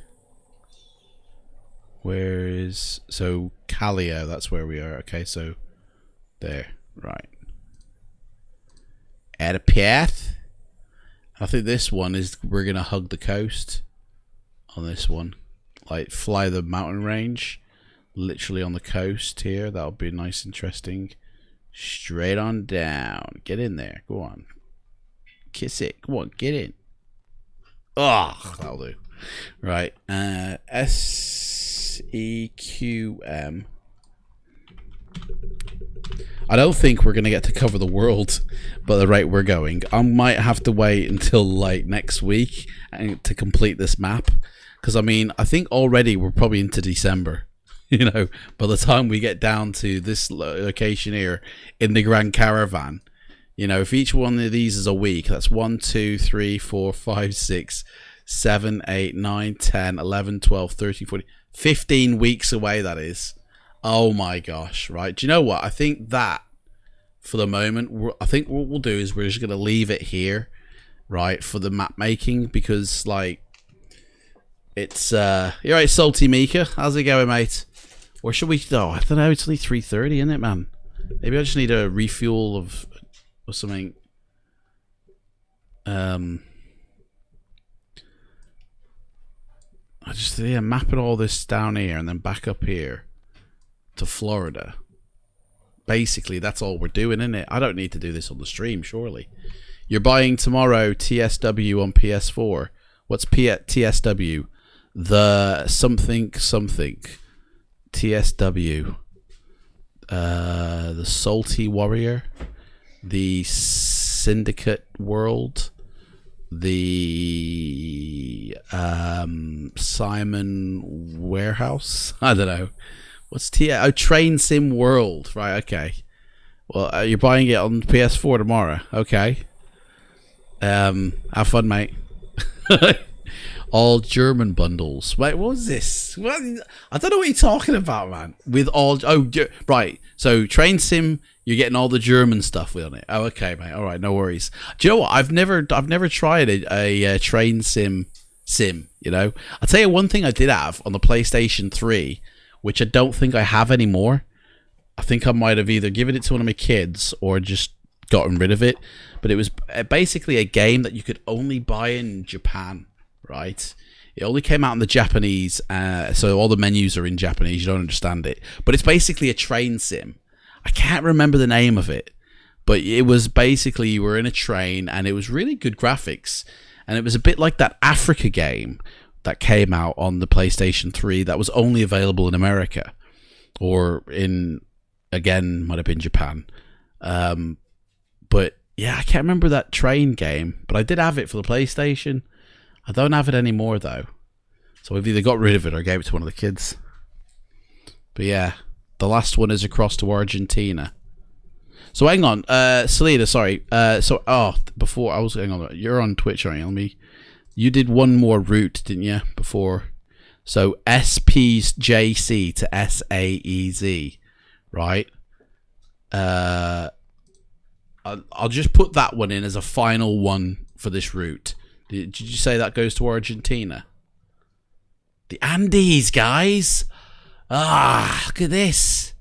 Where is... So, Callio, that's where we are. Okay, so... There. Right. Add a path. I think this one is... We're going to hug the coast. On this one. Like, fly the mountain range. Literally on the coast here. That'll be nice, interesting. Straight on down. Get in there. Go on. Kiss it. Come on, get in. Oh, that'll do. Right. SEQM. I don't think we're going to get to cover the world by the rate we're going. I might have to wait until like next week to complete this map. Because, I mean, I think already we're probably into December. You know, by the time we get down to this location here in the Grand Caravan. You know, if each one of these is a week, that's 1, 2, 3, 4, 5, 6, 7, 8, 9, 10, 11, 12, 13, 14, 15 weeks away, that is. Oh my gosh, right? Do you know what? I think that, for the moment, I think what we'll do is we're just going to leave it here, right, for the map making, because, like, it's, you're right, Salty Mika. How's it going, mate? Or should we, oh, I don't know, it's only 3:30, isn't it, man? Maybe I just need a refuel of... or something. I just mapping all this down here and then back up here to Florida. Basically, that's all we're doing, isn't it? I don't need to do this on the stream, surely. You're buying tomorrow TSW on PS4. What's TSW? The something. TSW. The Salty Warrior. The Syndicate World, the Simon Warehouse. I don't know. What's Oh, Train Sim World. Right. Okay. Well, you're buying it on PS4 tomorrow. Okay. Have fun, mate. all German bundles. Wait, what was this? What? I don't know what you're talking about, man. With all right. So train sim, you're getting all the German stuff on it. Oh, okay, mate. All right, no worries. Do you know what? I've never tried a train sim. You know, I'll tell you one thing I did have on the PlayStation 3, which I don't think I have anymore. I think I might have either given it to one of my kids or just gotten rid of it. But it was basically a game that you could only buy in Japan, right? It only came out in the Japanese, so all the menus are in Japanese. You don't understand it. But it's basically a train sim. I can't remember the name of it. But it was basically you were in a train and it was really good graphics. And it was a bit like that Africa game that came out on the PlayStation 3 that was only available in America. Or in, again, might have been Japan. But yeah, I can't remember that train game. But I did have it for the PlayStation. I don't have it anymore, though. So I've either got rid of it or gave it to one of the kids. But yeah, the last one is across to Argentina. So hang on, Selena, sorry. Before I was hang on, you're on Twitch, aren't you? You did one more route, didn't you? Before, so SPJC to SAEZ, right? I'll just put that one in as a final one for this route. Did you say that goes to Argentina? The Andes, guys. Look at this.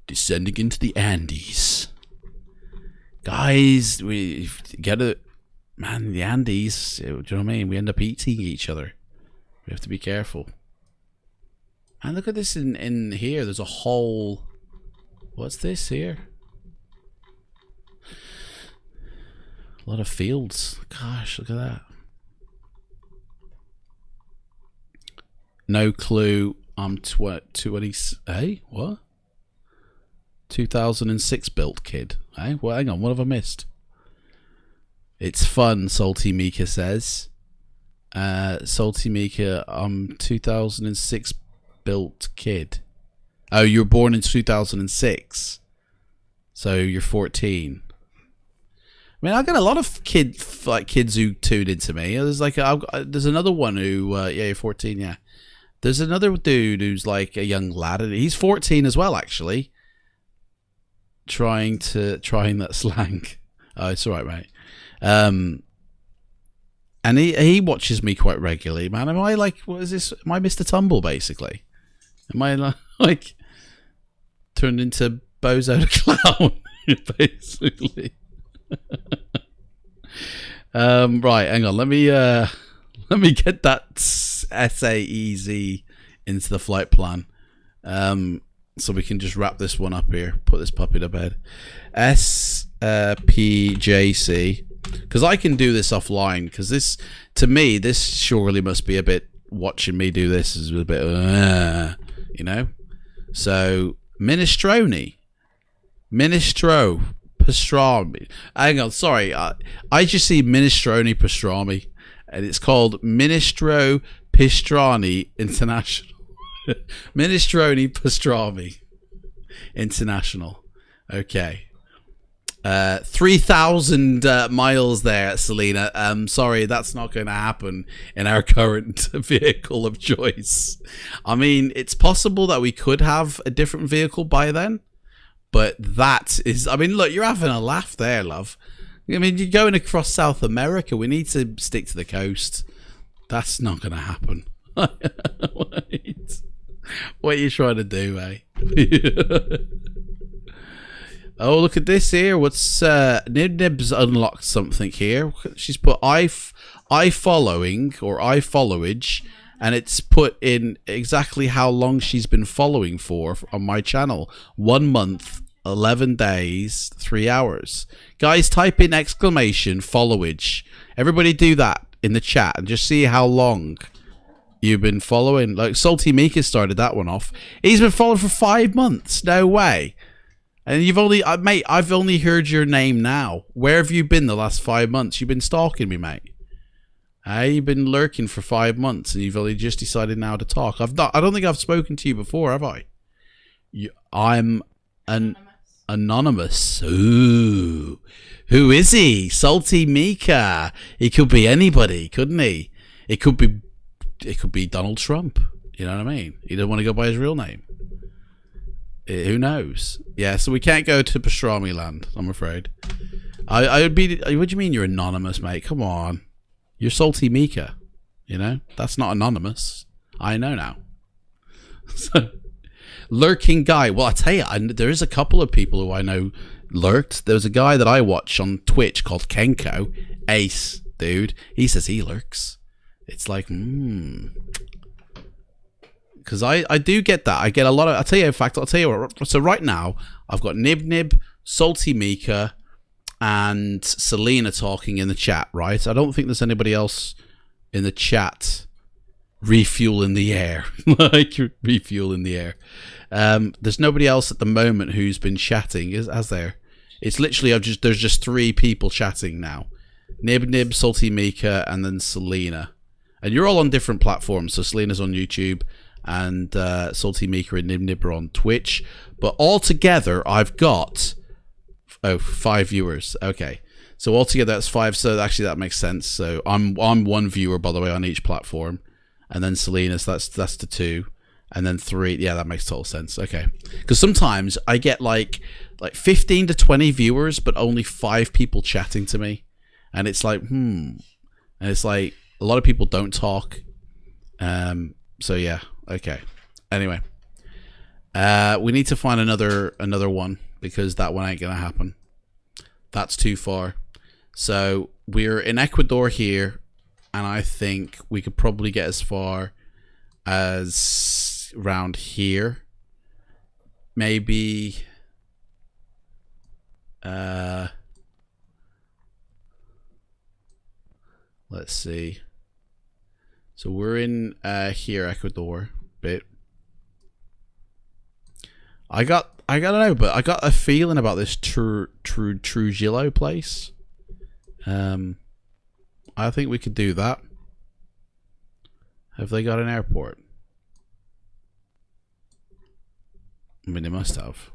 Descending into the Andes. Guys, we get it. Man, the Andes, do you know what I mean? We end up eating each other. We have to be careful. And look at this in here. There's a whole... What's this here? A lot of fields. Gosh, look at that. No clue. I'm 20... Hey, what? 2006 built kid. Hey, well, hang on, what have I missed? It's fun, Salty Mika says. Salty Mika, I'm 2006 built kid. Oh, you were born in 2006. So you're 14. I mean, I got a lot of kids who tuned into me. There's like there's another one who yeah, you're 14, yeah. There's another dude who's like a young lad, and he's 14 as well, actually. Trying that slang. Oh, it's all right, mate. And he watches me quite regularly, man. Am I like, what is this? Am I Mr. Tumble, basically? Am I like turned into Bozo the Clown, basically? Right, hang on. Let me get that SAEZ into the flight plan. So we can just wrap this one up here. Put this puppy to bed. SPJC. Because I can do this offline. Because this, to me, this surely must be a bit... Watching me do this is a bit... you know? So, Minestrone. Pastrami. Hang on, sorry. I just see Minestrone Pastrami. And it's called Ministro Pastrani International. Minestrone Pastrami International. Okay. 3,000 miles there, Selena. Sorry, that's not going to happen in our current vehicle of choice. I mean, it's possible that we could have a different vehicle by then, but that is... I mean, look, you're having a laugh there, love. I mean, you're going across South America. We need to stick to the coast. That's not going to happen. What are you trying to do, eh? Oh, look at this here. What's Nibnib's unlocked something here. She's put I following or I followage, and it's put in exactly how long she's been following for on my channel. 1 month, 11 days, 3 hours. Guys, type in exclamation followage. Everybody do that in the chat and just see how long you've been following. Like Salty Mika started that one off. He's been following for 5 months. No way. And you've only, mate, I've only heard your name now. Where have you been the last 5 months? You've been stalking me, mate. Hey, you've been lurking for 5 months, and you've only just decided now to talk. I don't think I've spoken to you before, have I? I'm an anonymous. Ooh, who is he? Salty Mika. He could be anybody, couldn't he? It could be Donald Trump. You know what I mean? He doesn't want to go by his real name. Who knows? Yeah, so we can't go to Pastrami Land, I'm afraid. I would be. What do you mean you're anonymous, mate? Come on, you're Salty Mika. You know that's not anonymous. I know now. So, lurking guy. Well, I tell you, there is a couple of people who I know lurked. There was a guy that I watch on Twitch called Kenko. Ace, dude. He says he lurks. It's like, because I do get that. I get a lot of. I'll tell you what. So right now, I've got Nib, Salty Mika, and Selena talking in the chat. Right. I don't think there's anybody else in the chat. Refuel in the air, like refuel in the air. There's nobody else at the moment who's been chatting, as there. It's literally there's just 3 people chatting now. Nib, Salty Mika, and then Selena. And you're all on different platforms. So Selena's on YouTube, and Salty Mika and Nib are on Twitch. But altogether, I've got 5 viewers. Okay, so altogether that's 5. So actually that makes sense. So I'm 1 viewer, by the way, on each platform. And then Selena's, that's the 2, and then 3. Yeah, that makes total sense. Okay, because sometimes I get like 15 to 20 viewers, but only 5 people chatting to me, and it's like and it's like a lot of people don't talk. So yeah, okay. Anyway, we need to find another one because that one ain't gonna happen. That's too far. So we're in Ecuador here. And I think we could probably get as far as around here. Maybe let's see. So we're in here, Ecuador bit. I don't know, but I got a feeling about this Trujillo place. I think we could do that. Have they got an airport? I mean, they must have.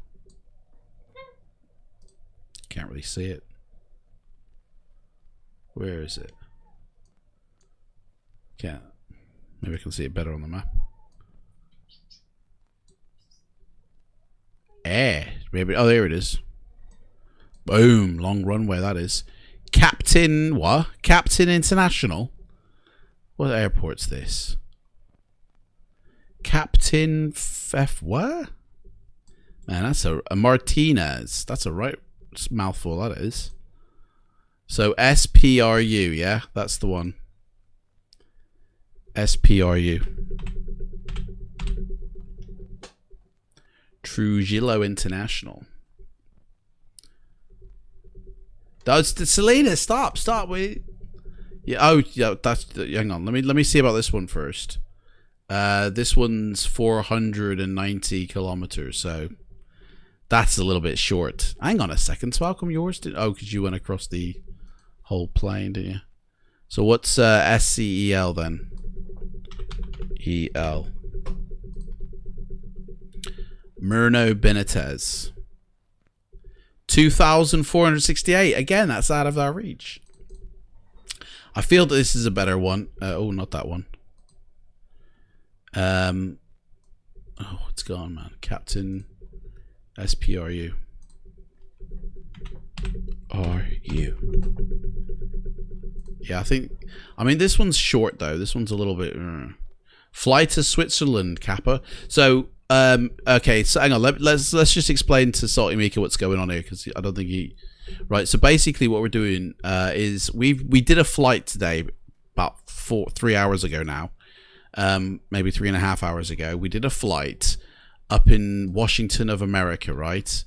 Can't really see it. Where is it? Can't. Maybe I can see it better on the map. Maybe. Oh, there it is. Boom. Long runway, that is. Captain, what? Captain International? What airport's this? Captain what? Man, that's a Martinez. That's a right mouthful, that is. So SPRU, yeah? That's the one. SPRU. Trujillo International. That's Selena. Stop. Wait. Yeah. Oh, yeah. That's. Hang on. Let me see about this one first. This one's 490 kilometers. So that's a little bit short. Hang on a second. So how come yours did? Oh, because you went across the whole plane, didn't you? So what's SCEL then? EL. Murno Benitez. 2,468. Again, that's out of our reach. I feel that this is a better one. Oh, not that one. Oh, it's gone, man. Captain SPRU. Yeah, I mean, this one's short though. This one's a little bit. Fly to Switzerland, Kappa. So, okay, so hang on. Let's just explain to Salty Mika what's going on here, because I don't think he. Right. So basically, what we're doing is we did a flight today, about 3 hours ago now, maybe 3.5 hours ago. We did a flight up in Washington of America, right,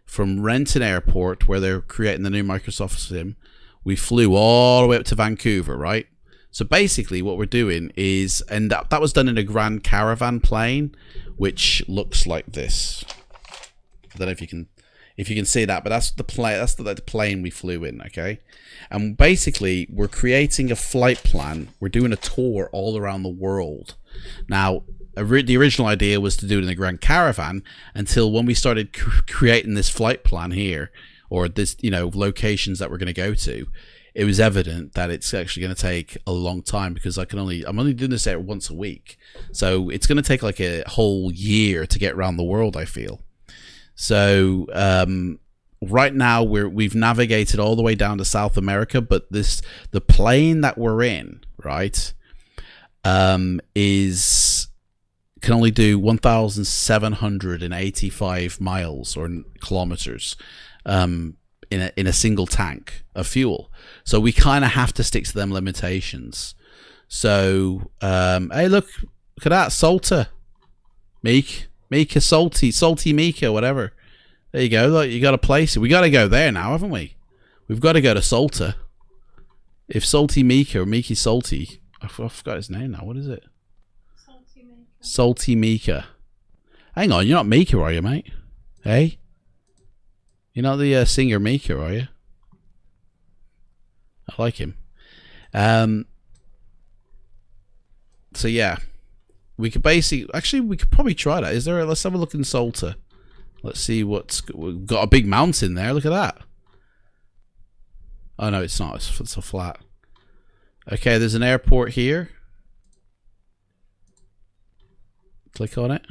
from Renton Airport, where they're creating the new Microsoft Sim. We flew all the way up to Vancouver, right? So basically what we're doing is, and that was done in a Grand Caravan plane, which looks like this. I don't know if you can see that, but that's the plane. That's the plane we flew in, okay? And basically we're creating a flight plan. We're doing a tour all around the world. Now, the original idea was to do it in the Grand Caravan until when we started creating this flight plan here, or this, you know, locations that we're going to go to. it was evident that it's actually going to take a long time because I'm only doing this once a week, so it's going to take like a whole year to get around the world, I feel. So right now we've navigated all the way down to South America, but the plane that we're in, right, can only do 1,785 miles or kilometers in a single tank of fuel. So we kind of have to stick to them limitations. So hey, look at that, Salter, Mika, salty Mika, whatever. There you go. Look, you got to place it. We got to go there now, haven't we? We've got to go to Salter. If Salty Mika or Miki Salty, I forgot his name now. What is it? Salty Mika. Hang on, you're not Mika, are you, mate? Hey? You're not the singer Mika, are you? I like him. So yeah, we could probably try that. Let's have a look in Salter. Let's see we've got a big mountain there. Look at that. Oh no, it's not. It's a flat. Okay, there's an airport here. Click on it.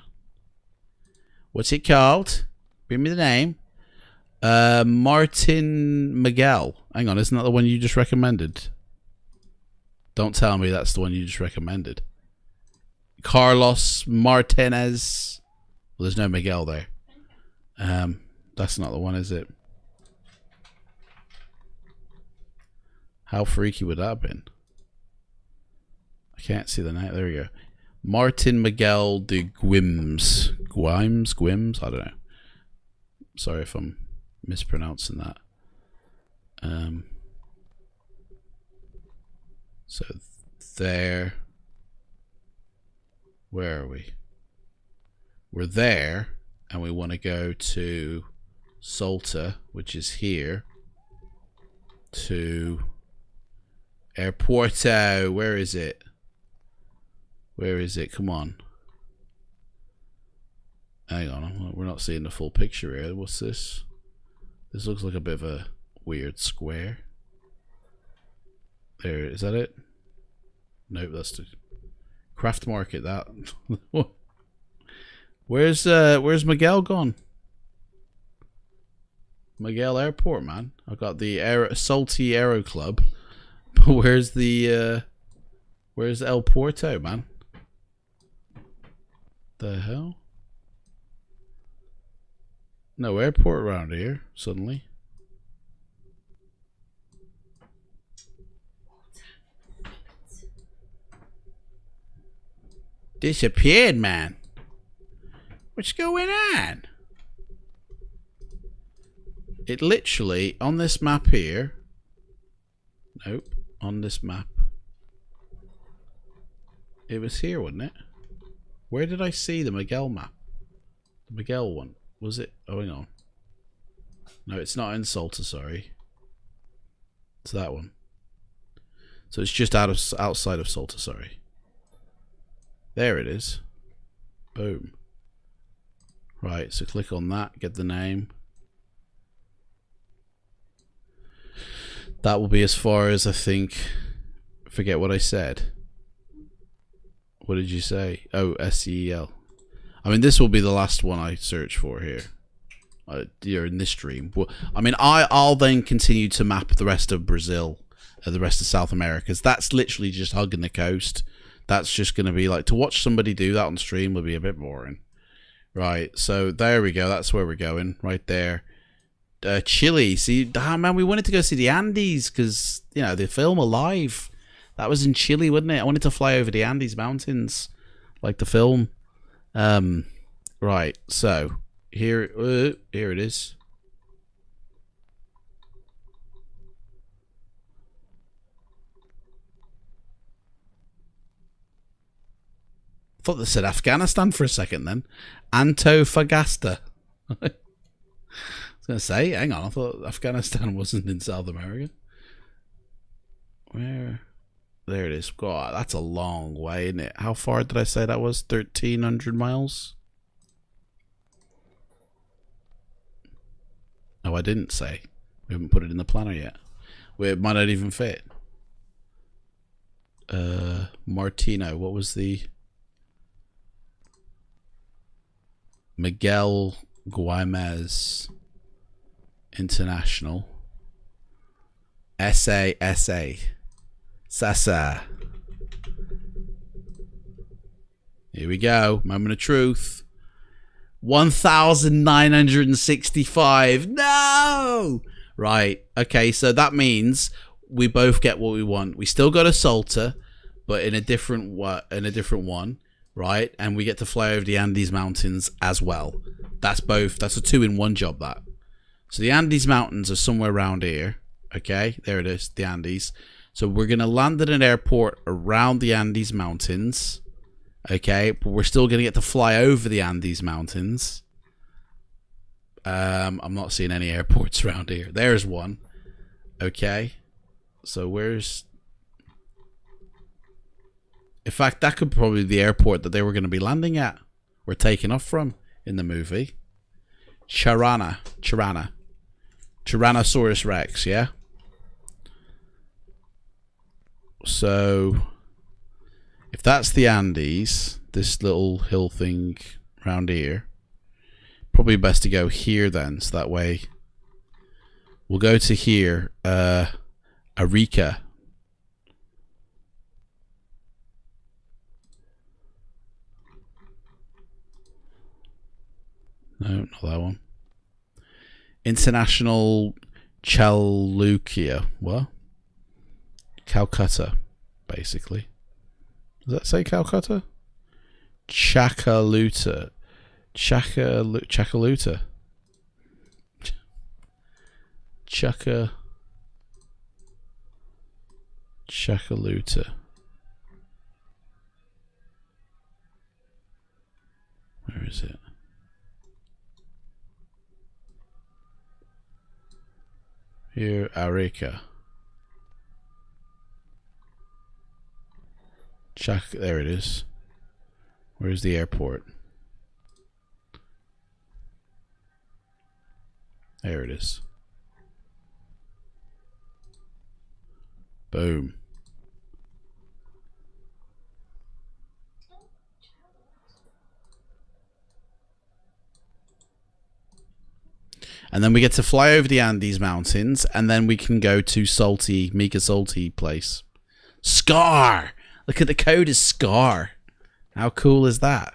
What's it called? Give me the name. Martin Miguel. Hang on, isn't that the one you just recommended? Don't tell me that's the one you just recommended. Carlos Martinez. Well, there's no Miguel there. That's not the one, is it? How freaky would that have been? I can't see the name. There we go. Martin Miguel de Guims. Guims? I don't know. Sorry if I'm mispronouncing that. So there. Where are we? We're there, and we want to go to Salta, which is here, to Airporto. Where is it? Where is it? Come on. Hang on, we're not seeing the full picture here. What's this? This looks like a bit of a weird square. There, is that it? Nope, that's the craft market. That. Where's Miguel gone? Miguel Airport, man. I've got the Salty Aero Club, but where's El Porto, man? The hell? No airport around here, suddenly. Disappeared, man. What's going on? It literally, on this map here. Nope, on this map. It was here, wasn't it? Where did I see the Miguel map? The Miguel one. Was it? Oh, hang on. No, it's not in Salta, sorry. It's that one. So it's just outside of Salta, sorry. There it is. Boom. Right, so click on that, get the name. That will be as far as I think. Forget what I said. What did you say? Oh, SEL. I mean, this will be the last one I search for here. Here in this stream. Well, I mean, I'll then continue to map the rest of Brazil, the rest of South America, because that's literally just hugging the coast. That's just going to be like, to watch somebody do that on stream would be a bit boring. Right, so there we go. That's where we're going, right there. Chile. See, man, we wanted to go see the Andes because, you know, the film Alive. That was in Chile, wasn't it? I wanted to fly over the Andes Mountains, like the film. Right, so here it is. I thought they said Afghanistan for a second then. Antofagasta. I was going to say, hang on, I thought Afghanistan wasn't in South America. Where? There it is. God, that's a long way, isn't it? How far did I say that was? 1,300 miles? Oh, I didn't say. We haven't put it in the planner yet. Where it might not even fit. Martino, what was the Miguel Guimez International SA Sasa. Here we go. Moment of truth. 1,965. No! Right. Okay, so that means we both get what we want. We still got a Salter, but in a different one, right? And we get to fly over the Andes Mountains as well. That's both. That's a 2-in-1 job, that. So the Andes Mountains are somewhere around here. Okay, there it is, the Andes. So we're going to land at an airport around the Andes Mountains. Okay, but we're still going to get to fly over the Andes Mountains. I'm not seeing any airports around here. There's one. Okay. So where's... In fact, that could probably be the airport that they were going to be landing at. We're taking off from in the movie. Tyrannosaurus Rex, yeah? So, if that's the Andes, this little hill thing around here, probably best to go here then, so that way we'll go to here, Arica. No, not that one. International Chalukya. What? Calcutta, basically. Does that say Calcutta? Chakaluta. Chakaluta. Chakaluta. Where is it? Here, Arica. There it is. Where's the airport? There it is. Boom. And then we get to fly over the Andes Mountains, and then we can go to Mega Salty place. Scar! Look at the code is Scar. How cool is that?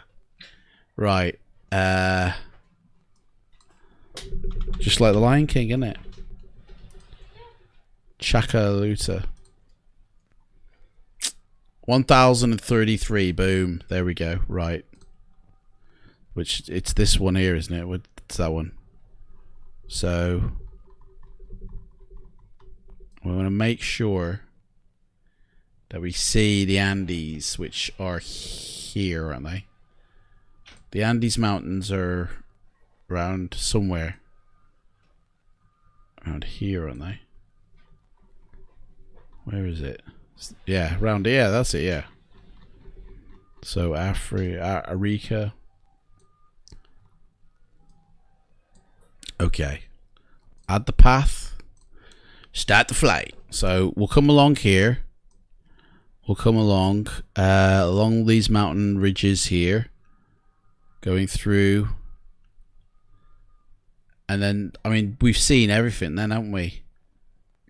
Right. Just like the Lion King, isn't it? Chakaluta. 1,033. Boom. There we go. Right. Which, it's this one here, isn't it? What's that one? So, we want to make sure that we see the Andes, which are here, aren't they? The Andes Mountains are around somewhere. Around here, aren't they? Where is it? Yeah, around here. That's it, yeah. So, Arica. Okay. Add the path. Start the flight. So, we'll come along here. We'll come along these mountain ridges here, going through, and then, I mean, we've seen everything then, haven't we?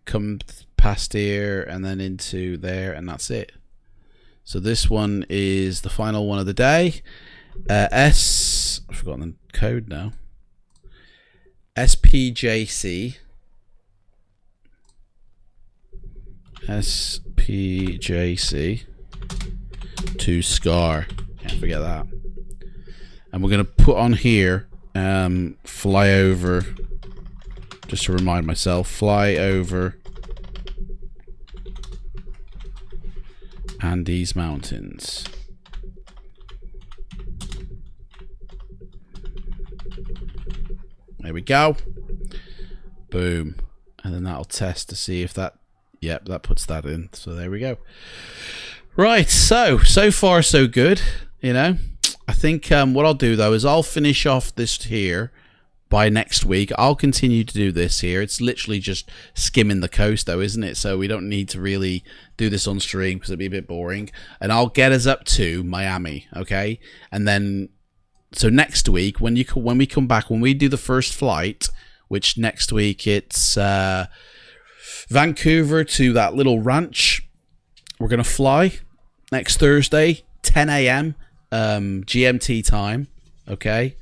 Come past here and then into there, and that's it. So this one is the final one of the day. I've forgotten the code now. SPJC. SPJC to Scar. Can't forget that. And we're going to put on here, fly over, just to remind myself, fly over Andes Mountains. There we go. Boom. And then that'll test to see if that... Yep, that puts that in. So there we go. Right, so far so good. You know, I think what I'll do though is I'll finish off this here by next week. I'll continue to do this here. It's literally just skimming the coast, though, isn't it? So we don't need to really do this on stream because it'd be a bit boring. And I'll get us up to Miami, okay? And then, so next week, when we come back, when we do the first flight, which next week it's Vancouver to that little ranch, we're gonna fly next Thursday, 10 a.m. GMT time, okay?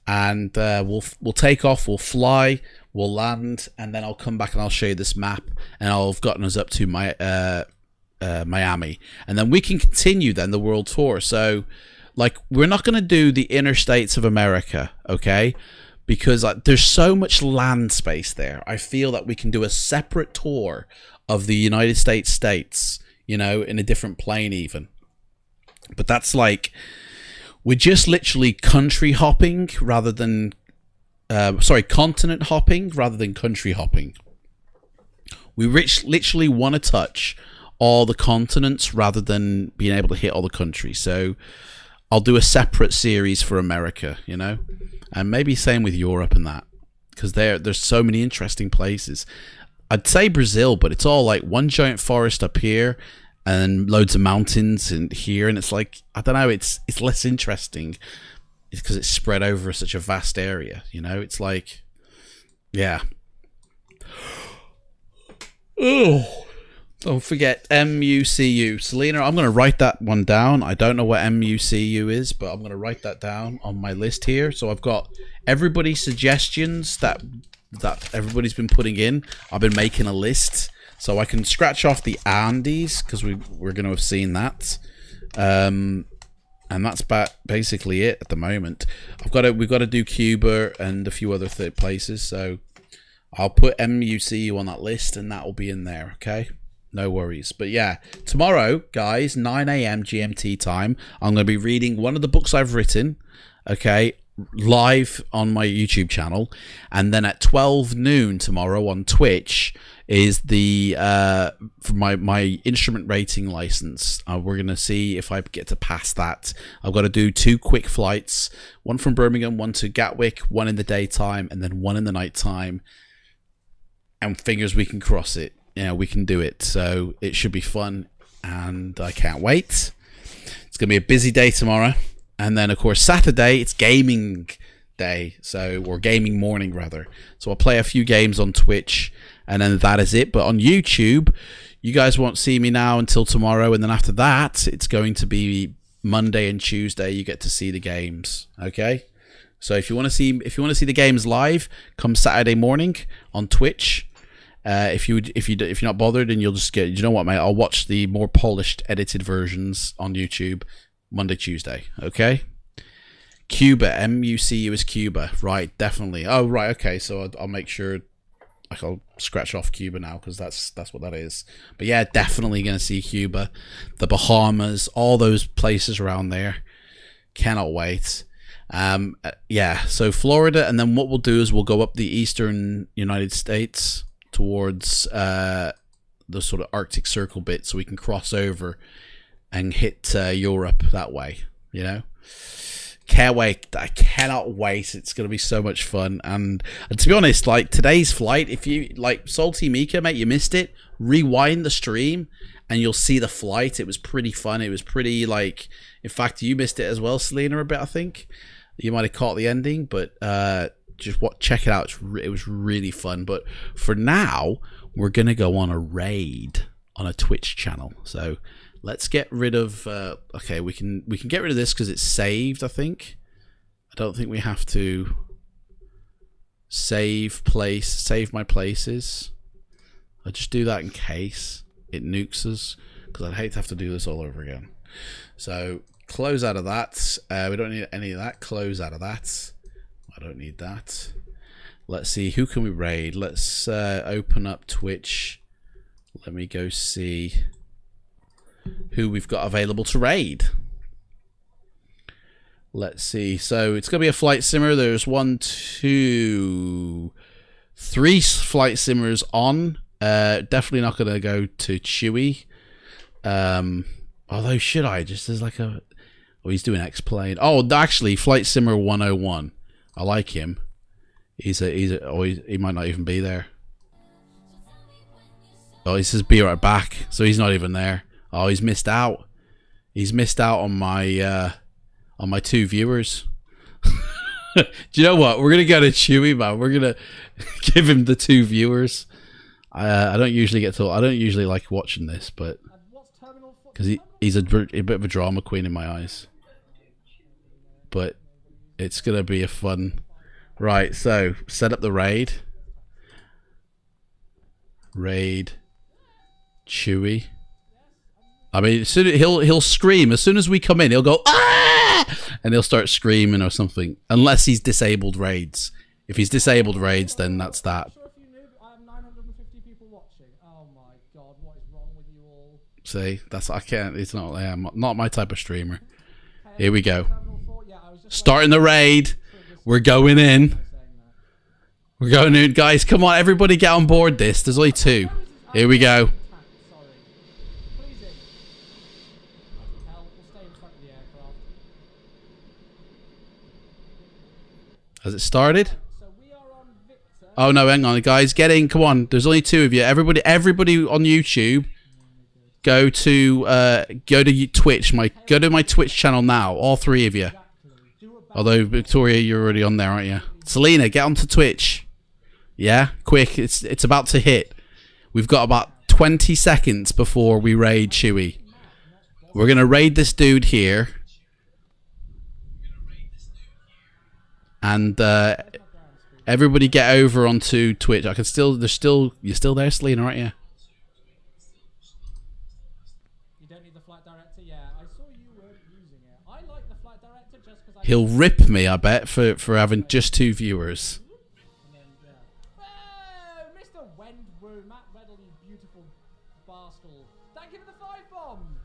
And we'll take off, we'll fly, we'll land, and then I'll come back and I'll show you this map, and I'll have gotten us up to Miami, and then we can continue then the world tour. So, like, we're not going to do the inner states of America, okay? Because like, there's so much land space there. I feel that we can do a separate tour of the United States, you know, in a different plane even. But that's like, we're just literally country hopping rather than, continent hopping rather than country hopping. We literally want to touch all the continents rather than being able to hit all the countries. So I'll do a separate series for America, you know, and maybe same with Europe and that, because there's so many interesting places. I'd say Brazil, but it's all like one giant forest up here and loads of mountains in here, and it's like, I don't know, it's less interesting because it's spread over such a vast area, you know. It's like, yeah. Oh, don't forget MUCU. Selena, I'm going to write that one down. I don't know what MUCU is, but I'm going to write that down on my list here. So I've got everybody's suggestions that everybody's been putting in. I've been making a list. So I can scratch off the Andes, because we're going to have seen that. And that's basically it at the moment. We've got to do Cuba and a few other third places. So I'll put MUCU on that list, and that will be in there, okay? No worries. But yeah, tomorrow, guys, 9 a.m. GMT time, I'm going to be reading one of the books I've written, okay, live on my YouTube channel. And then at 12 noon tomorrow on Twitch is the for my instrument rating license. We're going to see if I get to pass that. I've got to do 2 quick flights, one from Birmingham, one to Gatwick, one in the daytime, and then one in the nighttime. And fingers we can cross it. You know, we can do it. So it should be fun, and I can't wait. It's going to be a busy day tomorrow. And then, of course, Saturday, it's gaming day. Or gaming morning, rather. So I'll play a few games on Twitch, and then that is it. But on YouTube, you guys won't see me now until tomorrow. And then after that, it's going to be Monday and Tuesday. You get to see the games. Okay? So if you want to see the games live, come Saturday morning on Twitch. If you're not bothered, and you'll just get, you know what, mate, I'll watch the more polished edited versions on YouTube Monday, Tuesday. Okay. Cuba, MUCU is Cuba, right? Definitely. Oh, right. Okay, so I'll make sure I'll scratch off Cuba now, because that's what that is. But yeah, definitely gonna see Cuba, the Bahamas, all those places around there. Cannot wait. Yeah. So Florida, and then what we'll do is we'll go up the eastern United States towards the sort of Arctic Circle bit, so we can cross over and hit Europe that way, you know. Can't wait. I cannot wait. It's going to be so much fun. And to be honest, like, today's flight, if you, like, Salty Mika, mate, you missed it, rewind the stream and you'll see the flight. It was pretty fun. It was pretty, like, in fact, you missed it as well, Selena, a bit, I think. You might have caught the ending, but just check it out. It was really fun. But for now, we're going to go on a raid on a Twitch channel. So let's get rid of okay, we can get rid of this because it's saved, I think. I don't think we have to save my places. I'll just do that in case it nukes us, because I'd hate to have to do this all over again. So close out of that. We don't need any of that. Close out of that. I don't need that. Let's see, who can we raid? Let's open up Twitch. Let me go see who we've got available to raid. Let's see. So it's going to be a flight simmer. There's 1, 2, 3 flight simmers on. Definitely not going to go to Chewy. Although, should I? Just as like a... Oh, he's doing X-Plane. Oh, actually, Flight Simmer 101. I like him. he might not even be there. Oh, he says be right back, so he's not even there. Oh, he's missed out. He's missed out on my 2 viewers. Do you know what? We're gonna go to Chewy, man. We're gonna give him the 2 viewers. I don't usually like watching this, but because he's a bit of a drama queen in my eyes. But it's gonna be a fun. Right, so set up the raid. Raid Chewy. I mean, he'll scream as soon as we come in. He'll go ah, and he'll start screaming or something. Unless he's disabled raids. If he's disabled raids, then that's that. See, I can't. It's not. I'm not my type of streamer. Here we go. Starting the raid. We're going in. We're going in, guys. Come on, everybody, get on board this. There's only 2. Here we go. Has it started? Oh no, hang on, guys. Get in. Come on. There's only 2 of you. Everybody on YouTube. Go to Twitch. Go to my Twitch channel now. All 3 of you. Although Victoria, you're already on there, aren't you? Selena, get onto Twitch. Yeah, quick. It's about to hit. We've got about 20 seconds before we raid Chewy. We're gonna raid this dude here. And everybody get over onto Twitch. You're still there, Selena, aren't you? He'll rip me, I bet, for having just 2 viewers. Mr. Wendwoo, Matt Weddle, you beautiful bastard. Thank you for the 5 bomb.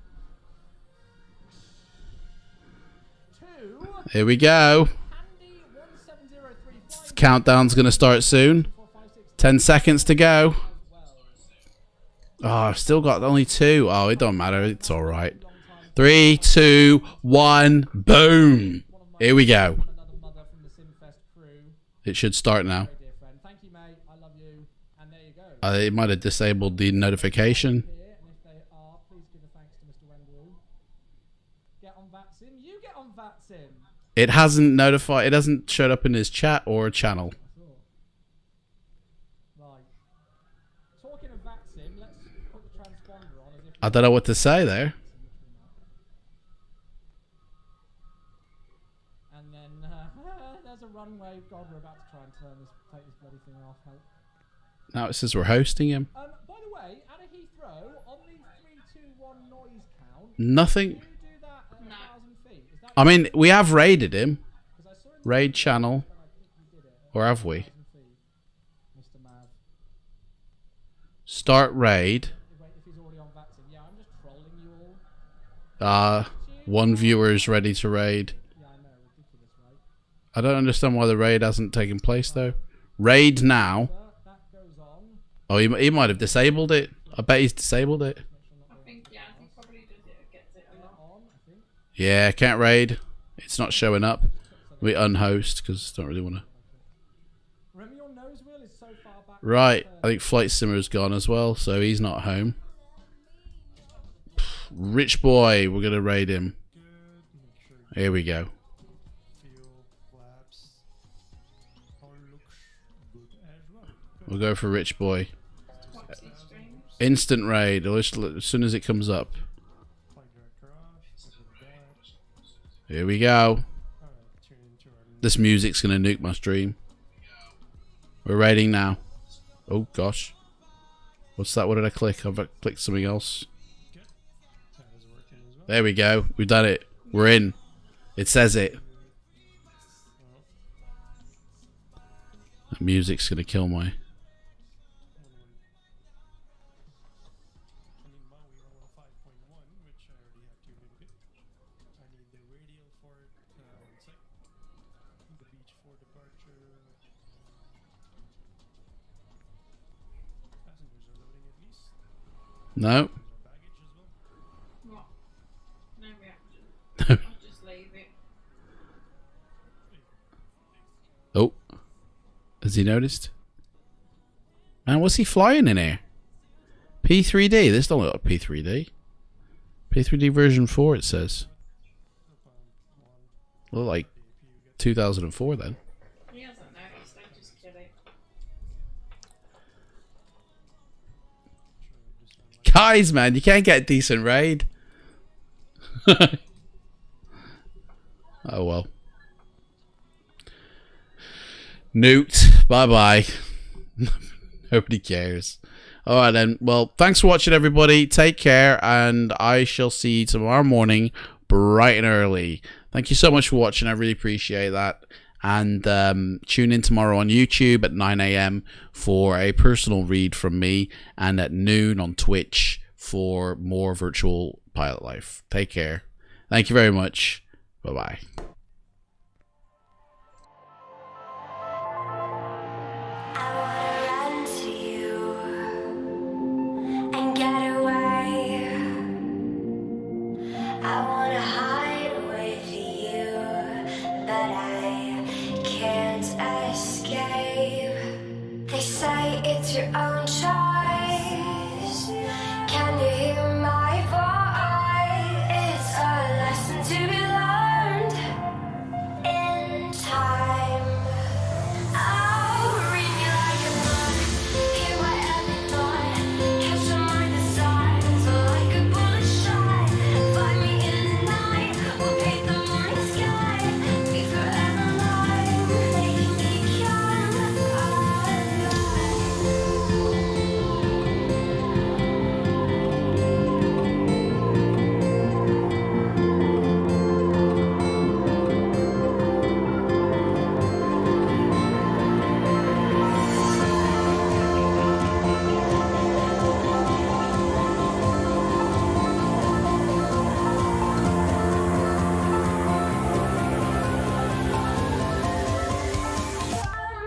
2. Here we go. Countdown's gonna start soon. 10 seconds to go. Oh, I've still got only 2. Oh, it don't matter. It's all right. 3, 2, 1, boom. Here we go. It should start now. It might have disabled the notification. It hasn't notified. It hasn't showed up in his chat or channel. I don't know what to say there. Now it says we're hosting him. By the way, at a Heathrow, on the 3-2-1 noise count, nothing. do that at 1,000 feet. Is that I mean, we have raided him. Raid channel. Or have we? Start raid. One viewer is ready to raid. I don't understand why the raid hasn't taken place though. Raid now. Oh, he might have disabled it. I bet he's disabled it. I think, yeah, he probably does it, gets it a lot. Yeah, can't raid. It's not showing up. We unhost because don't really want to. Right, I think Flight Simmer's gone as well, so he's not home. Rich boy, we're gonna raid him. Here we go. We'll go for Rich boy. Instant raid, as soon as it comes up. Here we go. This music's gonna nuke my stream. We're raiding now. Oh gosh. What's that? What did I click? I've clicked something else. There we go. We've done it. We're in. It says it. That music's gonna kill my... No. What? No reaction. I'll just leave it. Oh. Has he noticed? Man, what's he flying in here? P3D. This don't look like P3D. P3D version 4, it says. Look like 2004 then. He hasn't noticed, I'm just kidding. Guys, man, you can't get a decent raid. Oh well. Newt, bye bye. Nobody cares. Alright then, well, thanks for watching everybody. Take care, and I shall see you tomorrow morning bright and early. Thank you so much for watching, I really appreciate that. And tune in tomorrow on YouTube at 9 AM for a personal read from me, and at noon on Twitch for more virtual pilot life. Take care. Thank you very much. Bye bye. They say it's your own choice.